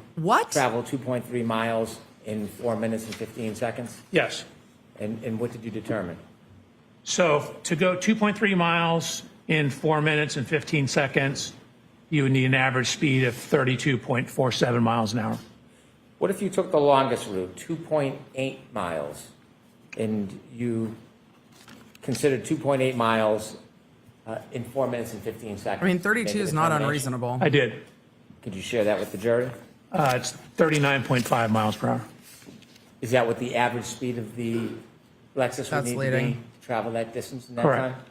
travel 2.3 miles in 4 minutes and 15 seconds? Yes. And what did you determine? So to go 2.3 miles in 4 minutes and 15 seconds, you would need an average speed of 32.47 miles an hour. What if you took the longest route, 2.8 miles, and you considered 2.8 miles in 4 minutes and 15 seconds? I mean, 32 Make a is not determination? unreasonable. I did. Could you share that with the jury? It's 39.5 miles per hour. Is that what the average speed of the Lexus would That's need to leading. be to travel that distance in that Correct. time?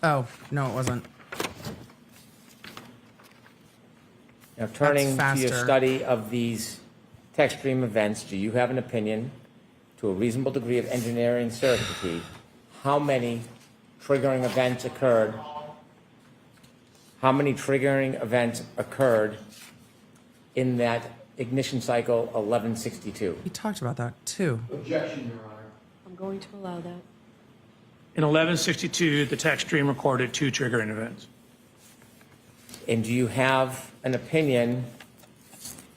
Oh, no, it wasn't. Now, turning to your faster. study of these Techstream events, do you have an opinion, to a reasonable degree of engineering certainty, how many triggering events occurred? How many triggering events occurred in that ignition cycle 1162? We talked about that too. Objection, Your Honor. I'm going to allow that. In 1162, the Techstream recorded 2 triggering events. And do you have an opinion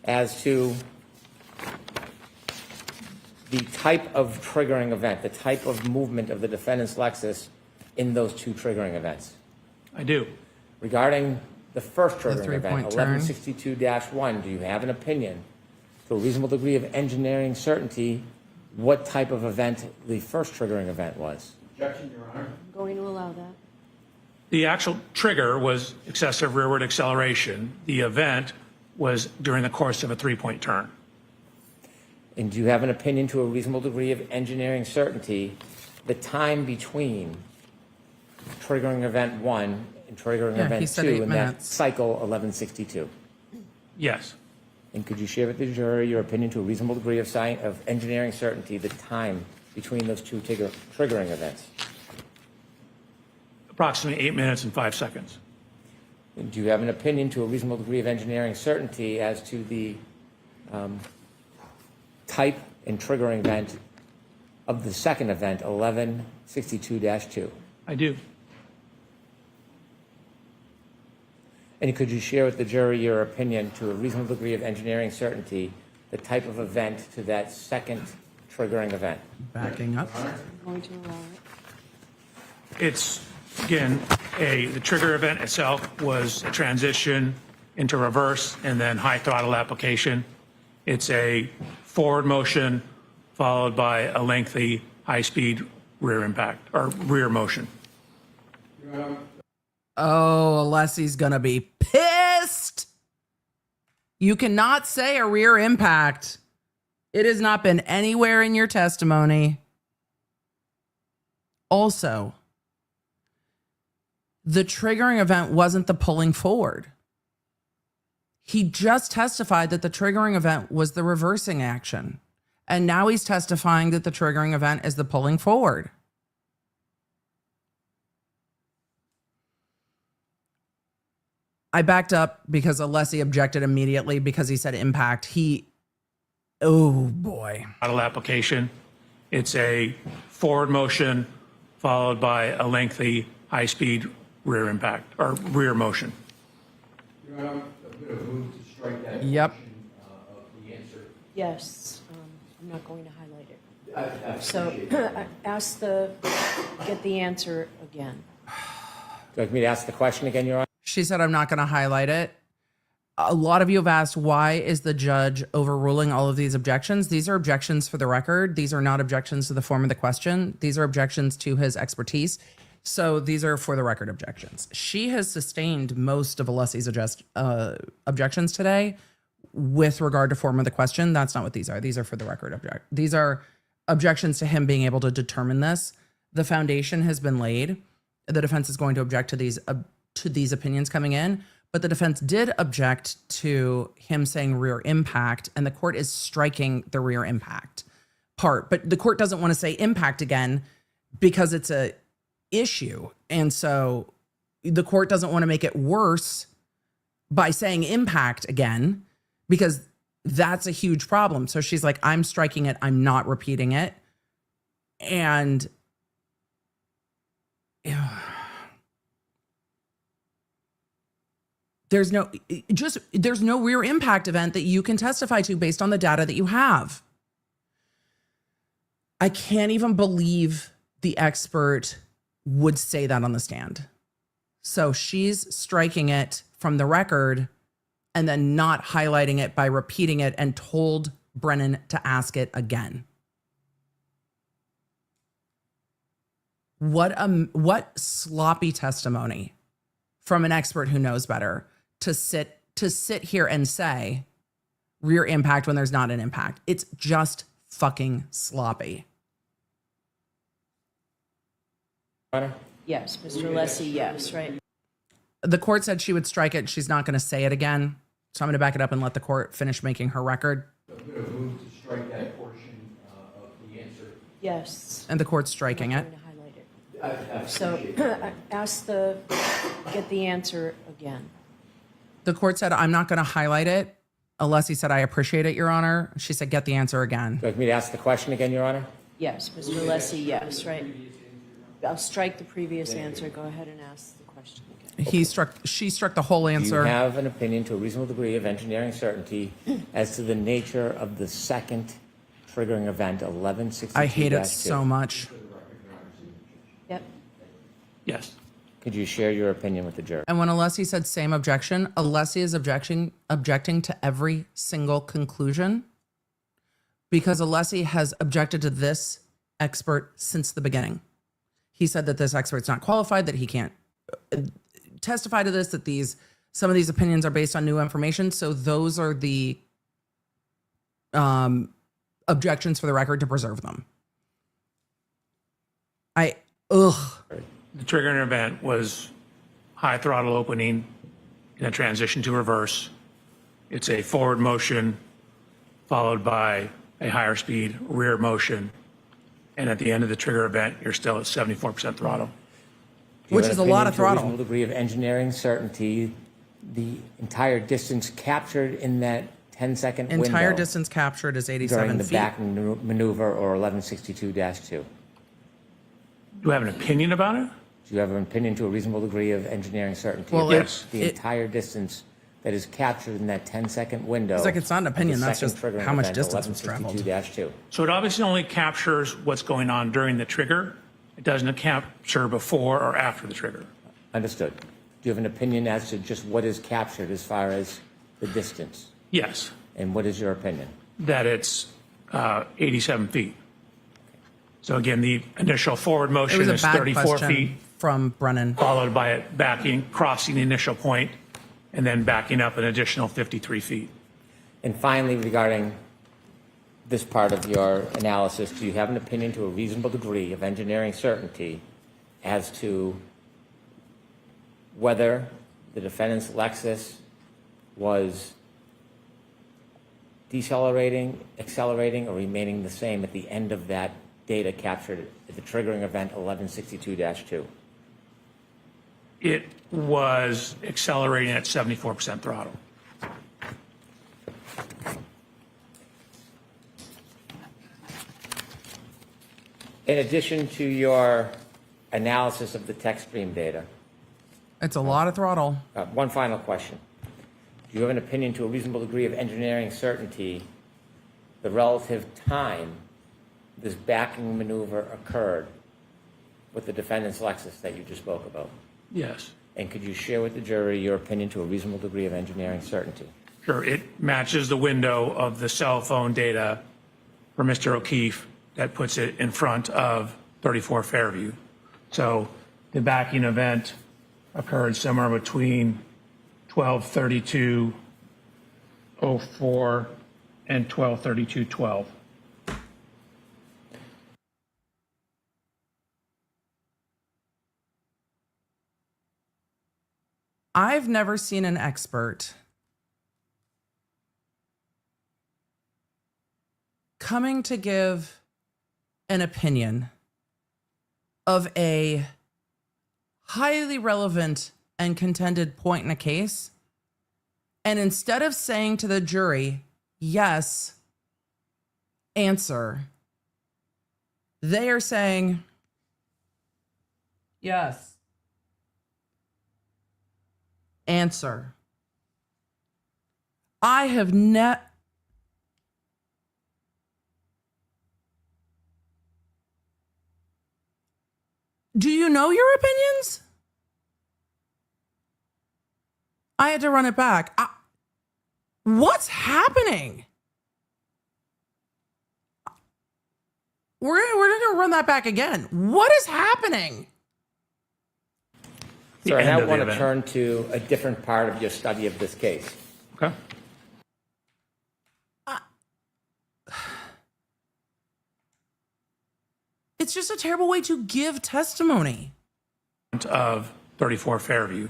as to the type of triggering event, the type of movement of the defendant's Lexus in those two triggering events? I do. Regarding the first triggering event, 3-point turn. 1162-1, do you have an opinion to a reasonable degree of engineering certainty what type of event the first triggering event was? Objection, Your Honor. I'm going to allow that. The actual trigger was excessive rearward acceleration. The event was during the course of a 3-point turn. And do you have an opinion to a reasonable degree of engineering certainty the time between triggering event 1 and triggering Yeah, he event said 2 8 in that minutes. cycle 1162? Yes. And could you share with the jury your opinion to a reasonable degree of engineering certainty the time between those two triggering events? Approximately 8 minutes and 5 seconds. And do you have an opinion to a reasonable degree of engineering certainty as to the type and triggering event of the second event, 1162-2? I do. And could you share with the jury your opinion to a reasonable degree of engineering certainty the type of event to that second triggering event? Backing up. I'm going to allow it. It's, again, the trigger event itself was a transition into reverse and then high throttle application. It's a forward motion followed by a lengthy high-speed rear impact or rear motion. Oh, Alessi's gonna be pissed. You cannot say a rear impact. It has not been anywhere in your testimony. Also, the triggering event wasn't the pulling forward. He just testified that the triggering event was the reversing action. And now he's testifying that the triggering event is the pulling forward. I backed up because Alessi objected immediately because he said impact. Oh boy. Throttle application. It's a forward motion followed by a lengthy high-speed rear impact or rear motion. Your Honor, I'm going to move to strike that Yep. portion of the answer. Yes, I'm not going to highlight it. So get the answer again. Do you like me to ask the question again, Your Honor? She said, I'm not going to highlight it. A lot of you have asked, why is the judge overruling all of these objections? These are objections for the record. These are not objections to the form of the question. These are objections to his expertise. So these are for the record objections. She has sustained most of Alessi's objections today with regard to form of the question. That's not what these are. These are for the record These are objections to him being able to determine this. The foundation has been laid. The defense is going to object to these opinions coming in, but the defense did object to him saying rear impact, and the court is striking the rear impact part. But the court doesn't want to say impact again because it's a issue. And so the court doesn't want to make it worse by saying impact again, because that's a huge problem. So she's like, I'm striking it. I'm not repeating it. And there's no rear impact event that you can testify to based on the data that you have. I can't even believe the expert would say that on the stand. So she's striking it from the record and then not highlighting it by repeating it and told Brennan to ask it again. What sloppy testimony from an expert who knows better to sit here and say rear impact when there's not an impact. It's just fucking sloppy. Yes, Mr. Alessi, yes, right. The court said she would strike it. She's not going to say it again. So I'm going to back it up and let the court finish making her record. I'm going to move to strike that portion of the answer. Yes. And the court's striking it. I'm not going to highlight it. So get the answer again. The court said, I'm not going to highlight it. Alessi said, I appreciate it, Your Honor. She said, get the answer again. Would you like me to ask the question again, Your Honor? Yes, Mr. Alessi, yes, right. I'll strike the previous answer. Go ahead and ask the question again. She struck the whole Do you answer. have an opinion to a reasonable degree of engineering certainty as to the nature of the second triggering event, 1162-2? I hate it so much. Yep. Yes. Could you share your opinion with the jury? And when Alessi said same objection, Alessi is objecting to every single conclusion because Alessi has objected to this expert since the beginning. He said that this expert's not qualified, that he can't testify to this, that some of these opinions are based on new information. So those are the objections for the record to preserve them. The triggering event was high throttle opening in a transition to reverse. It's a forward motion followed by a higher speed rear motion. And at the end of the trigger event, you're still at 74% throttle. Do you Which have is an a lot opinion of to throttle. reasonable degree of engineering certainty, the entire distance captured in that 10-second window Entire distance captured is 87 during the feet. back maneuver or 1162-2? Do you have an opinion about it? Do you have an opinion to a reasonable degree of engineering certainty? Well, Yes. The entire distance that is captured in that 10-second window. It's like it's not an of the opinion, that's second just triggering how much event, distance was traveled. 1162-2. So it obviously only captures what's going on during the trigger. It doesn't capture before or after the trigger. Understood. Do you have an opinion as to just what is captured as far as the distance? Yes, And what is your opinion? that it's 87 feet. So again, the initial forward It motion was a is bad 34 question feet, from Brennan. followed by it backing, crossing the initial point, and then backing up an additional 53 feet. And finally, regarding this part of your analysis, do you have an opinion to a reasonable degree of engineering certainty as to whether the defendant's Lexus was decelerating, accelerating, or remaining the same at the end of that data captured at the triggering event 1162-2? It was accelerating at 74% throttle. In addition to your analysis of the Techstream data, It's a lot of throttle. one final question. Do you have an opinion to a reasonable degree of engineering certainty the relative time this backing maneuver occurred with the defendant's Lexus that you just spoke about? Yes. And could you share with the jury your opinion to a reasonable degree of engineering certainty? Sure, it matches the window of the cell phone data for Mr. O'Keefe that puts it in front of 34 Fairview. So the backing event occurred somewhere between 12:32:04 and 12:32:12. I've never seen an expert coming to give an opinion of a highly relevant and contended point in a case, and instead of saying to the jury, yes, answer, they are saying, yes, answer. I have Do you know your opinions? I had to run it back. What's happening? We're going to run that back again. What is happening? Sir, I end now of the want to event. turn to a different part of your study of this case. Okay. It's just a terrible way to give testimony. Of 34 Fairview.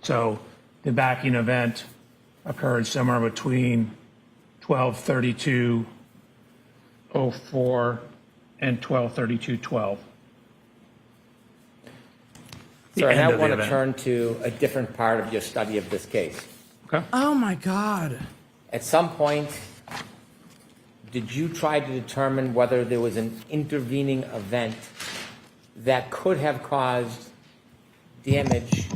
So the backing event occurred somewhere between 12:32:04 and 12:32:12. Sir, I end now of the want to event. turn to a different part of your study of this case. Okay. Oh my God. At some point, did you try to determine whether there was an intervening event that could have caused damage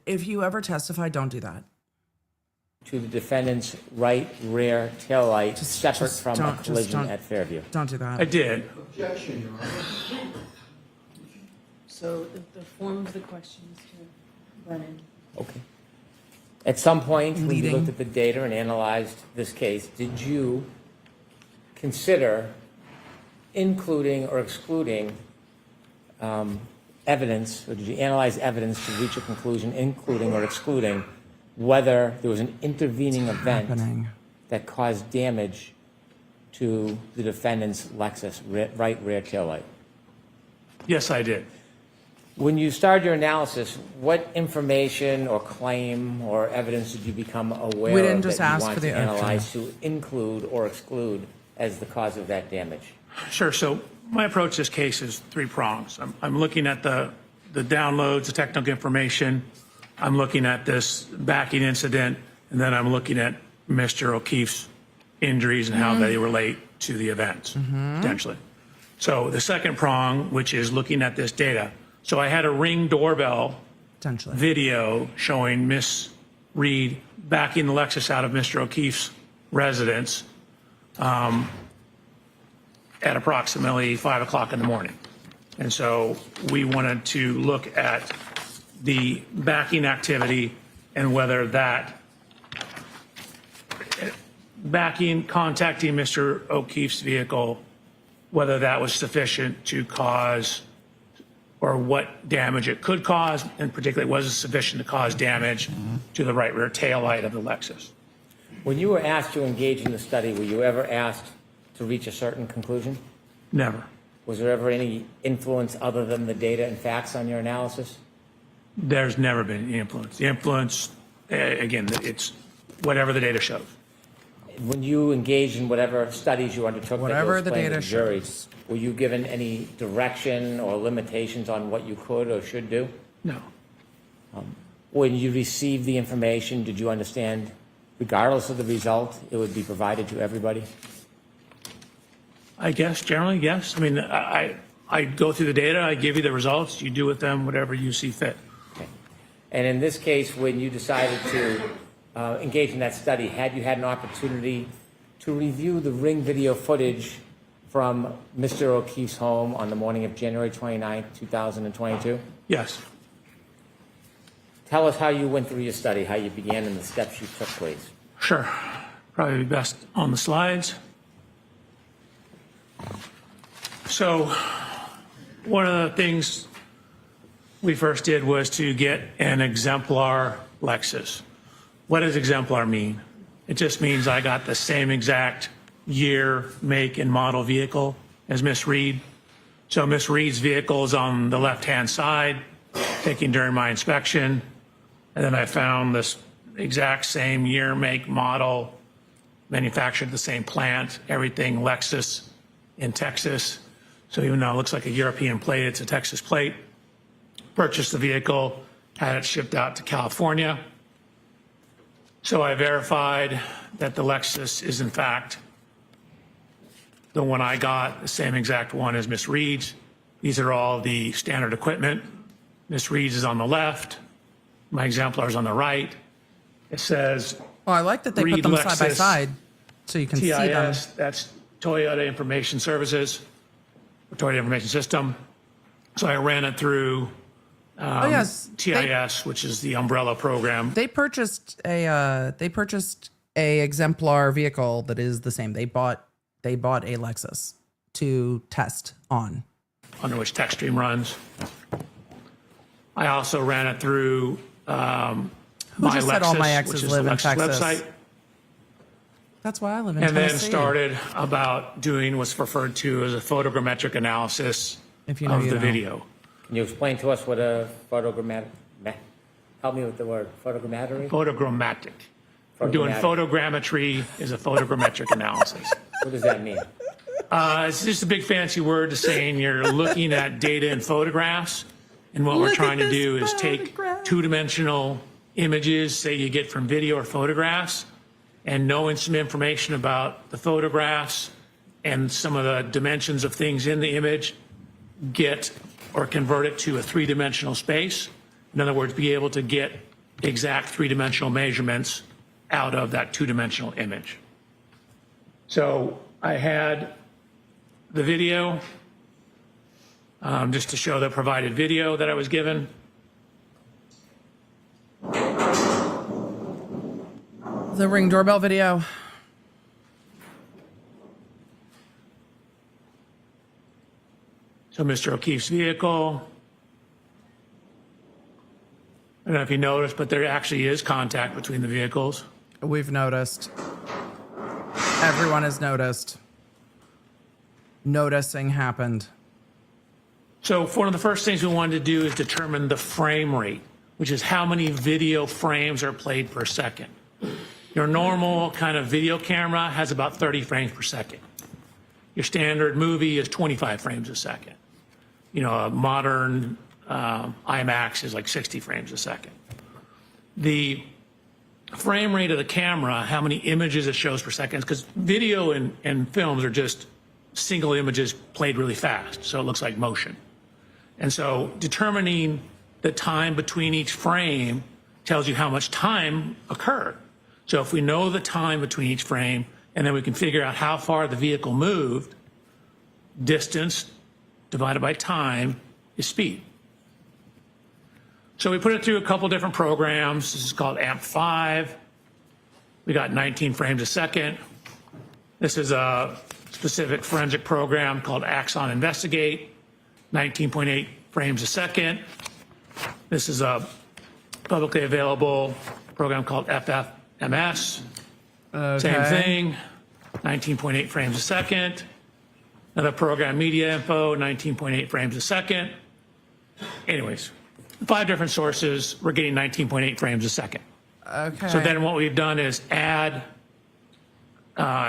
If you ever testify, don't do that. To the defendant's right rear taillight separate from a collision at Fairview. Don't do that. I did. Objection, Your Honor. So the form of the question is to Brennan. Okay. At some point, when you Leading. looked at the data and analyzed this case, did you consider including or excluding evidence, or did you analyze evidence to reach a conclusion, including or excluding whether there was an intervening event Happening. that caused damage to the defendant's Lexus right rear taillight? Yes, I did. When you started your analysis, what information or claim or evidence did you become aware We didn't of just that you ask wanted for the to analyze to include or exclude as the cause of that damage? Sure. So my approach to this case is three prongs. I'm looking at the downloads, the technical information. I'm looking at this backing incident, and then I'm looking at Mr. O'Keefe's injuries and how they relate to the events, potentially. So the second prong, which is looking at this data. So I had a Ring doorbell Potentially. video showing Miss Reed backing the Lexus out of Mr. O'Keefe's residence at approximately 5 o'clock in the morning. And so we wanted to look at the backing activity and whether that contacting Mr. O'Keefe's vehicle, whether that was sufficient to cause, or what damage it could cause, and particularly was it sufficient to cause damage to the right rear taillight of the Lexus. When you were asked to engage in the study, were you ever asked to reach a certain conclusion? Never. Was there ever any influence other than the data and facts on your analysis? There's never been any influence. The influence, again, it's whatever the data shows. When you engaged in whatever studies you undertook, Whatever that the you explained data to the jury, shows. were you given any direction or limitations on what you could or should do? No. When you received the information, did you understand, regardless of the result, it would be provided to everybody? I guess generally, yes. I mean, I go through the data, I give you the results, you do with them whatever you see fit. Okay. And in this case, when you decided to engage in that study, had you had an opportunity to review the Ring video footage from Mr. O'Keefe's home on the morning of January 29, 2022? Yes. Tell us how you went through your study, how you began, and the steps you took, please. Sure. Probably be best on the slides. So one of the things we first did was to get an exemplar Lexus. What does exemplar mean? It just means I got the same exact year, make, and model vehicle as Miss Reed. So Miss Reed's vehicle is on the left-hand side, taken during my inspection. And then I found this exact same year, make, model, manufactured at the same plant, everything Lexus in Texas. So even though it looks like a European plate, it's a Texas plate. Purchased the vehicle, had it shipped out to California. So I verified that the Lexus is in fact the one I got, the same exact one as Miss Reed's. These are all the standard equipment. Miss Reed's is on the left. My exemplar is on the right. It says Oh, I like that they Read put them side by Lexus, side so you can see them. TIS, that's Toyota Information Services, or Toyota Information System. So I ran it through Oh yes, TIS, which is the umbrella program. they purchased a exemplar vehicle that is the same. They bought a Lexus to test on. Under which Techstream runs. I also ran it through my just said all my Lexus, exes which is live the in Lexus Texas? website. That's why I live in And Tennessee. then started about doing what's referred to as a photogrammetric analysis If you know, of you the know. video. Can you explain to us what a photogrammetric, help me with the word, photogrammetry? Photogrammatic. We're doing photogrammetry is a photogrammetric analysis. What does that mean? It's just a big fancy word to saying you're looking at data in photographs. And what we're Look at trying to this do is take photograph. two-dimensional images, say you get from video or photographs, and knowing some information about the photographs and some of the dimensions of things in the image, get or convert it to a three-dimensional space In other words, be able to get exact three-dimensional measurements out of that two-dimensional image. So I had the video, just to show the provided video that I was given. The Ring doorbell video. So Mr. O'Keefe's vehicle. I don't know if you noticed, but there actually is contact between the vehicles. We've noticed. Everyone has noticed. Noticing happened. So one of the first things we wanted to do is determine the frame rate, which is how many video frames are played per second. Your normal kind of video camera has about 30 frames per second. Your standard movie is 25 frames a second. You know, a modern IMAX is like 60 frames a second. The frame rate of the camera, how many images it shows per second, because video and films are just single images played really fast, so it looks like motion. And so determining the time between each frame tells you how much time occurred. So if we know the time between each frame, and then we can figure out how far the vehicle moved, distance divided by time is speed. So we put it through a couple different programs. This is called AMP5. We got 19 frames a second. This is a specific forensic program called Axon Investigate, 19.8 frames a second. This is a publicly available program called FFMS. Okay. Same thing, 19.8 frames a second. Another program, Media Info, 19.8 frames a second. Anyways, 5 different sources, we're getting 19.8 frames a second. Okay. So then what we've done is add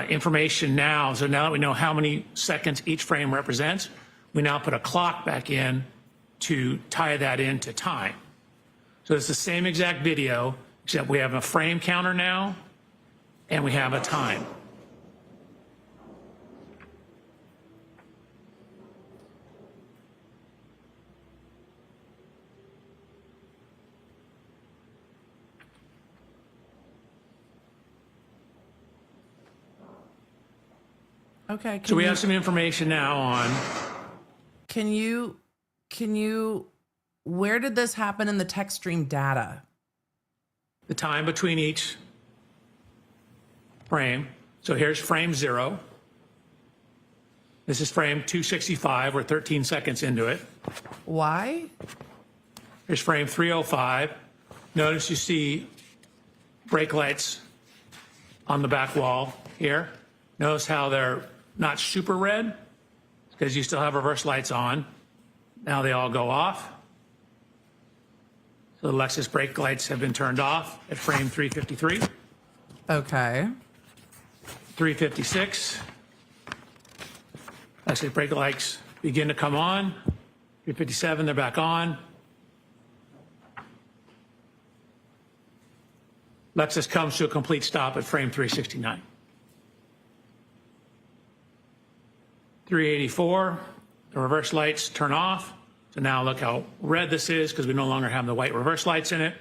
information now. So now that we know how many seconds each frame represents, we now put a clock back in to tie that into time. So it's the same exact video, except we have a frame counter now, and we have a time. Okay. So we have some information now on. Can you, where did this happen in the Techstream data? The time between each frame. So here's frame 0. This is frame 265. We're 13 seconds into it. Why? Here's frame 305. Notice you see brake lights on the back wall here. Notice how they're not super red because you still have reverse lights on. Now they all go off. So the Lexus brake lights have been turned off at frame 353. Okay. 356. Lexus brake lights begin to come on. 357, they're back on. Lexus comes to a complete stop at frame 369. 384, the reverse lights turn off. So now look how red this is because we no longer have the white reverse lights in it.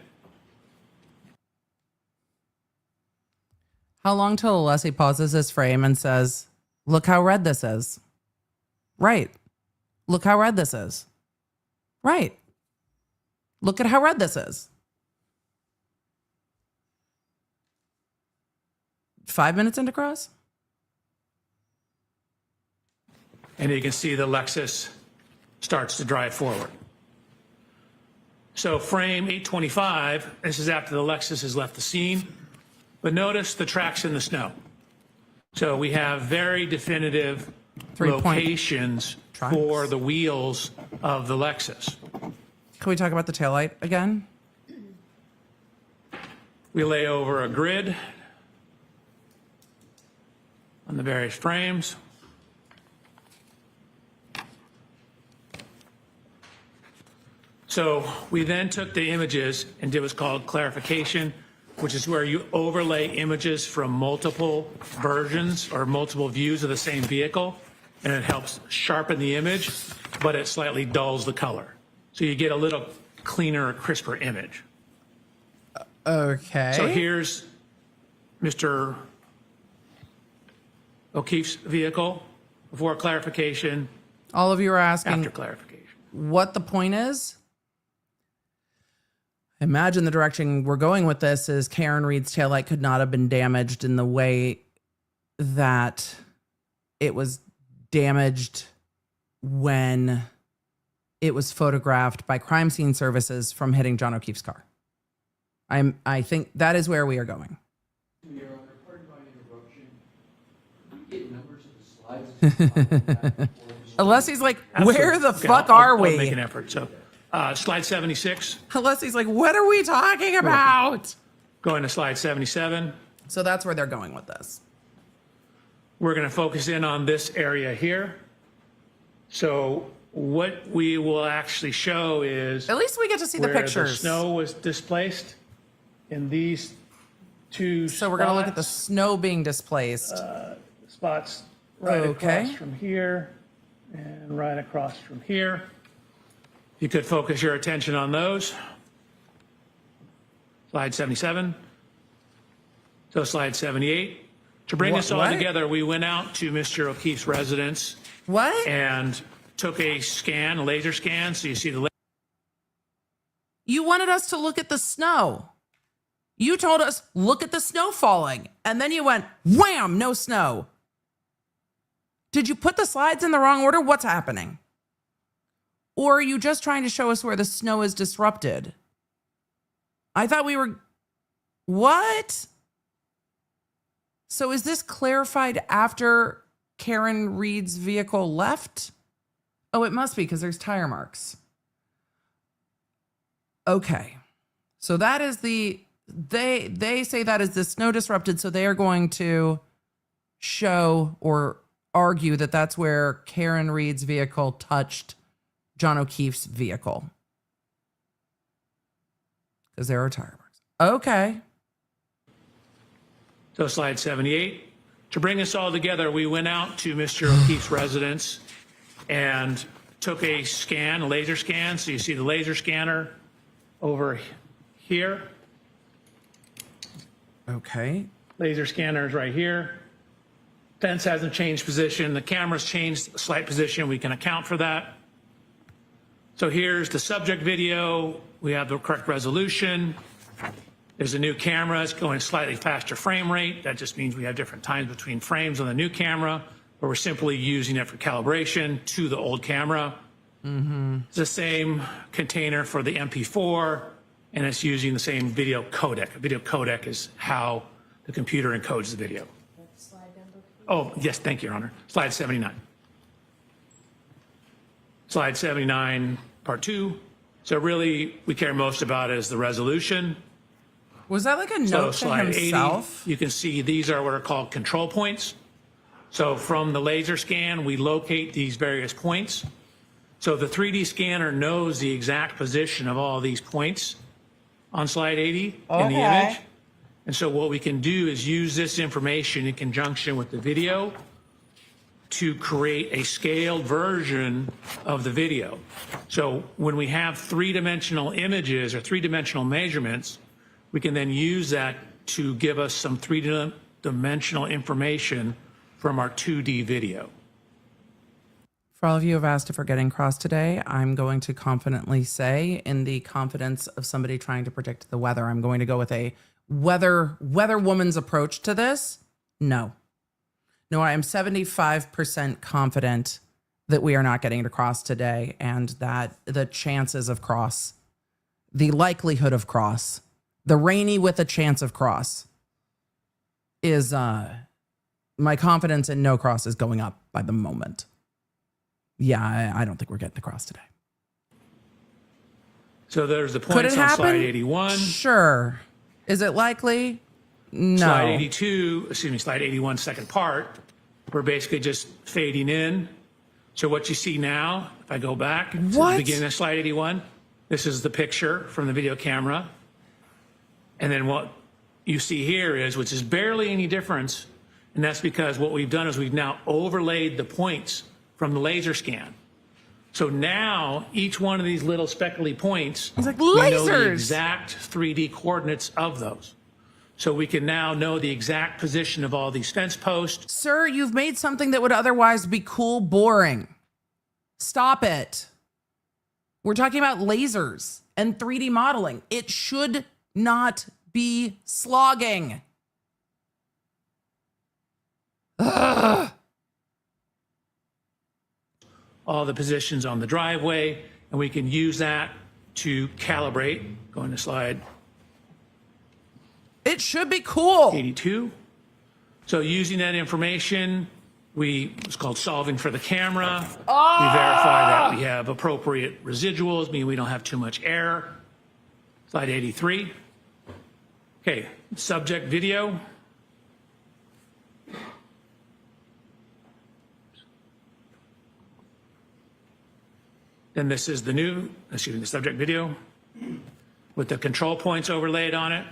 How long till Alessi pauses this frame and says, look how red this is? Right. Look how red this is. Right. Look at how red this is. 5 minutes into cross? And you can see the Lexus starts to drive forward. So frame 825, this is after the Lexus has left the scene. But notice the tracks in the snow. So we have very definitive locations for the wheels of the Lexus. Can we talk about the taillight again? We lay over a grid on the various frames. So we then took the images and did what's called clarification, which is where you overlay images from multiple versions or multiple views of the same vehicle, and it helps sharpen the image, but it slightly dulls the color. So you get a little cleaner or crisper image. Okay. So here's Mr. O'Keefe's vehicle before clarification, All of you are asking after clarification. what the point is. Imagine the direction we're going with this is Karen Reed's taillight could not have been damaged in the way that it was damaged when it was photographed by crime scene services from hitting John O'Keefe's car. I think that is where we are going. Your Honor, pardon my interruption. Can we get numbers of the slides? Alessi's like, Absolutely. where the Okay, fuck I'll are we? make an effort. So slide 76, Alessi's like, what are we talking about? going to slide 77. So that's where they're going with this. We're going to focus in on this area here. So what we will actually show is At least we get to see the where pictures. the snow was displaced in these two So we're going to look at the snow being displaced. spots right Okay. across from here and right across from here. You could focus your attention on those. Slide 77. So slide 78. To bring this all What? together, we went out to Mr. O'Keefe's residence What? and took a scan, a laser scan. So you see the You wanted us to look at the snow. You told us, look at the snow falling. And then you went, wham, no snow. Did you put the slides in the wrong order? What's happening? Or are you just trying to show us where the snow is disrupted? I thought we were. What? So is this clarified after Karen Reed's vehicle left? Oh, it must be because there's tire marks. Okay. So that is they say that is the snow disrupted, so they are going to show or argue that that's where Karen Reed's vehicle touched John O'Keefe's vehicle. Because there are tire marks. Okay. So slide 78. To bring this all together, we went out to Mr. O'Keefe's residence and took a scan, a laser scan. So you see the laser scanner over here. Okay. Laser scanner is right here. Fence hasn't changed position. The camera's changed a slight position. We can account for that. So here's the subject video. We have the correct resolution. There's a new camera. It's going slightly faster frame rate. That just means we have different times between frames on the new camera, but we're simply using it for calibration to the old camera. It's the same container for the MP4, and it's using the same video codec. A video codec is how the computer encodes the video. Slide number, please. Oh, yes, thank you, Your Honor. Slide 79. Slide 79, part 2. So really, we care most about is the resolution. Was that like a So note to slide 80, himself? you can see these are what are called control points. So from the laser scan, we locate these various points. So the 3D scanner knows the exact position of all these points on slide 80 in the image. And so what we can do is use this information in conjunction with the video to create a scaled version of the video. So when we have three-dimensional images or three-dimensional measurements, we can then use that to give us some three-dimensional information from our 2D video. For all of you who have asked if we're getting cross today, I'm going to confidently say, in the confidence of somebody trying to predict the weather, I'm going to go with a weather woman's approach to this. No, I am 75% confident that we are not getting to cross today, and that the chances of cross, the likelihood of cross, the rainy with a chance of cross is my confidence in no cross is going up by the moment. Yeah, I don't think we're getting to cross today. So there's the Could points it on happen? slide 81. Sure. Is it likely? No. Slide 82, slide 81, second part, we're basically just fading in. So what you see now, if I go back to What? the beginning of slide 81, this is the picture from the video camera. And then what you see here is, which is barely any difference, and that's because what we've done is we've now overlaid the points from the laser scan. So now each one of these little speckly points, It's like we know the lasers. exact 3D coordinates of those. So we can now know the exact position of all these fence posts. Sir, you've made something that would otherwise be cool boring. Stop it. We're talking about lasers and 3D modeling. It should not be slogging. Ugh. All the positions on the driveway, and we can use that to calibrate. Going to slide It should be cool. 82. So using that information, it's called solving for the camera. We verify that we have appropriate residuals, meaning we don't have too much error. Slide 83. Okay, subject video. Then this is the subject video with the control points overlaid on it.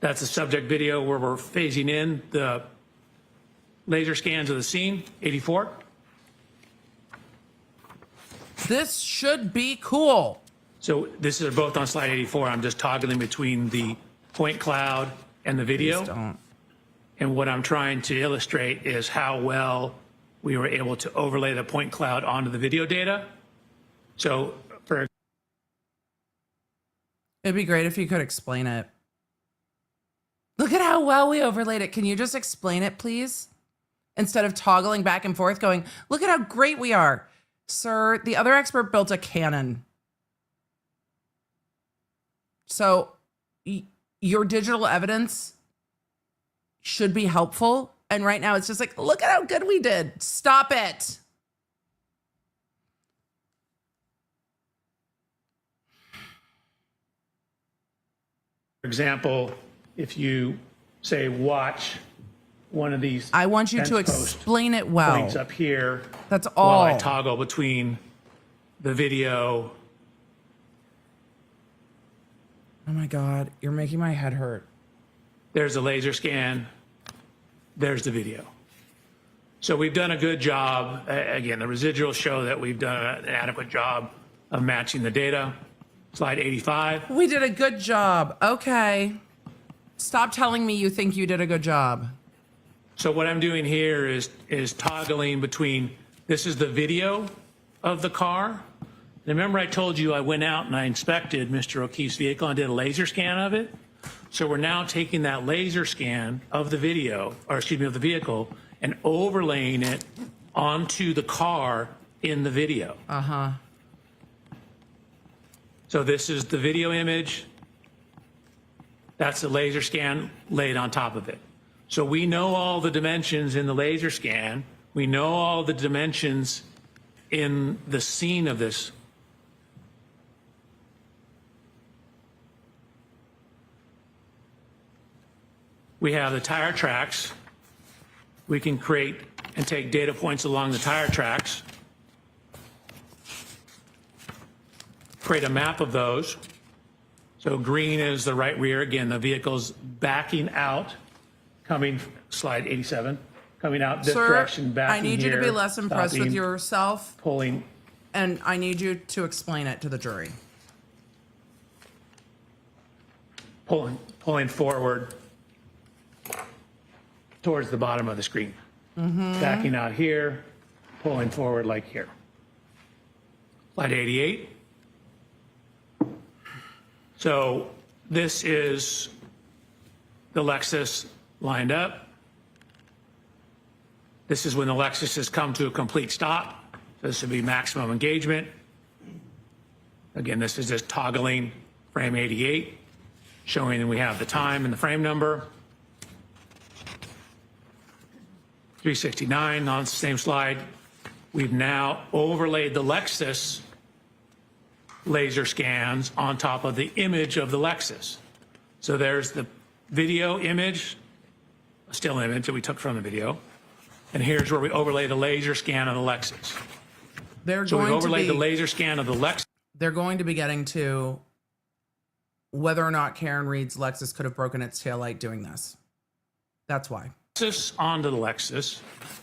That's the subject video where we're phasing in the laser scans of the scene, 84. This should be cool. So this is both on slide 84. I'm just toggling between the point cloud and the video. Please don't. And what I'm trying to illustrate is how well we were able to overlay the point cloud onto the video data. So It'd be great if you could explain it. Look at how well we overlaid it. Can you just explain it, please? Instead of toggling back and forth going, look at how great we are. Sir, the other expert built a cannon. So your digital evidence should be helpful. And right now it's just like, look at how good we did. Stop it. for example, if you say watch one of these, I want you to fence post explain it well. points up here. That's While all. I toggle between the video. Oh my God, you're making my head hurt. There's a laser scan. There's the video. So we've done a good job. Again, the residuals show that we've done an adequate job of matching the data. Slide 85. We did a good job. Okay. Stop telling me you think you did a good job. So what I'm doing here is toggling between, this is the video of the car. Remember I told you I went out and I inspected Mr. O'Keefe's vehicle and did a laser scan of it? So we're now taking that laser scan of the video, or excuse me, of the vehicle, and overlaying it onto the car in the video. Uh-huh. So this is the video image. That's the laser scan laid on top of it. So we know all the dimensions in the laser scan. We know all the dimensions in the scene of this. We have the tire tracks. We can create and take data points along the tire tracks. Create a map of those. So green is the right rear. Again, the vehicle's backing out, coming, slide 87, coming out this direction, backing I need you to be here, less impressed with stopping, yourself, pulling. and I need you to explain it to the jury. Pulling forward towards the bottom of the screen. Backing out here, pulling forward like here. Slide 88. So this is the Lexus lined up. This is when the Lexus has come to a complete stop. This would be maximum engagement. Again, this is just toggling frame 88, showing that we have the time and the frame number. 369 on the same slide. We've now overlaid the Lexus laser scans on top of the image of the Lexus. So there's the video image, a still image that we took from the video. And here's where we overlay the laser scan of the Lexus. So we overlaid the laser scan of the Lexus. They're going to be getting to whether or not Karen Reed's Lexus could have broken its taillight doing this. That's why. Lexus onto the Lexus.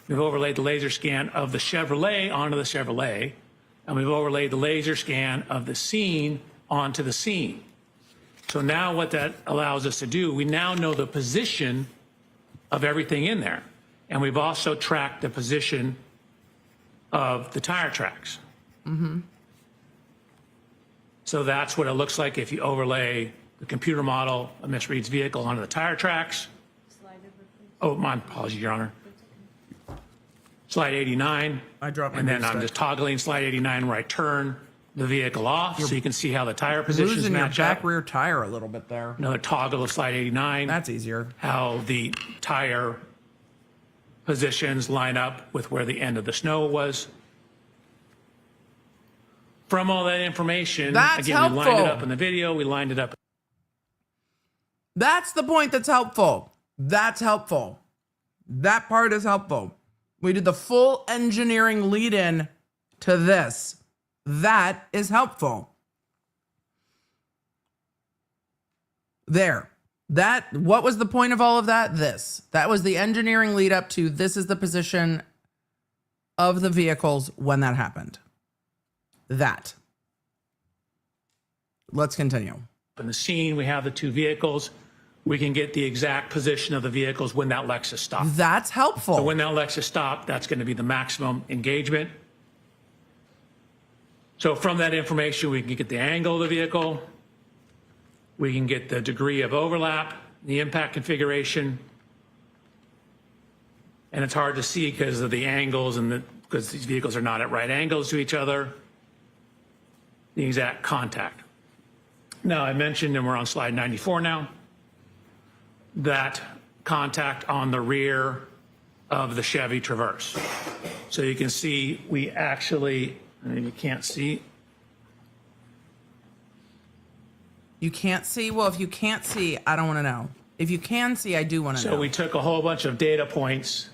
We've overlaid the laser scan of the Chevrolet onto the Chevrolet. And we've overlaid the laser scan of the scene onto the scene. So now what that allows us to do, we now know the position of everything in there. And we've also tracked the position of the tire tracks. So that's what it looks like if you overlay the computer model of Miss Reed's vehicle onto the tire tracks. Oh, my apologies, Your Honor. Slide 89. I dropped my And then big I'm stick. just toggling slide 89 where I turn the vehicle off so you can see how the tire positions Losing your match back up. rear tire a little bit there. Another toggle of slide 89. That's easier. How the tire positions line up with where the end of the snow was. From all that information, That's again, we lined it helpful. up in the video, we lined it up. That's the point that's helpful. That's helpful. That part is helpful. We did the full engineering lead in to this. That is helpful. There. What was the point of all of that? That was the engineering lead up to this is the position of the vehicles when that happened. Let's continue. In the scene, we have the two vehicles. We can get the exact position of the vehicles when that Lexus stopped. That's helpful. So when that Lexus stopped, that's going to be the maximum engagement. So from that information, we can get the angle of the vehicle. We can get the degree of overlap, the impact configuration. And it's hard to see because of the angles and because these vehicles are not at right angles to each other. The exact contact. Now, I mentioned, and we're on slide 94 now, that contact on the rear of the Chevy Traverse. So you can see we actually, you can't see. You can't see? Well, if you can't see, I don't want to know. If you can see, I do want to know. So we took a whole bunch of data points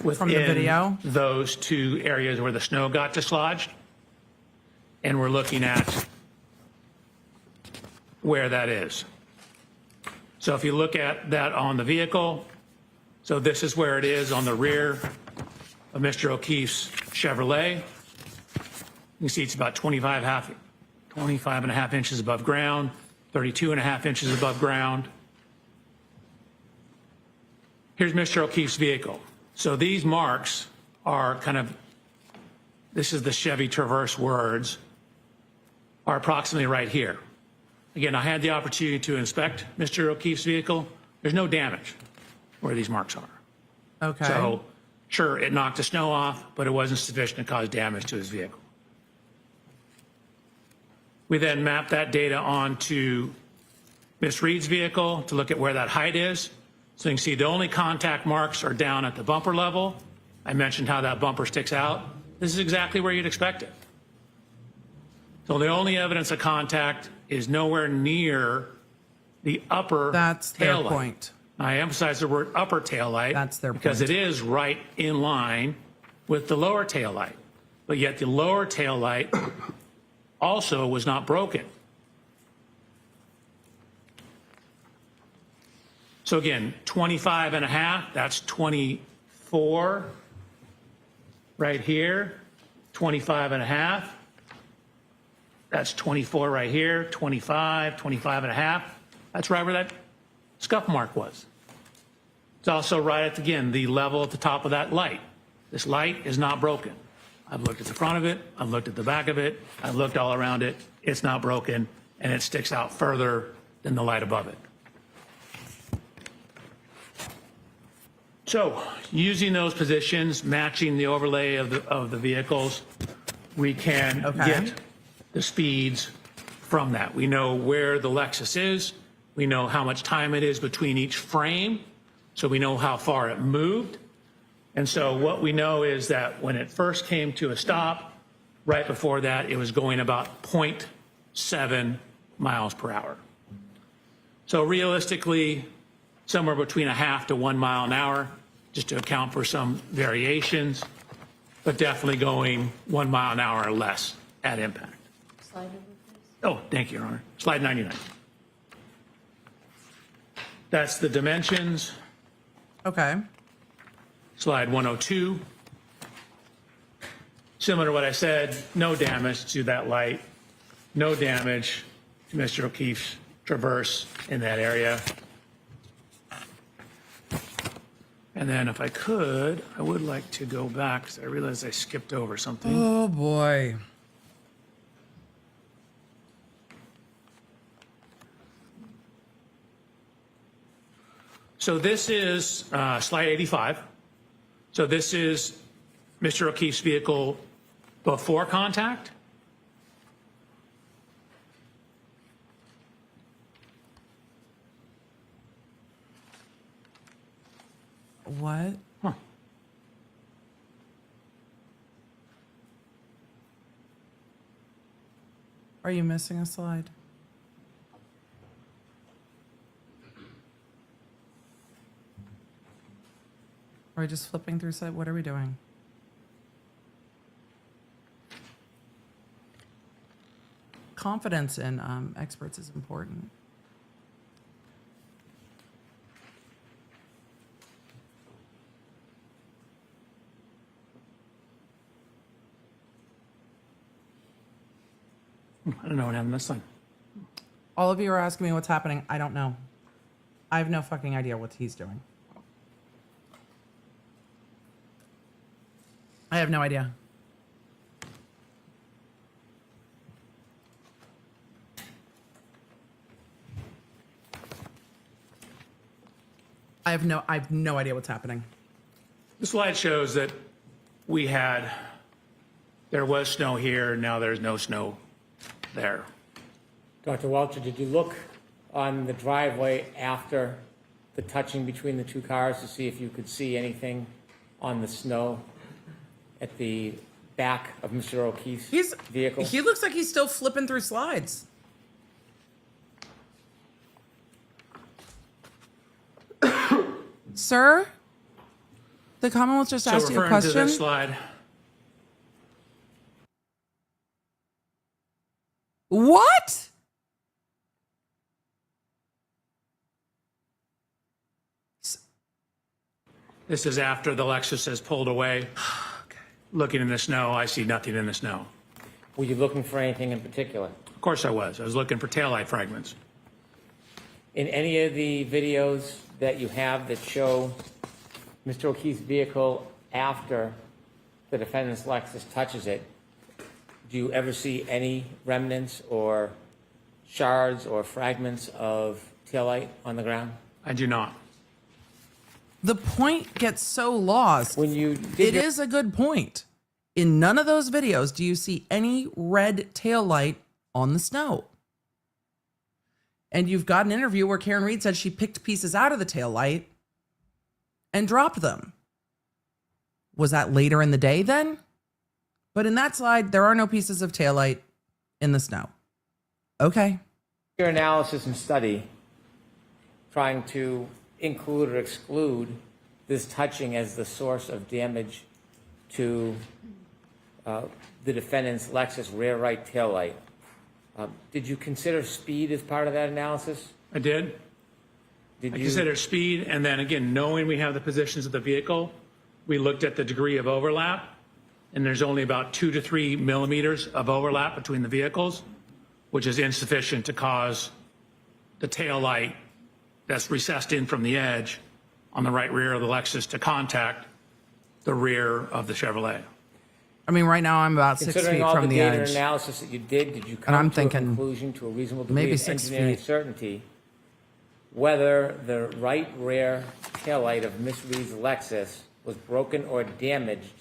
within the video? those two areas where the snow got dislodged. And we're looking at where that is. So if you look at that on the vehicle, so this is where it is on the rear of Mr. O'Keefe's Chevrolet. You can see it's about 25 and a half inches above ground, 32 and a half inches above ground. Here's Mr. O'Keefe's vehicle. So these marks are kind of, this is the Chevy Traverse words, are approximately right here. Again, I had the opportunity to inspect Mr. O'Keefe's vehicle. There's no damage where these marks are. Okay. So, sure, it knocked the snow off, but it wasn't sufficient to cause damage to his vehicle. We then mapped that data onto Miss Reed's vehicle to look at where that height is. So you can see the only contact marks are down at the bumper level. I mentioned how that bumper sticks out. This is exactly where you'd expect it. So the only evidence of contact is nowhere near the upper That's their taillight. point. I emphasize the word upper taillight. That's their because point. it is right in line with the lower taillight. But yet the lower taillight also was not broken. So again, 25 and a half, that's 24 right here, 25 and a half. That's 24 right here, 25, 25 and a half. That's right where that scuff mark was. It's also right at, again, the level at the top of that light. This light is not broken. I've looked at the front of it, I've looked at the back of it, I've looked all around it. It's not broken, and it sticks out further than the light above it. So, using those positions, matching the overlay of the vehicles, we can get the speeds from that. We know where the Lexus is. We know how much time it is between each frame. So we know how far it moved. And so what we know is that when it first came to a stop, right before that, it was going about 0.7 miles per hour. So realistically, somewhere between a half to 1 mile an hour, just to account for some variations, but definitely going 1 mile an hour or less at impact. Slide over, please. Oh, thank you, Your Honor. Slide 99. That's the dimensions. Okay. Slide 102. Similar to what I said, no damage to that light, no damage to Mr. O'Keefe's traverse in that area. And then if I could, I would like to go back because I realized I skipped over something. Oh boy. So this is slide 85. So this is Mr. O'Keefe's vehicle before contact. What? Huh. Are you missing a slide? Are we just flipping through slide? What are we doing? Confidence in experts is important. I don't know what happened this time. All of you are asking me what's happening. I don't know. I have no fucking idea what he's doing. I have no idea. I have no idea what's happening. The slide shows that there was snow here, now there's no snow there. Dr. Welcher, did you look on the driveway after the touching between the two cars to see if you could see anything on the snow at the back of Mr. O'Keefe's vehicle? He looks like he's still flipping through slides. Sir, the Commonwealth just asked you a referring to question. this slide, What? this is after the Lexus has pulled away. Looking in the snow, I see nothing in the snow. Were you looking for anything in particular? Of course I was. I was looking for taillight fragments. In any of the videos that you have that show Mr. O'Keefe's vehicle after the defendant's Lexus touches it, do you ever see any remnants or shards or fragments of taillight on the ground? I do not. The point gets so lost. When you It is a good point. In none of those videos do you see any red taillight on the snow. And you've got an interview where Karen Reed said she picked pieces out of the taillight and dropped them. Was that later in the day then? But in that slide, there are no pieces of taillight in the snow. Okay. your analysis and study trying to include or exclude this touching as the source of damage to the defendant's Lexus rear right taillight. Did you consider speed as part of that analysis? I did. I considered speed, and then again, knowing we have the positions of the vehicle, we looked at the degree of overlap, and there's only about 2 to 3 millimeters of overlap between the vehicles, which is insufficient to cause the tail light that's recessed in from the edge on the right rear of the Lexus to contact the rear of the Chevrolet. I mean, right now I'm about 6 feet Considering all from the the data edge. analysis that you did you And I'm come to a thinking conclusion to a reasonable degree maybe of 6 engineering feet. certainty whether the right rear taillight of Miss Reed's Lexus was broken or damaged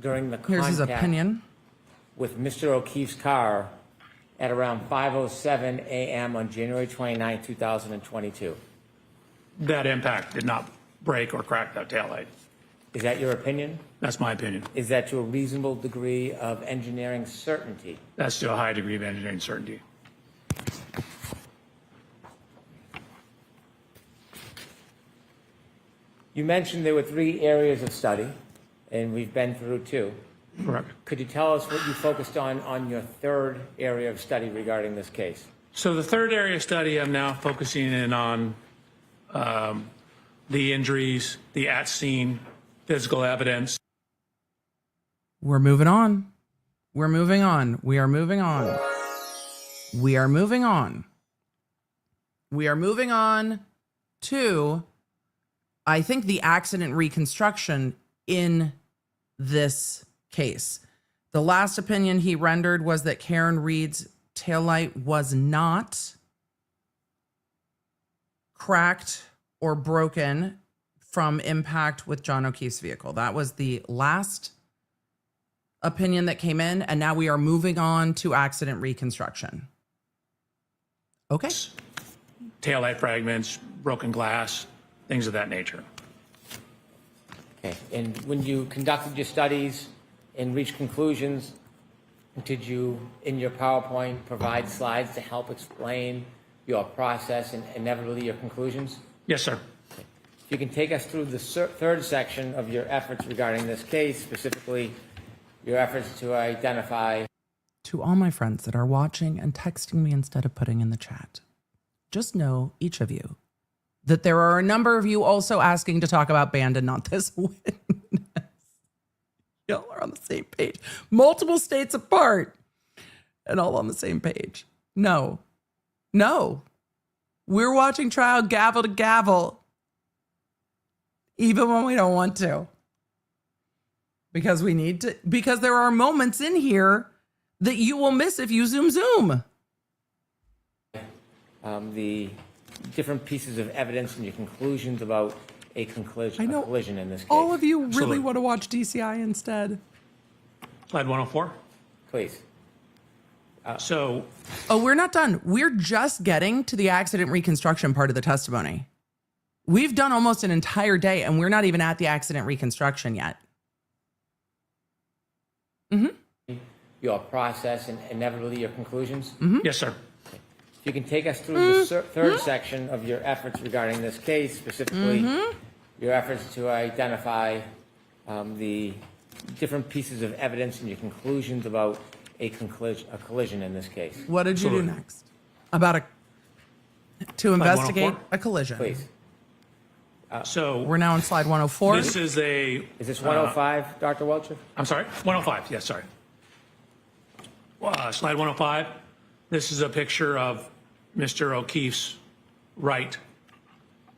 during the Here's his contact opinion. with Mr. O'Keefe's car at around 5:07 a.m. on January 29, 2022? That impact did not break or crack that taillight. Is that your opinion? That's my opinion. Is that to a reasonable degree of engineering certainty? That's to a high degree of engineering certainty. You mentioned there were 3 areas of study, and we've been through 2. Correct. Could you tell us what you focused on your 3rd area of study regarding this case? So the 3rd area of study, I'm now focusing in on the injuries, the at-scene physical evidence. We're moving on. We're moving on. We are moving on. We are moving on. We are moving on to, I think, the accident reconstruction in this case. The last opinion he rendered was that Karen Reed's taillight was not cracked or broken from impact with John O'Keefe's vehicle. That was the last opinion that came in, and now we are moving on to accident reconstruction. Okay. Taillight fragments, broken glass, things of that nature. Okay, and when you conducted your studies and reached conclusions, did you, in your PowerPoint, provide slides to help explain your process and inevitably your conclusions? Yes, sir. If you can take us through the third section of your efforts regarding this case, specifically your efforts to identify. To all my friends that are watching and texting me instead of putting in the chat, just know, each of you, that there are a number of you also asking to talk about band and not this witness. Y'all are on the same page. Multiple states apart and all on the same page. No. We're watching trial gavel to gavel, even when we don't want to. Because we need to, because there are moments in here that you will miss if you zoom. The different pieces of evidence and your conclusions about a collision in this case. All of you really Absolutely. want to watch DCI instead. Slide 104. Please. So Oh, we're not done. We're just getting to the accident reconstruction part of the testimony. We've done almost an entire day and we're not even at the accident reconstruction yet. Your process and inevitably your conclusions. yes, sir. If you can take us through the third section of your efforts regarding this case, specifically your efforts to identify the different pieces of evidence and your conclusions about a collision in this case. What did you do next? To investigate 104? a collision. Please. So We're now on slide 104. this is a. Is this 105, Dr. Welcher? I'm sorry, 105. Yes, sorry. Slide 105. This is a picture of Mr. O'Keefe's right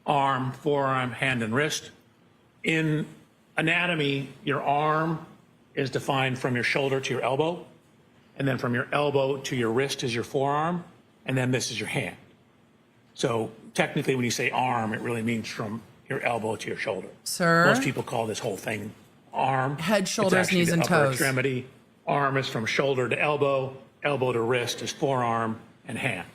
arm, forearm, hand, and wrist. In anatomy, your arm is defined from your shoulder to your elbow, and then from your elbow to your wrist is your forearm, and then this is your hand. So technically, when you say arm, it really means from your elbow to your shoulder. Sir? Most people call this whole thing arm. Head, It's shoulders, actually knees, the and upper toes. extremity. Arm is from shoulder to elbow, elbow to wrist is forearm, and hand.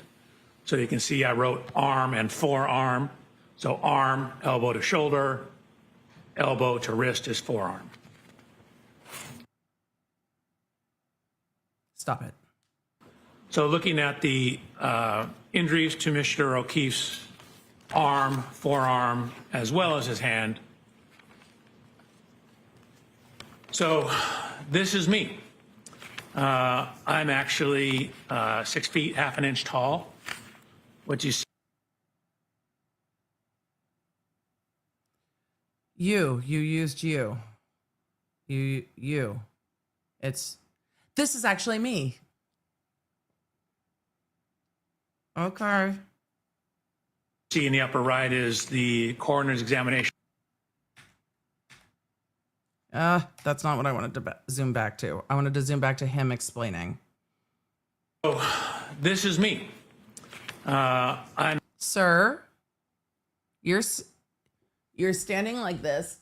So you can see I wrote arm and forearm. So arm, elbow to shoulder, elbow to wrist is forearm. Stop it. So looking at the injuries to Mr. O'Keefe's arm, forearm, as well as his hand. So this is me. I'm actually 6 feet, half an inch tall. What you see. You used you. You. This is actually me. Okay. See in the upper right is the coroner's examination. That's not what I wanted to zoom back to. I wanted to zoom back to him explaining. So this is me. I'm Sir, you're standing like this.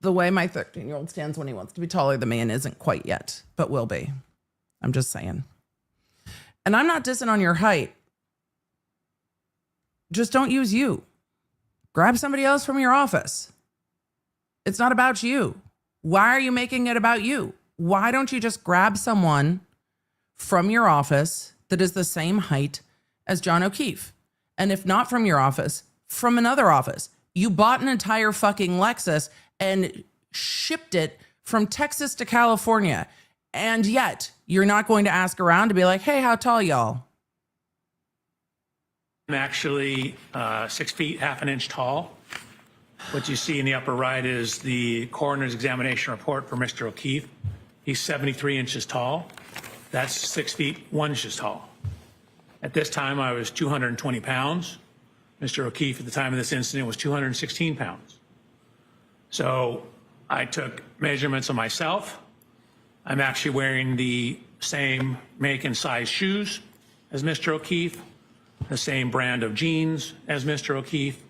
The way my 13-year-old stands when he wants to be taller than me and isn't quite yet, but will be. I'm just saying. And I'm not dissing on your height. Just don't use you. Grab somebody else from your office. It's not about you. Why are you making it about you? Why don't you just grab someone from your office that is the same height as John O'Keefe? And if not from your office, from another office. You bought an entire fucking Lexus and shipped it from Texas to California. And yet you're not going to ask around to be like, hey, how tall y'all? actually 6 feet, half an inch tall. What you see in the upper right is the coroner's examination report for Mr. O'Keefe. He's 73 inches tall. That's 6 feet 1 inch tall. At this time, I was 220 pounds. Mr. O'Keefe, at the time of this incident, was 216 pounds. So I took measurements of myself. I'm actually wearing the same make and size shoes as Mr. O'Keefe, the same brand of jeans as Mr. O'Keefe,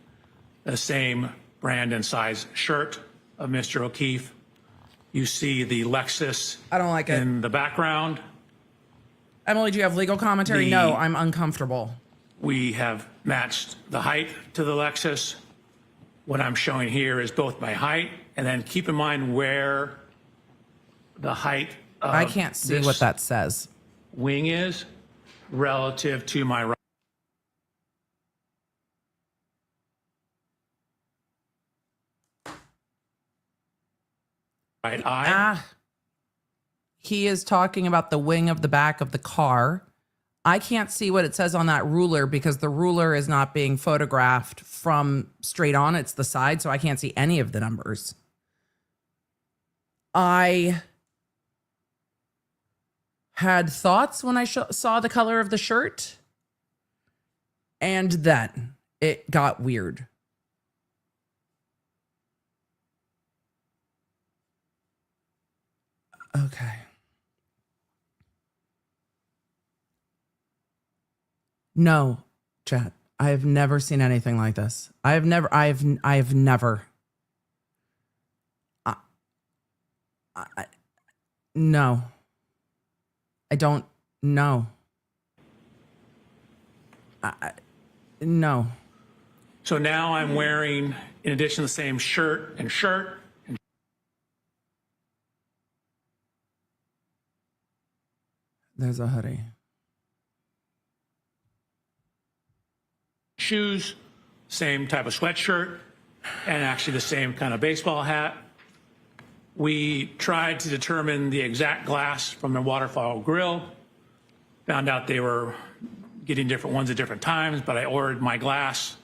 the same brand and size shirt of Mr. O'Keefe. You see the Lexus I don't like it. in the background. Emily, do you have legal commentary? No, I'm uncomfortable. We have matched the height to the Lexus. What I'm showing here is both my height, and then keep in mind where the height of I can't see this what that says. wing is relative to my right eye. He is talking about the wing of the back of the car. I can't see what it says on that ruler because the ruler is not being photographed from straight on. It's the side, so I can't see any of the numbers. I had thoughts when I saw the color of the shirt, and then it got weird. Okay. No, chat. I have never seen anything like this. I've never. No. I don't know. No. So now I'm wearing, in addition to the same shirt and There's a hoodie. shoes, same type of sweatshirt, and actually the same kind of baseball hat. We tried to determine the exact glass from the waterfall grill. Found out they were getting different ones at different times, but I ordered my glass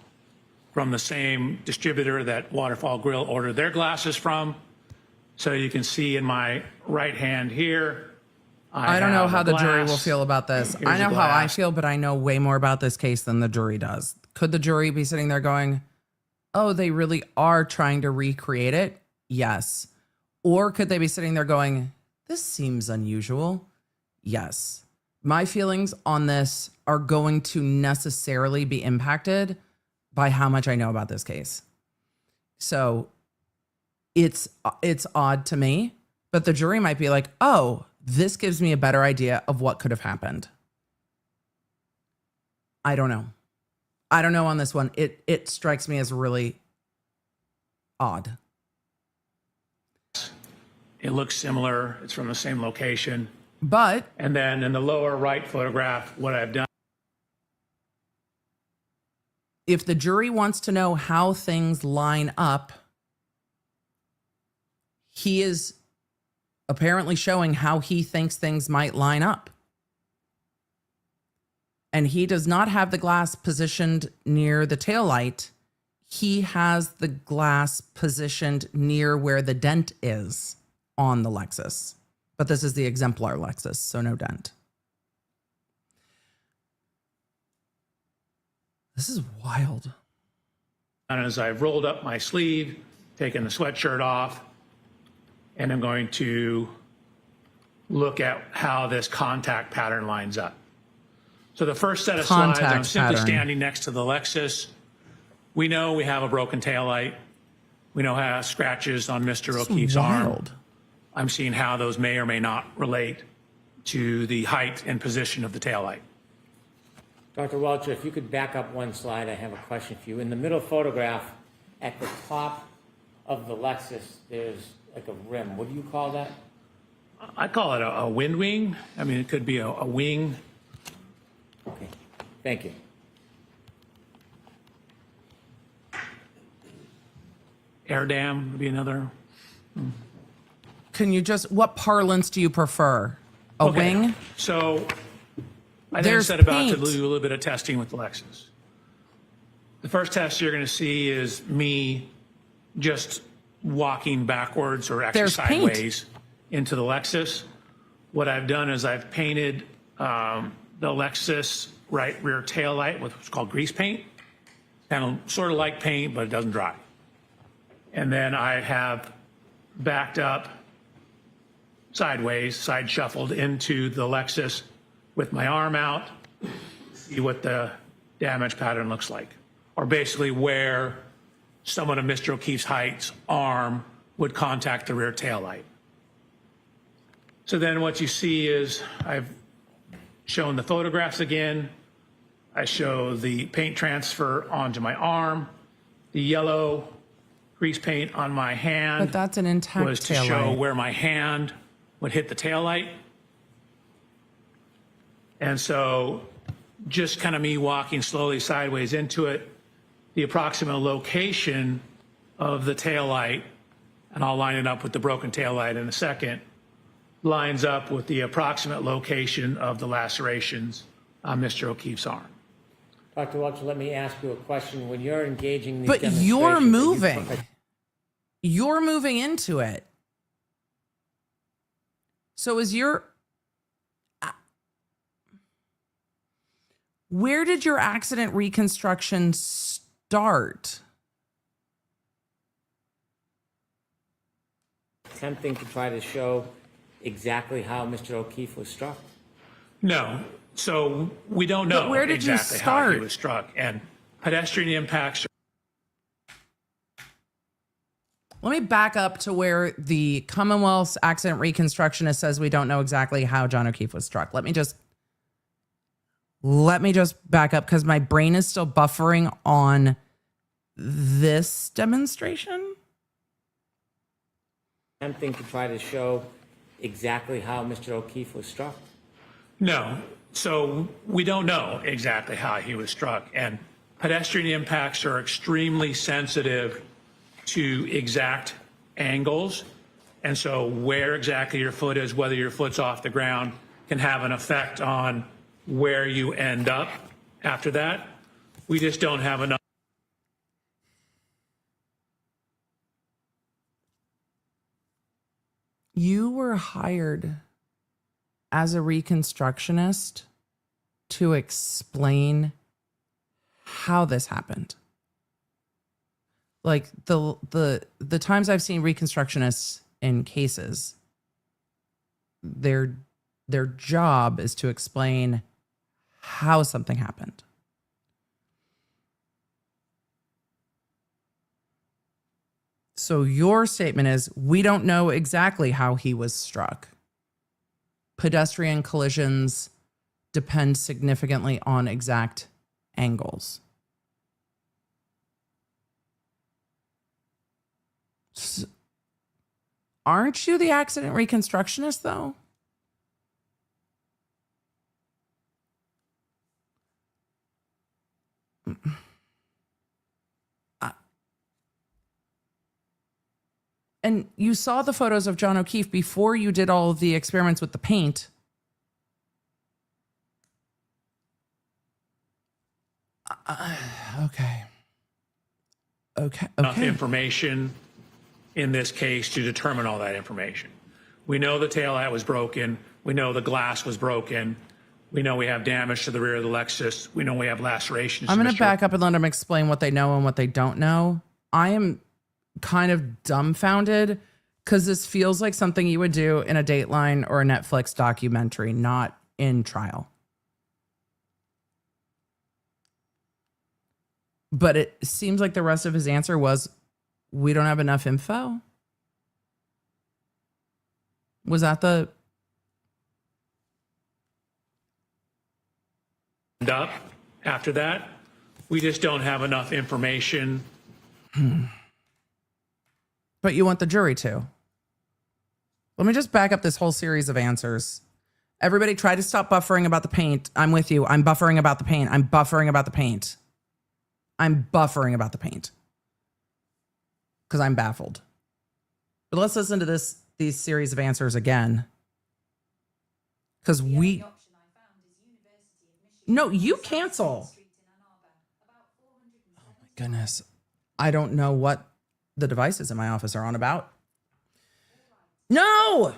from the same distributor that Waterfall Grill ordered their glasses from. So you can see in my right hand here, I don't know have how a the jury glass. will feel about this. Here's I know a how I glass. feel, but I know way more about this case than the jury does. Could the jury be sitting there going, oh, they really are trying to recreate it? Yes. Or could they be sitting there going, this seems unusual? Yes. My feelings on this are going to necessarily be impacted by how much I know about this case. So it's odd to me, but the jury might be like, oh, this gives me a better idea of what could have happened. I don't know. I don't know on this one. It strikes me as really odd. It looks similar. It's from the same location. But And then in the lower right photograph, what I've done, if the jury wants to know how things line up, he is apparently showing how he thinks things might line up. And he does not have the glass positioned near the taillight. He has the glass positioned near where the dent is on the Lexus. But this is the exemplar Lexus, so no dent. This is wild. and as I've rolled up my sleeve, taken the sweatshirt off, and I'm going to look at how this contact pattern lines up. So the first set of slides, I'm Contact simply pattern. standing next to the Lexus. We know we have a broken taillight. We know how scratches on Mr. O'Keefe's arm. Wild. I'm seeing how those may or may not relate to the height and position of the taillight. Dr. Welcher, if you could back up one slide, I have a question for you. In the middle photograph, at the top of the Lexus, there's like a rim. What do you call that? I call it a wind wing. I mean, it could be a wing. Okay, thank you. Air dam would be another. Can you just, what parlance do you prefer? A Okay, wing? So I then There's set about to paint. do a little bit of testing with the Lexus. The first test you're going to see is me just walking backwards or actually There's paint. sideways into the Lexus. What I've done is I've painted the Lexus right rear tail light with what's called grease paint. Kind of sort of like paint, but it doesn't dry. And then I have backed up sideways, side shuffled into the Lexus with my arm out, see what the damage pattern looks like. Or basically where someone of Mr. O'Keefe's height's arm would contact the rear tail light. So then what you see is I've shown the photographs again. I show the paint transfer onto my arm. The yellow grease paint on my hand But that's an intact was to tail show light. where my hand would hit the tail light. And so just kind of me walking slowly sideways into it, the approximate location of the tail light, and I'll line it up with the broken tail light in a second, lines up with the approximate location of the lacerations on Mr. O'Keefe's arm. Dr. Welcher, let me ask you a question. When you're engaging these But demonstrations, you're are you moving. perfect- You're moving into it. So is your... Where did your accident reconstruction start? attempting to try to show exactly how Mr. O'Keefe was struck? No. So we don't know But where did you exactly how he start? was struck. And pedestrian impacts. Let me back up to where the Commonwealth's accident reconstructionist says we don't know exactly how John O'Keefe was struck. Let me just back up because my brain is still buffering on this demonstration. Attempting to try to show exactly how Mr. O'Keefe was struck? No. So we don't know exactly how he was struck. And pedestrian impacts are extremely sensitive to exact angles. And so where exactly your foot is, whether your foot's off the ground, can have an effect on where you end up after that. We just don't have enough. You were hired as a reconstructionist to explain how this happened. Like the times I've seen reconstructionists in cases, their job is to explain how something happened. So your statement is, we don't know exactly how he was struck. Pedestrian collisions depend significantly on exact angles. Aren't you the accident reconstructionist, though? And you saw the photos of John O'Keefe before you did all of the experiments with the paint. Okay. Enough information in this case to determine all that information. We know the taillight was broken. We know the glass was broken. We know we have damage to the rear of the Lexus. We know we have lacerations. I'm going to back up and let them explain what they know and what they don't know. I am kind of dumbfounded because this feels like something you would do in a Dateline or a Netflix documentary, not in trial. But it seems like the rest of his answer was, we don't have enough info. Was that the... Up after that, we just don't have enough information. But you want the jury to. Let me just back up this whole series of answers. Everybody try to stop buffering about the paint. I'm with you. I'm buffering about the paint. I'm buffering about the paint. I'm buffering about the paint. Because I'm baffled. But let's listen to these series of answers again. Because we... No, you cancel. Oh my goodness. I don't know what the devices in my office are on about. No!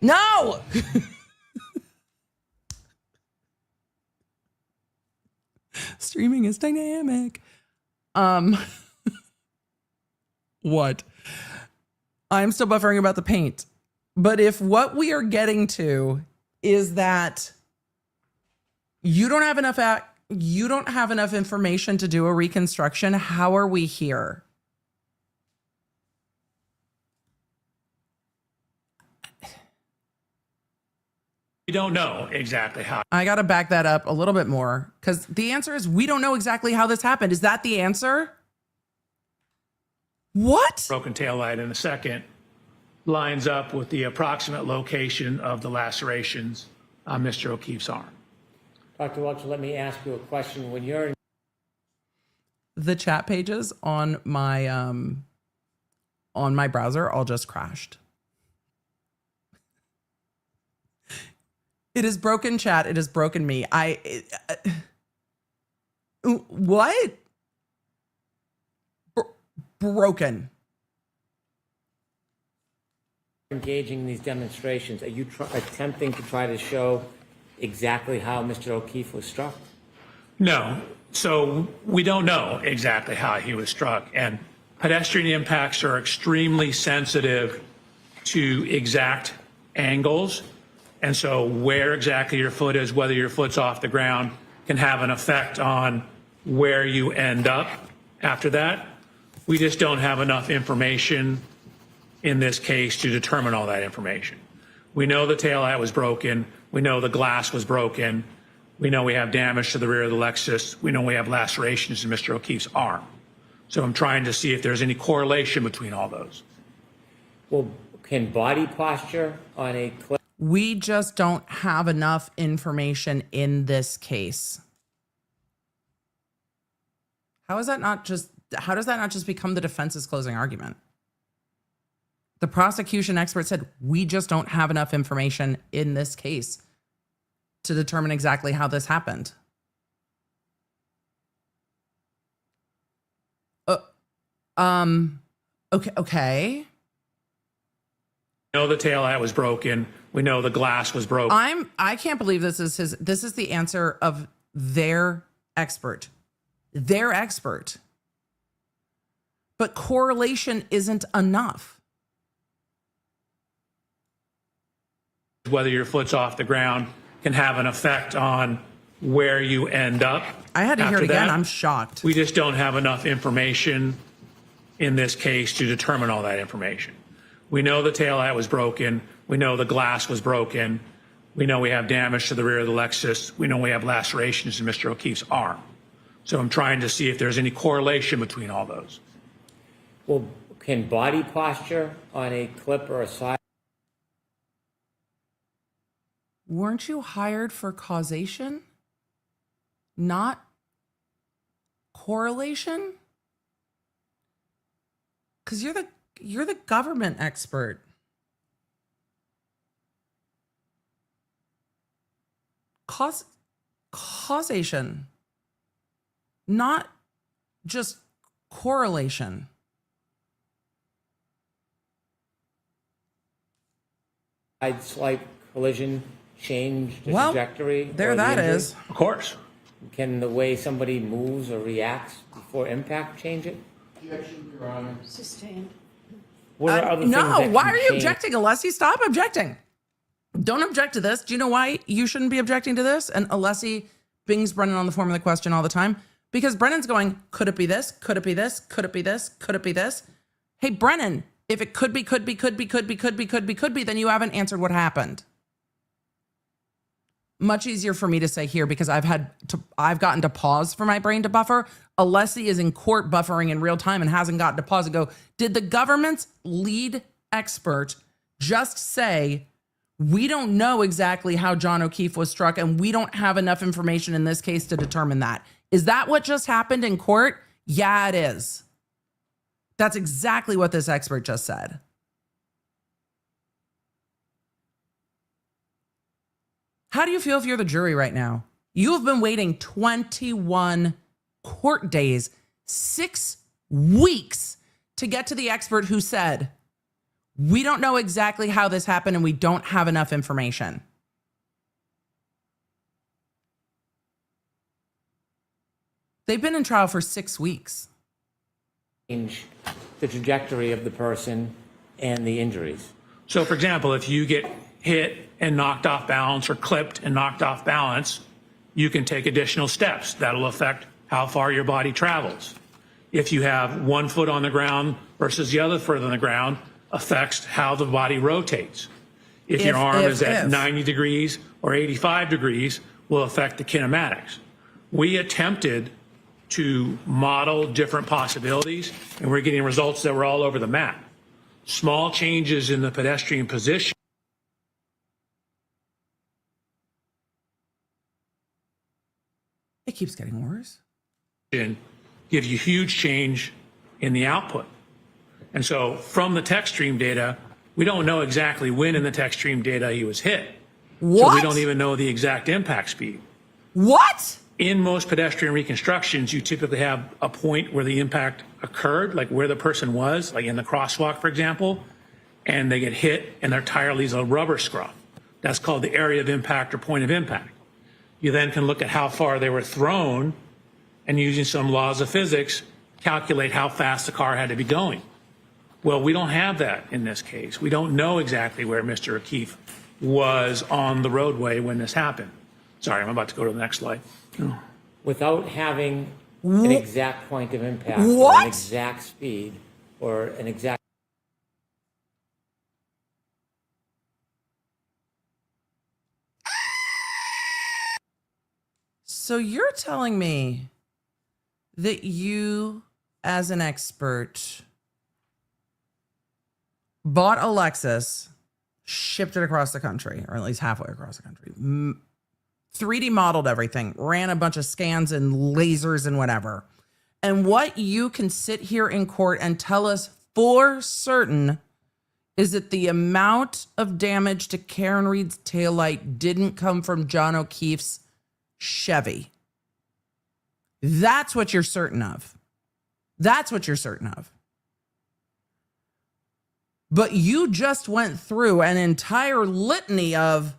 No! Streaming is dynamic. What? I'm still buffering about the paint. But if what we are getting to is that you don't have enough information to do a reconstruction, how are we here? We don't know exactly how. I got to back that up a little bit more because the answer is we don't know exactly how this happened. Is that the answer? What? Broken taillight in a second lines up with the approximate location of the lacerations on Mr. O'Keefe's arm. Dr. Welcher, let me ask you a question. When you're The chat pages on my browser all just crashed. It is broken chat. It is broken me. What? Broken. engaging in these demonstrations, are you attempting to try to show exactly how Mr. O'Keefe was struck? No. So we don't know exactly how he was struck. And pedestrian impacts are extremely sensitive to exact angles. And so where exactly your foot is, whether your foot's off the ground, can have an effect on where you end up after that. We just don't have enough information in this case to determine all that information. We know the taillight was broken. We know the glass was broken. We know we have damage to the rear of the Lexus. We know we have lacerations in Mr. O'Keefe's arm. So I'm trying to see if there's any correlation between all those. Well, can body posture on a clip? We just don't have enough information in this case. How does that not just become the defense's closing argument? The prosecution expert said, we just don't have enough information in this case to determine exactly how this happened. Okay. We know the taillight was broken. We know the glass was broken. I can't believe this is the answer of their expert. Their expert. But correlation isn't enough. Whether your foot's off the ground can have an effect on where you end up. I had to hear it after again. that. I'm shocked. We just don't have enough information in this case to determine all that information. We know the taillight was broken. We know the glass was broken. We know we have damage to the rear of the Lexus. We know we have lacerations in Mr. O'Keefe's arm. So I'm trying to see if there's any correlation between all those. Well, can body posture on a clip or a side? Weren't you hired for causation? Not correlation? Because you're the government expert. Causation. Not just correlation. Slight collision change the Well, trajectory? there or the that injury? is. Of course. Can the way somebody moves or reacts before impact change it? Objection, Your Honor. Sustained. What are other things No, that why can are you change? objecting, Alessi? Stop objecting. Don't object to this. Do you know why you shouldn't be objecting to this? And Alessi bings Brennan on the form of the question all the time. Because Brennan's going, could it be this? Could it be this? Could it be this? Could it be this? Hey, Brennan, if it could be, then you haven't answered what happened. Much easier for me to say here because I've gotten to pause for my brain to buffer. Alessi is in court buffering in real time and hasn't gotten to pause and go, did the government's lead expert just say, we don't know exactly how John O'Keefe was struck and we don't have enough information in this case to determine that? Is that what just happened in court? Yeah, it is. That's exactly what this expert just said. How do you feel if you're the jury right now? You have been waiting 21 court days, 6 weeks to get to the expert who said, we don't know exactly how this happened and we don't have enough information. They've been in trial for 6 weeks. Change the trajectory of the person and the injuries. So, for example, if you get hit and knocked off balance or clipped and knocked off balance, you can take additional steps. That'll affect how far your body travels. If you have 1 foot on the ground versus the other foot on the ground, affects how the body rotates. If your arm is at 90 degrees or 85 degrees, will affect the kinematics. We attempted to model different possibilities, and we're getting results that were all over the map. Small changes in the pedestrian position It keeps getting worse. give you huge change in the output. And so from the Techstream data, we don't know exactly when in the Techstream data he was hit. What? So we don't even know the exact impact speed. What? In most pedestrian reconstructions, you typically have a point where the impact occurred, like where the person was, like in the crosswalk, for example, and they get hit and their tire leaves a rubber scruff. That's called the area of impact or point of impact. You then can look at how far they were thrown and using some laws of physics, calculate how fast the car had to be going. Well, we don't have that in this case. We don't know exactly where Mr. O'Keefe was on the roadway when this happened. Sorry, I'm about to go to the next slide. Without having an exact point of impact, or What? an exact speed, or an exact... So you're telling me that you, as an expert, bought a Lexus, shipped it across the country, or at least halfway across the country, 3D modeled everything, ran a bunch of scans and lasers and whatever. And what you can sit here in court and tell us for certain is that the amount of damage to Karen Reed's taillight didn't come from John O'Keefe's Chevy. That's what you're certain of. That's what you're certain of. But you just went through an entire litany of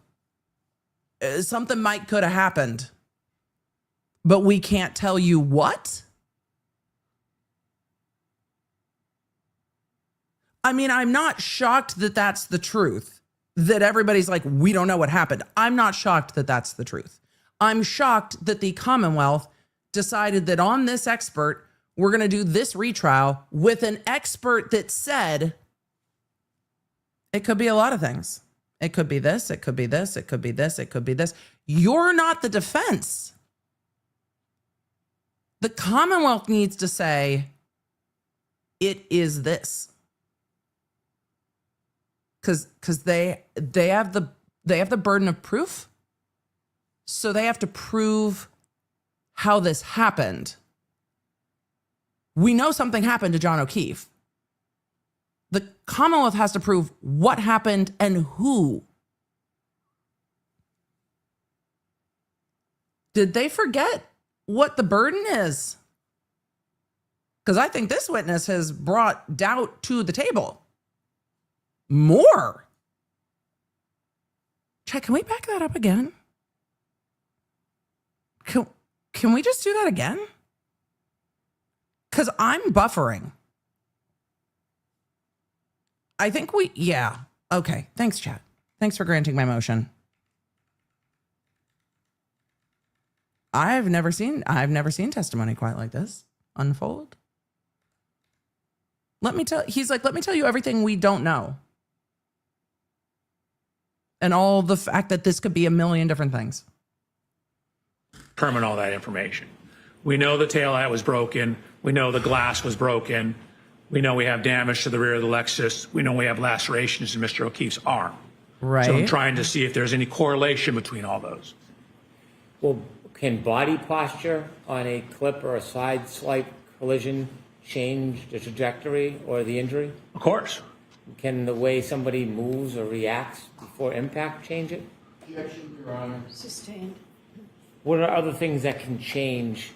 something might could have happened, but we can't tell you what? I mean, I'm not shocked that that's the truth, that everybody's like, we don't know what happened. I'm not shocked that that's the truth. I'm shocked that the Commonwealth decided that on this expert, we're going to do this retrial with an expert that said it could be a lot of things. It could be this, it could be this, it could be this, it could be this. You're not the defense. The Commonwealth needs to say, it is this. Because they have the burden of proof. So they have to prove how this happened. We know something happened to John O'Keefe. The Commonwealth has to prove what happened and who. Did they forget what the burden is? Because I think this witness has brought doubt to the table. More. Chad, can we back that up again? Can we just do that again? Because I'm buffering. I think yeah. Okay. Thanks, Chad. Thanks for granting my motion. I've never seen testimony quite like this unfold. He's like, let me tell you everything we don't know. And all the fact that this could be a million different things. Determine all that information. We know the taillight was broken. We know the glass was broken. We know we have damage to the rear of the Lexus. We know we have lacerations in Mr. O'Keefe's arm. Right. So I'm trying to see if there's any correlation between all those. Well, can body posture on a clip or a side swipe collision change the trajectory or the injury? Of course. Can the way somebody moves or reacts before impact change it? Objection, Your Honor. Sustained. What are other things that can change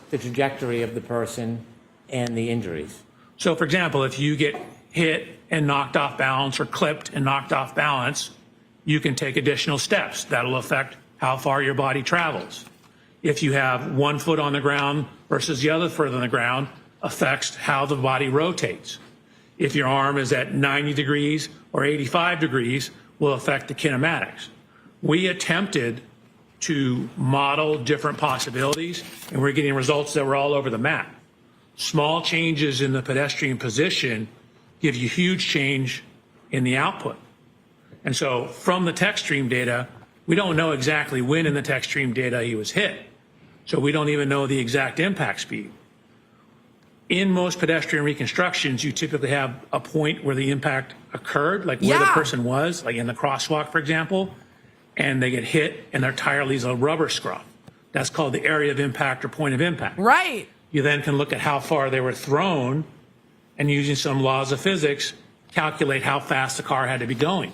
the trajectory of the person and the injuries? So, for example, if you get hit and knocked off balance or clipped and knocked off balance, you can take additional steps. That'll affect how far your body travels. If you have 1 foot on the ground versus the other foot on the ground, affects how the body rotates. If your arm is at 90 degrees or 85 degrees, will affect the kinematics. We attempted to model different possibilities, and we're getting results that were all over the map. Small changes in the pedestrian position give you huge change in the output. And so from the Techstream data, we don't know exactly when in the Techstream data he was hit. So we don't even know the exact impact speed. In most pedestrian reconstructions, you typically have a point where the impact occurred, like where the person was, like in the crosswalk, for example, and they get hit and their tire leaves a rubber scrub. That's called the area of impact or point of impact. Right. You then can look at how far they were thrown and using some laws of physics, calculate how fast the car had to be going.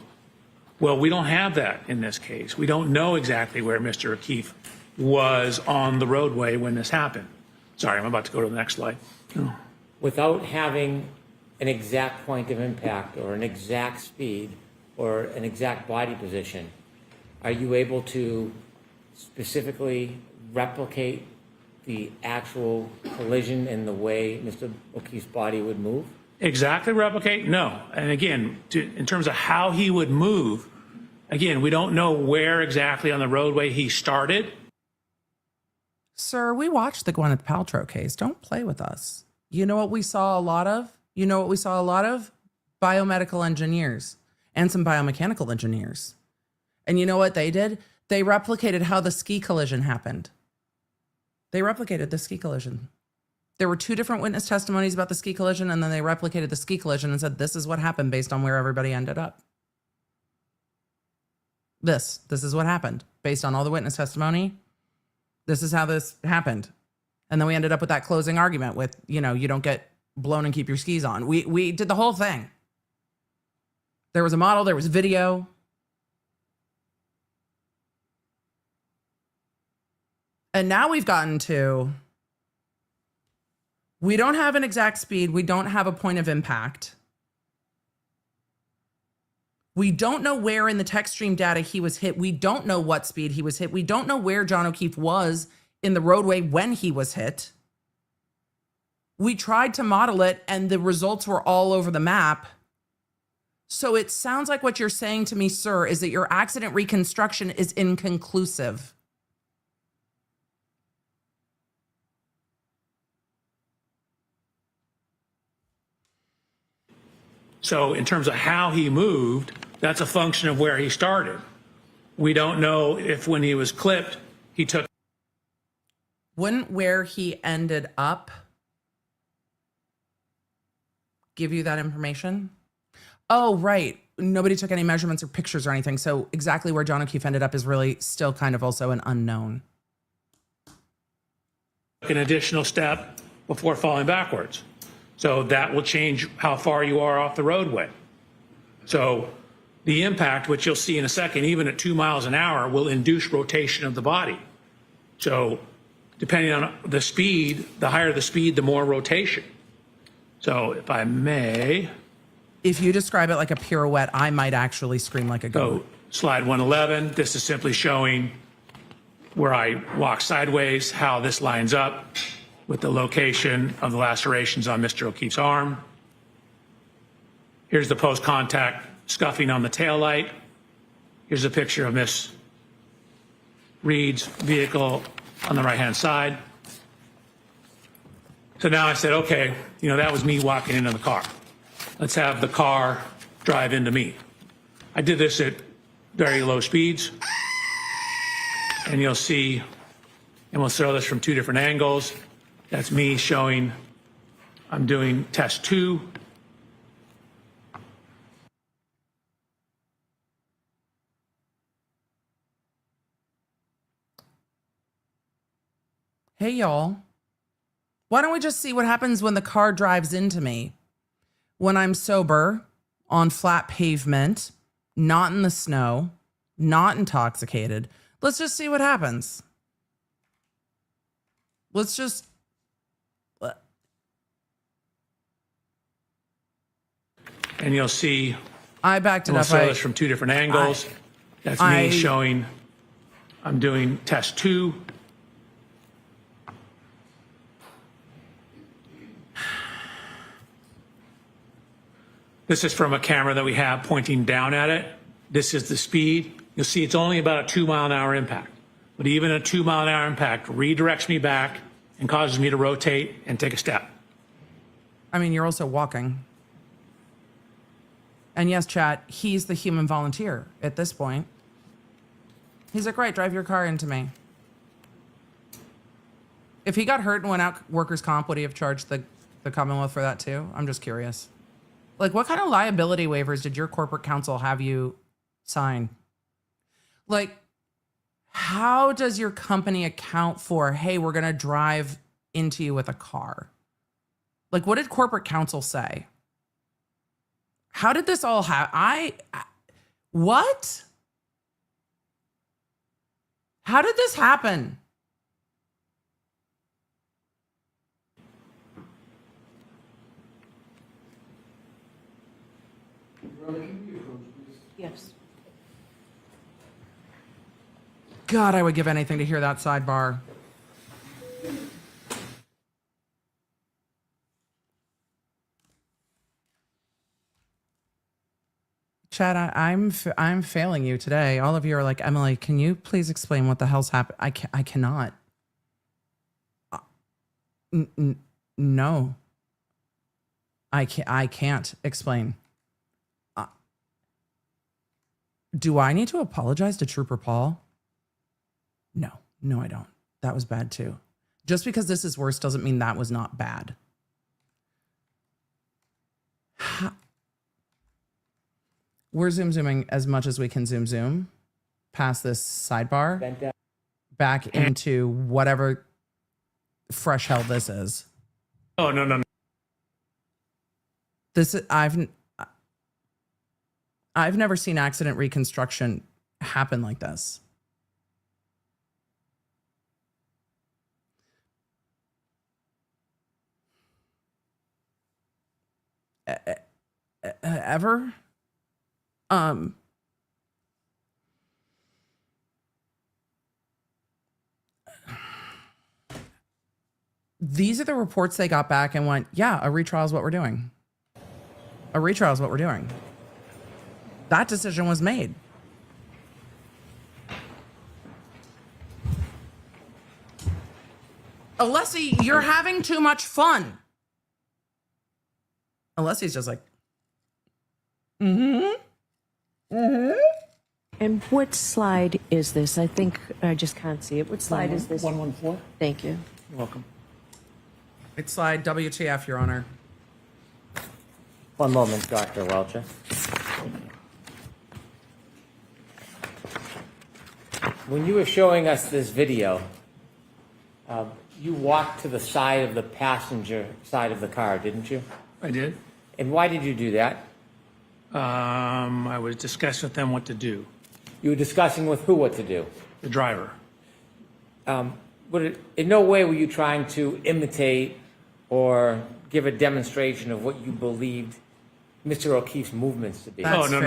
Well, we don't have that in this case. We don't know exactly where Mr. O'Keefe was on the roadway when this happened. Sorry, I'm about to go to the next slide. Oh. Without having an exact point of impact or an exact speed or an exact body position, are you able to specifically replicate the actual collision and the way Mr. O'Keefe's body would move? Exactly replicate? No. And again, in terms of how he would move, again, we don't know where exactly on the roadway he started. Sir, we watched the Gwyneth Paltrow case. Don't play with us. You know what we saw a lot of? You know what we saw a lot of? Biomedical engineers and some biomechanical engineers. And you know what they did? They replicated how the ski collision happened. They replicated the ski collision. There were 2 different witness testimonies about the ski collision, and then they replicated the ski collision and said, this is what happened based on where everybody ended up. This is what happened based on all the witness testimony. This is how this happened. And then we ended up with that closing argument with, you know, you don't get blown and keep your skis on. We did the whole thing. There was a model, there was video. And now we've gotten to, we don't have an exact speed. We don't have a point of impact. We don't know where in the Techstream data he was hit. We don't know what speed he was hit. We don't know where John O'Keefe was in the roadway when he was hit. We tried to model it and the results were all over the map. So it sounds like what you're saying to me, sir, is that your accident reconstruction is inconclusive. So in terms of how he moved, that's a function of where he started. We don't know if when he was clipped, he took. Wouldn't where he ended up give you that information? Oh, right. Nobody took any measurements or pictures or anything. So exactly where John O'Keefe ended up is really still kind of also an unknown. An additional step before falling backwards. So that will change how far you are off the roadway. So the impact, which you'll see in a second, even at 2 miles an hour, will induce rotation of the body. So depending on the speed, the higher the speed, the more rotation. So if I may. If you describe it like a pirouette, I might actually scream like a goat. So slide 111, this is simply showing where I walk sideways, how this lines up with the location of the lacerations on Mr. O'Keefe's arm. Here's the post-contact scuffing on the taillight. Here's a picture of Miss Reed's vehicle on the right-hand side. So now I said, okay, you know, that was me walking into the car. Let's have the car drive into me. I did this at very low speeds. And you'll see, and we'll throw this from 2 different angles. That's me showing I'm doing test 2. Hey, y'all. Why don't we just see what happens when the car drives into me? When I'm sober, on flat pavement, not in the snow, not intoxicated. Let's just see what happens. Let's just... And you'll see I backed it we'll up. show this from two different angles. That's me showing I'm doing test 2. This is from a camera that we have pointing down at it. This is the speed. You'll see it's only about a 2-mile-an-hour impact. But even a 2-mile-an-hour impact redirects me back and causes me to rotate and take a step. I mean, you're also walking. And yes, chat, he's the human volunteer at this point. He's like, right, drive your car into me. If he got hurt and went out workers' comp, would he have charged the Commonwealth for that too? I'm just curious. Like, what kind of liability waivers did your corporate counsel have you sign? Like, how does your company account for, hey, we're going to drive into you with a car? Like, what did corporate counsel say? How did this all happen? What? How did this happen? Yes. God, I would give anything to hear that sidebar. Chad, I'm failing you today. All of you are like, Emily, can you please explain what the hell's happened? I cannot. No. I can't explain. Do I need to apologize to Trooper Paul? No, I don't. That was bad too. Just because this is worse doesn't mean that was not bad. We're zooming as much as we can zoom past this sidebar back into whatever fresh hell this is. Oh, no. This is, I've never seen accident reconstruction happen like this. Ever? These are the reports they got back and went, yeah, a retrial is what we're doing. A retrial is what we're doing. That decision was made. Alessi, you're having too much fun. Alessi's just like, And what slide is this? I think I just can't see it. What slide is this? 114. Thank you. You're welcome. It's slide WTF, Your Honor. One moment, Dr. Welcher. When you were showing us this video, you walked to the side of the passenger side of the car, didn't you? I did. And why did you do that? I was discussing with them what to do. You were discussing with who what to do? The driver. In no way were you trying to imitate or give a demonstration of what you believed Mr. O'Keefe's movements to be. That's No.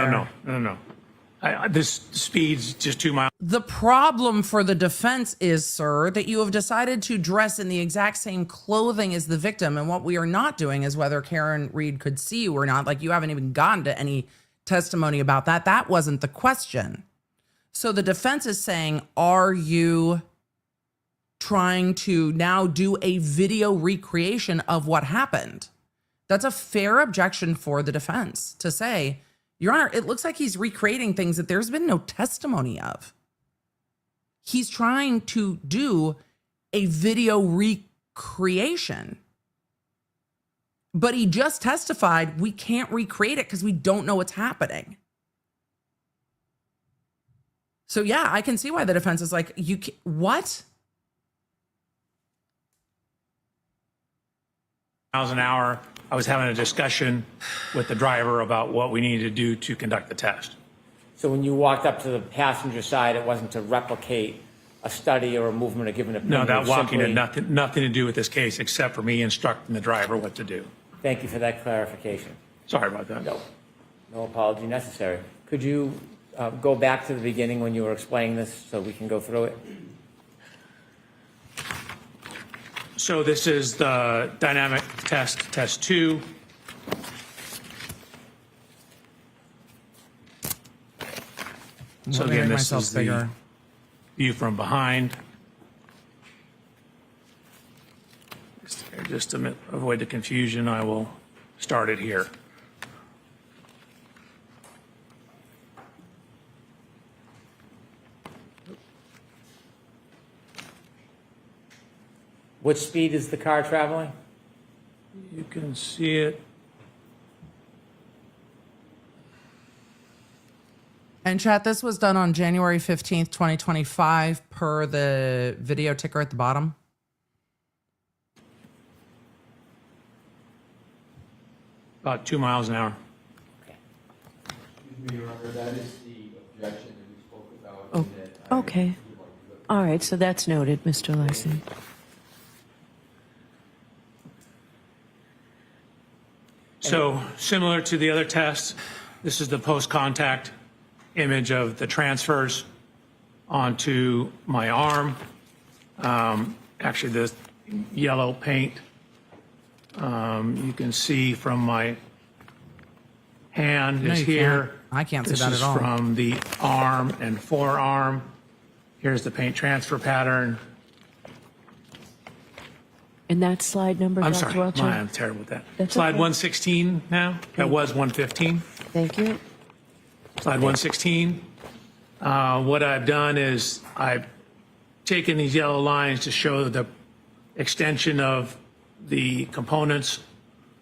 fair. This speed's just 2 miles. The problem for the defense is, sir, that you have decided to dress in the exact same clothing as the victim. And what we are not doing is whether Karen Reed could see you or not. Like, you haven't even gotten to any testimony about that. That wasn't the question. So the defense is saying, are you trying to now do a video recreation of what happened? That's a fair objection for the defense to say, Your Honor, it looks like he's recreating things that there's been no testimony of. He's trying to do a video recreation. But he just testified we can't recreate it because we don't know what's happening. So yeah, I can see why the defense is like, what? Miles an hour. I was having a discussion with the driver about what we needed to do to conduct the test. So when you walked up to the passenger side, it wasn't to replicate a study or a movement or give an opinion? No, that walking simply- had nothing to do with this case except for me instructing the driver what to do. Thank you for that clarification. Sorry about that. No apology necessary. Could you go back to the beginning when you were explaining this so we can go through it? So this is the dynamic test 2. So Let me again, make this myself is the bigger. view from behind. Just to avoid the confusion, I will start it here. What speed is the car traveling? You can see it. And chat, this was done on January 15th, 2025 per the video ticker at the bottom. About 2 miles an hour. Excuse me, Your Honor, that is the objection that we spoke about. Oh, that I okay. would like to- All right, so that's noted, Mr. Alessi. So similar to the other tests, this is the post-contact image of the transfers onto my arm. Actually, the yellow paint you can see from my hand No, is you here. can't. I can't see This that is at all. from the arm and forearm. Here's the paint transfer pattern. And that slide number, I'm Dr. sorry, Welcher? I'm terrible with that. That's Slide okay. 116 now. That was 115. Thank you. Slide 116. What I've done is I've taken these yellow lines to show the extension of the components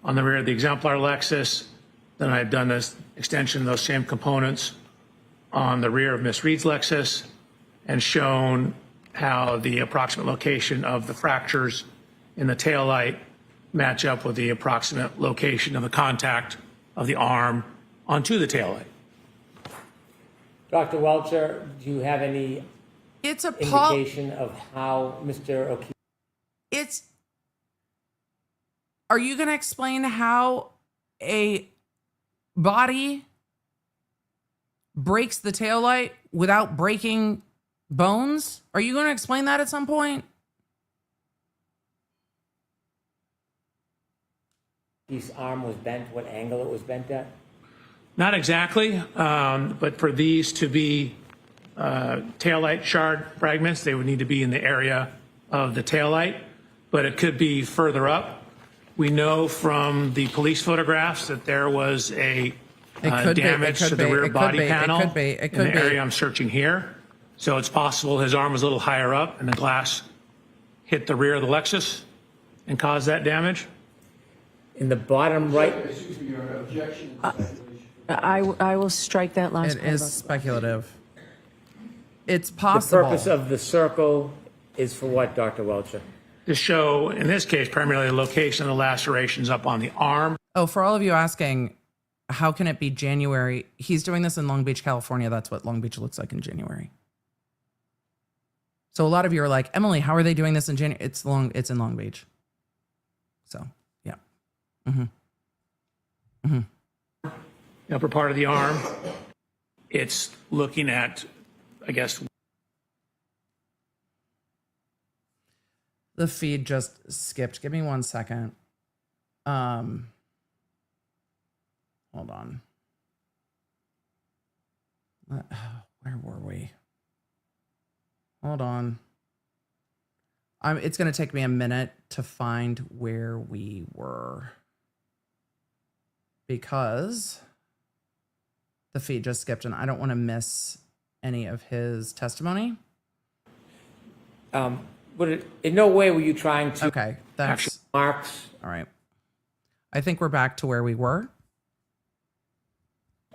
on the rear of the exemplar Lexus. Then I've done this extension of those same components on the rear of Miss Reed's Lexus and shown how the approximate location of the fractures in the taillight match up with the approximate location of the contact of the arm onto the taillight. Dr. Welcher, do you have any It's a indication of how Mr. O'Keefe? It's. Are you going to explain how a body breaks the taillight without breaking bones? Are you going to explain that at some point? His arm was bent, what angle it was bent at? Not exactly, but for these to be taillight shard fragments, they would need to be in the area of the taillight, but it could be further up. We know from the police photographs that there was a damage to the rear body panel in the area I'm searching here. So it's possible his arm was a little higher up and the glass hit the rear of the Lexus and caused that damage. In the bottom right, Excuse me, Your Honor, objection and speculation. I will strike that last It part. is about- speculative. It's the possible. purpose of the circle is for what, Dr. Welcher? To show, in this case, primarily the location of the lacerations up on the arm. Oh, for all of you asking, how can it be January? He's doing this in Long Beach, California. That's what Long Beach looks like in January. So a lot of you are like, Emily, how are they doing this in January? It's in Long Beach. So, yeah. The upper part of the arm. It's looking at, I guess, The feed just skipped. Give me 1 second. Hold on. Where were we? Hold on. It's going to take me a minute to find where we were. Because the feed just skipped and I don't want to miss any of his testimony. In no way were you trying to Okay, that's marks all right. I think we're back to where we were.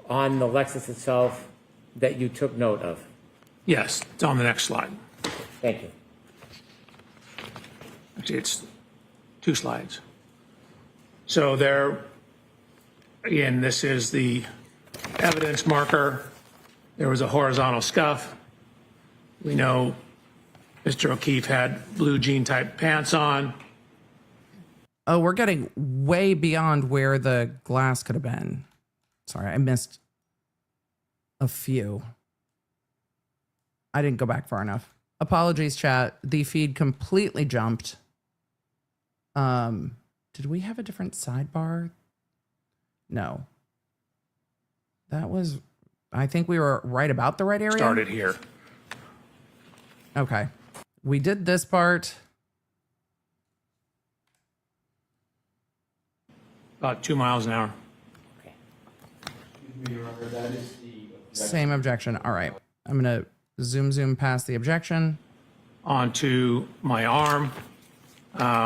on the Lexus itself that you took note of? yes, it's on the next slide. Thank you. Actually, it's 2 slides. So there, again, this is the evidence marker There was a horizontal scuff. We know Mr. O'Keefe had blue jean type pants on. Oh, we're getting way beyond where the glass could have been. Sorry, I missed a few. I didn't go back far enough. Apologies, chat. The feed completely jumped. Did we have a different sidebar? No. That was, I think we were right about the right area. Started here. Okay. We did this part. About 2 miles an hour. Excuse me, Your Honor, that is the objection. Same objection. All right. I'm going to zoom past the objection. Onto my arm.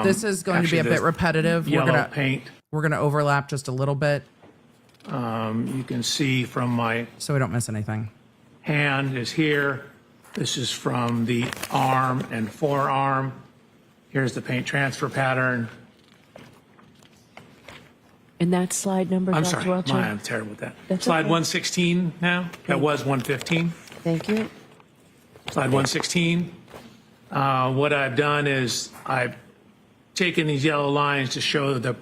This is going to be Actually, a bit there's repetitive. Yellow paint. We're going to overlap just a little bit You can see from my so we don't miss anything. hand is here. This is from the arm and forearm. Here's the paint transfer pattern. And that slide number, I'm Dr. sorry, Welcher? I'm terrible with that. That's Slide okay. 116 now. That was 115. Thank you. Slide 116. What I've done is I've taken these yellow lines to show the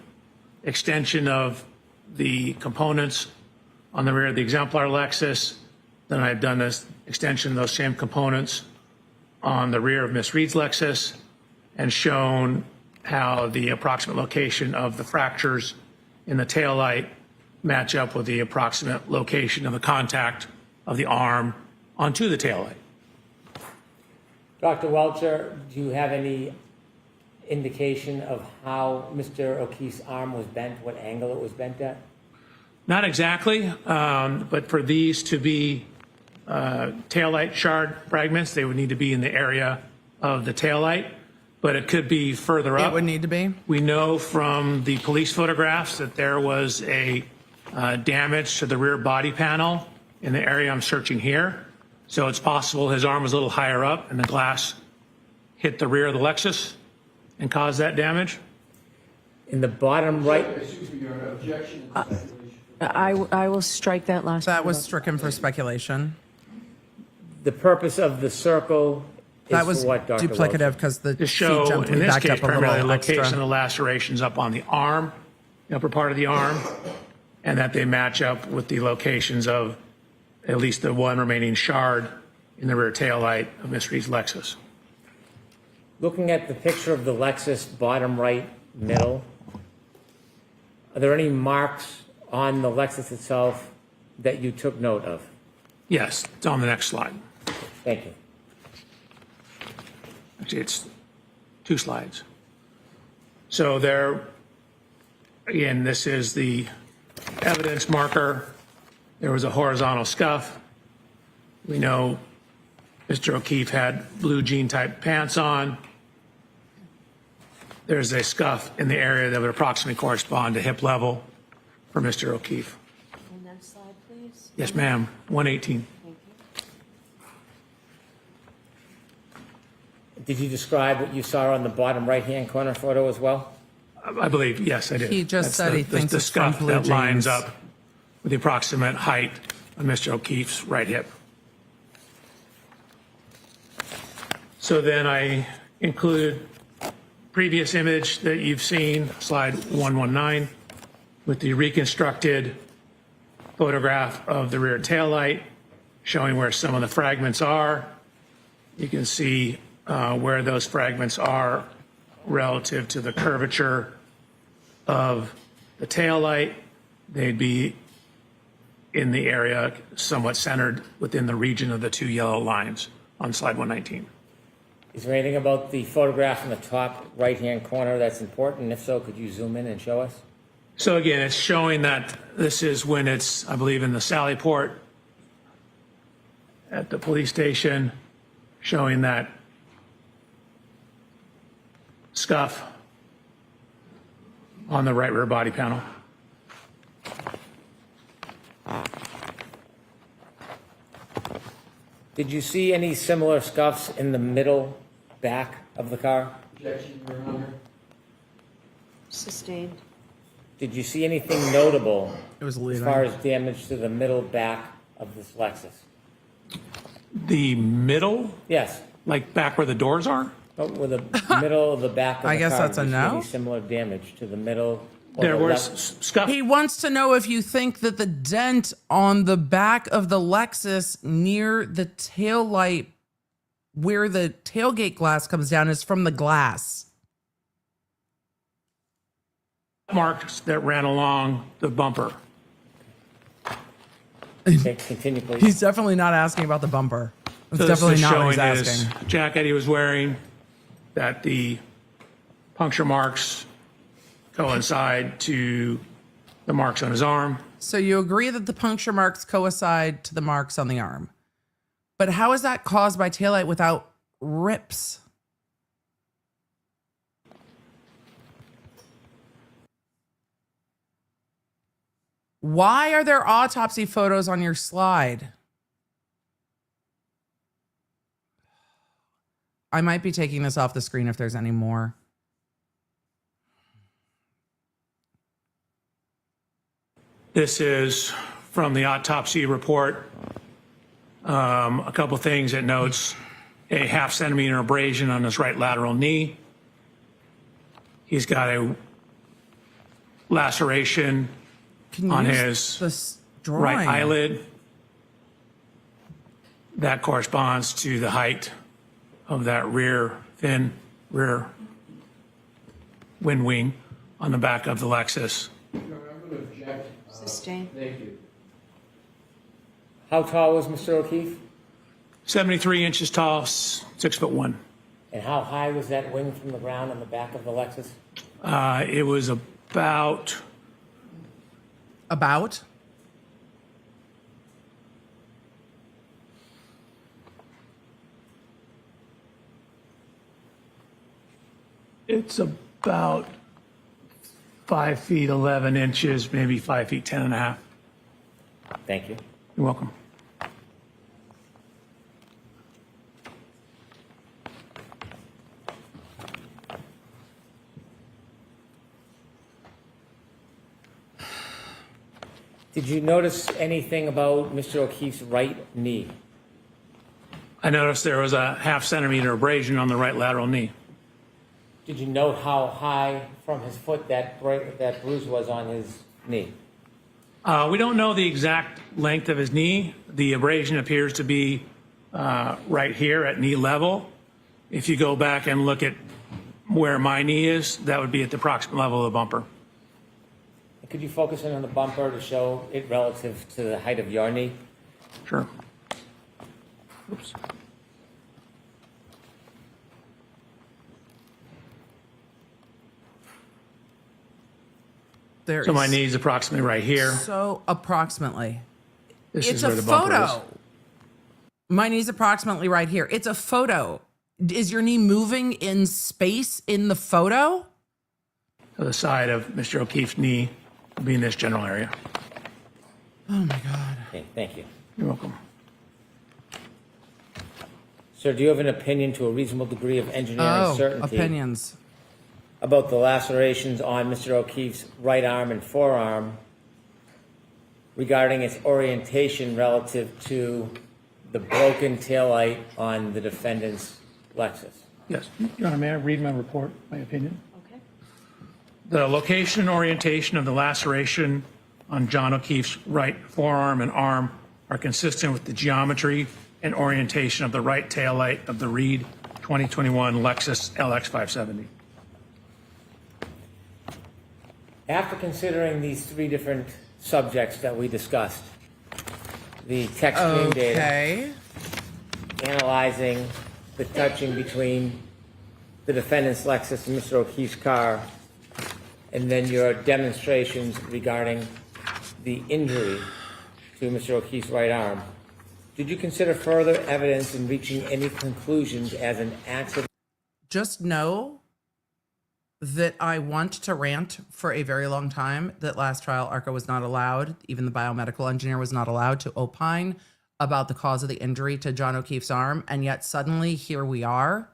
extension of the components on the rear of the exemplar Lexus. Then I've done this extension of those same components on the rear of Miss Reed's Lexus and shown how the approximate location of the fractures in the taillight match up with the approximate location of the contact of the arm onto the taillight. Dr. Welcher, do you have any indication of how Mr. O'Keefe's arm was bent, what angle it was bent at? Not exactly, but for these to be taillight shard fragments, they would need to be in the area of the taillight, but it could be further up. It would need to be. We know from the police photographs that there was a damage to the rear body panel in the area I'm searching here. So it's possible his arm was a little higher up and the glass hit the rear of the Lexus and caused that damage. In the bottom right, Excuse me, Your Honor, objection and speculation. I will strike that last That one. was stricken for speculation. the purpose of the circle is That was for what, Dr. Welcher? duplicative because the To feet show, jumped. in We this backed case, up a primarily the little location of extra. the lacerations up on the arm, the upper part of the arm, and that they match up with the locations of at least the one remaining shard in the rear taillight of Miss Reed's Lexus. Looking at the picture of the Lexus, bottom right, middle, are there any marks on the Lexus itself that you took note of? Yes, it's on the next slide. Thank you. Actually, it's 2 slides. So there, again, this is the evidence marker. There was a horizontal scuff. We know Mr. O'Keefe had blue jean type pants on. There's a scuff in the area that would approximately correspond to hip level for Mr. O'Keefe. And next slide, please. Yes, ma'am, 118. Thank you. Did you describe what you saw on the bottom right-hand corner photo as well? I believe, yes, I did. He just said he thinks the it's from scuff blue that lines jeans. up with the approximate height of Mr. O'Keefe's right hip. So then I included previous image that you've seen, slide 119, with the reconstructed photograph of the rear taillight, showing where some of the fragments are. You can see where those fragments are relative to the curvature of the taillight. They'd be in the area somewhat centered within the region of the 2 yellow lines on slide 119. Is there anything about the photograph in the top right-hand corner that's important? If so, could you zoom in and show us? So again, it's showing that this is when it's, I believe, in the Sally Port at the police station, showing that scuff on the right rear body panel. Did you see any similar scuffs in the middle back of the car? Objection, Your Honor. Sustained. Did you see anything notable It was as leaving. far as damage to the middle back of this Lexus? The middle, Yes. like back where the doors are? But with the middle of the back of the I guess car, that's a did you see no. any similar damage to the middle? or There the was left? scuff. He wants to know if you think that the dent on the back of the Lexus near the tail light, where the tailgate glass comes down, is from the glass. Marks that ran along the bumper. Okay, continue, please. He's definitely not asking about the bumper. That's So this definitely is not what he's showing asking. his jacket he was wearing, that the puncture marks coincide to the marks on his arm. So you agree that the puncture marks coincide to the marks on the arm. But how is that caused by taillight without rips? Why are there autopsy photos on your slide? I might be taking this off the screen if there's any more. This is from the autopsy report. A couple things it notes: a 1/2 centimeter abrasion on his right lateral knee. He's got a laceration Can you on use his this drawing? right eyelid. That corresponds to the height of that thin rear wind wing on the back of the Lexus. Your Honor, I'm going to object. Sustain. Thank you. How tall was Mr. O'Keefe? 73 inches tall, 6'1". And how high was that wing from the ground on the back of the Lexus? It was about About? It's about 5 feet 11 inches, maybe 5 feet 10 and a half. Thank you. You're welcome. Did you notice anything about Mr. O'Keefe's right knee? I noticed there was a 1/2 centimeter abrasion on the right lateral knee. Did you note how high from his foot that bruise was on his knee? We don't know the exact length of his knee. The abrasion appears to be right here at knee level. If you go back and look at where my knee is, that would be at the approximate level of the bumper. Could you focus in on the bumper to show it relative to the height of your knee? Sure. Oops. There So my is- knee's approximately right here. So approximately. This It's is a where the bumper photo. is. My knee's approximately right here. It's a photo. Is your knee moving in space in the photo? So the side of Mr. O'Keefe's knee will be in this general area. Oh my God. Okay, thank you. You're welcome. Sir, do you have an opinion to a reasonable degree of engineering certainty opinions. about the lacerations on Mr. O'Keefe's right arm and forearm regarding its orientation relative to the broken taillight on the defendant's Lexus? Yes. Your Honor, may I read my report, my opinion? Okay. The location and orientation of the laceration on John O'Keefe's right forearm and arm are consistent with the geometry and orientation of the right taillight of the Reed 2021 Lexus LX 570. After considering these three different subjects that we discussed, the Techstream data, Okay. analyzing the touching between the defendant's Lexus and Mr. O'Keefe's car, and then your demonstrations regarding the injury to Mr. O'Keefe's right arm, did you consider further evidence in reaching any conclusions as an accident? Just know that I want to rant for a very long time that last trial ARCA was not allowed, even the biomedical engineer was not allowed to opine about the cause of the injury to John O'Keefe's arm. And yet suddenly here we are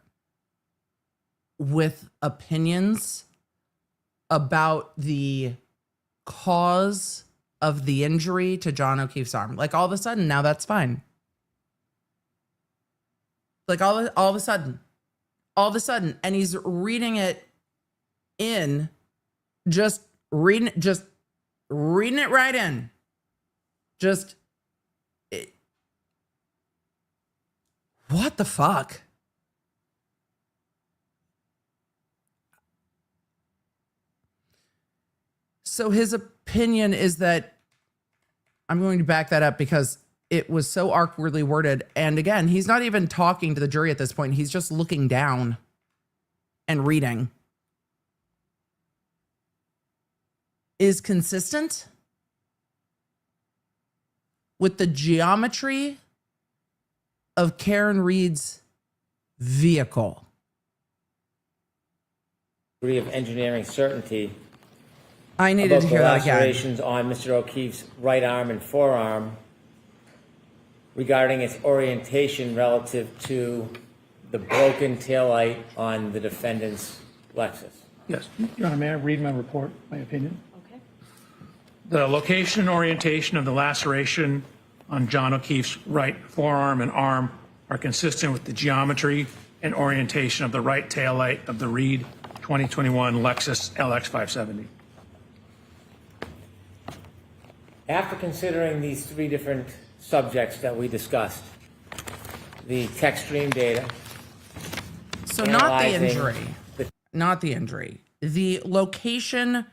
with opinions about the cause of the injury to John O'Keefe's arm. Like all of a sudden, now that's fine. Like all of a sudden, and he's reading it in, just reading it right in. What the fuck? So his opinion is that, I'm going to back that up because it was so awkwardly worded. And again, he's not even talking to the jury at this point. He's just looking down and reading. Is consistent with the geometry of Karen Reed's vehicle. Degree of engineering certainty I needed to hear that again. Lacerations on Mr. O'Keefe's right arm and forearm regarding its orientation relative to the broken taillight on the defendant's Lexus. Yes, Your Honor, may I read my report, my opinion? Okay. The location and orientation of the laceration on John O'Keefe's right forearm and arm are consistent with the geometry and orientation of the right taillight of the Reed 2021 Lexus LX 570. After considering these three different subjects that we discussed, the Techstream data, So not the analyzing injury, not the injury, the location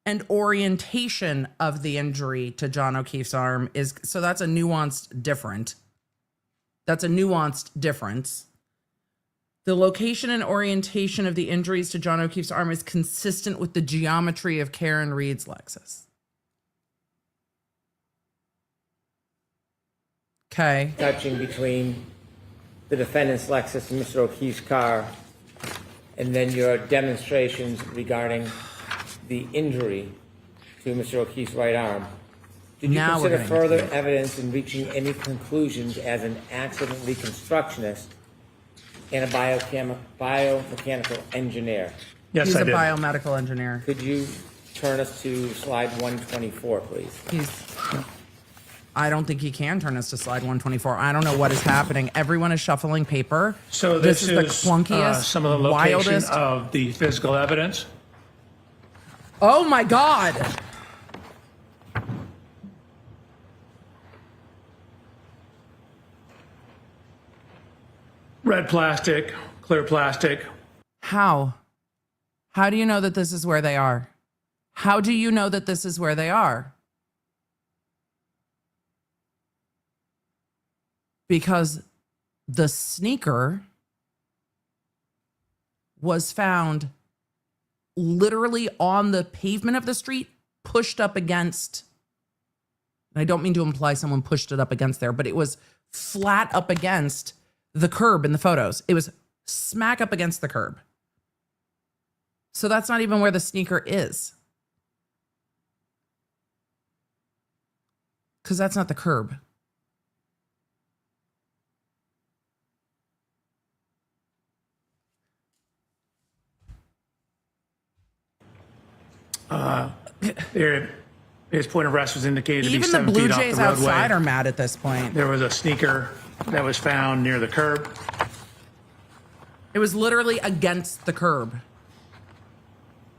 and orientation of the injury to John O'Keefe's arm is, so that's a nuanced different. That's a nuanced difference. The location and orientation of the injuries to John O'Keefe's arm is consistent with the geometry of Karen Reed's Lexus. Okay. touching between the defendant's Lexus and Mr. O'Keefe's car, and then your demonstrations regarding the injury to Mr. O'Keefe's right arm. Did you Now we're consider getting further into it. evidence in reaching any conclusions as an accident reconstructionist and a biomechanical engineer? Yes, He's I a did. biomedical engineer. Could you turn us to slide 124, please? I don't think he can turn us to slide 124. I don't know what is happening. Everyone is shuffling paper. So this is the clunkiest, some of the location wildest. of the physical evidence. Oh my God. Red plastic, clear plastic. How? How do you know that this is where they are? How do you know that this is where they are? Because the sneaker was found literally on the pavement of the street, pushed up against, and I don't mean to imply someone pushed it up against there, but it was flat up against the curb in the photos. It was smack up against the curb. So that's not even where the sneaker is. Because that's not the curb. His point of rest was indicated to be Even the 7 Blue feet off Jays the roadway. outside are mad at this point. There was a sneaker that was found near the curb. It was literally against the curb,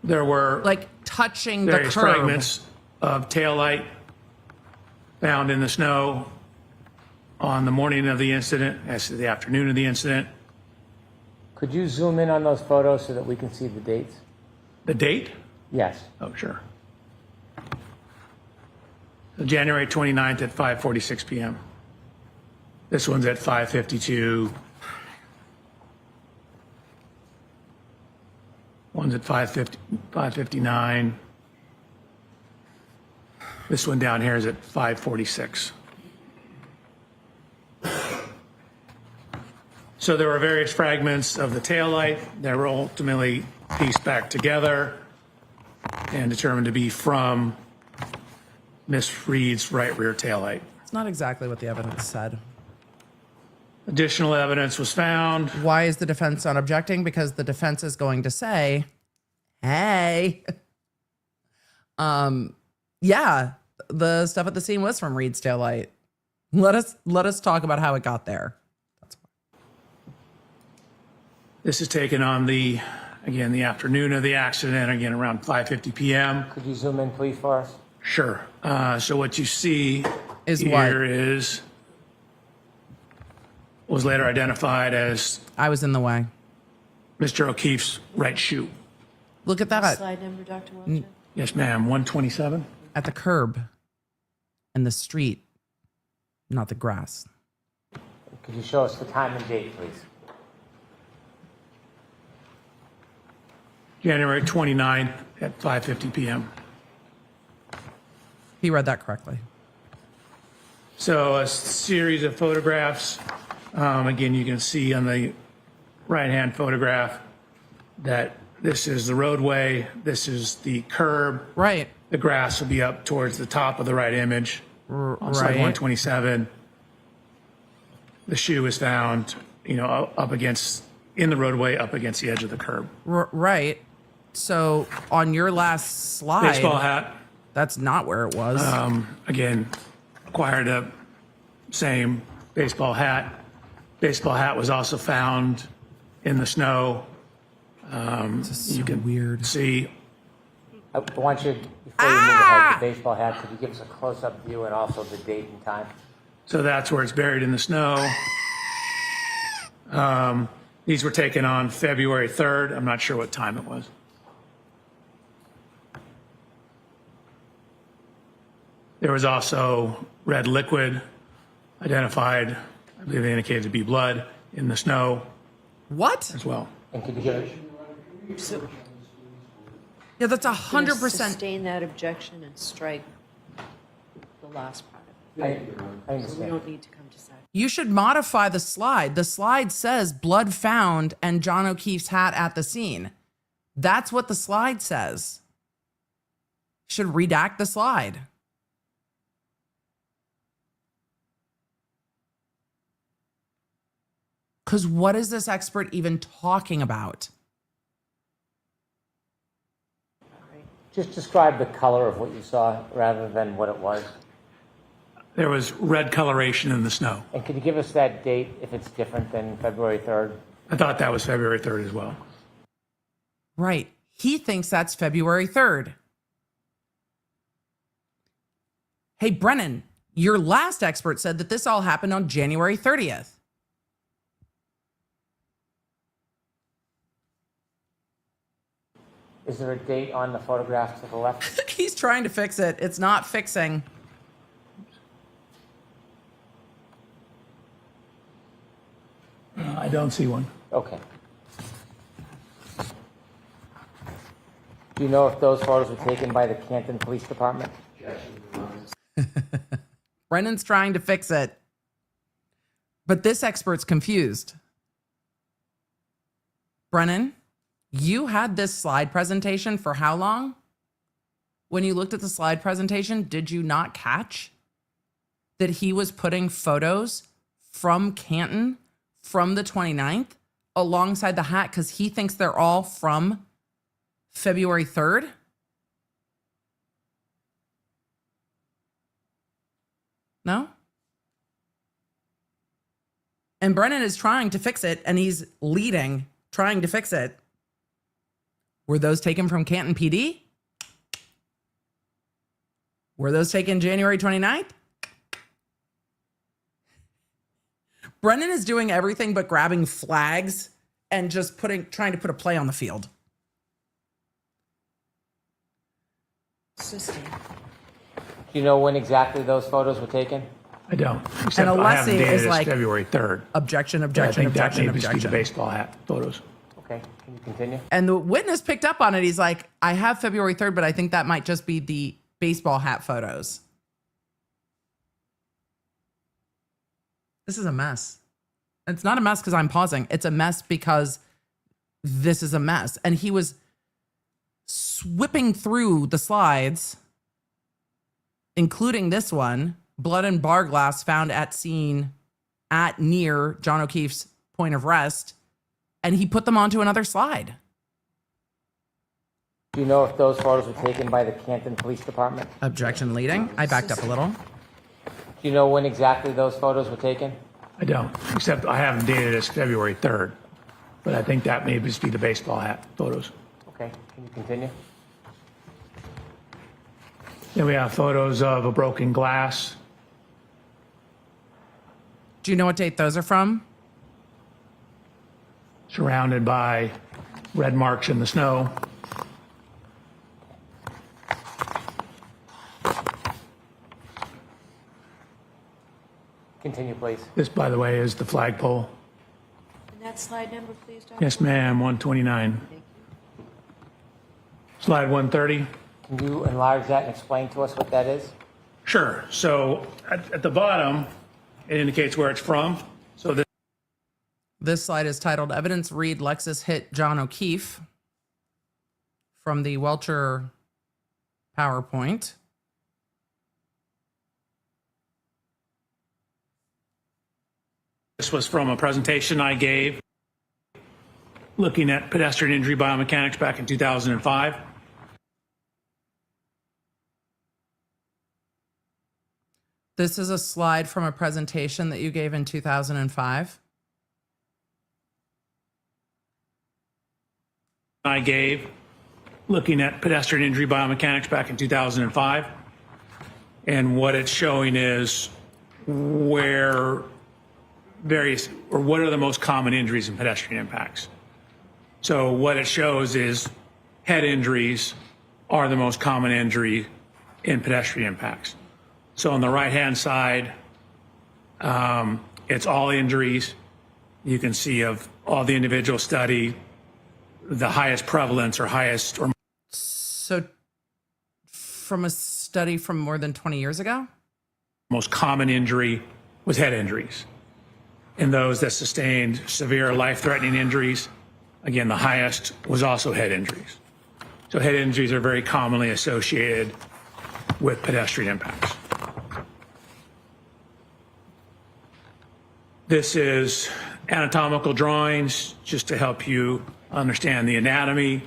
There were like touching the various curb. fragments of taillight found in the snow on the morning of the incident, as to the afternoon of the incident. Could you zoom in on those photos so that we can see the dates? The date? Yes. Oh, sure. So January 29th at 5:46 p.m. This one's at 5:52. One's at 5:59. This one down here is at 5:46. So there were various fragments of the taillight that were ultimately pieced back together and determined to be from Miss Reed's right rear taillight. It's not exactly what the evidence said. Additional evidence was found. Why is the defense not objecting? Because the defense is going to say, hey, yeah, the stuff at the scene was from Reed's taillight. Let us talk about how it got there. That's why. This is taken on the afternoon of the accident, again, around 5:50 p.m. Could you zoom in, please, for us? Sure. So what you see Is here is was later identified as I was in the way. Mr. O'Keefe's right shoe. Look at that. Slide number, Dr. Welcher? Yes, ma'am. 127. At the curb in the street, not the grass. Could you show us the time and date, please? January 29th at 5:50 p.m. He read that correctly. So a series of photographs. Again, you can see on the right-hand photograph that this is the roadway. This is the curb. Right. The grass will be up towards the top of the right image on slide Right. 127. The shoe is found, up against, in the roadway, up against the edge of the curb. Right. So on your last slide, Baseball hat. that's not where it was. Again, acquired a same baseball hat. Baseball hat was also found in the snow. So You can weird. see. I want you, before you move ahead, the baseball hat, could you give us a close-up view and also the date and time? So that's where it's buried in the snow. These were taken on February 3rd. I'm not sure what time it was. There was also red liquid identified, I believe they indicated to be blood, in the snow What? as well. And could you give us, Yeah, that's Gonna 100%. sustain that objection and strike the last part of I it. So we understand. don't need to come to second. You should modify the slide. The slide says blood found and John O'Keefe's hat at the scene. That's what the slide says. Should redact the slide. Because what is this expert even talking about? Just describe the color of what you saw rather than what it was. There was red coloration in the snow. And could you give us that date if it's different than February 3rd? I thought that was February 3rd as well. Right. He thinks that's February 3rd. Hey, Brennan, your last expert said that this all happened on January 30th. Is there a date on the photograph to the left? He's trying to fix it. It's not fixing. I don't see one. Okay. Do you know if those photos were taken by the Canton Police Department? Brennan's trying to fix it. But this expert's confused. Brennan, you had this slide presentation for how long? When you looked at the slide presentation, did you not catch that he was putting photos from Canton from the 29th alongside the hat because he thinks they're all from February 3rd? No? And Brennan is trying to fix it, and he's leading, trying to fix it. Were those taken from Canton PD? Were those taken January 29th? Brennan is doing everything but grabbing flags and just trying to put a play on the field. Sustain. Do you know when exactly those photos were taken? I don't. Except And I have Alessi dated is as like- February 3rd. Objection, I objection, think that objection, may just be the objection. baseball hat photos. Okay, can you continue? And the witness picked up on it. He's like, I have February 3rd, but I think that might just be the baseball hat photos. This is a mess. It's not a mess because I'm pausing. It's a mess because this is a mess. And he was whipping through the slides, including this one, blood and bar glass found at scene at near John O'Keefe's point of rest. And he put them onto another slide. Do you know if those photos were taken by the Canton Police Department? Objection leading. I backed up a little. Do you know when exactly those photos were taken? I don't. Except I have them dated as February 3rd. but I think that may just be the baseball hat photos. Okay, can you continue? Then we have photos of a broken glass. Do you know what date those are from? Surrounded by red marks in the snow. Continue, please. This, by the way, is the flagpole. And that slide number, please, Dr. Yes, ma'am, 129. Thank you. Slide 130. Can you enlarge that and explain to us what that is? Sure. So at the bottom, it indicates where it's from. So This slide is titled Evidence Read Lexus Hit John O'Keefe from the Welcher PowerPoint. this was from a presentation I gave looking at pedestrian injury biomechanics back in 2005. This is a slide from a presentation that you gave in 2005. I gave looking at pedestrian injury biomechanics back in 2005. And what it's showing is where what are the most common injuries in pedestrian impacts. So what it shows is head injuries are the most common injury in pedestrian impacts. So on the right-hand side, it's all injuries. You can see of all the individual study, the highest prevalence or highest or So from a study from more than 20 years ago? most common injury was head injuries. In those that sustained severe life-threatening injuries, again, the highest was also head injuries. So head injuries are very commonly associated with pedestrian impacts. This is anatomical drawings just to help you understand the anatomy.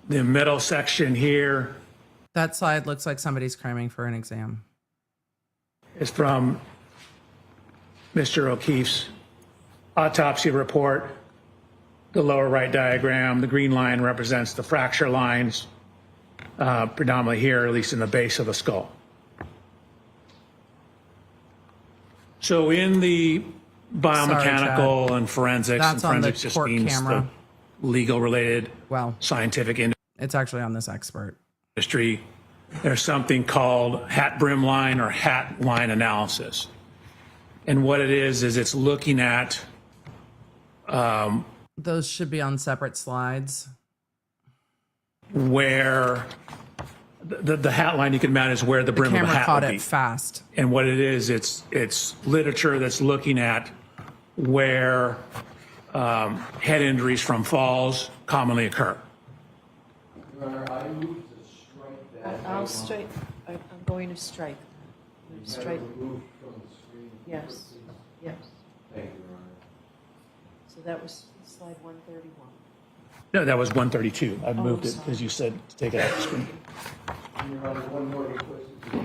The middle section here That slide looks like somebody's cramming for an exam. is from Mr. O'Keefe's autopsy report. The lower right diagram, the green line represents the fracture lines, predominantly here, at least in the base of the skull. So in the biomechanical and forensics, That's and on the forensics just court means camera. the legal related, Well, scientific it's actually on this expert. industry, there's something called hat brim line or hat line analysis. And what it is it's looking at Those should be on separate slides. where the hat line you can imagine is where the The brim of a camera hat caught would it be. fast. And what it is, it's literature that's looking at where head injuries from falls commonly occur. Your Honor, I move to strike that. I'll strike, I'm going to strike. I'm gonna strike, Removed from the screen. yes, yes. Thank you, Your Honor. So that was slide 131. No, that was 132. I moved it sorry. because you said to take it off the screen. Your Honor, one more request is to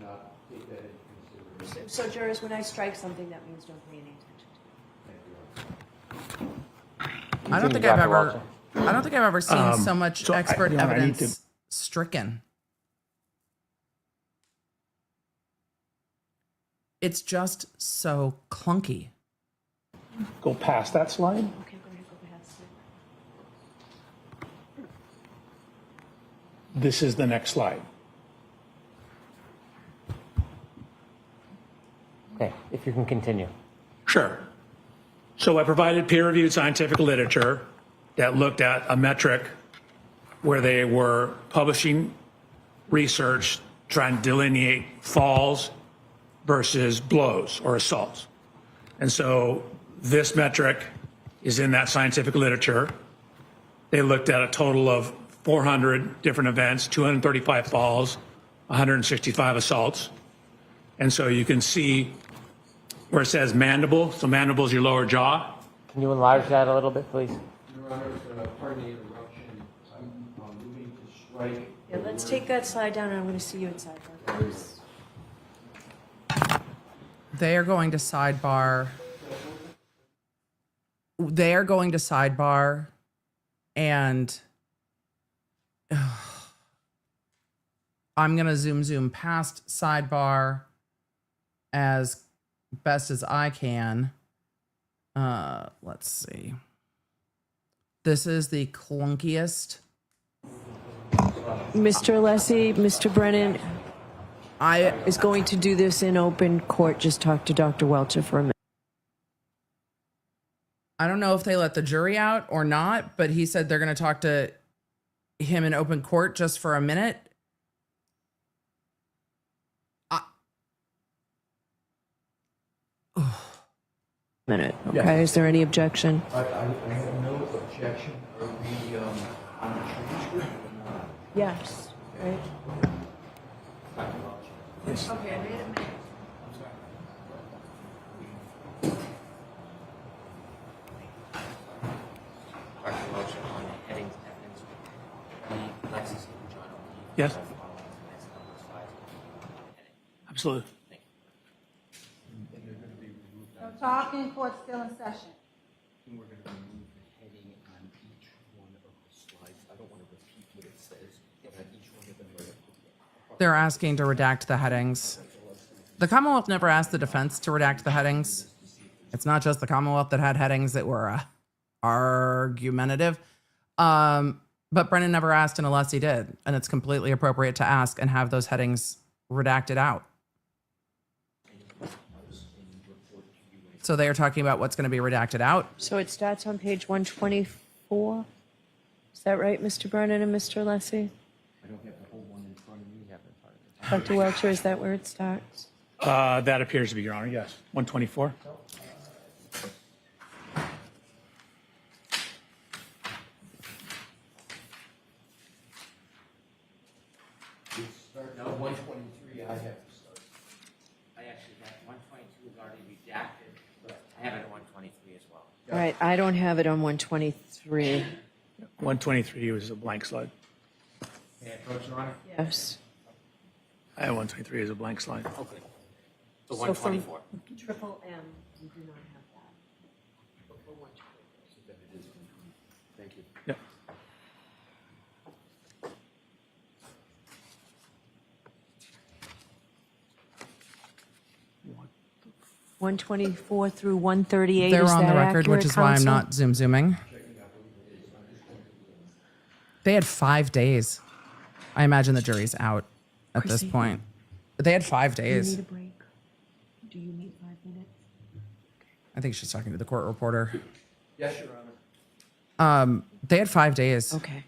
not take that into consideration. So jurors, when I strike something, that means don't pay any attention to it. Thank you, Your Honor. I don't think Continue, I've Dr. ever Welcher. I don't think I've ever seen so much so I- expert you know, I need evidence to- stricken. It's just so clunky. Go past that slide. Okay, go ahead, go past it. This is the next slide. Okay, if you can continue. Sure. So I provided peer-reviewed scientific literature that looked at a metric where they were publishing research trying to delineate falls versus blows or assaults. And so this metric is in that scientific literature. They looked at a total of 400 different events, 235 falls, 165 assaults. And so you can see where it says mandible. So mandible is your lower jaw. Can you enlarge that a little bit, please? Your Honor, pardon the interruption. I'm moving to strike. Yeah, let's take that slide down and I'm going to see you at sidebar. Please. They are going to sidebar they are going to sidebar, and I'm going to zoom past sidebar as best as I can. Let's see. This is the clunkiest. Mr. Alessi, Mr. Brennan is going to do this in open court. Just talk to Dr. Welcher for a minute. I don't know if they let the jury out or not, but he said they're going to talk to him in open court just for a minute. Okay, is there any objection? I have no objection. Are we on the transcript? Yes. Right. Okay, I made it. Dr. Welcher, on the headings evidence, the Lexus and John O'Keefe. Yes. Following the next couple of slides. Absolutely. No talking, court still in session. And we're going to remove the heading on each one of the slides. I don't want to repeat what it says, but on each one of them, They're asking to redact the headings. The Commonwealth never asked the defense to redact the headings. It's not just the Commonwealth that had headings that were argumentative. But Brennan never asked and Alessi did. And it's completely appropriate to ask and have those headings redacted out. So they are talking about what's going to be redacted out. So it starts on page 124. Is that right, Mr. Brennan and Mr. Alessi? I don't have the whole one in front of me. Have it in front of me. Dr. Welcher, is that where it starts? That appears to be, Your Honor, yes. 124. Start now 123. I have to start. I actually have 122 is already redacted, but I have it at 123 as well. All right, I don't have it on 123. 123 was a blank slide. May I approach, Your Honor? Yes. I have 123 as a blank slide. Okay. So So from 124. triple M, you do not have that. For 124. Thank you. Yep. 124 through 138. They're is on the that record, accurate, which is why I'm counsel? not zooming. They had 5 days. I imagine the jury's out at this Chrissy. point. They had 5 Do you days. need a break? Do you need 5 minutes? I think she's talking to the court reporter. Yes, Your Honor. They had 5 days. Okay.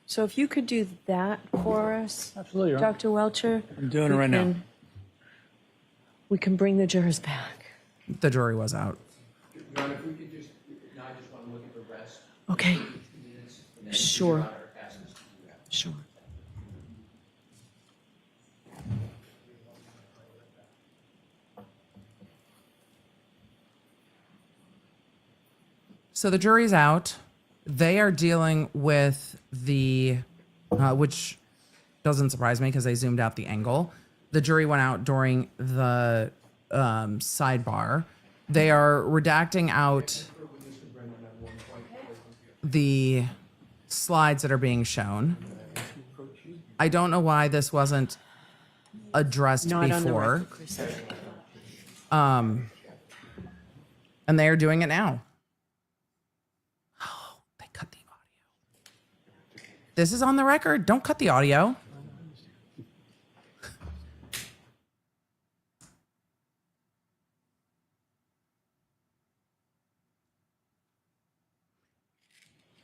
So if you could do that for us, Absolutely, Your Honor. Dr. Welcher. I'm doing it right now. We can bring the jurors back. The jury was out. Your Honor, if we could just, now I just want to look at the rest. Okay. 2 minutes. And then Sure. Your Honor asks us to do that. Sure. So the jury's out. They are dealing with the, which doesn't surprise me because they zoomed out the angle. The jury went out during the sidebar. They are redacting out the slides that are being shown. I don't know why this wasn't addressed Not on the before. record, Chris. And they are doing it now. Oh, they cut the audio. This is on the record. Don't cut the audio.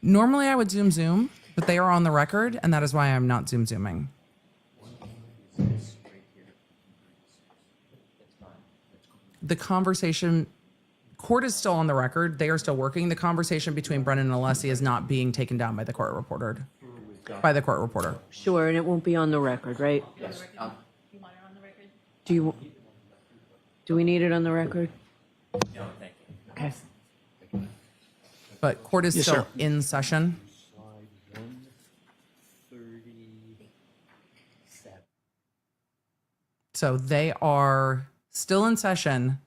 Normally I would zoom, but they are on the record, and that is why I'm not zooming. The conversation, court is still on the record. They are still working. The conversation between Brennan and Alessi is not being taken down by the court reporter. By the court reporter. Sure, and it won't be on the record, right? Yes. Do we need it on the record? No, thank you. Okay. But court is Yes, still sir. in session. Slide 137. So they are still in session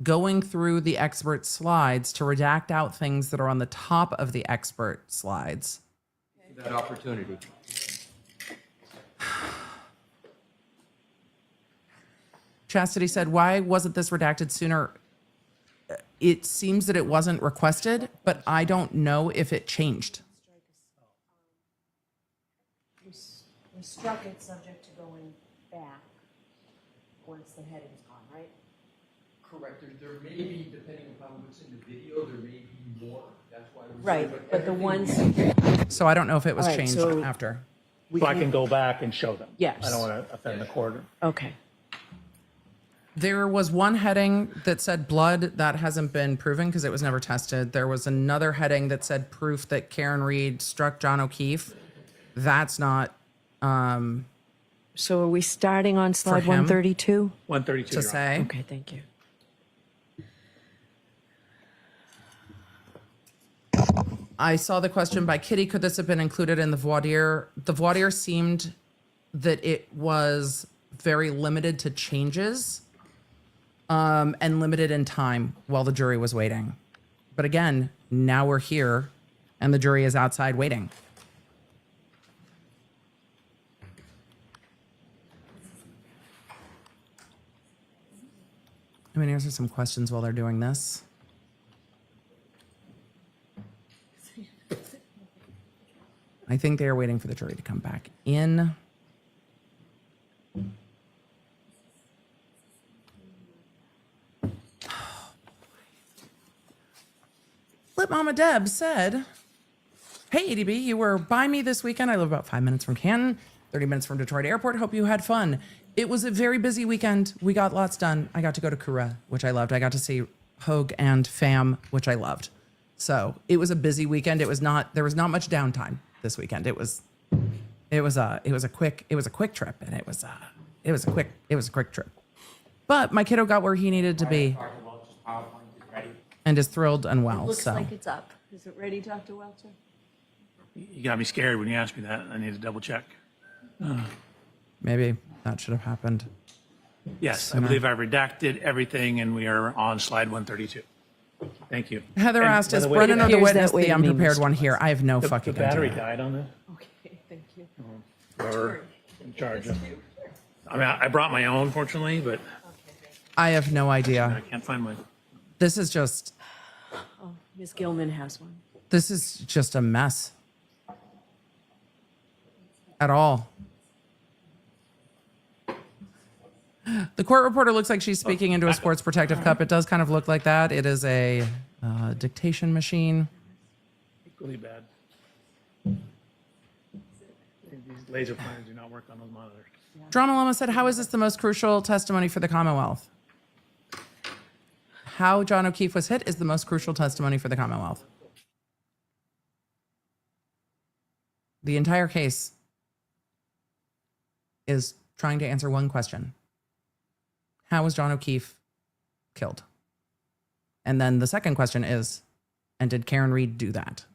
going through the expert slides to redact out things that are on the top of the expert slides. That opportunity. Chastity said, why wasn't this redacted sooner? It seems that it wasn't requested, but I don't know if it changed. We struck it subject to going back once the heading's gone, right? Correct. There may be, depending upon what's in the video, there may be more. That's why we Right, but the ones, So I don't know if it was All right, changed so- after. So I can go back and show them. Yes. I don't want to offend the court. okay. There was one heading that said blood. That hasn't been proven because it was never tested. There was another heading that said proof that Karen Reed struck John O'Keefe. That's not So are we starting on slide him? 132? 132. to Your Honor. say. Okay, thank you. I saw the question by Kitty, could this have been included in the voir dire? The voir dire seemed that it was very limited to changes and limited in time while the jury was waiting. But again, now we're here and the jury is outside waiting. I'm going to answer some questions while they're doing this. I think they are waiting for the jury to come back in. Lip Mama Deb said, hey, EDB, you were by me this weekend. I live about 5 minutes from Canton, 30 minutes from Detroit Airport. Hope you had fun. It was a very busy weekend. We got lots done. I got to go to Kura, which I loved. I got to see Hogue and Fam, which I loved. So it was a busy weekend. There was not much downtime this weekend. It was a quick trip, and it was a quick trip. But my kiddo got where he needed to be Dr. Welcher's PowerPoint is ready. and is thrilled and well. Looks So like it's up. Is it ready, Dr. Welcher? You got me scared when you asked me that. I need to double check. maybe that should have happened. Yes, I believe I redacted everything, and we are on slide 132. Thank you. Heather And asked, by "Is the way, Brennan or the appears witness that way the to me, unprepared Mr. one here?" I have no the fucking battery idea. died on this. Okay, thank you. Whoever in charge of. I mean, I brought my own, fortunately, but I have no I idea. can't find mine. This is just Ms. Gilman has one. a mess. At all. The court reporter looks like she's speaking into a sports protective cup. It does kind of look like that. It is a dictation machine. Equally bad. These laser pointers do not work on those monitors. Drama Llama said, "How is this the most crucial testimony for the Commonwealth?" How John O'Keefe was hit is the most crucial testimony for the Commonwealth. The entire case is trying to answer one question. How was John O'Keefe killed? And then the second question is, and did Karen Reed do that?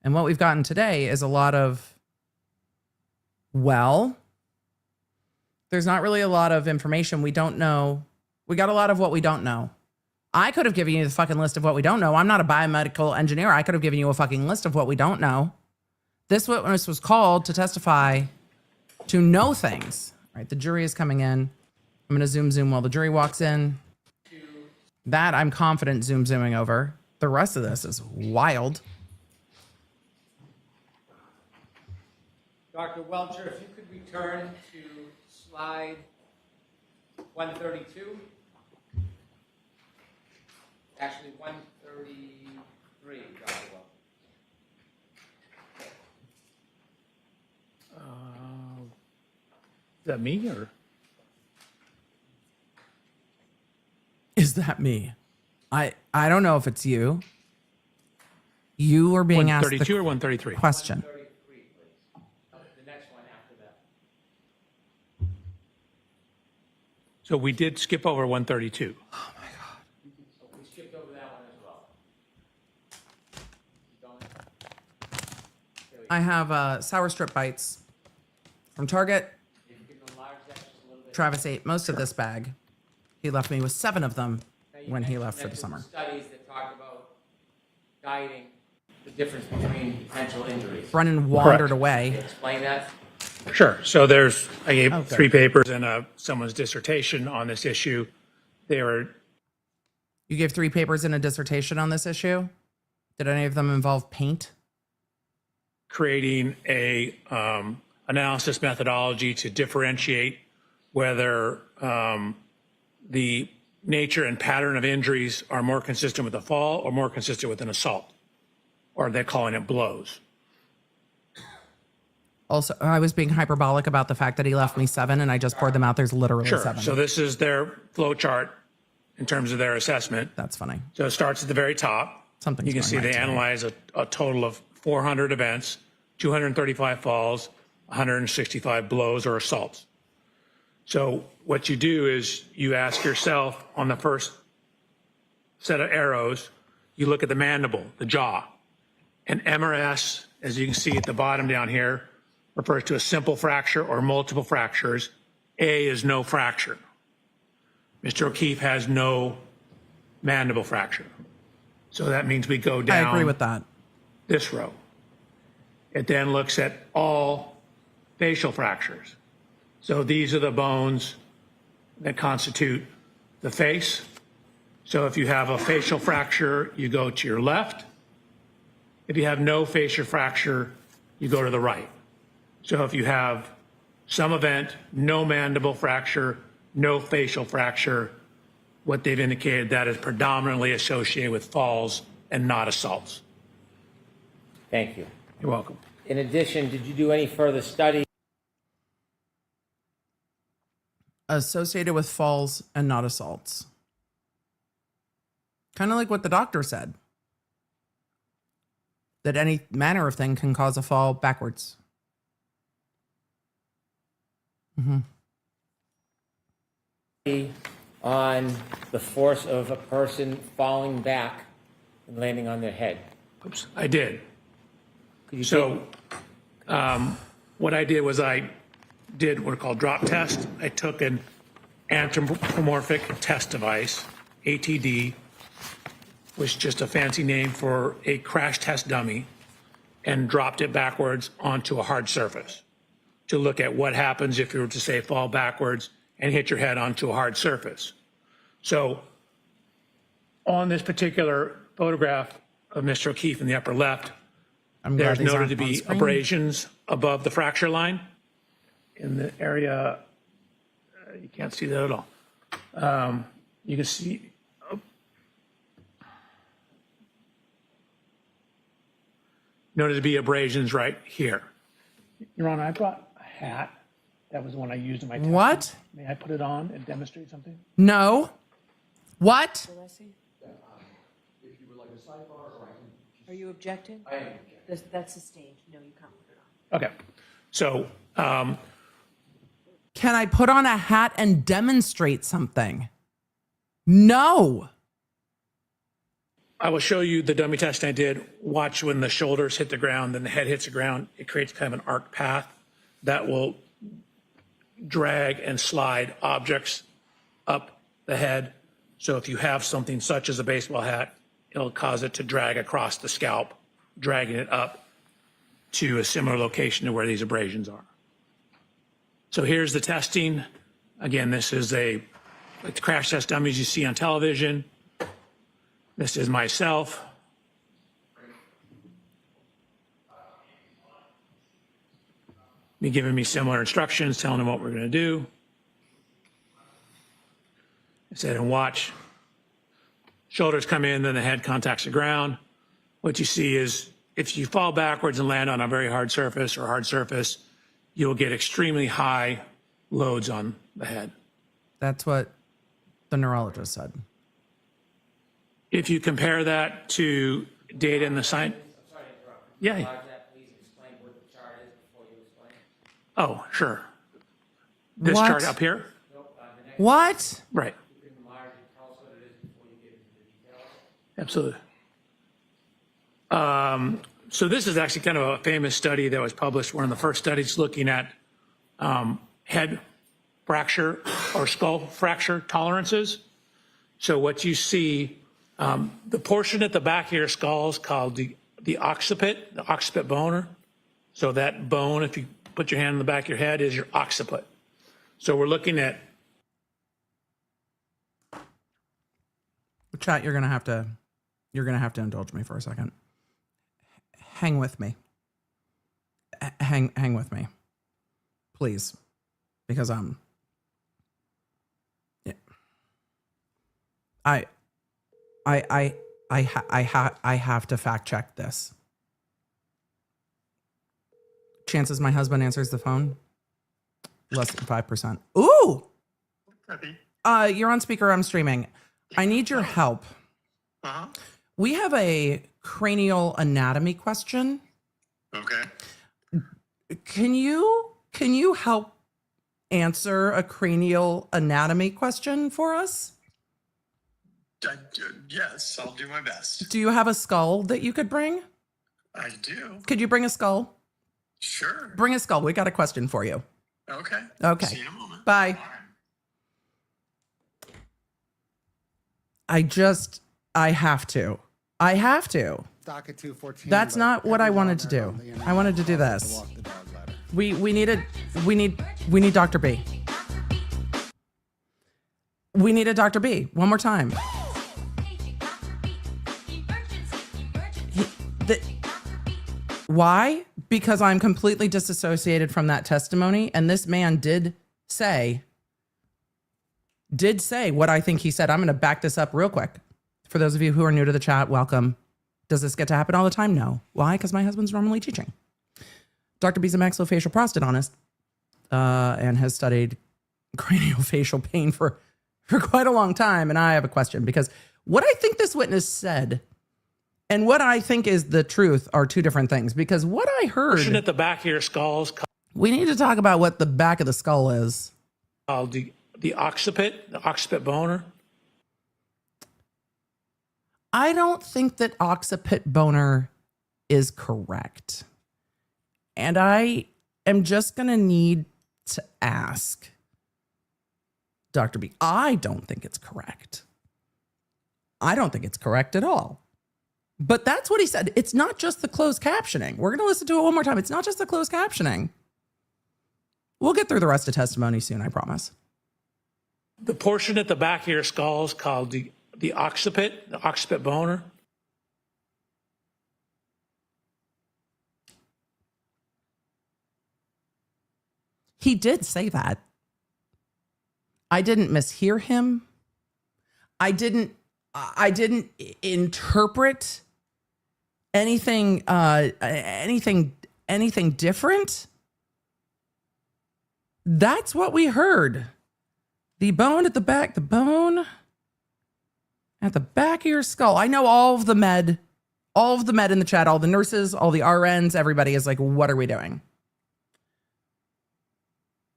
And what we've gotten today is a lot of, well, there's not really a lot of information. We don't know. We got a lot of what we don't know. I could have given you the fucking list of what we don't know. I'm not a biomedical engineer. I could have given you a fucking list of what we don't know. This witness was called to testify to know things. Right? The jury is coming in. I'm going to zoom while the jury walks in. That I'm confident zooming over. The rest of this is wild. Dr. Welcher, if you could return to slide 132. Actually, 133, Dr. Welcher. Is that me or? Is that me? I don't know if it's you. You are being asked 132 the or 133? question. 133, please. The next one after that. So we did skip over 132. We skipped over that one as well. Keep going. I have sour strip bites from Target. If you give the large sections a little bit. Travis ate most of this bag. He left me with 7 of them. Now when he left for the summer. Studies that talk about guiding the difference between potential injuries. Brennan wandered Correct. away. Can you explain that? Sure. So I gave Okay. 3 papers and someone's dissertation on this issue. They were You gave 3 papers and a dissertation on this issue. Did any of them involve paint? creating a analysis methodology to differentiate whether the nature and pattern of injuries are more consistent with a fall or more consistent with an assault, or they're calling it blows. Also, I was being hyperbolic about the fact that he left me 7 and I just poured them out. There's literally Sure. 7. So this is their flow chart in terms of their assessment. That's funny. So it starts at the very top. Something's You can going see right they today. analyze a total of 400 events, 235 falls, 165 blows or assaults. So what you do is you ask yourself on the first set of arrows, you look at the mandible, the jaw. And M or S, as you can see at the bottom down here, refers to a simple fracture or multiple fractures. A is no fracture. Mr. O'Keefe has no mandible fracture. So that means we go down I agree with that. this row. It then looks at all facial fractures. So these are the bones that constitute the face. So if you have a facial fracture, you go to your left. If you have no facial fracture, you go to the right. So if you have some event, no mandible fracture, no facial fracture, what they've indicated that is predominantly associated with falls and not assaults. Thank you. You're welcome. In addition, did you do any further study? Associated with falls and not assaults. Kind of like what the doctor said. That any manner of thing can cause a fall backwards. On the force of a person falling back and landing on their head. Oops, I did. Could you So what I did was I did what are called drop test. I took an anthropomorphic test device, ATD, which is just a fancy name for a crash test dummy, and dropped it backwards onto a hard surface to look at what happens if you were to, say, fall backwards and hit your head onto a hard surface. So on this particular photograph of Mr. O'Keefe in the upper left, I'm glad there's these noted aren't to be on screen. abrasions above the fracture line in the area. You can't see that at all. You can see. Noted to be abrasions right here. Your Honor, I brought a hat. That was the one I used in my testing. What? May I put it on and demonstrate something? No. What? Alessi, If you would like a sidebar, or I can. are you objecting? I am objecting. That's sustained. No, you can't put it on. Okay. So Can I put on a hat and demonstrate something? No. I will show you the dummy testing I did. Watch when the shoulders hit the ground, then the head hits the ground. It creates kind of an arc path that will drag and slide objects up the head. So if you have something such as a baseball hat, it'll cause it to drag across the scalp, dragging it up to a similar location to where these abrasions are. So here's the testing. Again, this is like the crash test dummies you see on television. This is myself. Me giving me similar instructions, telling them what we're going to do. I said, and watch. Shoulders come in, then the head contacts the ground. What you see is if you fall backwards and land on a very hard surface or hard surface, you'll get extremely high loads on the head. That's what the neurologist said. If you compare that to data in the science, Sorry to interrupt. yeah. Please explain what the chart is before you explain. Oh, sure. This What? chart up here, What? right? You can enlarge it, tell us what it is before you get into the details. Absolutely. So this is actually kind of a famous study that was published, one of the first studies looking at head fracture or skull fracture tolerances. So what you see, the portion at the back of your skull is called the occiput boner. So that bone, if you put your hand on the back of your head, is your occiput. So we're looking at. Chat, you're gonna have to indulge me for a second. Hang with me. Hang with me, please, because yeah. I have to fact check this. Chances my husband answers the phone, less than 5%. Ooh. You're on speaker. I'm streaming. I need your help. We have a cranial anatomy question. Okay. Can you help answer a cranial anatomy question for us? Yes, I'll do my best. Do you have a skull that you could bring? I do. Could you bring a skull? Sure. Bring a skull. We got a question for you. Okay. Okay. See you in a moment. Bye. All right. I have to. Docket 214. That's not what I wanted to do. I wanted to do this. We need Dr. B. We need a Dr. B. One more time. Why? Because I'm completely disassociated from that testimony, and this man did say what I think he said. I'm going to back this up real quick. For those of you who are new to the chat, welcome. Does this get to happen all the time? No. Why? Because my husband's normally teaching. Dr. B's a maxillofacial prosthodontist and has studied craniofacial pain for quite a long time. And I have a question, because what I think this witness said and what I think is the truth are two different things. Because what I heard... Portion at the back of your skull is we need to talk about what the back of the skull is. called the occiput boner. I don't think that occiput boner is correct. And I am just going to need to ask Dr. B. I don't think it's correct. I don't think it's correct at all. But that's what he said. It's not just the closed captioning. We're going to listen to it one more time. It's not just the closed captioning. We'll get through the rest of testimony soon, I promise. The portion at the back of your skull is called the occiput boner. He did say that. I didn't mishear him. I didn't interpret anything different. That's what we heard. The bone at the back of your skull. I know all of the med in the chat, all the nurses, all the RNs, everybody is like, what are we doing?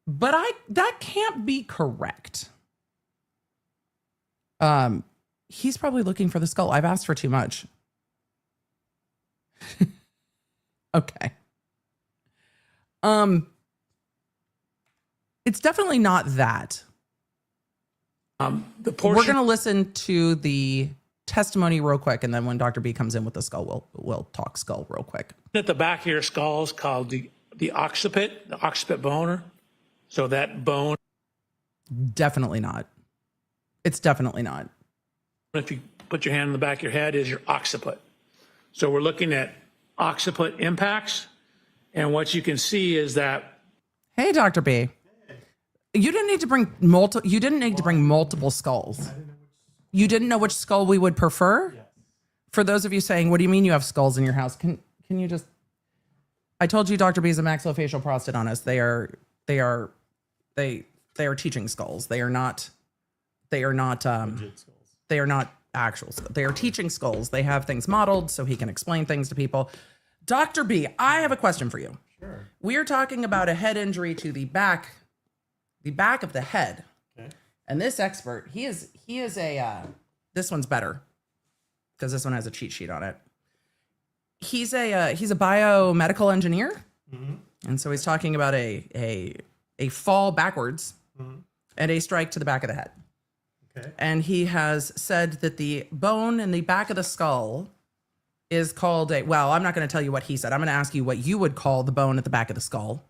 But that can't be correct. He's probably looking for the skull. I've asked for too much. Okay. It's definitely not that. The portion. We're going to listen to the testimony real quick, and then when Dr. B comes in with the skull, we'll talk skull real quick. At the back of your skull is called the occiput boner. So that bone. Definitely not. It's definitely not. If you put your hand on the back of your head, is your occiput. So we're looking at occiput impacts, and what you can see is that. Hey, Dr. B. You didn't need to bring multiple skulls. You didn't know which skull we would prefer? Yes. For those of you saying, what do you mean you have skulls in your house? Can you just... I told you Dr. B is a maxillofacial prosthodontist. They are teaching skulls. They are not actual skulls. They are teaching skulls. They have things modeled so he can explain things to people. Dr. B, I have a question for you. Sure. We are talking about a head injury to the back of the head. Okay. And this expert, he is this one's better because this one has a cheat sheet on it. He's a biomedical engineer. Mm-hmm. And so he's talking about a fall backwards and a strike to the back of the head. Okay. And he has said that the bone in the back of the skull is called a, well, I'm not going to tell you what he said. I'm going to ask you what you would call the bone at the back of the skull.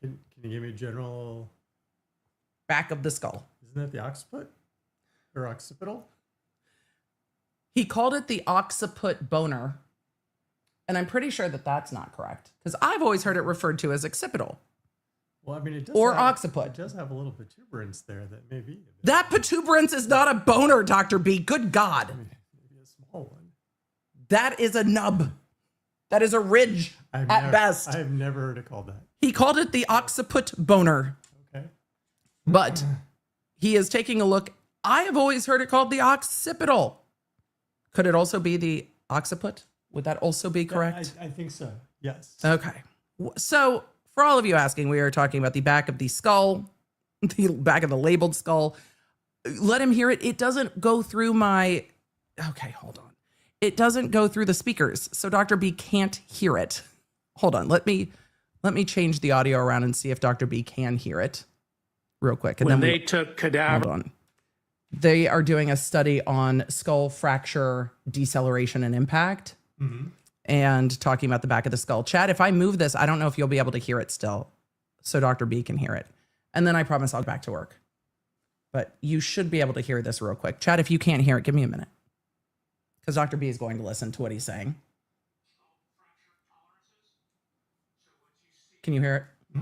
Can you give me a general? Back of the skull. Isn't that the occiput or occipital? He called it the occiput boner. And I'm pretty sure that that's not correct because I've always heard it referred to as occipital. Well, I mean, it does or have, occiput. It does have a little protuberance there that may be. That protuberance is not a boner, Dr. B. Good God. I mean, maybe a small one. That is a nub. That is a ridge at best. I have never heard it called that. He called it the occiput boner. Okay. But he is taking a look. I have always heard it called the occipital. Could it also be the occiput? Would that also be correct? I think so. Yes. Okay. So for all of you asking, we are talking about the back of the skull, the back of the labeled skull. Let him hear it. It doesn't go through my, okay, hold on. It doesn't go through the speakers. So Dr. B can't hear it. Hold on. Let me change the audio around and see if Dr. B can hear it real quick. And when then they took cadaver. Hold on. They are doing a study on skull fracture, deceleration, and impact. Mm-hmm. And talking about the back of the skull. Chad, if I move this, I don't know if you'll be able to hear it still. So Dr. B can hear it. And then I promise I'll go back to work. But you should be able to hear this real quick. Chad, if you can't hear it, give me a minute. Because Dr. B is going to listen to what he's saying. Can you hear it?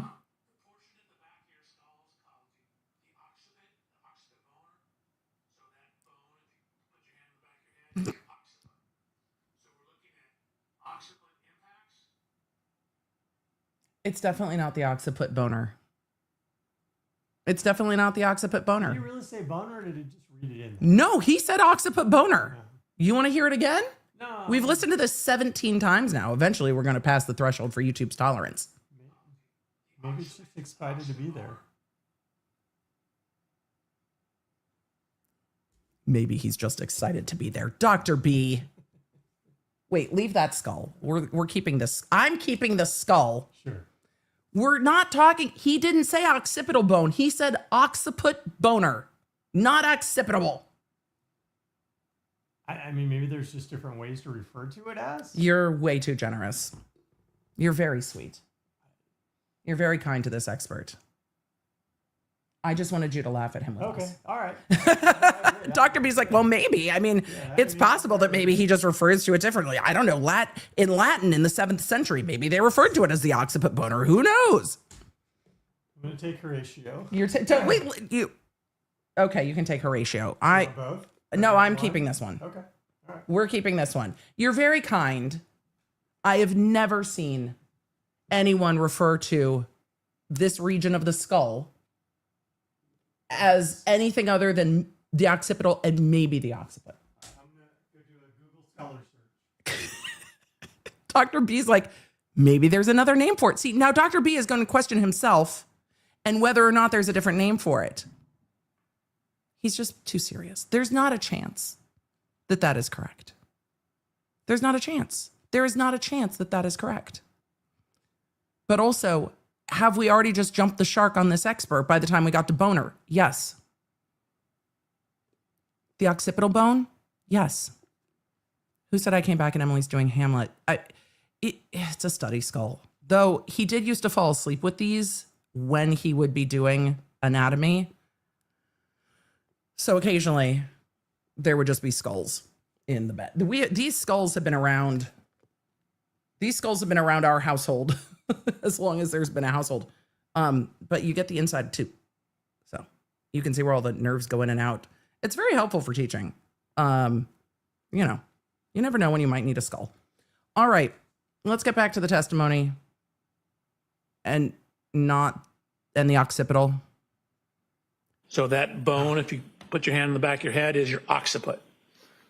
Mm-hmm. It's definitely not the occiput boner. It's definitely not the occiput boner. Did you really say boner or did it just read it in? No, he said occiput boner. You want to hear it again? No. We've listened to this 17 times now. Eventually, we're going to pass the threshold for YouTube's tolerance. Maybe it's just excited to be there. Maybe he's just excited to be there. Dr. B. Wait, leave that skull. We're keeping this. I'm keeping the skull. Sure. We're not talking. He didn't say occipital bone. He said occiput boner, not occipital. I mean, maybe there's just different ways to refer to it as. You're way too generous. You're very sweet. You're very kind to this expert. I just wanted you to laugh at him with Okay. us. All right. Dr. B's like, well, maybe. I mean, it's possible that maybe he just refers to it differently. I don't know. In Latin in the 7th century, maybe they referred to it as the occiput boner. Who knows? I'm going to take Horatio. Wait, you. Okay, you can take Horatio. Both? No, I'm keeping this one. Okay. All right. We're keeping this one. You're very kind. I have never seen anyone refer to this region of the skull as anything other than the occipital and maybe the occiput. I'm going to go do a Google Scholar search. Dr. B's like, maybe there's another name for it. See, now Dr. B is going to question himself and whether or not there's a different name for it. He's just too serious. There's not a chance that that is correct. There's not a chance. There is not a chance that that is correct. But also, have we already just jumped the shark on this expert by the time we got to boner? Yes. The occipital bone? Yes. Who said I came back and Emily's doing Hamlet? It's a study skull. Though he did used to fall asleep with these when he would be doing anatomy. So occasionally there would just be skulls in the bed. These skulls have been around. These skulls have been around our household as long as there's been a household. But you get the inside too. So you can see where all the nerves go in and out. It's very helpful for teaching. You never know when you might need a skull. All right, let's get back to the testimony and the occipital. So that bone, if you put your hand on the back of your head, is your occiput.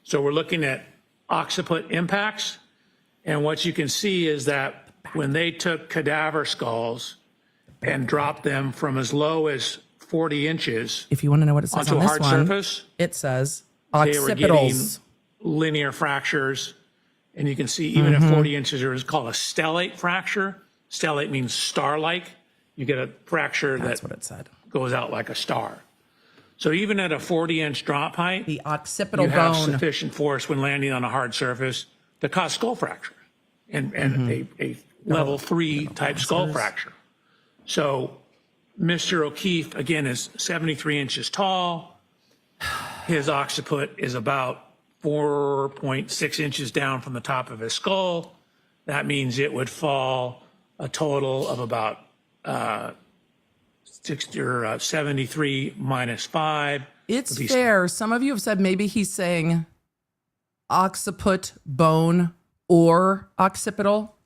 So we're looking at occiput impacts. And what you can see is that when they took cadaver skulls and dropped them from as low as 40 inches if you want to know what it says onto on a this hard one, surface, it says they were getting occipitals. linear fractures. And you can see even at 40 inches, there is called a stellate fracture. Stellate means star-like. You get a fracture That's what it said. goes out like a star. So even at a 40-inch drop height, The occipital you have bone. sufficient force when landing on a hard surface to cause skull fracture and a level 3 type skull fracture. So Mr. O'Keefe, again, is 73 inches tall. His occiput is about 4.6 inches down from the top of his skull. That means it would fall a total of about 73 minus 5. It's fair. Some of you have said maybe he's saying occiput bone or occipital.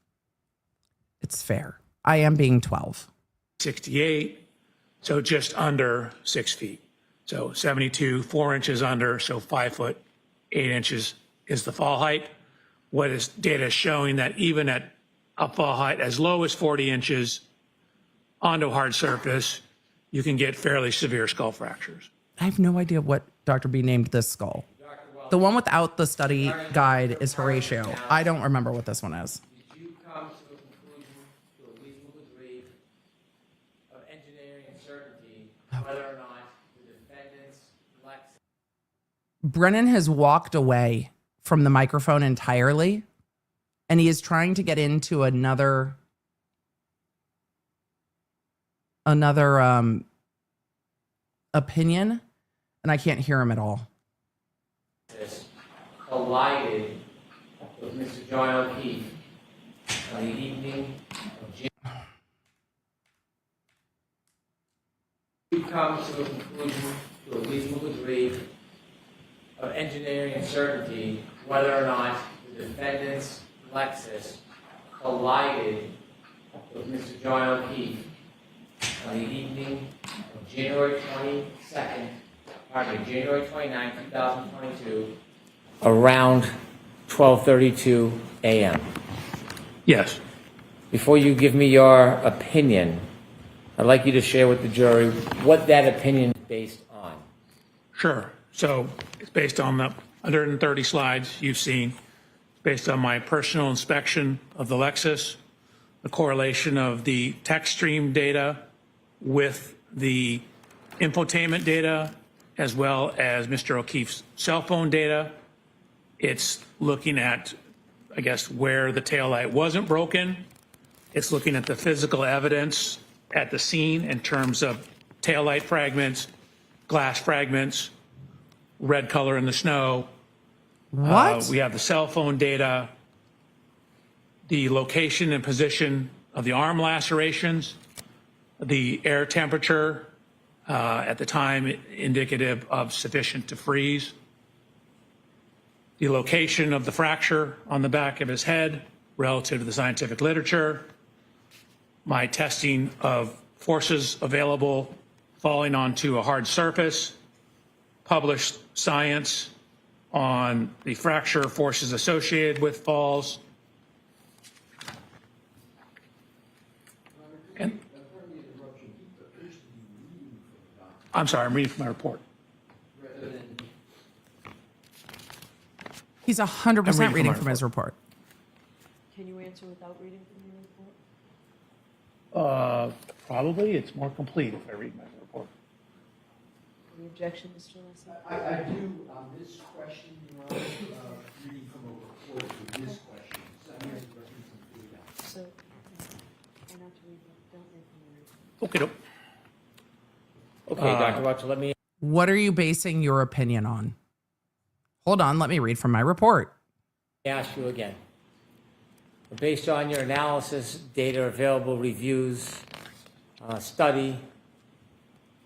It's fair. I am being 12. 68, so just under 6 feet. So 72, 4 inches under, so 5 foot, 8 inches is the fall height. What is data showing that even at a fall height as low as 40 inches onto a hard surface, you can get fairly severe skull fractures. I have no idea what Dr. B named this skull. The one without the study guide is Horatio. I don't remember what this one is. Did you come to a conclusion to a reasonable degree of engineering certainty whether or not the defendant's Lexus? Brennan has walked away from the microphone entirely, and he is trying to get into another opinion, and I can't hear him at all. Collided with Mr. John O'Keefe on the evening of January. You come to a conclusion to a reasonable degree of engineering certainty whether or not the defendant's Lexus collided with Mr. John O'Keefe on the evening of January 29, 2022, around 12:32 a.m. Yes. Before you give me your opinion, I'd like you to share with the jury what that opinion is based on. Sure. So it's based on the 130 slides you've seen. It's based on my personal inspection of the Lexus, the correlation of the Techstream data with the infotainment data, as well as Mr. O'Keefe's cell phone data. It's looking at, I guess, where the taillight wasn't broken. It's looking at the physical evidence at the scene in terms of taillight fragments, glass fragments, red color in the snow. What? We have the cell phone data, the location and position of the arm lacerations, the air temperature at the time indicative of sufficient to freeze, the location of the fracture on the back of his head relative to the scientific literature, my testing of forces available falling onto a hard surface, published science on the fracture forces associated with falls. And I'm sorry, I'm reading from my report. He's 100% reading from his report. Can you answer without reading from your report? Probably. It's more complete if I read my report. Any objection, Mr. Alessi? I do on this question, Your Honor, reading from a report with this question. So I'm going to reference some data. So, try not to read, don't read from your report. Okay. Okay, Dr. Welcher, let me What are you basing your opinion on? Hold on, let me read from my report. ask you again. Based on your analysis, data available, reviews, study,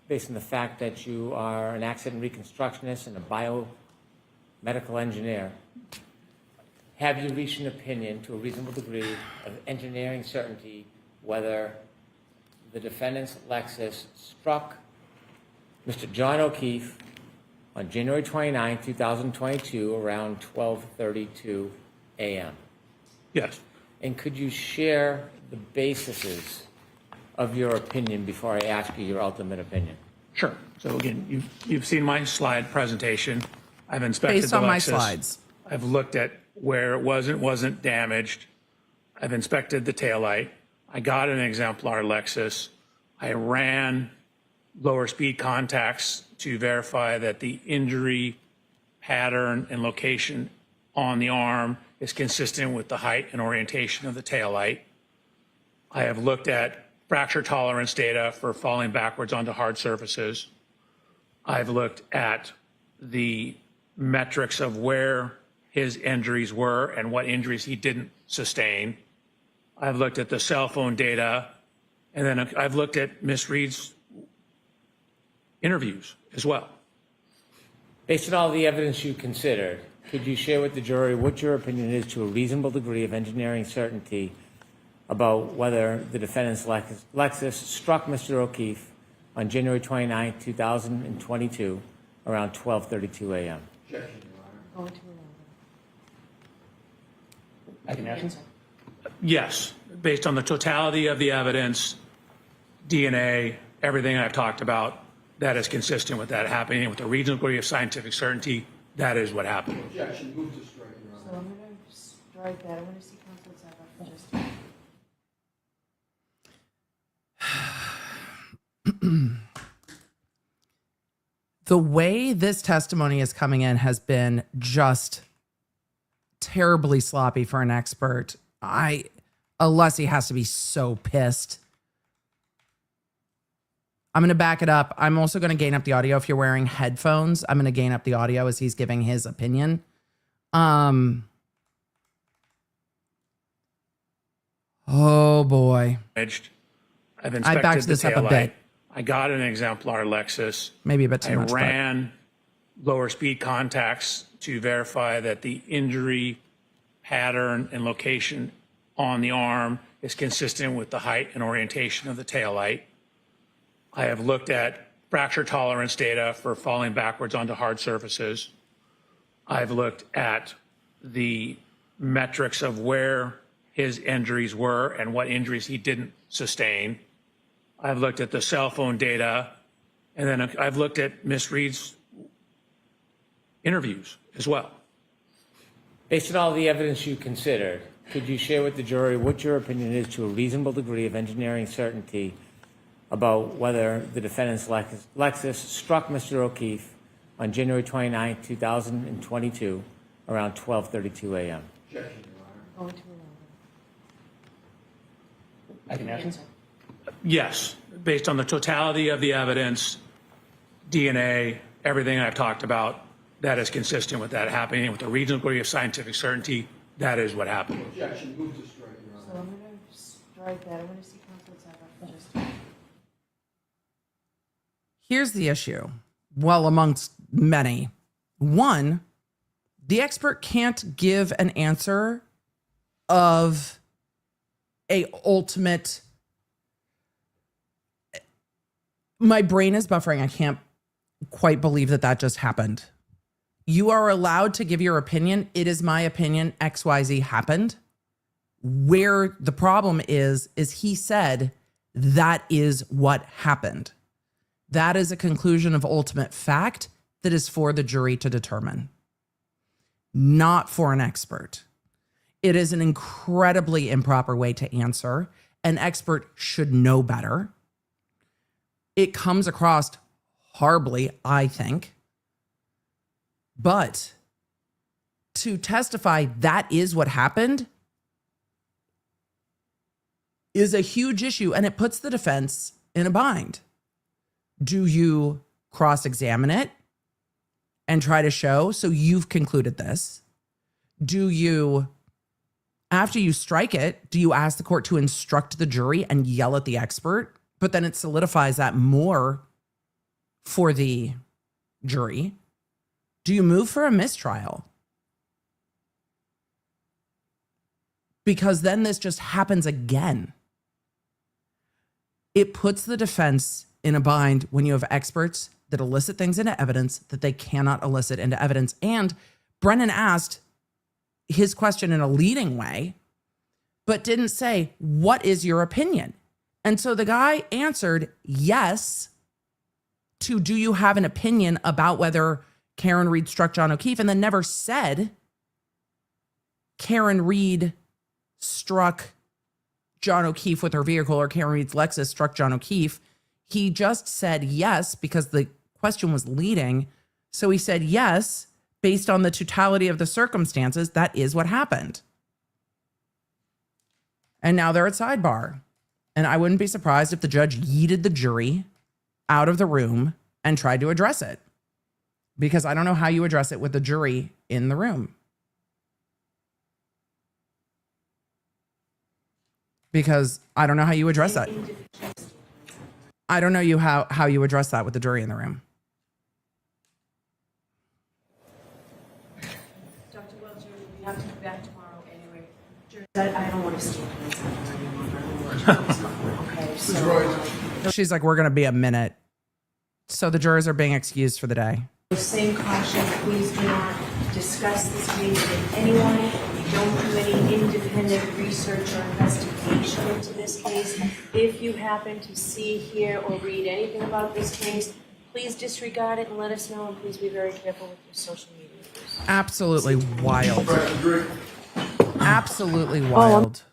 based on the fact that you are an accident reconstructionist and a biomedical engineer, have you reached an opinion to a reasonable degree of engineering certainty whether the defendant's Lexus struck Mr. John O'Keefe on January 29, 2022, around 12:32 a.m.? Yes. And could you share the bases of your opinion before I ask you your ultimate opinion? Sure. So again, you've seen my slide presentation. I've inspected Based the on my Lexus. slides. I've looked at where it wasn't damaged. I've inspected the taillight. I got an exemplar Lexus. I ran lower speed contacts to verify that the injury pattern and location on the arm is consistent with the height and orientation of the taillight. I have looked at fracture tolerance data for falling backwards onto hard surfaces. I've looked at the metrics of where his injuries were and what injuries he didn't sustain. I've looked at the cell phone data, and then I've looked at Miss Reed's interviews as well. Based on all the evidence you considered, could you share with the jury what your opinion is to a reasonable degree of engineering certainty about whether the defendant's Lexus struck Mr. O'Keefe on January 29, 2022, around 12:32 a.m.? Going to I can answer. Yes, based on the totality of the evidence, DNA, everything I've talked about, that is consistent with that happening with a reasonable degree of scientific certainty. That is what happened. Objection. Move to strike, Your Honor. So I'm going to strike that. I'm going to see counsel Sidebar for just The way this testimony is coming in has been just terribly sloppy for an expert. Alessi has to be so pissed. I'm going to back it up. I'm also going to gain up the audio. If you're wearing headphones, I'm going to gain up the audio as he's giving his opinion. Oh boy. I've I inspected backed the this up a taillight. bit. I got an exemplar Lexus. Maybe a bit too much. I ran lower speed contacts to verify that the injury pattern and location on the arm is consistent with the height and orientation of the taillight. I have looked at fracture tolerance data for falling backwards onto hard surfaces. I've looked at the metrics of where his injuries were and what injuries he didn't sustain. I've looked at the cell phone data, and then I've looked at Miss Reed's interviews as well. Based on all the evidence you considered, could you share with the jury what your opinion is to a reasonable degree of engineering certainty about whether the defendant's Lexus struck Mr. O'Keefe on January 29, 2022, around 12:32 a.m.? going to I can answer. Yes, based on the totality of the evidence, DNA, everything I've talked about, that is consistent with that happening with a reasonable degree of scientific certainty. That is what happened. Objection. Move to strike, Your Honor. So I'm going to strike that. I'm going to see counsel Sidebar for just Here's the issue. Well, amongst many. One, the expert can't give an answer of a ultimate. My brain is buffering. I can't quite believe that that just happened. You are allowed to give your opinion. It is my opinion. XYZ happened. Where the problem is he said that is what happened. That is a conclusion of ultimate fact that is for the jury to determine, not for an expert. It is an incredibly improper way to answer. An expert should know better. It comes across horribly, I think. But to testify that is what happened is a huge issue, and it puts the defense in a bind. Do you cross-examine it and try to show, so you've concluded this? Do you, after you strike it, do you ask the court to instruct the jury and yell at the expert? But then it solidifies that more for the jury. Do you move for a mistrial? Because then this just happens again. It puts the defense in a bind when you have experts that elicit things into evidence that they cannot elicit into evidence. And Brennan asked his question in a leading way, but didn't say, what is your opinion? And so the guy answered yes to, do you have an opinion about whether Karen Reed struck John O'Keefe? And then never said Karen Reed struck John O'Keefe with her vehicle or Karen Reed's Lexus struck John O'Keefe. He just said yes because the question was leading. So he said yes, based on the totality of the circumstances. That is what happened. And now they're at sidebar. And I wouldn't be surprised if the judge yeeted the jury out of the room and tried to address it. Because I don't know how you address it with the jury in the room. Because I don't know how you address that. I don't know how you address that with the jury in the room. Dr. Welcher, we have to be back tomorrow anyway. I don't want to stay here anymore. Okay, so... She's like, we're going to be a minute. So the jurors are being excused for the day. Same caution, please do not discuss this case with anyone. Don't do any independent research or investigation into this case. If you happen to see, hear, or read anything about this case, please disregard it and let us know, and please be very careful with your social media use. Absolutely wild. Absolutely wild.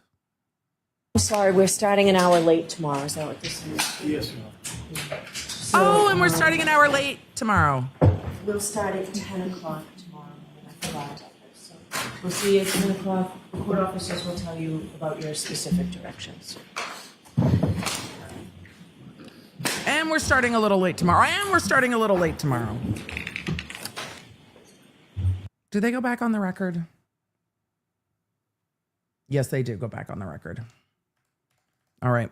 I'm sorry, we're starting an hour late tomorrow. Is that what this is? Yes, ma'am. Oh, and we're starting an hour late tomorrow. We'll start at 10 o'clock tomorrow. I forgot. So we'll see you at 10 o'clock. The court officers will tell you about your specific directions. And we're starting a little late tomorrow. Do they go back on the record? Yes, they do go back on the record. All right.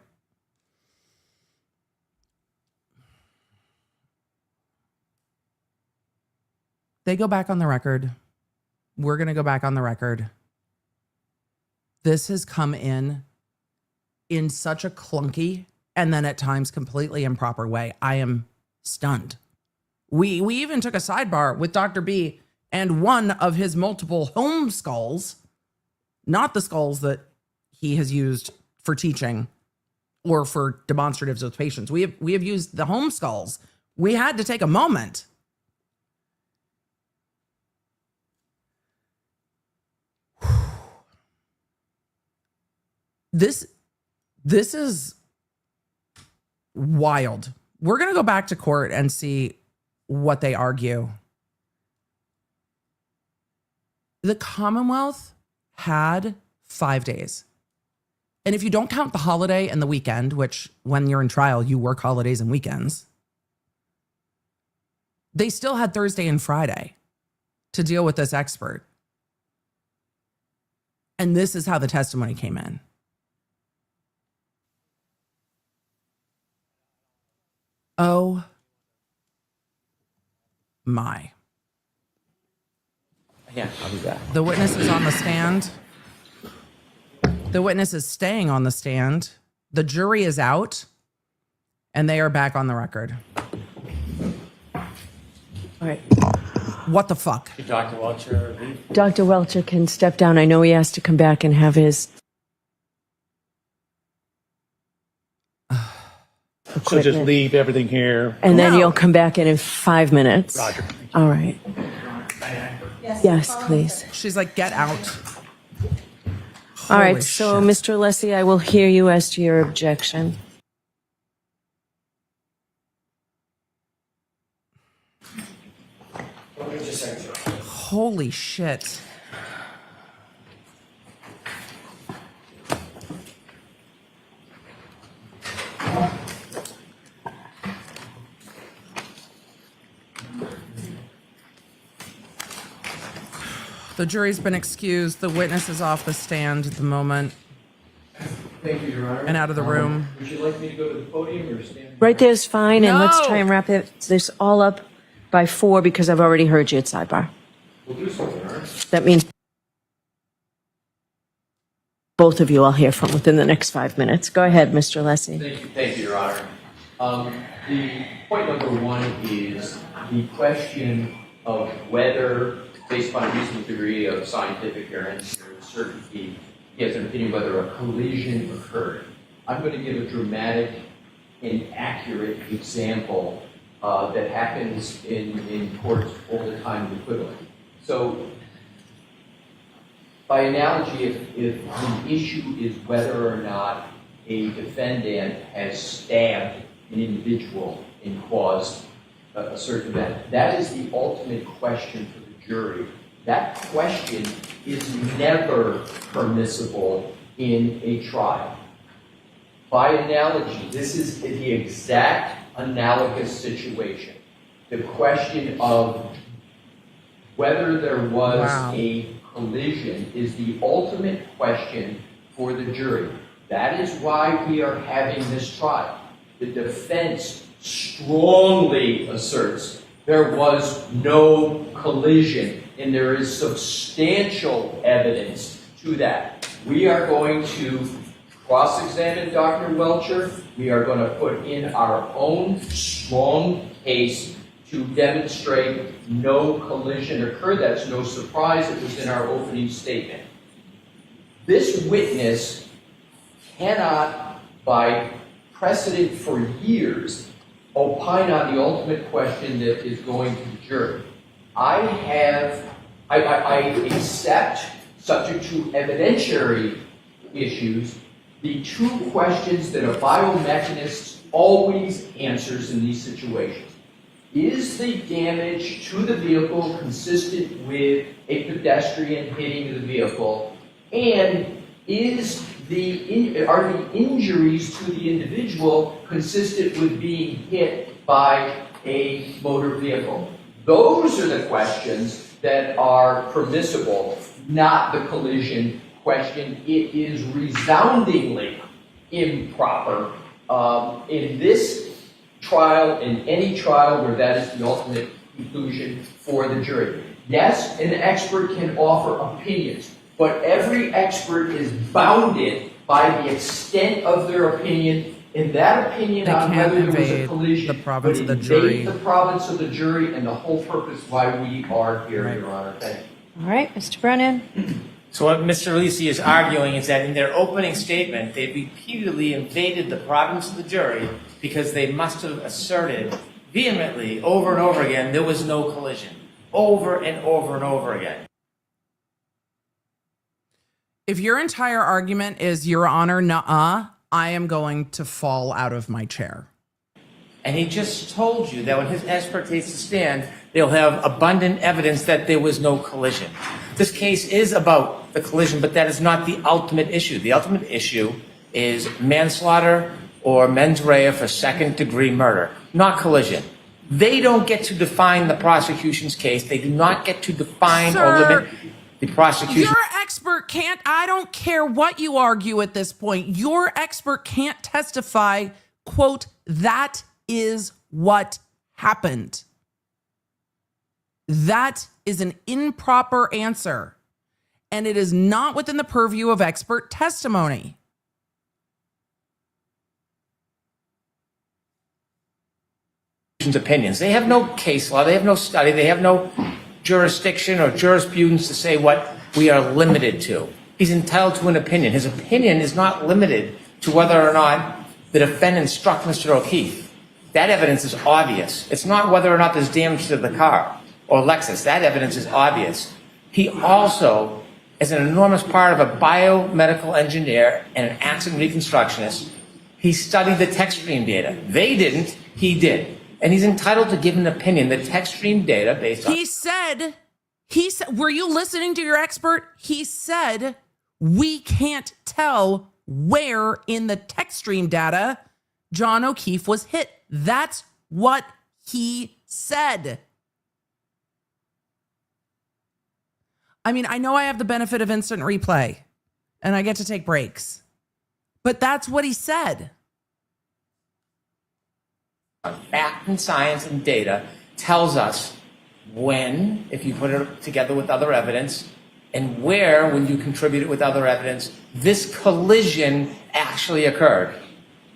They go back on the record. We're going to go back on the record. This has come in such a clunky and then at times completely improper way. I am stunned. We even took a sidebar with Dr. B and one of his multiple home skulls, not the skulls that he has used for teaching or for demonstratives with patients. We have used the home skulls. We had to take a moment. This is wild. We're going to go back to court and see what they argue. The Commonwealth had 5 days. And if you don't count the holiday and the weekend, which when you're in trial, you work holidays and weekends, they still had Thursday and Friday to deal with this expert. And this is how the testimony came in. Oh my. Yeah, I'll be back. The witness is on the stand. The witness is staying on the stand. The jury is out, and they are back on the record. All right. What the fuck? Dr. Welcher, leave. Dr. Welcher can step down. I know he has to come back and have his So just leave everything here. and then you'll come back in 5 minutes. Roger. All right. Yes, please. She's like, get out. All right, Holy so shit. Mr. Alessi, I will hear you as to your objection. Holy shit. The jury's been excused. The witness is off the stand at the moment Thank you, Your Honor. and out of the room. Would you like me to go to the podium or stand? Right there's fine, and let's No. try and wrap this all up by 4 because I've already heard you at sidebar. We'll do so, Your Honor. That means both of you I'll hear from within the next 5 minutes. Go ahead, Mr. Alessi. Thank you, Your Honor. The point number one is the question of whether, based upon a reasonable degree of scientific evidence or certainty, he has an opinion whether a collision occurred. I'm going to give a dramatic and accurate example that happens in courts all the time with equivalent. So, by analogy, if the issue is whether or not a defendant has stabbed an individual and caused a certain event. That is the ultimate question for the jury. That question is never permissible in a trial. By analogy, this is the exact analogous situation. The question of whether there was a collision is the ultimate question for the jury. That is why we are having this trial. The defense strongly asserts there was no collision, and there is substantial evidence to that. We are going to cross-examine Dr. Welcher. We are going to put in our own strong case to demonstrate no collision occurred. That's no surprise. It was in our opening statement. This witness cannot, by precedent for years, opine on the ultimate question that is going to the jury. I accept, subject to evidentiary issues, the two questions that a biomechanist always answers in these situations. Is the damage to the vehicle consistent with a pedestrian hitting the vehicle? And are the injuries to the individual consistent with being hit by a motor vehicle? Those are the questions that are permissible, not the collision question. It is resoundingly improper in this trial, in any trial where that is the ultimate conclusion for the jury. Yes, an expert can offer opinions, but every expert is bounded by the extent of their opinion, and that opinion on whether there was a collision the province would of the jury. invade the province of the jury and the whole purpose why we are here, Your Honor. Thank you. All right, Mr. Brennan. So what Mr. Alessi is arguing is that in their opening statement, they repeatedly invaded the province of the jury because they must have asserted vehemently over and over again there was no collision. Over and over and over again. If your entire argument is, Your Honor, nuh-uh, I am going to fall out of my chair. And he just told you that when his expert takes the stand, they'll have abundant evidence that there was no collision. This case is about the collision, but that is not the ultimate issue. The ultimate issue is manslaughter or mens rea for second-degree murder, not collision. They don't get to define the prosecution's case. They do not get to define or limit the prosecution. Your expert can't, I don't care what you argue at this point, your expert can't testify, quote, that is what happened. That is an improper answer, and it is not within the purview of expert testimony. Opinions. They have no case law, they have no study, they have no jurisdiction or jurisprudence to say what we are limited to. He's entitled to an opinion. His opinion is not limited to whether or not the defendant struck Mr. O'Keefe. That evidence is obvious. It's not whether or not there's damage to the car or Lexus. That evidence is obvious. He also is an enormous part of a biomedical engineer and an accident reconstructionist. He studied the Techstream data. They didn't, he did. And he's entitled to give an opinion. The Techstream data based on... He said, were you listening to your expert? He said, we can't tell where in the Techstream data John O'Keefe was hit. That's what he said. I mean, I know I have the benefit of instant replay and I get to take breaks, but that's what he said. Fact and science and data tells us when, if you put it together with other evidence, and where, when you contribute it with other evidence, this collision actually occurred.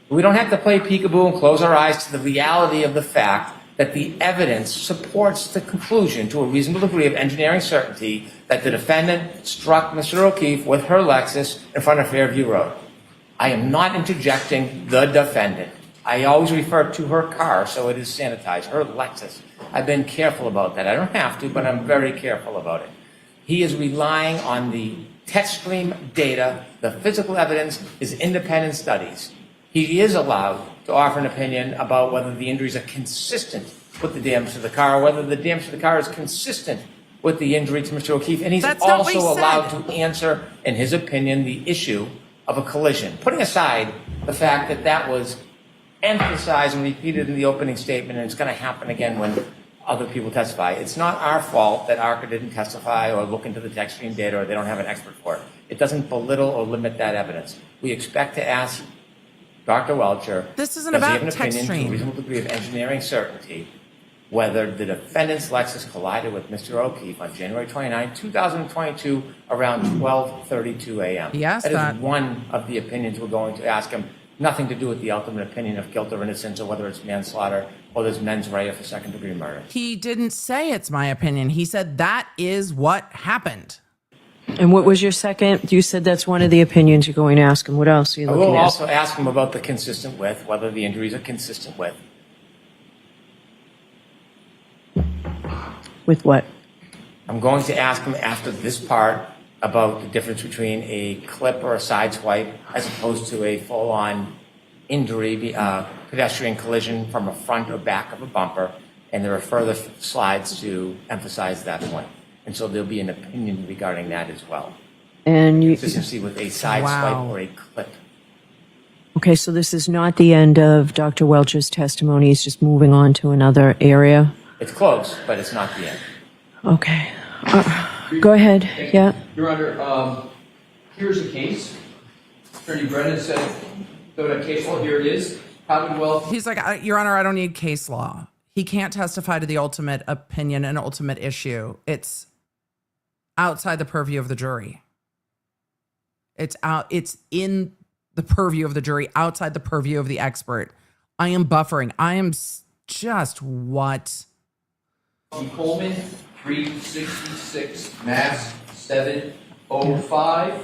We don't have to play peekaboo and close our eyes to the reality of the fact that the evidence supports the conclusion to a reasonable degree of engineering certainty that the defendant struck Mr. O'Keefe with her Lexus in front of Fairview Road. I am not interjecting the defendant. I always refer to her car, so it is sanitized, her Lexus. I've been careful about that. I don't have to, but I'm very careful about it. He is relying on the Techstream data, the physical evidence, his independent studies. he is allowed to offer an opinion about whether the injuries are consistent with the damage to the car, whether the damage to the car is consistent with the injury to Mr. O'Keefe, and he's That's not what also he said. allowed to answer, in his opinion, the issue of a collision. Putting aside the fact that that was emphasized and repeated in the opening statement, and it's going to happen again when other people testify. It's not our fault that ARCA didn't testify or look into the Techstream data, or they don't have an expert for it. It doesn't belittle or limit that evidence. We expect to ask Dr. Welcher, This isn't does he about have an opinion to a Techstream. reasonable degree of engineering certainty whether the defendant's Lexus collided with Mr. O'Keefe on January 29, 2022, around 12:32 a.m. Yes, that that- is one of the opinions we're going to ask him. Nothing to do with the ultimate opinion of guilt or innocence, or whether it's manslaughter or there's mens rea for second-degree murder. He didn't say it's my opinion. He said that is what happened. And what was your second? You said that's one of the opinions you're going to ask him. What else are you I looking will at? also ask him about the consistent with, whether the injuries are consistent with. With what? I'm going to ask him after this part about the difference between a clip or a side swipe as opposed to a full-on injury, pedestrian collision from a front or back of a bumper, and there are further slides to emphasize that point. And so there'll be an opinion regarding that as well. And you, Consistency with a side swipe or a clip. okay, so this is not the end of Dr. Welcher's testimony. He's just moving on to another area. It's close, but it's not the end. Okay. Go ahead. Yeah. Your Honor, here's a case. Attorney Brennan said, the case law, here it is. Commonwealth. He's like, Your Honor, I don't need case law. He can't testify to the ultimate opinion and ultimate issue. It's outside the purview of the jury. It's in the purview of the jury, outside the purview of the expert. I am buffering. I am just what? Coleman, 366 Mass 705,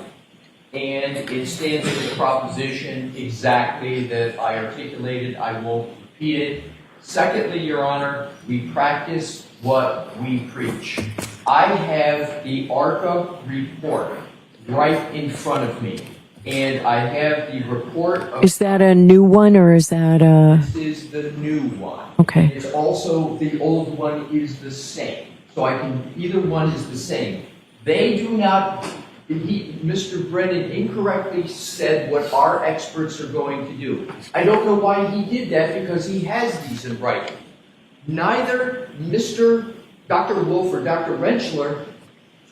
and it stands as a proposition exactly that I articulated. I won't repeat it. Secondly, Your Honor, we practice what we preach. I have the ARCA report right in front of me, and I have the report of... Is that a new one or is that a... This is the new one. Okay. It's also, the old one is the same. So I can, either one is the same. They do not, Mr. Brennan incorrectly said what our experts are going to do. I don't know why he did that, because he has these in writing. Neither Dr. Wolf or Dr. Rentschler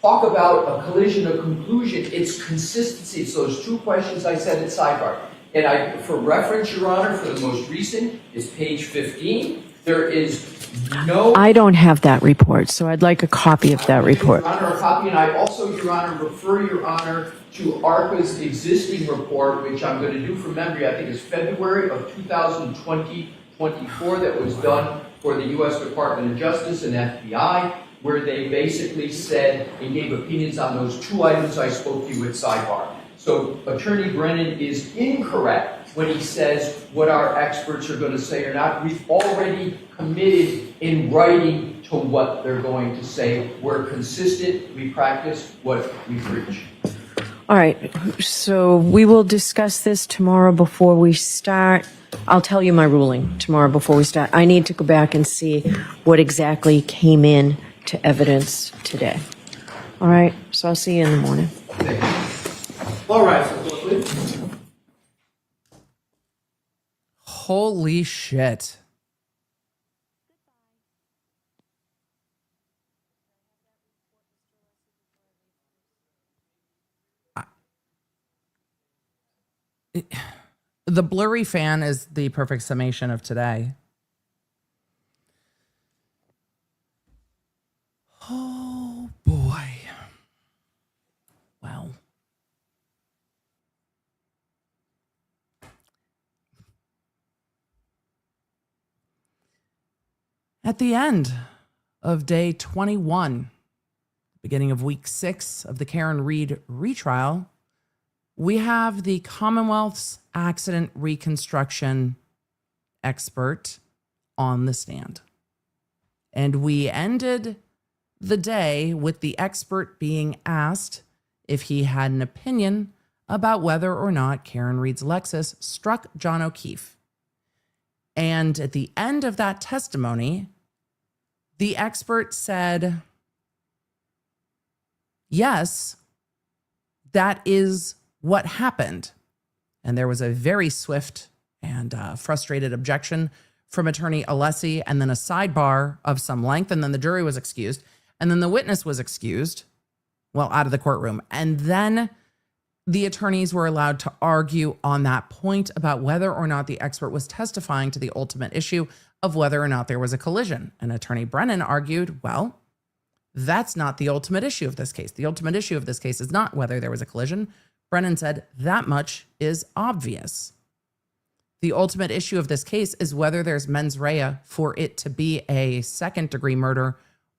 talk about a collision or conclusion. It's consistency. It's those two questions I said at sidebar. And for reference, Your Honor, for the most recent is page 15. There is no... I don't have that report, so I'd like a copy of that report. Your Honor, a copy, and I also, Your Honor, refer Your Honor to ARCA's existing report, which I'm going to do from memory. I think it's February of 2024 that was done for the U.S. Department of Justice and FBI, where they basically said and gave opinions on those two items I spoke to you at sidebar. So Attorney Brennan is incorrect when he says what our experts are going to say or not. We've already committed in writing to what they're going to say. We're consistent. We practice what we preach. All right, so we will discuss this tomorrow before we start. I'll tell you my ruling tomorrow before we start. I need to go back and see what exactly came in to evidence today. All right, so I'll see you in the morning. All right, so please. Holy shit. The blurry fan is the perfect summation of today. Oh boy. Well. At the end of day 21, beginning of week 6 of the Karen Read retrial, we have the Commonwealth's accident reconstruction expert on the stand. And we ended the day with the expert being asked if he had an opinion about whether or not Karen Reed's Lexus struck John O'Keefe. And at the end of that testimony, the expert said, yes, that is what happened. And there was a very swift and frustrated objection from attorney Alessi, and then a sidebar of some length, and then the jury was excused, and then the witness was excused, well, out of the courtroom. And then the attorneys were allowed to argue on that point about whether or not the expert was testifying to the ultimate issue of whether or not there was a collision. And attorney Brennan argued, well, that's not the ultimate issue of this case. The ultimate issue of this case is not whether there was a collision. Brennan said that much is obvious. The ultimate issue of this case is whether there's mens rea for it to be a second-degree murder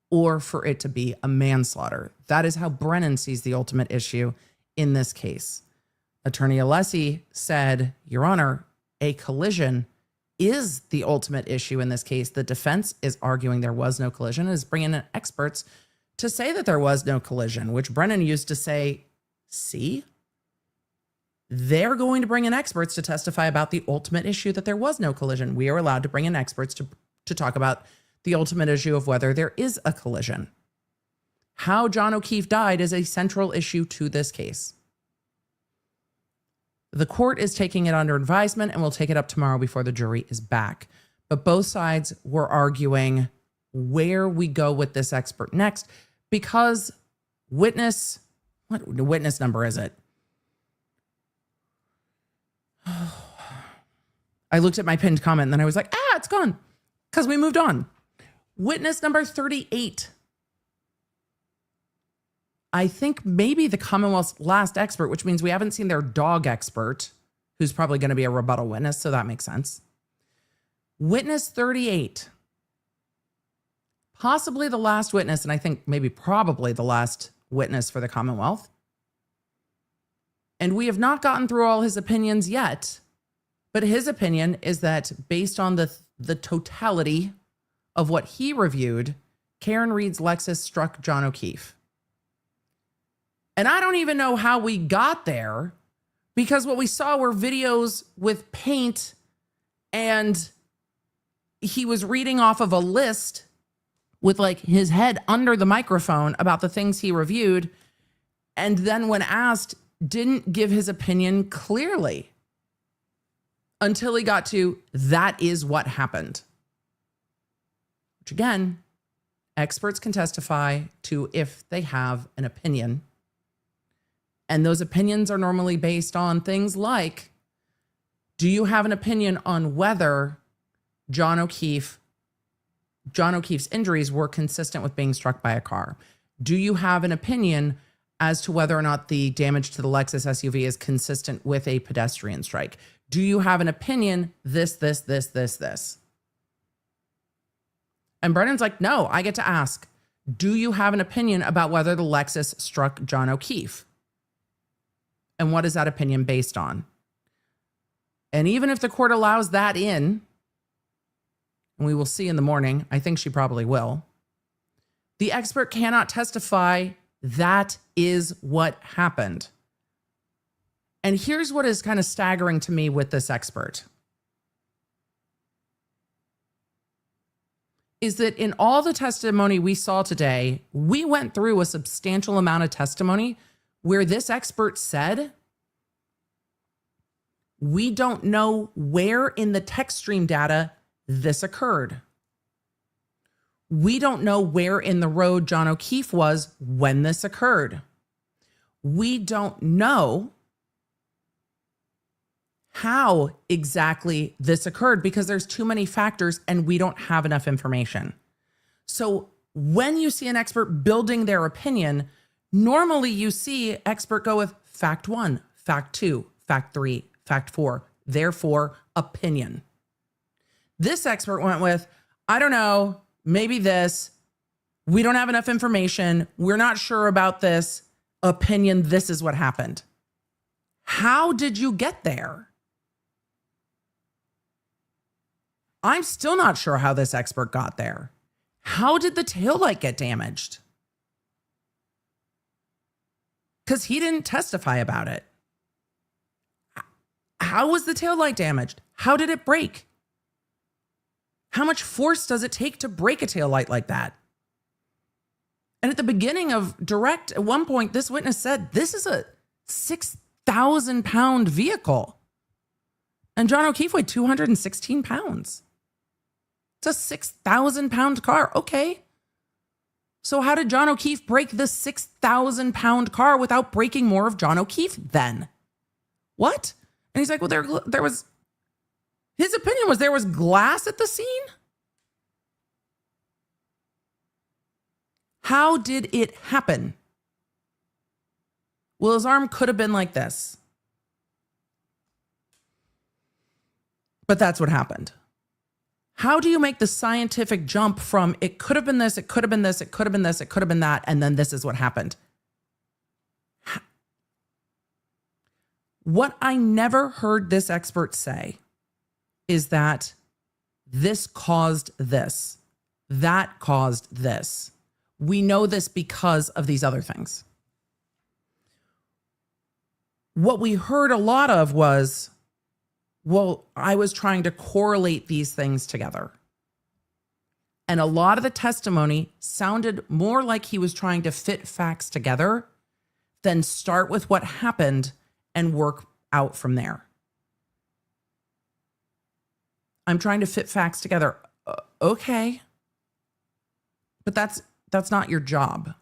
or for it to be a manslaughter. That is how Brennan sees the ultimate issue in this case. Attorney Alessi said, Your Honor, a collision is the ultimate issue in this case. The defense is arguing there was no collision and is bringing in experts to say that there was no collision, which Brennan used to say, see? They're going to bring in experts to testify about the ultimate issue that there was no collision. We are allowed to bring in experts to talk about the ultimate issue of whether there is a collision. How John O'Keefe died is a central issue to this case. The court is taking it under advisement and will take it up tomorrow before the jury is back. But both sides were arguing where we go with this expert next, because what witness number is it? I looked at my pinned comment and then I was like, it's gone, because we moved on. Witness number 38. I think maybe the Commonwealth's last expert, which means we haven't seen their dog expert, who's probably going to be a rebuttal witness, so that makes sense. Witness 38. Possibly the last witness, and I think maybe probably the last witness for the Commonwealth. And we have not gotten through all his opinions yet, but his opinion is that based on the totality of what he reviewed, Karen Reed's Lexus struck John O'Keefe. And I don't even know how we got there, because what we saw were videos with paint, and he was reading off of a list with like his head under the microphone about the things he reviewed. And then when asked, didn't give his opinion clearly until he got to, that is what happened. Which again, experts can testify to if they have an opinion. And those opinions are normally based on things like, do you have an opinion on whether John O'Keefe's injuries were consistent with being struck by a car? Do you have an opinion as to whether or not the damage to the Lexus SUV is consistent with a pedestrian strike? Do you have an opinion, this? And Brennan's like, no, I get to ask, do you have an opinion about whether the Lexus struck John O'Keefe? And what is that opinion based on? And even if the court allows that in, and we will see in the morning, I think she probably will, the expert cannot testify that is what happened. And here's what is kind of staggering to me with this expert. Is that in all the testimony we saw today, we went through a substantial amount of testimony where this expert said, we don't know where in the Techstream data this occurred. We don't know where in the road John O'Keefe was when this occurred. We don't know how exactly this occurred because there's too many factors and we don't have enough information. So when you see an expert building their opinion, normally you see expert go with fact 1, fact 2, fact 3, fact 4, therefore opinion. This expert went with, I don't know, maybe this, we don't have enough information, we're not sure about this, opinion, this is what happened. How did you get there? I'm still not sure how this expert got there. How did the taillight get damaged? Because he didn't testify about it. How was the taillight damaged? How did it break? How much force does it take to break a taillight like that? And at the beginning of direct, at one point, this witness said, this is a 6,000 pound vehicle. And John O'Keefe weighed 216 pounds. It's a 6,000 pound car. Okay. So how did John O'Keefe break this 6,000 pound car without breaking more of John O'Keefe then? What? And he's like, well, there was, his opinion was there was glass at the scene. How did it happen? Well, his arm could have been like this. But that's what happened. How do you make the scientific jump from it could have been this, it could have been this, it could have been this, it could have been that, and then this is what happened? What I never heard this expert say is that this caused this, that caused this. We know this because of these other things. What we heard a lot of was, well, I was trying to correlate these things together. And a lot of the testimony sounded more like he was trying to fit facts together than start with what happened and work out from there. I'm trying to fit facts together. Okay. But that's not your job.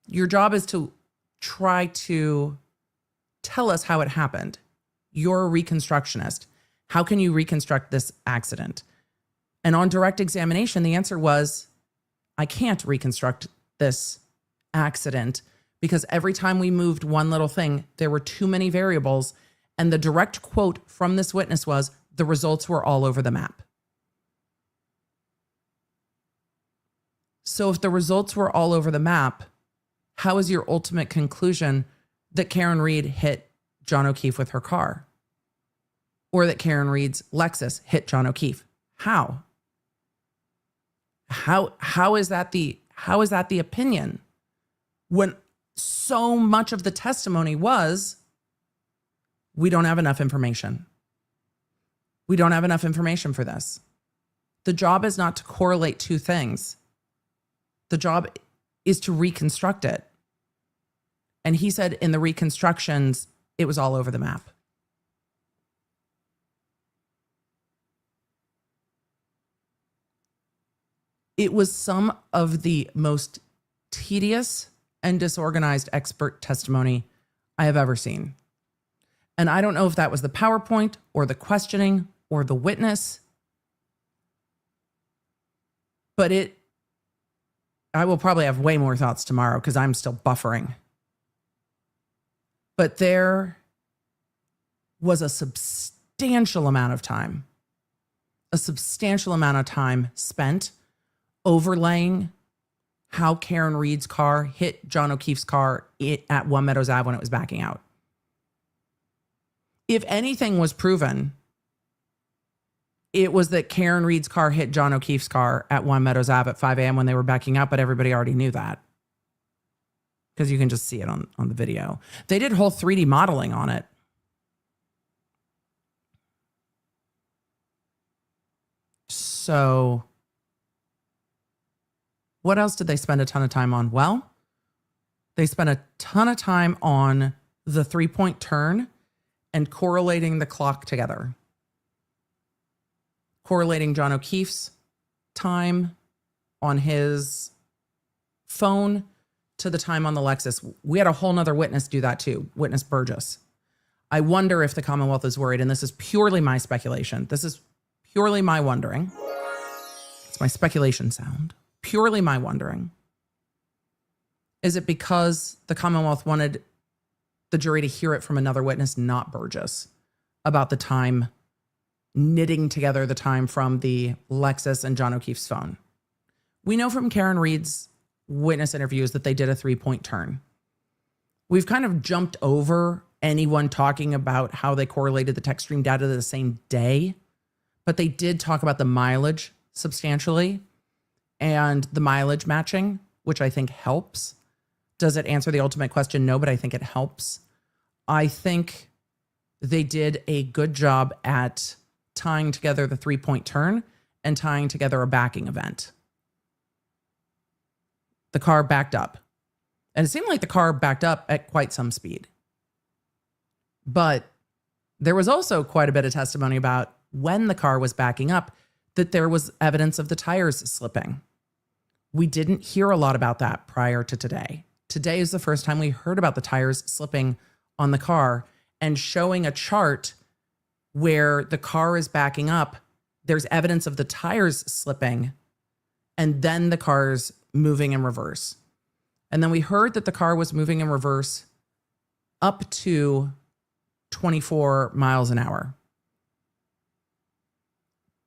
Your job is to try to tell us how it happened. You're a reconstructionist. How can you reconstruct this accident? And on direct examination, the answer was, I can't reconstruct this accident because every time we moved one little thing, there were too many variables. And the direct quote from this witness was, the results were all over the map. So if the results were all over the map, how is your ultimate conclusion that Karen Reed hit John O'Keefe with her car? Or that Karen Reed's Lexus hit John O'Keefe? How? How is that the opinion? When so much of the testimony was, we don't have enough information. We don't have enough information for this. The job is not to correlate two things. The job is to reconstruct it. And he said in the reconstructions, it was all over the map. It was some of the most tedious and disorganized expert testimony I have ever seen. And I don't know if that was the PowerPoint or the questioning or the witness, but I will probably have way more thoughts tomorrow because I'm still buffering. But there was a substantial amount of time spent overlaying how Karen Reed's car hit John O'Keefe's car at One Meadows Ave when it was backing out. If anything was proven, it was that Karen Reed's car hit John O'Keefe's car at One Meadows Ave at 5 a.m. when they were backing out, but everybody already knew that because you can just see it on the video. They did whole 3D modeling on it. So what else did they spend a ton of time on? Well, they spent a ton of time on the 3-point turn and correlating the clock together. Correlating John O'Keefe's time on his phone to the time on the Lexus. We had a whole nother witness do that too, witness Burgess. I wonder if the Commonwealth is worried, and this is purely my speculation. This is purely my wondering. It's my speculation sound. Purely my wondering. Is it because the Commonwealth wanted the jury to hear it from another witness, not Burgess, about the time, knitting together the time from the Lexus and John O'Keefe's phone? We know from Karen Reed's witness interviews that they did a 3-point turn. We've kind of jumped over anyone talking about how they correlated the Techstream data the same day, but they did talk about the mileage substantially and the mileage matching, which I think helps. Does it answer the ultimate question? No, but I think it helps. I think they did a good job at tying together the 3-point turn and tying together a backing event. The car backed up. And it seemed like the car backed up at quite some speed. But there was also quite a bit of testimony about when the car was backing up, that there was evidence of the tires slipping. We didn't hear a lot about that prior to today. Today is the first time we heard about the tires slipping on the car, and showing a chart where the car is backing up. There's evidence of the tires slipping, and then the car's moving in reverse. And then we heard that the car was moving in reverse up to 24 miles an hour.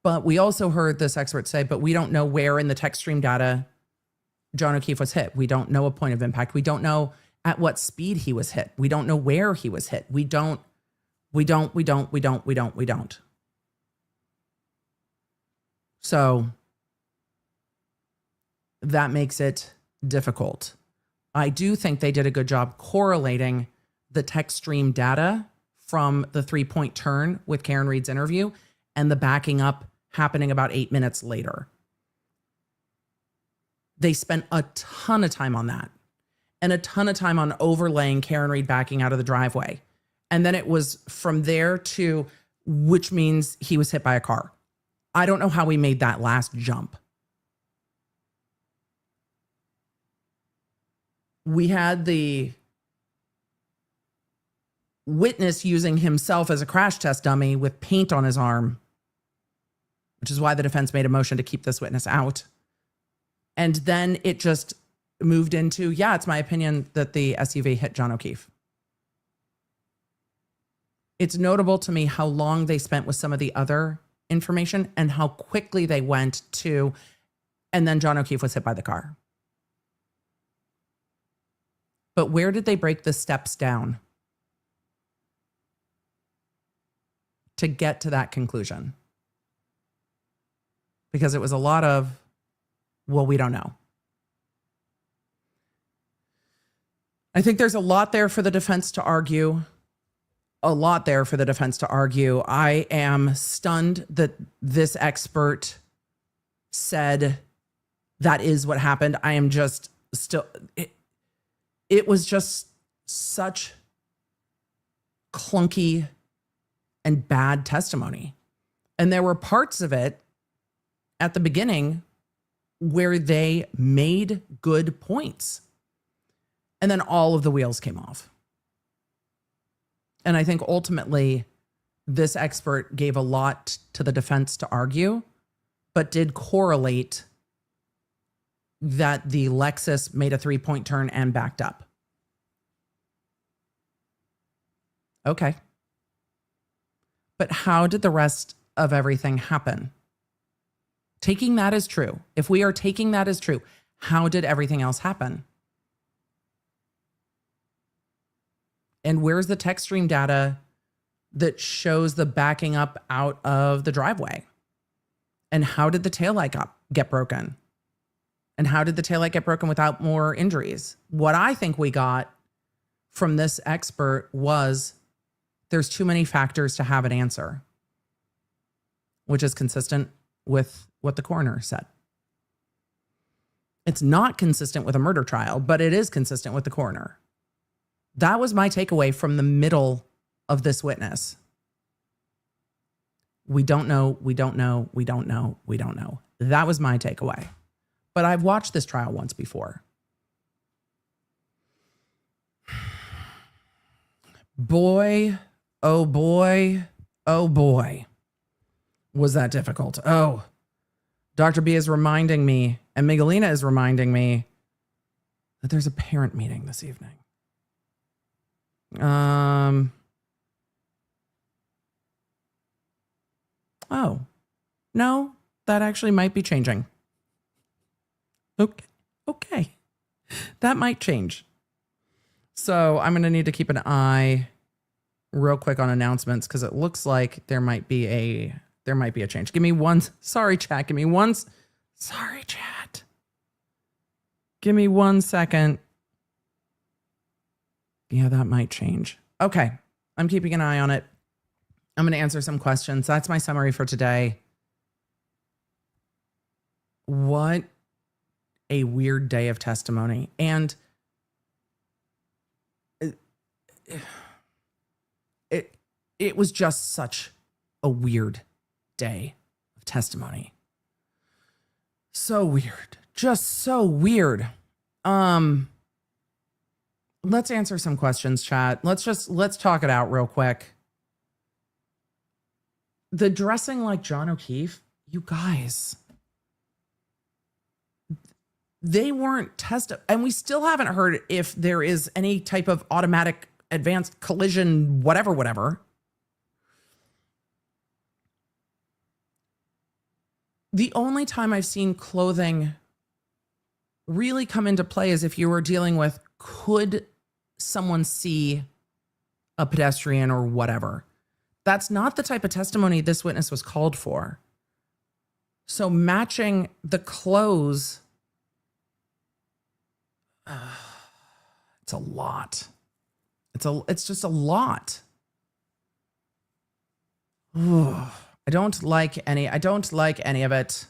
But we also heard this expert say, but we don't know where in the Techstream data John O'Keefe was hit. We don't know a point of impact. We don't know at what speed he was hit. We don't know where he was hit. We don't. So that makes it difficult. I do think they did a good job correlating the Techstream data from the 3-point turn with Karen Reed's interview and the backing up happening about 8 minutes later. They spent a ton of time on that and a ton of time on overlaying Karen Reed backing out of the driveway. And then it was from there to, which means he was hit by a car. I don't know how we made that last jump. We had the witness using himself as a crash test dummy with paint on his arm, which is why the defense made a motion to keep this witness out. And then it just moved into, yeah, it's my opinion that the SUV hit John O'Keefe. It's notable to me how long they spent with some of the other information and how quickly they went to, and then John O'Keefe was hit by the car. But where did they break the steps down to get to that conclusion? Because it was a lot of, well, we don't know. I think there's a lot there for the defense to argue. I am stunned that this expert said that is what happened. I am just still, it was just such clunky and bad testimony. And there were parts of it at the beginning where they made good points. And then all of the wheels came off. And I think ultimately this expert gave a lot to the defense to argue, but did correlate that the Lexus made a 3-point turn and backed up. Okay. But how did the rest of everything happen? Taking that as true, if we are taking that as true, how did everything else happen? And where's the Techstream data that shows the backing up out of the driveway? And how did the taillight get broken? And how did the taillight get broken without more injuries? What I think we got from this expert was there's too many factors to have an answer, which is consistent with what the coroner said. It's not consistent with a murder trial, but it is consistent with the coroner. That was my takeaway from the middle of this witness. We don't know. That was my takeaway. But I've watched this trial once before. Boy, oh boy, was that difficult. Oh, Dr. B is reminding me, and Miguelina is reminding me that there's a parent meeting this evening. Oh, no, that actually might be changing. Okay. That might change. So I'm going to need to keep an eye real quick on announcements because it looks like there might be a change. Sorry, chat. Give me one second. Yeah, that might change. Okay. I'm keeping an eye on it. I'm going to answer some questions. That's my summary for today. What a weird day of testimony. And it was just such a weird day of testimony. So weird. Just so weird. Let's answer some questions, chat. Let's talk it out real quick. The dressing like John O'Keefe, you guys, they weren't tested, and we still haven't heard if there is any type of automatic advanced collision, whatever. The only time I've seen clothing really come into play is if you were dealing with, could someone see a pedestrian or whatever. That's not the type of testimony this witness was called for. So matching the clothes, it's a lot. It's just a lot. Ugh. I don't like any of it.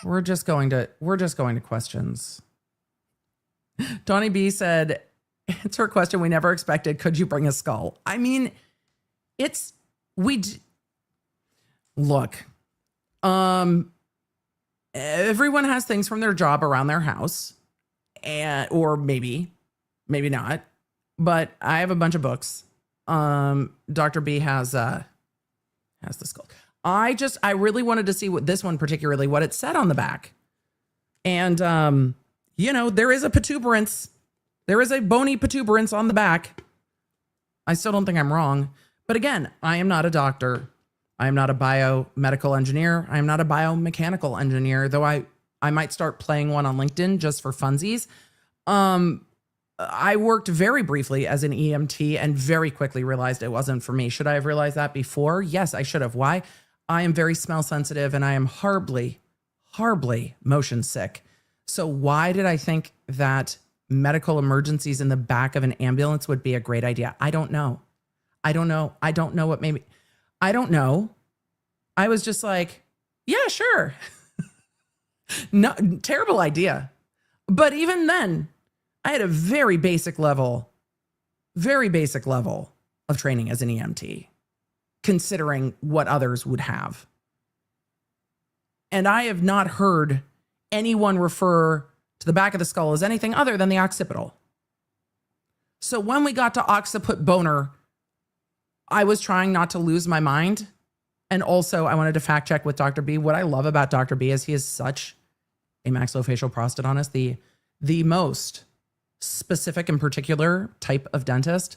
We're just going to questions. Donnie B said, it's her question we never expected. Could you bring a skull? I mean, look, everyone has things from their job around their house, or maybe not, but I have a bunch of books. Dr. B has the skull. I really wanted to see what this one particularly, what it said on the back. And, there is a protuberance. There is a bony protuberance on the back. I still don't think I'm wrong. But again, I am not a doctor. I am not a biomedical engineer. I am not a biomechanical engineer, though I might start playing one on LinkedIn just for funsies. I worked very briefly as an EMT and very quickly realized it wasn't for me. Should I have realized that before? Yes, I should have. Why? I am very smell sensitive and I am horribly, horribly motion sick. So why did I think that medical emergencies in the back of an ambulance would be a great idea? I don't know. I don't know what maybe. I don't know. I was just like, yeah, sure. No, terrible idea. But even then, I had a very basic level of training as an EMT, considering what others would have. And I have not heard anyone refer to the back of the skull as anything other than the occipital. So when we got to occiput boner, I was trying not to lose my mind. And also I wanted to fact check with Dr. B. What I love about Dr. B is he is such a maxillofacial prosthodontist, the most specific and particular type of dentist.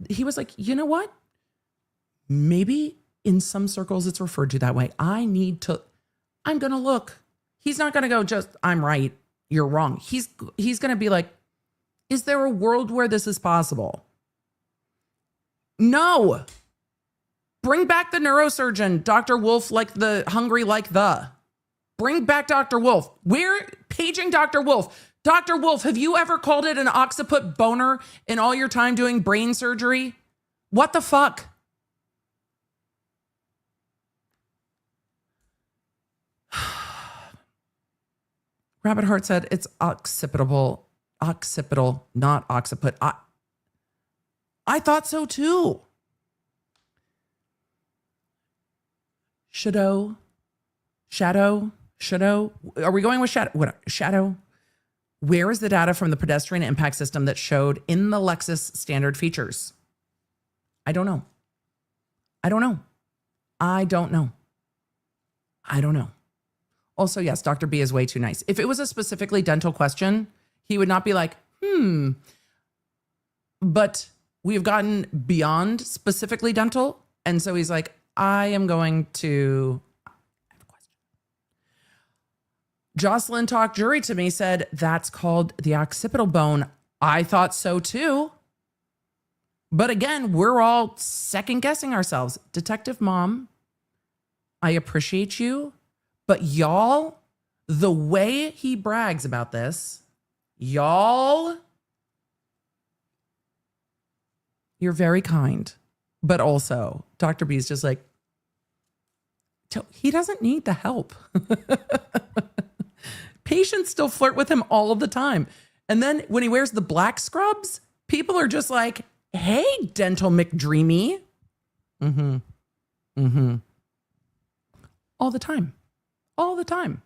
He was like, you know what? Maybe in some circles it's referred to that way. I'm going to look. He's not going to go just, I'm right, you're wrong. He's going to be like, is there a world where this is possible? No. Bring back the neurosurgeon, Dr. Wolf, like the hungry like the. Bring back Dr. Wolf. We're paging Dr. Wolf. Dr. Wolf, have you ever called it an occiput boner in all your time doing brain surgery? What the fuck? Rabbit Heart said it's occipital, not occiput. I thought so too. Shadow. Are we going with shadow? What? Shadow? Where is the data from the pedestrian impact system that showed in the Lexus standard features? I don't know. Also, yes, Dr. B is way too nice. If it was a specifically dental question, he would not be like, But we've gotten beyond specifically dental. And so he's like, I am going to have a question. Jocelyn talked jury to me, said, that's called the occipital bone. I thought so too. But again, we're all second guessing ourselves. Detective Mom, I appreciate you. But y'all, the way he brags about this, y'all, you're very kind. But also, Dr. B is just like, he doesn't need the help. Patients still flirt with him all of the time. And then when he wears the black scrubs, people are just like, hey, Dental McDreamy. All the time. All the time.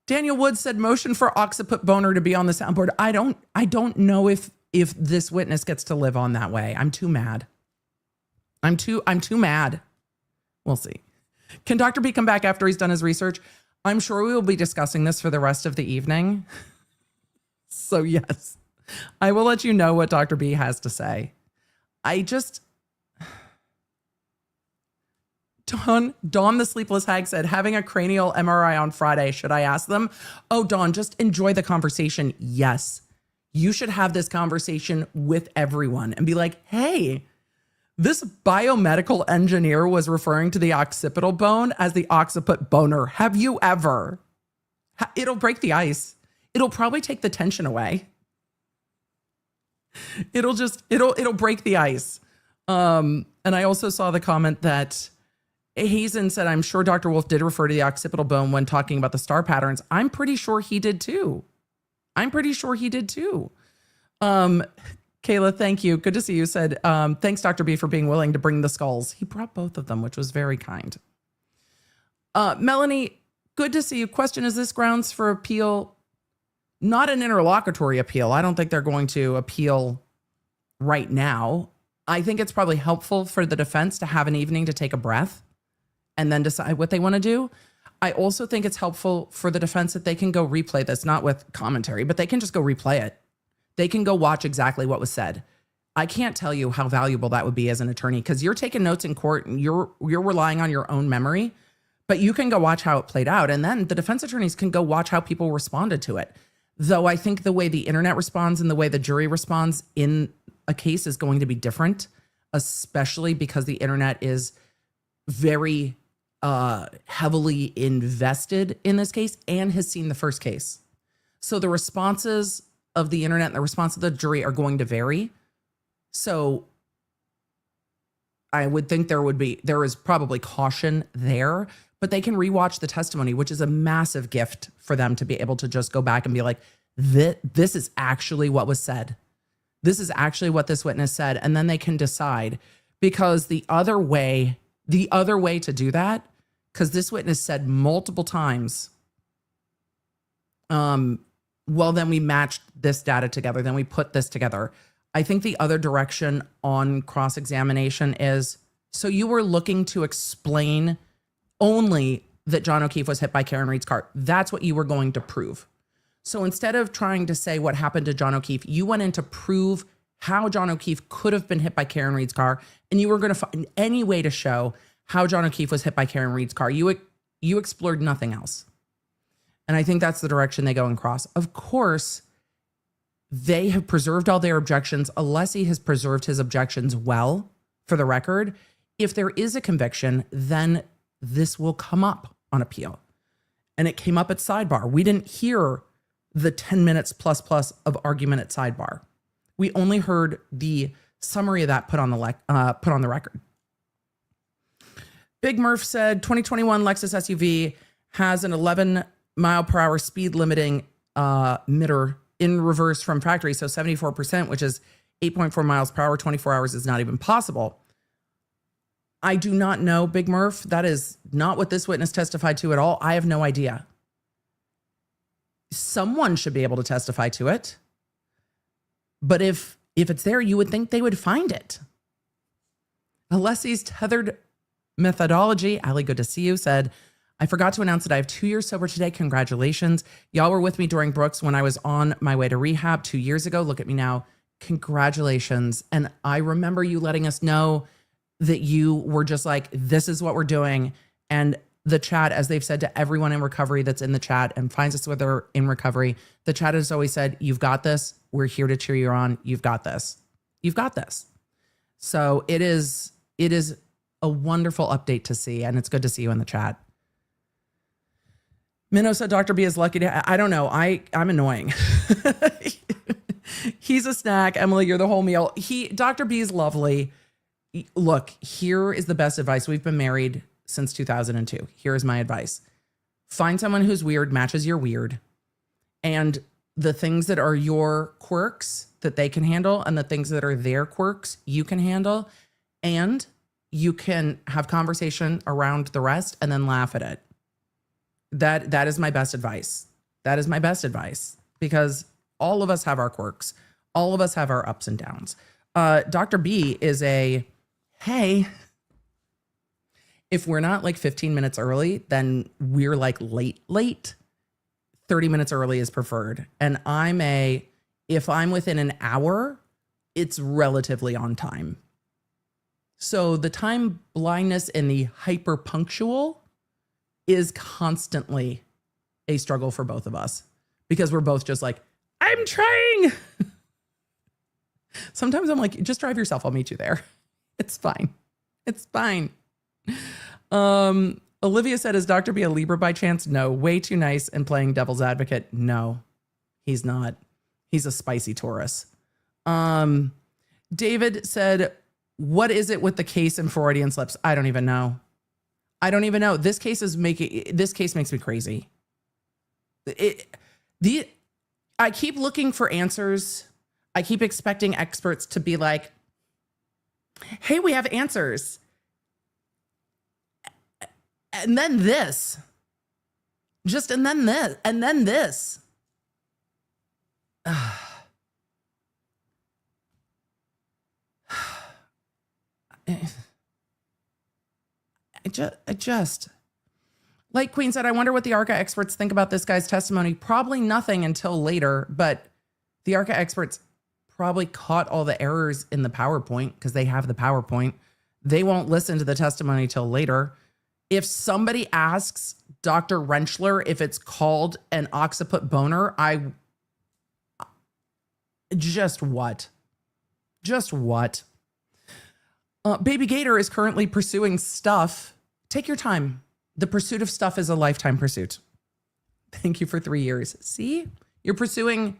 Daniel Woods said motion for occiput boner to be on the soundboard. I don't know if this witness gets to live on that way. I'm too mad. I'm too mad. We'll see. Can Dr. B come back after he's done his research? I'm sure we will be discussing this for the rest of the evening. So yes, I will let you know what Dr. B has to say. Dawn the Sleepless Hag said, having a cranial MRI on Friday, should I ask them? Oh, Dawn, just enjoy the conversation. Yes, you should have this conversation with everyone and be like, hey, this biomedical engineer was referring to the occipital bone as the occiput boner. Have you ever? It'll break the ice. It'll probably take the tension away. It'll break the ice. And I also saw the comment that Hazen said, I'm sure Dr. Wolf did refer to the occipital bone when talking about the star patterns. I'm pretty sure he did too. Kayla, thank you. Good to see you. Said, thanks, Dr. B, for being willing to bring the skulls. He brought both of them, which was very kind. Melanie, good to see you. Question, is this grounds for appeal? Not an interlocutory appeal. I don't think they're going to appeal right now. I think it's probably helpful for the defense to have an evening to take a breath and then decide what they want to do. I also think it's helpful for the defense that they can go replay this, not with commentary, but they can just go replay it. They can go watch exactly what was said. I can't tell you how valuable that would be as an attorney, because you're taking notes in court and you're relying on your own memory, but you can go watch how it played out. And then the defense attorneys can go watch how people responded to it. Though I think the way the internet responds and the way the jury responds in a case is going to be different, especially because the internet is very heavily invested in this case and has seen the first case. So the responses of the internet and the response of the jury are going to vary. So I would think there is probably caution there, but they can rewatch the testimony, which is a massive gift for them to be able to just go back and be like, this is actually what was said. This is actually what this witness said. And then they can decide, because the other way to do that, because this witness said multiple times, well, then we matched this data together. Then we put this together. I think the other direction on cross-examination is, so you were looking to explain only that John O'Keefe was hit by Karen Reed's car. That's what you were going to prove. So instead of trying to say what happened to John O'Keefe, you went in to prove how John O'Keefe could have been hit by Karen Reed's car. And you were going to find any way to show how John O'Keefe was hit by Karen Reed's car. You explored nothing else. And I think that's the direction they go and cross. Of course, they have preserved all their objections. Alessi has preserved his objections well, for the record. If there is a conviction, then this will come up on appeal. And it came up at sidebar. We didn't hear the 10 minutes plus of argument at sidebar. We only heard the summary of that put on the record. Big Murph said 2021 Lexus SUV has an 11 mile per hour speed limiting mitter in reverse from factory. So 74%, which is 8.4 miles per hour, 24 hours is not even possible. I do not know, Big Murph. That is not what this witness testified to at all. I have no idea. Someone should be able to testify to it. But if it's there, you would think they would find it. Alessi's tethered methodology, Ali, good to see you, said, I forgot to announce that I have 2 years sober today. Congratulations. Y'all were with me during Brooks when I was on my way to rehab 2 years ago. Look at me now. Congratulations. And I remember you letting us know that you were just like, this is what we're doing. And the chat, as they've said to everyone in recovery that's in the chat and finds us whether they're in recovery, the chat has always said, you've got this. We're here to cheer you on. You've got this. You've got this. So it is a wonderful update to see. And it's good to see you in the chat. Minnow said Dr. B is lucky to, I don't know. I'm annoying. He's a snack. Emily, you're the whole meal. Dr. B is lovely. look, here is the best advice. We've been married since 2002. Here is my advice. Find someone who's weird, matches your weird, and the things that are your quirks that they can handle and the things that are their quirks you can handle, and you can have conversation around the rest and then laugh at it. That is my best advice. That is my best advice, because all of us have our quirks. All of us have our ups and downs. Dr. B is hey, if we're not like 15 minutes early, then we're like late. 30 minutes early is preferred. And if I'm within an hour, it's relatively on time. So the time blindness and the hyper punctual is constantly a struggle for both of us, because we're both just like, I'm trying. Sometimes I'm like, just drive yourself. I'll meet you there. It's fine. It's fine. Olivia said, is Dr. B a Libra by chance? No. Way too nice and playing devil's advocate. No, he's not. He's a spicy Taurus. David said, what is it with the case and Freudian slips? I don't even know. This case makes me crazy. I keep looking for answers. I keep expecting experts to be like, hey, we have answers. And then this. And then this. And then this. I just, like Queen said, I wonder what the ARCA experts think about this guy's testimony. Probably nothing until later, but the ARCA experts probably caught all the errors in the PowerPoint because they have the PowerPoint. They won't listen to the testimony till later. If somebody asks Dr. Rentschler if it's called an occiput boner, just what? Baby Gator is currently pursuing stuff. Take your time. The pursuit of stuff is a lifetime pursuit. Thank you for 3 years. See, you're pursuing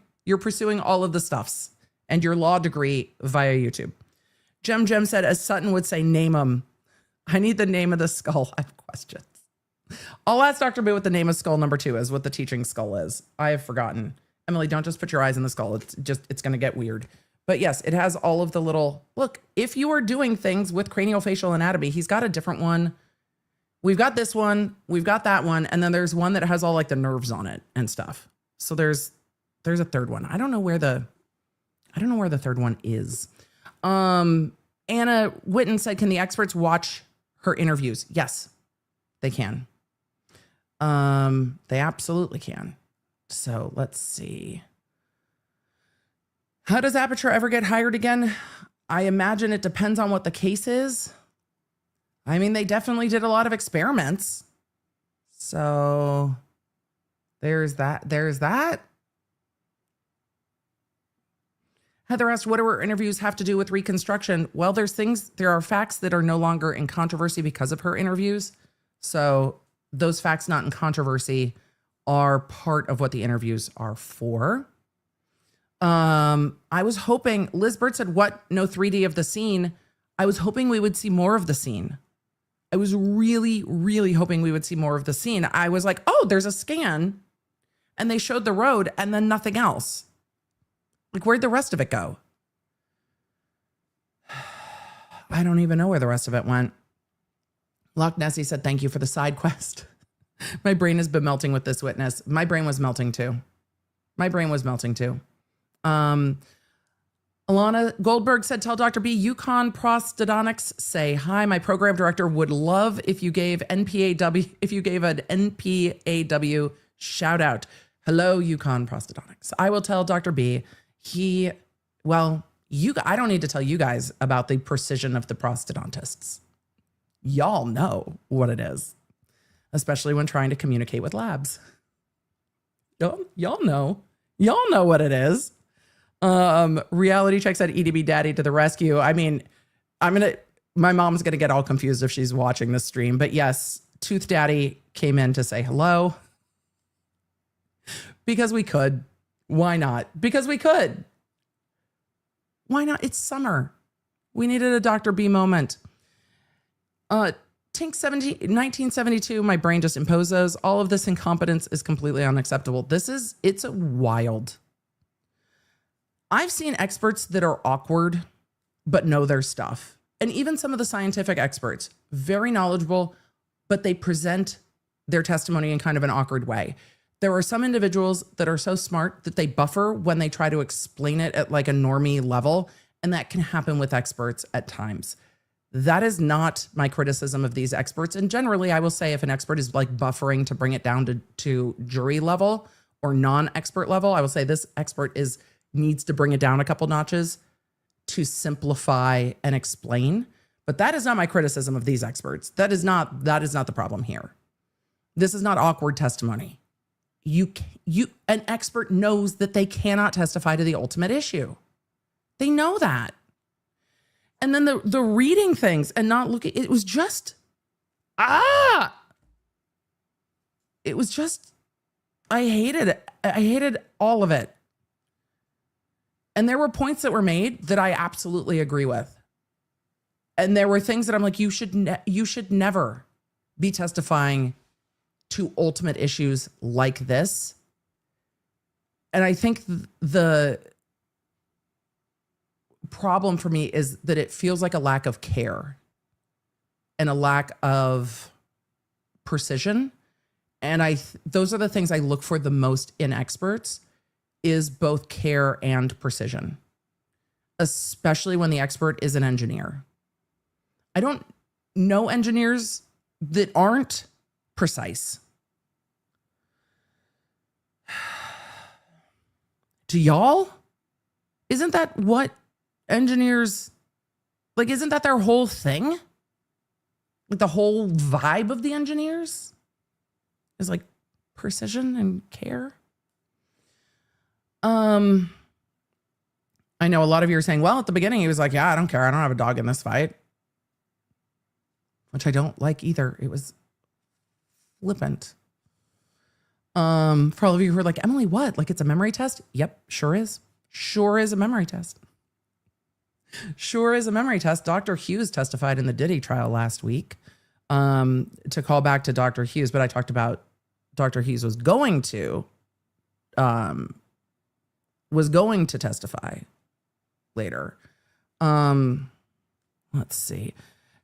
all of the stuffs and your law degree via YouTube. Jem said, as Sutton would say, name them. I need the name of the skull. I have questions. I'll ask Dr. B what the name of skull number 2 is, what the teaching skull is. I have forgotten. Emily, don't just put your eyes in the skull. It's going to get weird. But yes, it has all of the little, look, if you are doing things with craniofacial anatomy, he's got a different one. We've got this one, we've got that one, and then there's one that has all like the nerves on it and stuff. So there's a third one. I don't know where the third one is. Anna Witten said, can the experts watch her interviews? Yes, they can. They absolutely can. So let's see. How does Aperture ever get hired again? I imagine it depends on what the case is. I mean, they definitely did a lot of experiments. So there's that. Heather asked, what do her interviews have to do with Reconstruction? Well, there are facts that are no longer in controversy because of her interviews. So those facts not in controversy are part of what the interviews are for. I was hoping, Liz Burt said, what? No 3D of the scene. I was hoping we would see more of the scene. I was really, really hoping we would see more of the scene. I was like, oh, there's a scan. And they showed the road and then nothing else. Like, where'd the rest of it go? I don't even know where the rest of it went. Loch Nessie said, thank you for the side quest. My brain has been melting with this witness. My brain was melting too. Alana Goldberg said, tell Dr. B, Yukon Prosthodontics say, hi, my program director would love if you gave an NPAW shout out. Hello, Yukon Prosthodontics. I will tell Dr. B, I don't need to tell you guys about the precision of the prosthodontists. Y'all know what it is, especially when trying to communicate with labs. Y'all know what it is. Reality Check said EDB Daddy to the rescue. I mean, my mom's going to get all confused if she's watching this stream, but yes, Tooth Daddy came in to say hello because we could. Why not? Because we could. Why not? It's summer. We needed a Dr. B moment. Tink 1972, my brain just imposed those. All of this incompetence is completely unacceptable. It's wild. I've seen experts that are awkward, but know their stuff. And even some of the scientific experts, very knowledgeable, but they present their testimony in kind of an awkward way. There are some individuals that are so smart that they buffer when they try to explain it at like a normie level. And that can happen with experts at times. That is not my criticism of these experts. And generally, I will say if an expert is like buffering to bring it down to jury level or non-expert level, I will say this expert needs to bring it down a couple notches to simplify and explain. But that is not my criticism of these experts. That is not the problem here. This is not awkward testimony. An expert knows that they cannot testify to the ultimate issue. They know that. And then the reading things and not looking, it was just, I hated it. I hated all of it. And there were points that were made that I absolutely agree with. And there were things that I'm like, you should never be testifying to ultimate issues like this. And I think the problem for me is that it feels like a lack of care and a lack of precision. And those are the things I look for the most in experts, is both care and precision, especially when the expert is an engineer. I don't know engineers that aren't precise. Do y'all? Isn't that what engineers, like, isn't that their whole thing? Like the whole vibe of the engineers is like precision and care. I know a lot of you are saying, well, at the beginning he was like, yeah, I don't care. I don't have a dog in this fight. Which I don't like either. It was flippant. For all of you who are like, Emily, what? Like it's a memory test? Yep, sure is. Sure is a memory test. Sure is a memory test. Dr. Hughes testified in the Diddy trial last week. To call back to Dr. Hughes, but I talked about Dr. Hughes was going to testify later. Let's see.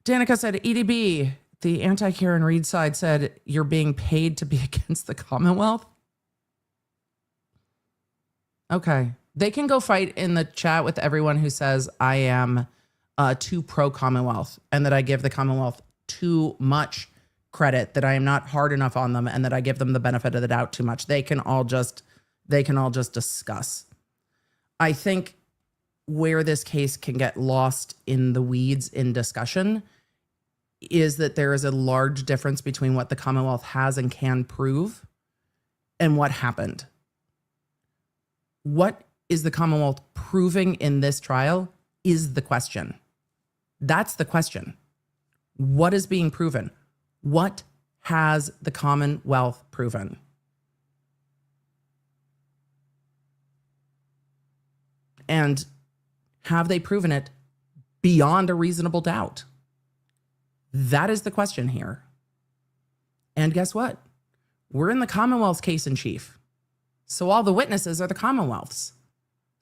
Danica said, EDB, the anti-Karen Reed side said, you're being paid to be against the Commonwealth. Okay. They can go fight in the chat with everyone who says I am too pro-Commonwealth and that I give the Commonwealth too much credit, that I am not hard enough on them, and that I give them the benefit of the doubt too much. They can all just discuss. I think where this case can get lost in the weeds in discussion is that there is a large difference between what the Commonwealth has and can prove and what happened. What is the Commonwealth proving in this trial is the question. That's the question. What is being proven? What has the Commonwealth proven? And have they proven it beyond a reasonable doubt? That is the question here. And guess what? We're in the Commonwealth's case in chief. So all the witnesses are the Commonwealth's.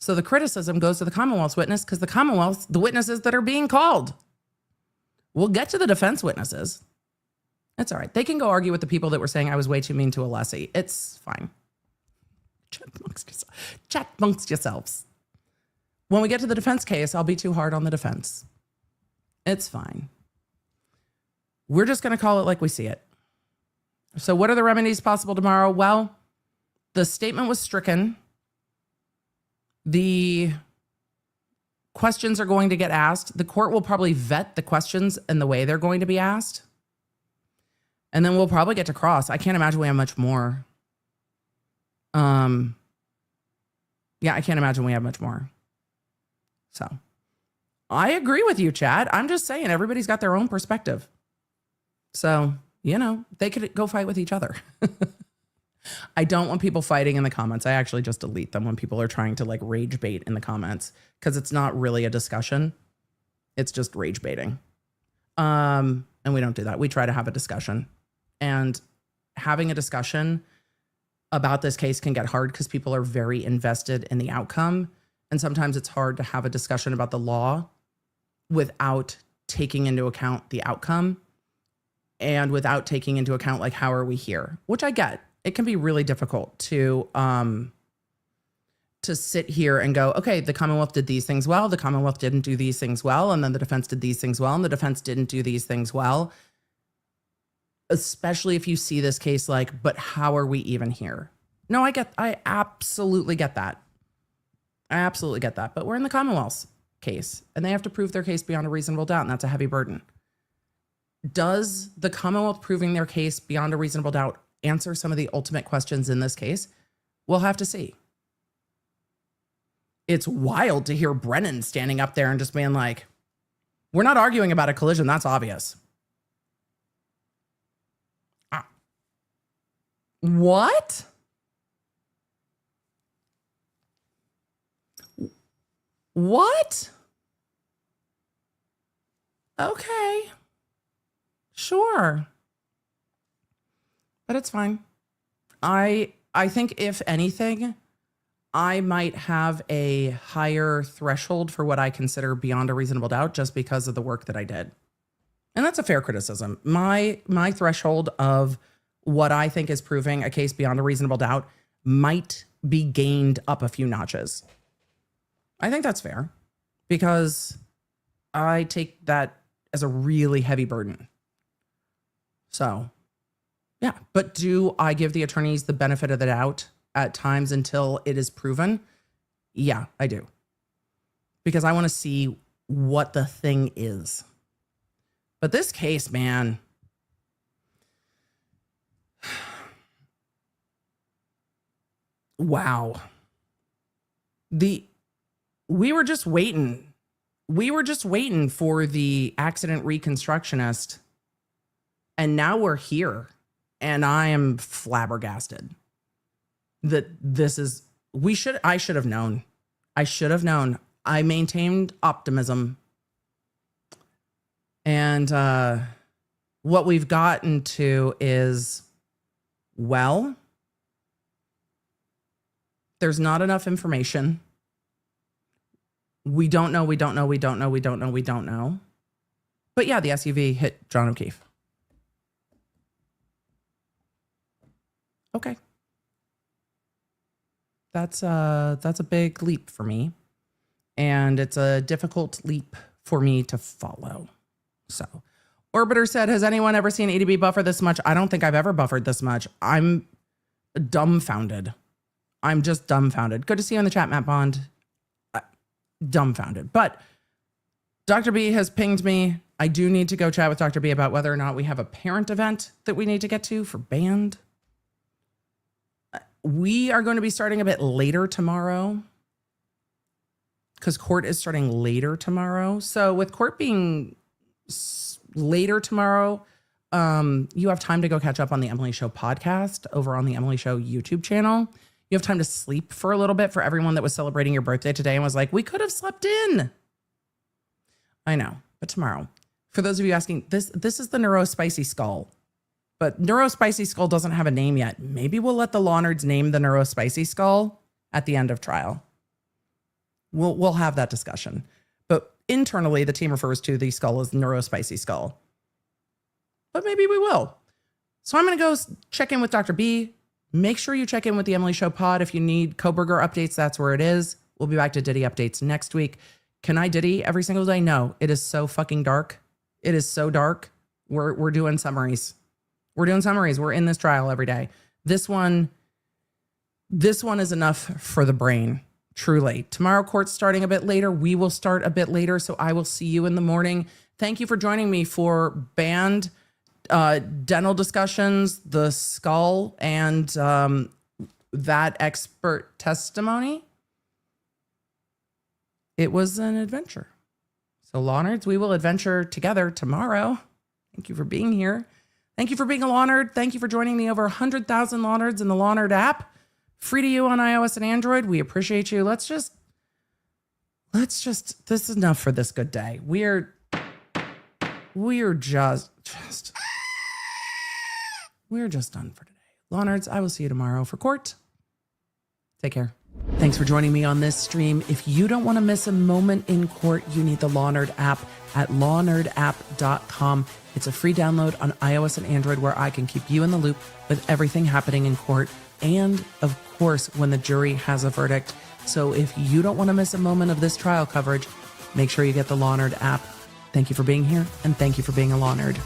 So the criticism goes to the Commonwealth's witness because the Commonwealth's the witnesses that are being called. We'll get to the defense witnesses. It's all right. They can go argue with the people that were saying I was way too mean to Alessi. It's fine. Chat amongst yourselves. When we get to the defense case, I'll be too hard on the defense. It's fine. We're just going to call it like we see it. So what are the remedies possible tomorrow? Well, the statement was stricken. The questions are going to get asked. The court will probably vet the questions and the way they're going to be asked. And then we'll probably get to cross. I can't imagine we have much more. Yeah, I can't imagine we have much more. So I agree with you, Chad. I'm just saying everybody's got their own perspective. So, you know, they could go fight with each other. I don't want people fighting in the comments. I actually just delete them when people are trying to like rage bait in the comments because it's not really a discussion. It's just rage baiting. And we don't do that. We try to have a discussion. And having a discussion about this case can get hard because people are very invested in the outcome. And sometimes it's hard to have a discussion about the law without taking into account the outcome and without taking into account, like, how are we here? Which I get. It can be really difficult to sit here and go, okay, the Commonwealth did these things well, the Commonwealth didn't do these things well, and then the defense did these things well, and the defense didn't do these things well. Especially if you see this case like, but how are we even here? No, I absolutely get that. I absolutely get that. But we're in the Commonwealth's case, and they have to prove their case beyond a reasonable doubt, and that's a heavy burden. Does the Commonwealth proving their case beyond a reasonable doubt answer some of the ultimate questions in this case? We'll have to see. It's wild to hear Brennan standing up there and just being like, we're not arguing about a collision. That's obvious. What? What? Okay. Sure. But it's fine. I think if anything, I might have a higher threshold for what I consider beyond a reasonable doubt just because of the work that I did. And that's a fair criticism. My threshold of what I think is proving a case beyond a reasonable doubt might be gained up a few notches. I think that's fair because I take that as a really heavy burden. So, yeah. But do I give the attorneys the benefit of the doubt at times until it is proven? Yeah, I do. Because I want to see what the thing is. But this case, man. Wow. We were just waiting. We were just waiting for the Accident Reconstructionist. And now we're here. And I am flabbergasted that this is, I should have known. I should have known. I maintained optimism. And what we've gotten to is, well, there's not enough information. We don't know. But yeah, the SUV hit John O'Keefe. Okay. That's a big leap for me. And it's a difficult leap for me to follow. So, Orbiter said, has anyone ever seen EDB buffer this much? I don't think I've ever buffered this much. I'm dumbfounded. I'm just dumbfounded. Good to see you in the chat, Matt Bond. Dumbfounded. But Dr. B has pinged me. I do need to go chat with Dr. B about whether or not we have a parent event that we need to get to for band. We are going to be starting a bit later tomorrow because court is starting later tomorrow. So with court being later tomorrow, you have time to go catch up on the Emily Show podcast over on the Emily Show YouTube channel. You have time to sleep for a little bit for everyone that was celebrating your birthday today and was like, we could have slept in. I know, but tomorrow. For those of you asking, this is the Neurospicy Skull. But Neurospicy Skull doesn't have a name yet. Maybe we'll let the Lawnards name the Neurospicy Skull at the end of trial. We'll have that discussion. But internally, the team refers to the skull as Neurospicy Skull. But maybe we will. So I'm going to go check in with Dr. B. Make sure you check in with the Emily Show pod. If you need Koberger updates, that's where it is. We'll be back to Diddy updates next week. Can I Diddy every single day? No. It is so fucking dark. It is so dark. We're doing summaries. We're doing summaries. We're in this trial every day. This one is enough for the brain, truly. Tomorrow, court's starting a bit later. We will start a bit later, so I will see you in the morning. Thank you for joining me for band, dental discussions, the skull, and that expert testimony. It was an adventure. So, Lawnards, we will adventure together tomorrow. Thank you for being here. Thank you for being a Lawnard. Thank you for joining the over 100,000 Lawnards in the Lawnard app. Free to you on iOS and Android. We appreciate you. Let's this is enough for this good day. We're just done for today. Law Nerds, I will see you tomorrow for court. Take care. Thanks for joining me on this stream. If you don't want to miss a moment in court, you need the Law Nerd app at lawnerdapp.com. It's a free download on iOS and Android where I can keep you in the loop with everything happening in court and, of course, when the jury has a verdict. So if you don't want to miss a moment of this trial coverage, make sure you get the Law Nerd app. Thank you for being here, and thank you for being a Law Nerd.